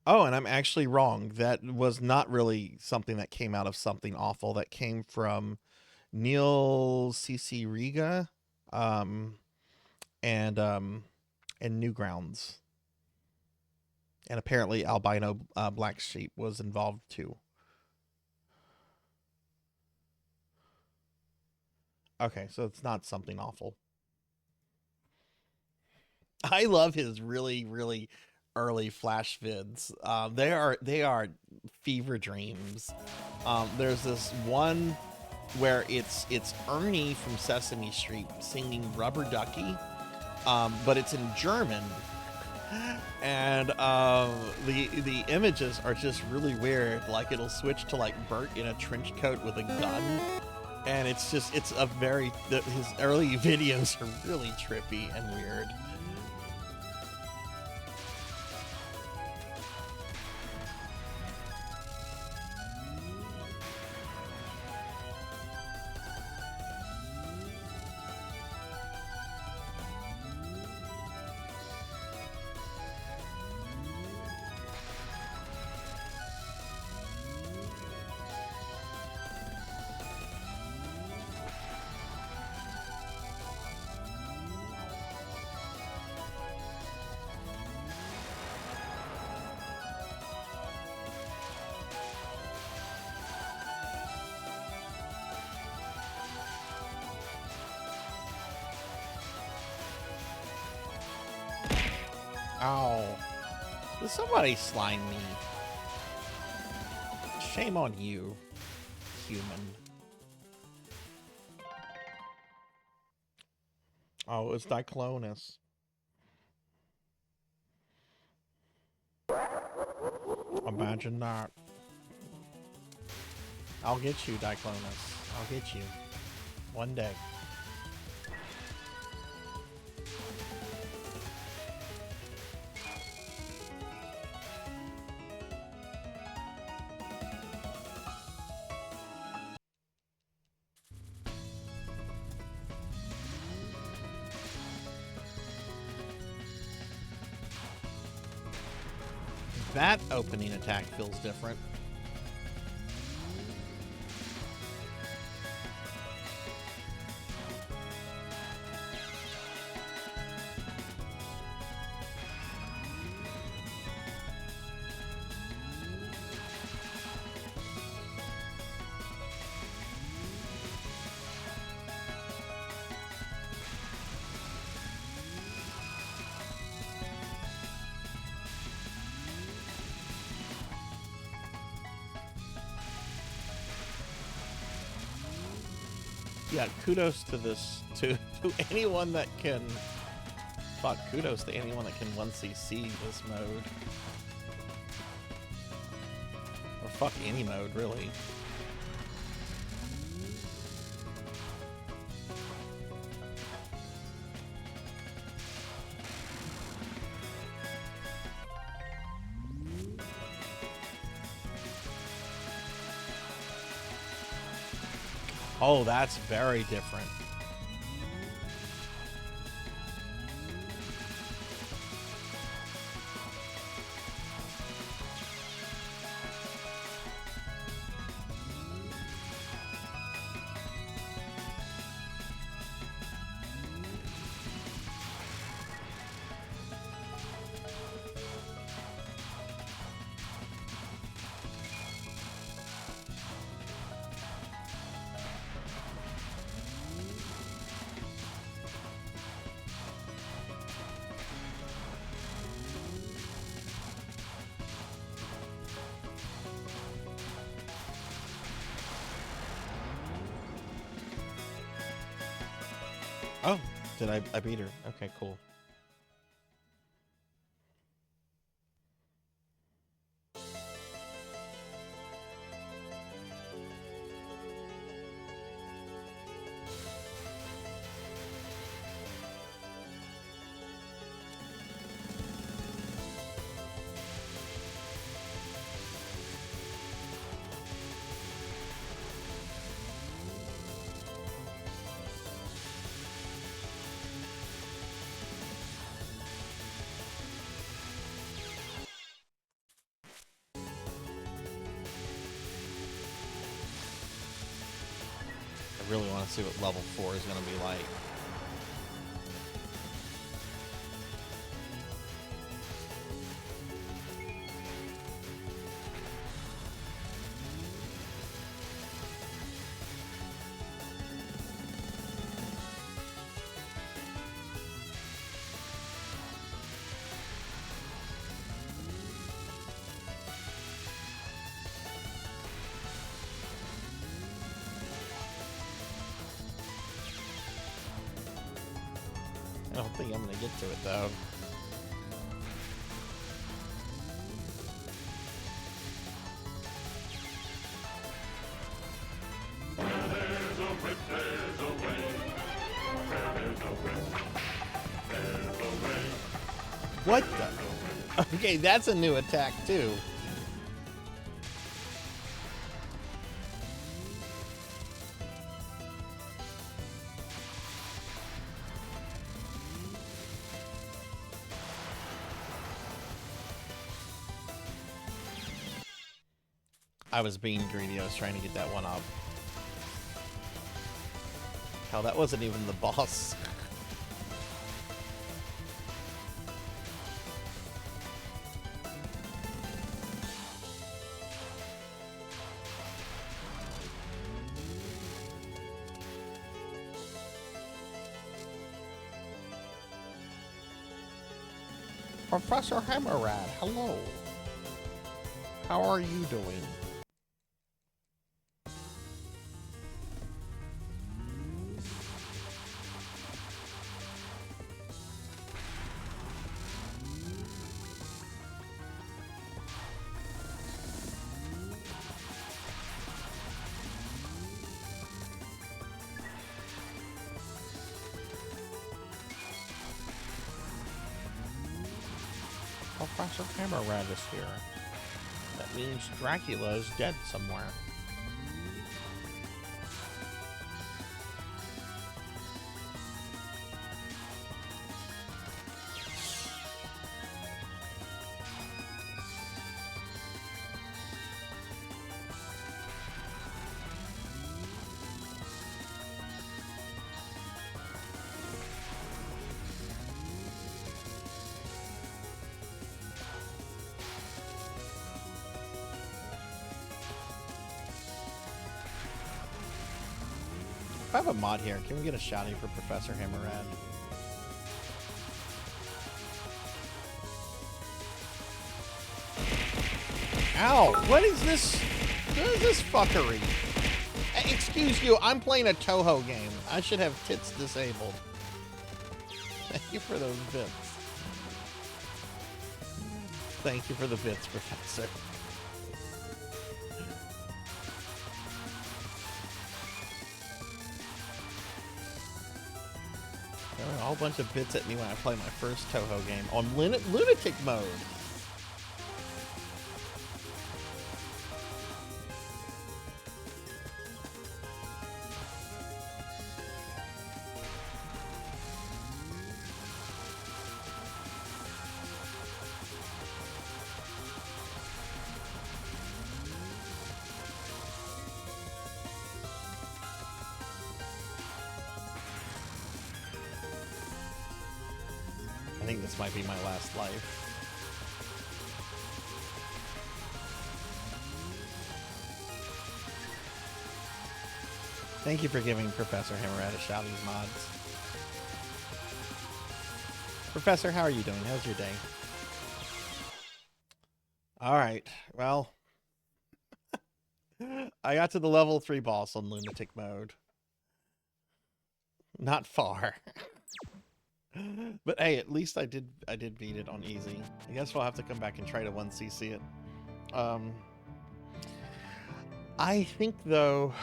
Oh, and I'm actually wrong. That was not really something that came out of Something Awful. That came from Neil C.C. Riga, um, and Newgrounds. And apparently Albino Black Sheep was involved too. Okay, so it's not Something Awful. I love his really, really early flash vids. They are fever dreams. There's this one where it's Ernie from Sesame Street singing Rubber Ducky, but it's in German, and the images are just really weird. Like it'll switch to like Bert in a trench coat with a gun, and it's a very his early videos are really trippy and weird. Ow. Did somebody slime me? Shame on you, human. Oh, it's Diclonus. Imagine that. I'll get you, Diclonus. I'll get you. One day. That opening attack feels different. Yeah, kudos to this, to anyone that can, fuck, kudos to anyone that can 1cc this mode. Or fuck any mode, really. Oh, that's very different. Oh, did I beat her? Okay, cool. I really want to see what level 4 is going to be like. I don't think I'm gonna get to it though. What the? Okay, that's a new attack too. I was being greedy. I was trying to get that one up. Hell, that wasn't even the boss. Professor Hammerrad, hello. How are you doing? Professor Hammerrad is here. That means Dracula is dead somewhere. I have a mod here, can we get a shouty for Professor Hammerhead? Ow! What is this? What is this fuckery? Excuse you, I'm playing a Touhou game. I should have tits disabled. Thank you for those bits. Thank you for the bits, Professor. There are a whole bunch of bits at me when I play my first Touhou game on lunatic mode. I think this might be my last life. Thank you for giving Professor Hammerhead a shout, these mods. Professor, how are you doing? How's your day? Alright, well. I got to the level 3 boss on lunatic mode. Not far. But hey, at least I did beat it on easy. I guess we'll have to come back and try to 1cc it. I think though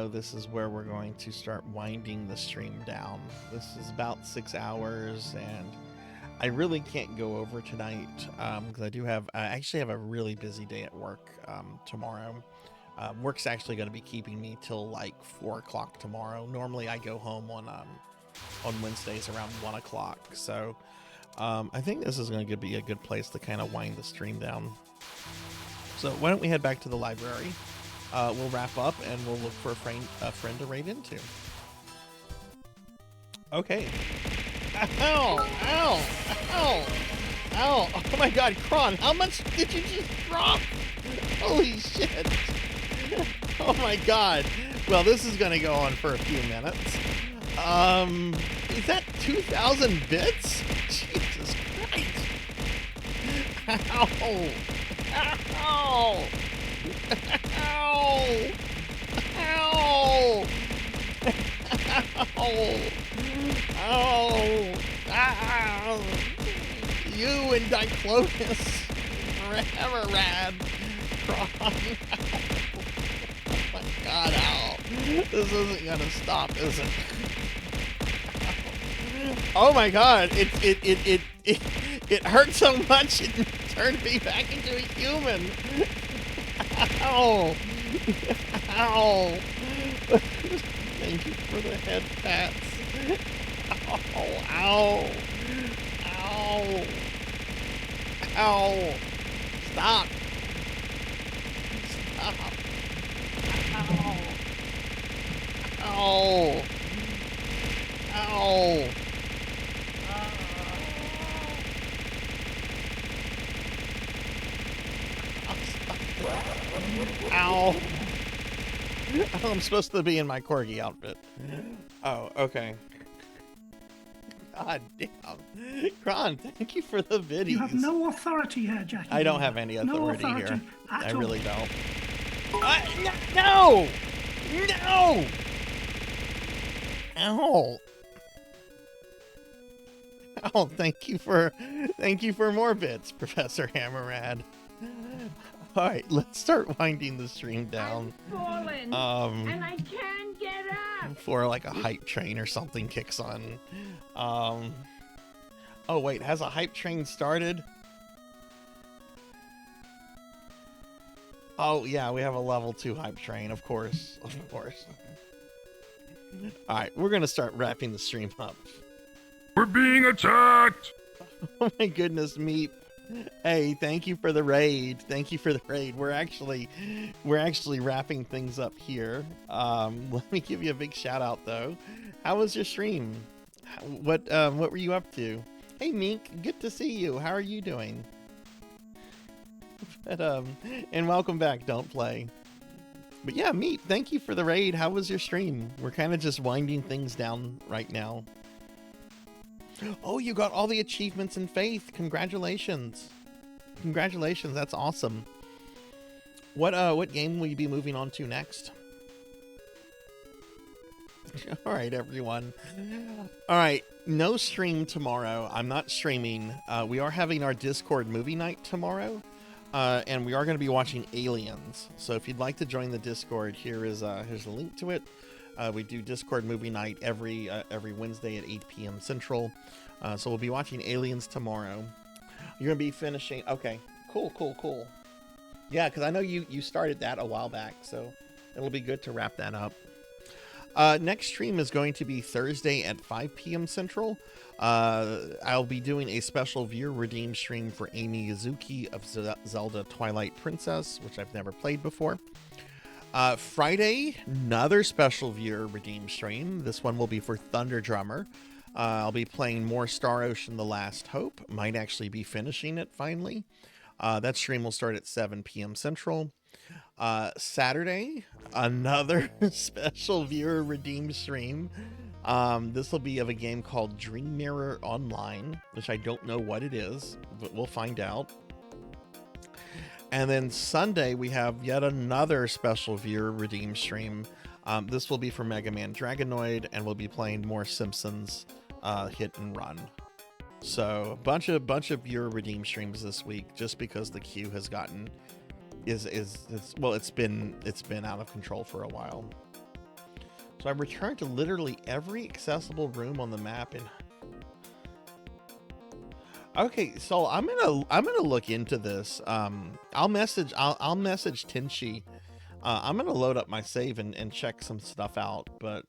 this is where we're going to start winding the stream down. This is about 6 hours, and I really can't go over tonight because I actually have a really busy day at work tomorrow. Work's actually going to be keeping me till like 4 o'clock tomorrow. Normally I go home on Wednesdays around 1 o'clock. So I think this is going to be a good place to kind of wind the stream down. So why don't we head back to the library? We'll wrap up and we'll look for a friend to raid into. Okay. Ow! Ow! Ow! Ow! Oh my god, Kron, how much did you just drop? Holy shit! Oh my god. Well, this is going to go on for a few minutes. Is that 2,000 bits? Jesus Christ. Ow. Ow. Ow. Ow. Ow. Ow. You and Diclonius. Forever rad. Oh my god, ow. This isn't gonna stop, is it? Oh my god, it hurt so much it turned me back into a human. Ow. Ow. Thank you for the head pats. Ow. Ow. Ow. Ow. Stop. Stop. Ow. Ow. Ow. Ow. Oh, I'm supposed to be in my corgi outfit. Oh, okay. God damn. Kron, thank you for the videos. You have no authority here, Jackie. I don't have any authority, here. I all. really don't. No! No! Ow. Oh, thank you for more bits, Professor Hammerhead. All right, let's start winding the stream down. Fallen, and I can't get up. Before like a hype train or something kicks on. Oh wait, has a hype train started? Oh yeah, we have a level 2 hype train, of course, of course. All right, we're gonna start wrapping the stream up. We're being attacked! Oh my goodness, Meep. Hey, thank you for the raid. Thank you for the raid. We're actually wrapping things up here. Let me give you a big shout out though. How was your stream? What were you up to? Hey Mink, good to see you. How are you doing? But and welcome back, Don't Play. But yeah, Meat, thank you for the raid. How was your stream? We're kind of just winding things down right now. Oh, you got all the achievements in Faith. Congratulations. Congratulations, that's awesome. What game will you be moving on to next? All right, everyone. All right, no stream tomorrow. I'm not streaming. We are having our Discord movie night tomorrow, and we are going to be watching Aliens. So if you'd like to join the Discord, here's a link to it. We do Discord movie night every Wednesday at 8 p.m. Central. So we'll be watching Aliens tomorrow. You're going to be finishing. Okay, cool. Yeah, because I know you started that a while back, so it'll be good to wrap that up. Next stream is going to be Thursday at 5 p.m. Central. I'll be doing a special viewer redeem stream for Amy Yazuki of Zelda Twilight Princess, which I've never played before. Friday, another special viewer redeem stream. This one will be for Thunder Drummer. I'll be playing more Star Ocean The Last Hope. Might actually be finishing it finally. That stream will start at 7 p.m. Central. Saturday, another special viewer redeem stream. This will be of a game called Dream Mirror Online, which I don't know what it is, but we'll find out. And then Sunday, we have yet another special viewer redeem stream. This will be for Mega Man Dragonoid, and we'll be playing more Simpsons Hit and Run. So a bunch of viewer redeem streams this week, just because the queue has gotten well, it's been out of control for a while. So I returned to literally every accessible room on the map. And okay, so I'm gonna look into this. I'll message Tenchi. I'm gonna load up my save and check some stuff out. But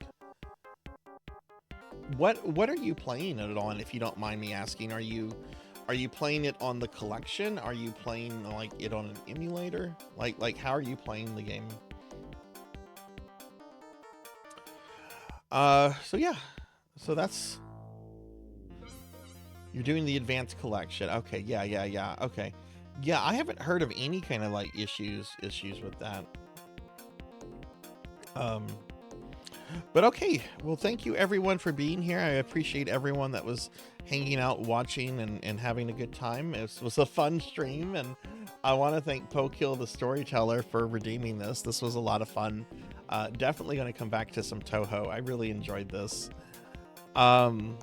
what are you playing it on, if you don't mind me asking? Are you playing it on the collection? Are you playing like it on an emulator? Like how are you playing the game? So yeah. So that's, you're doing the advanced collection. Okay, yeah. Okay. Yeah, I haven't heard of any kind of like issues with that. But okay, well, thank you everyone for being here. I appreciate everyone that was hanging out, watching, and having a good time. It was a fun stream, and I want to thank Pokill, the storyteller, for redeeming this. This was a lot of fun. Definitely going to come back to some Touhou. I really enjoyed this. All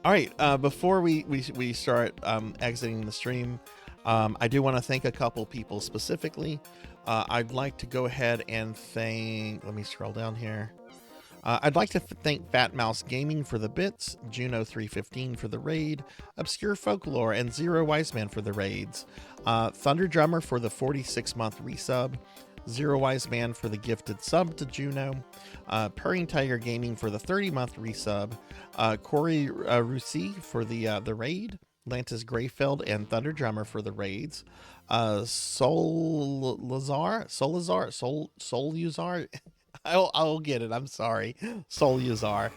right, before we start exiting the stream, I do want to thank a couple people specifically. I'd like to go ahead and thank, let me scroll down here. I'd like to thank Fat Mouse Gaming for the bits, Juno315 for the raid, Obscure Folklore, and Zero Wiseman for the raids, Thunder Drummer for the 46-month resub, Zero Wise Man for the gifted sub to Juno, Purring Tiger Gaming for the 30-month resub, Corey Russi for the raid, Lantis Greyfeld and Thunder Drummer for the raids, Solazar, I'll get it. I'm sorry. Soluzar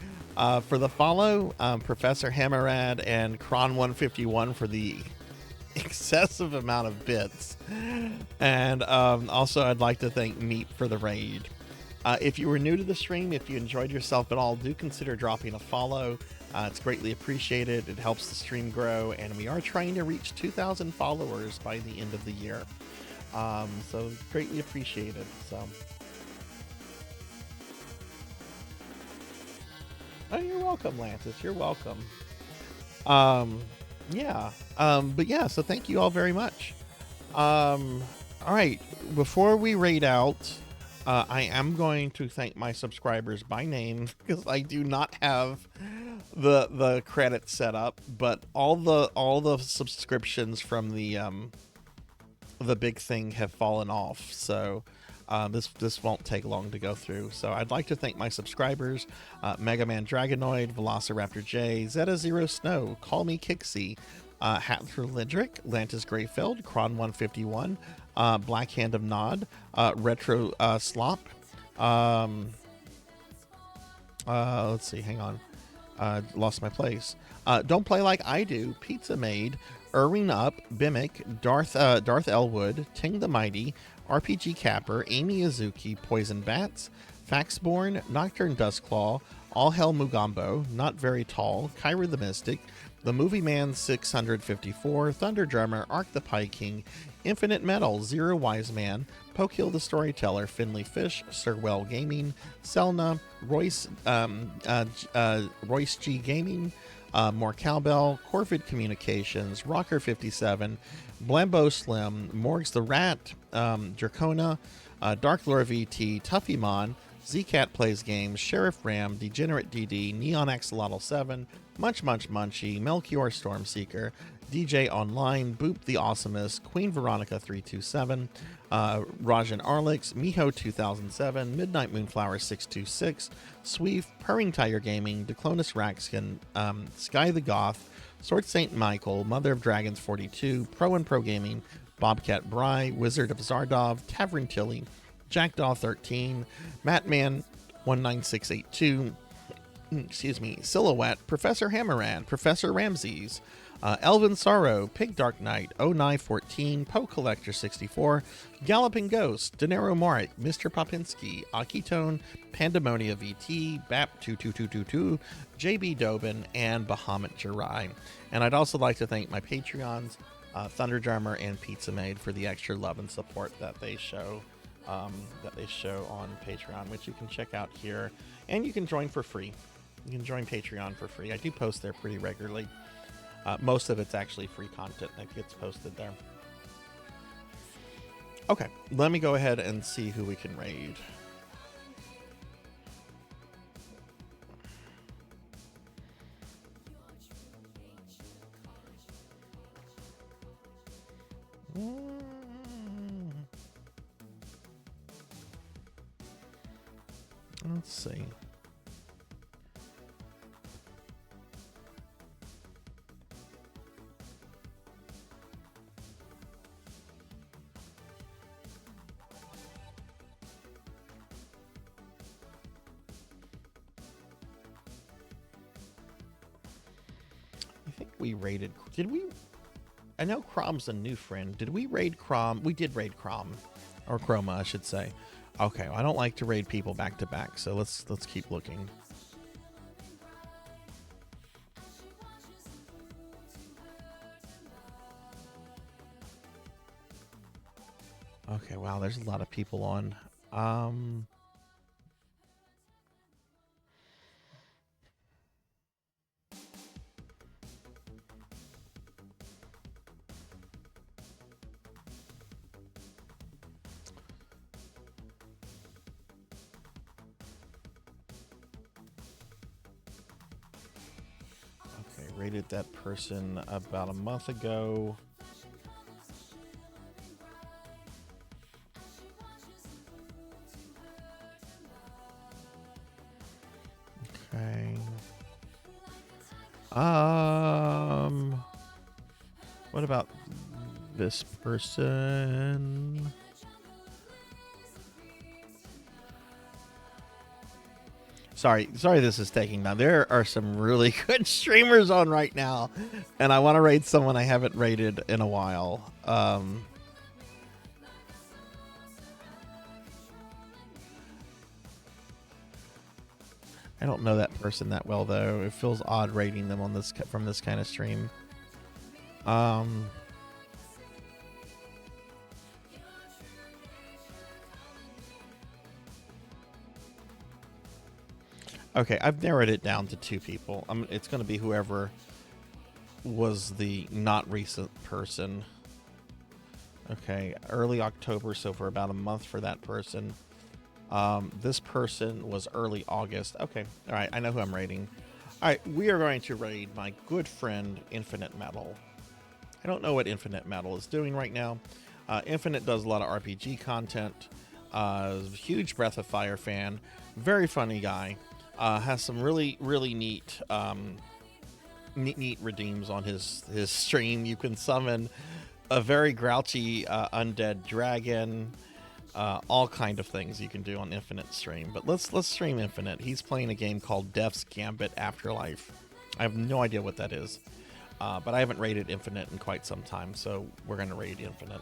for the follow, Professor Hammerad and Kron151 for the excessive amount of bits, and also I'd like to thank Meat for the raid. If you were new to the stream, if you enjoyed yourself at all, do consider dropping a follow. It's greatly appreciated. It helps the stream grow, and we are trying to reach 2,000 followers by the end of the year. So greatly appreciated. So. Oh, you're welcome, Lantis. You're welcome. Yeah. But yeah, so thank you all very much. All right. Before we raid out, I am going to thank my subscribers by name, because I do not have the credits set up, but all the subscriptions from the big thing have fallen off. So this won't take long to go through. So I'd like to thank my subscribers: Mega Man Dragonoid, Velociraptor J, Zeta Zero Snow, Call Me Kixie, Hatler Lindrick, Lantis Greyfeld, Kron151, Black Hand of Nod, Retro Slop. Let's see, hang on. Lost my place. Don't Play Like I Do, Pizza Maid, Irving Up, Bimic, Darth Elwood, Ting the Mighty, RPG Capper, Amy Azuki, Poison Bats, Faxborn, Nocturne Dustclaw, All Hell Mugambo, Not Very Tall, Kyra the Mystic, The Movie Man 654, Thunder Drummer, Ark the Pie King, Infinite Metal, Zero Wise Man, Pokehill the Storyteller, Finley Fish, Sirwell Gaming, Selna, Royce G Gaming, More Cowbell, Corvid Communications, Rocker 57, Blambo Slim, Morgs the Rat, Dracona, Dark Lore VT, Tuffymon, Zcat Plays Games, Sheriff Ram, Degenerate DD, Neon Axolotl 7, Munch Munch Munchie, Melchior Stormseeker, DJ Online, Boop the Awesomest, Queen Veronica 327, Rajan Arlix, Miho 2007, Midnight Moonflower 626, Sweef, Purring Tiger Gaming, Declonus Raxkin, Sky the Goth, Sword Saint Michael, Mother of Dragons 42, Pro and Pro Gaming, Bobcat Bry, Wizard of Zardov, Tavern Tilly, Jackdaw 13, Matman 19682, excuse me, Silhouette, Professor Hammeran, Professor Ramses, Elvin Sorrow, Pig Dark Knight, 0914, Poe Collector 64, Galloping Ghost, Denero Morik, Mr. Popinski, Akitone, Pandemonia VT, BAP 22222, JB Dobin, and Bahamut Jirai. And I'd also like to thank my Patreons, Thunder Drummer and Pizza Maid, for the extra love and support that they show on Patreon, which you can check out here, and you can join for free. You can join Patreon for free. I do post there pretty regularly. Most of it's actually free content that gets posted there. Okay, let me go ahead and see who we can raid. Let's see. I think we raided. Did we? I know Crom's a new friend. Did we raid Crom? We did raid Crom, or Chroma, I should say. Okay, well, I don't like to raid people back to back, so let's keep looking. Okay, wow, there's a lot of people on. Rated that person about a month ago. Okay. What about this person? Sorry, this is taking now. There are some really good streamers on right now, and I want to raid someone I haven't raided in a while. I don't know that person that well, though. It feels odd raiding them on this from this kind of stream. Okay, I've narrowed it down to 2 people. It's going to be whoever was the not recent person. Okay, early October, so for about a month for that person. This person was early August. Okay, all right, I know who I'm raiding. All right, we are going to raid my good friend Infinite Metal. I don't know what Infinite Metal is doing right now. Infinite does a lot of RPG content. Huge Breath of Fire fan. Very funny guy. Has some really neat redeems on his stream. You can summon a very grouchy undead dragon, all kind of things you can do on Infinite stream. But let's stream Infinite. He's playing a game called Death's Gambit Afterlife. I have no idea what that is. But I haven't raided Infinite in quite some time, so we're going to raid Infinite.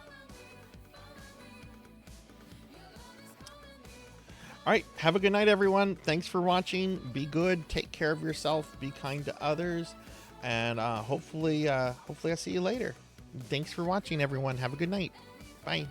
All right, have a good night, everyone. Thanks for watching. Be good. Take care of yourself. Be kind to others. And hopefully I see you later. Thanks for watching, everyone. Have a good night. Bye.